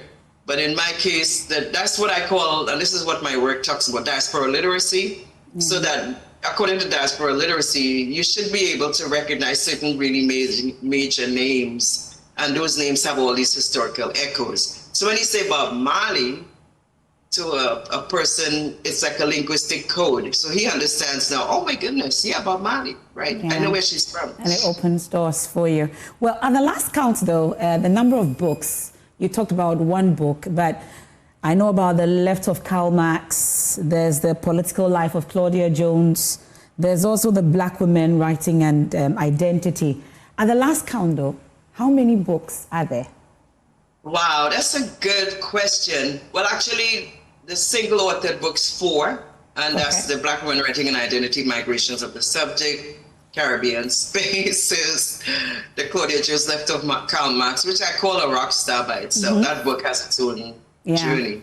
Speaker 25: But in my case, that's what I call, and this is what my work talks about, diaspora literacy. So that according to diaspora literacy, you should be able to recognize certain really major names. And those names have all these historical echoes. So when you say Bob Marley, to a person, it's like a linguistic code. So he understands now, oh my goodness, yeah, Bob Marley, right? I know where she's from.
Speaker 24: And it opens doors for you. Well, at the last count though, the number of books, you talked about one book, but I know about The Left of Karl Marx, there's The Political Life of Claudia Jones, there's also The Black Women Writing and Identity. At the last count though, how many books are there?
Speaker 25: Wow, that's a good question. Well, actually, the single-authored book's 4, and that's The Black Women Writing and Identity, Migrations of the Subject, Caribbean Spaces, the Claudia Jones Left of Karl Marx, which I call a rock star by itself. That book has its own journey.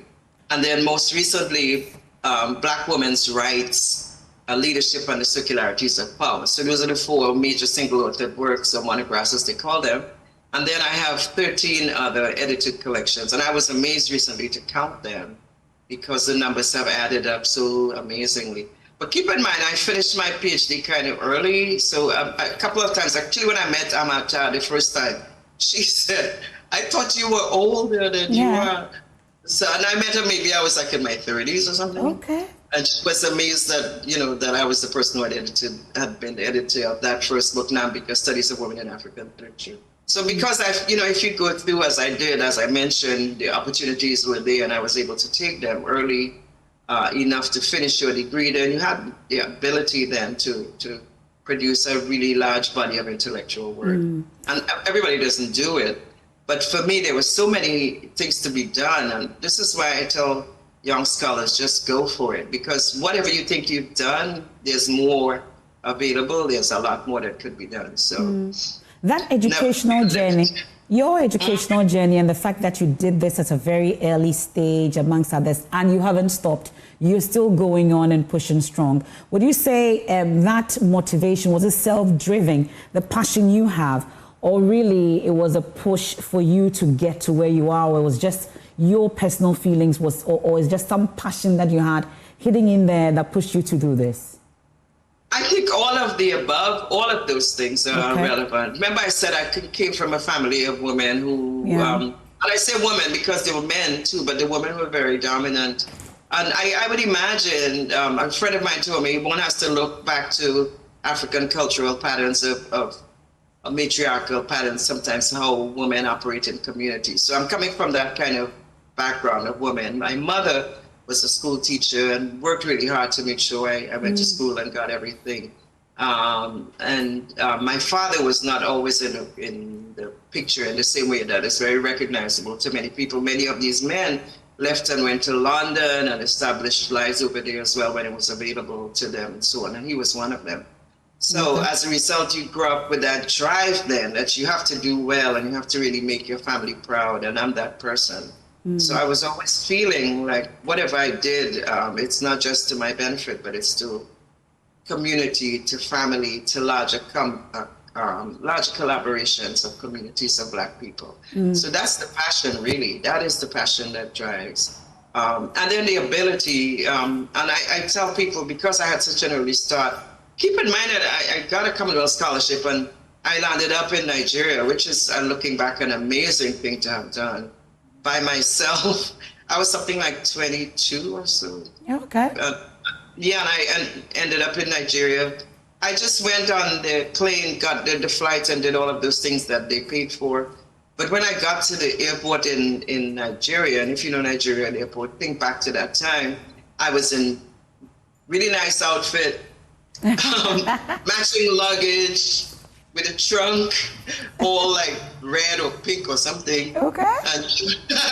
Speaker 25: And then most recently, Black Women's Rights, Leadership and the Circularities of Power. So those are the 4 major single-authored works, or monographs as they call them. And then I have 13 other edited collections. And I was amazed recently to count them because the numbers have added up so amazingly. But keep in mind, I finished my PhD kind of early. So a couple of times, actually when I met Amata the first time, she said, I thought you were older than you are. So, and I met her, maybe I was like in my 30s or something.
Speaker 24: Okay.
Speaker 25: And she was amazed that, that I was the person who had been the editor of that first book, Nambica Studies of Women in African Literature. So because if you go through as I did, as I mentioned, the opportunities were there and I was able to take them early enough to finish your degree, then you had the ability then to produce a really large body of intellectual work. And everybody doesn't do it. But for me, there were so many things to be done. And this is why I tell young scholars, just go for it. Because whatever you think you've done, there's more available. There's a lot more that could be done. So.
Speaker 24: That educational journey, your educational journey, and the fact that you did this at a very early stage, amongst others, and you haven't stopped, you're still going on and pushing strong. Would you say that motivation, was it self-driven, the passion you have, or really it was a push for you to get to where you are, or it was just your personal feelings, or is just some passion that you had hidden in there that pushed you to do this?
Speaker 25: I think all of the above, all of those things are relevant. Remember I said I came from a family of women who, and I say women because they were men too, but the women were very dominant. And I would imagine, a friend of mine told me, one has to look back to African cultural patterns of matriarchal patterns, sometimes how women operate in communities. So I'm coming from that kind of background of women. My mother was a school teacher and worked really hard to make sure I went to school and got everything. My father was not always in the picture in the same way that is very recognizable to many people. Many of these men left and went to London and established lives over there as well when it was available to them and so on. And he was one of them. So as a result, you grow up with that drive then that you have to do well and you have to really make your family proud. And I'm that person. So I was always feeling like whatever I did, it's not just to my benefit, but it's to community, to family, to larger collaborations of communities of Black people. So that's the passion, really. That is the passion that drives. And then the ability, and I tell people, because I had such an early start, keep in mind that I got a Commonwealth scholarship and I landed up in Nigeria, which is, looking back, an amazing thing to have done. By myself, I was something like 22 or so.
Speaker 24: Okay.
Speaker 25: And I ended up in Nigeria. I just went on the plane, got the flight, and did all of those things that they paid for. But when I got to the airport in Nigeria, and if you know Nigeria, the airport, think back to that time, I was in really nice outfit, matching luggage, with a trunk, all like red or pink or something.
Speaker 24: Okay.
Speaker 25: And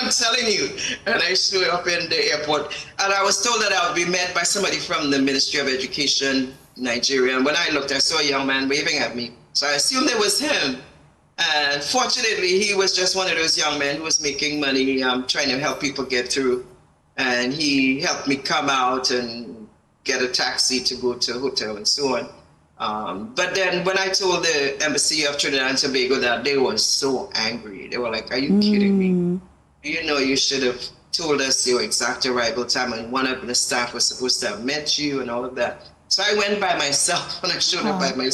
Speaker 25: I'm telling you, and I showed up in the airport, and I was told that I would be met by somebody from the Ministry of Education, Nigeria. And when I looked, I saw a young man waving at me. So I assumed it was him. And fortunately, he was just one of those young men who was making money, trying to help people get through. And he helped me come out and get a taxi to go to a hotel and so on. But then when I told the embassy of Trinidad and Tobago that, they were so angry. They were like, are you kidding me? You know, you should have told us your exact arrival time, and one of the staff was supposed to have met you and all of that. So I went by myself, and I showed up by myself.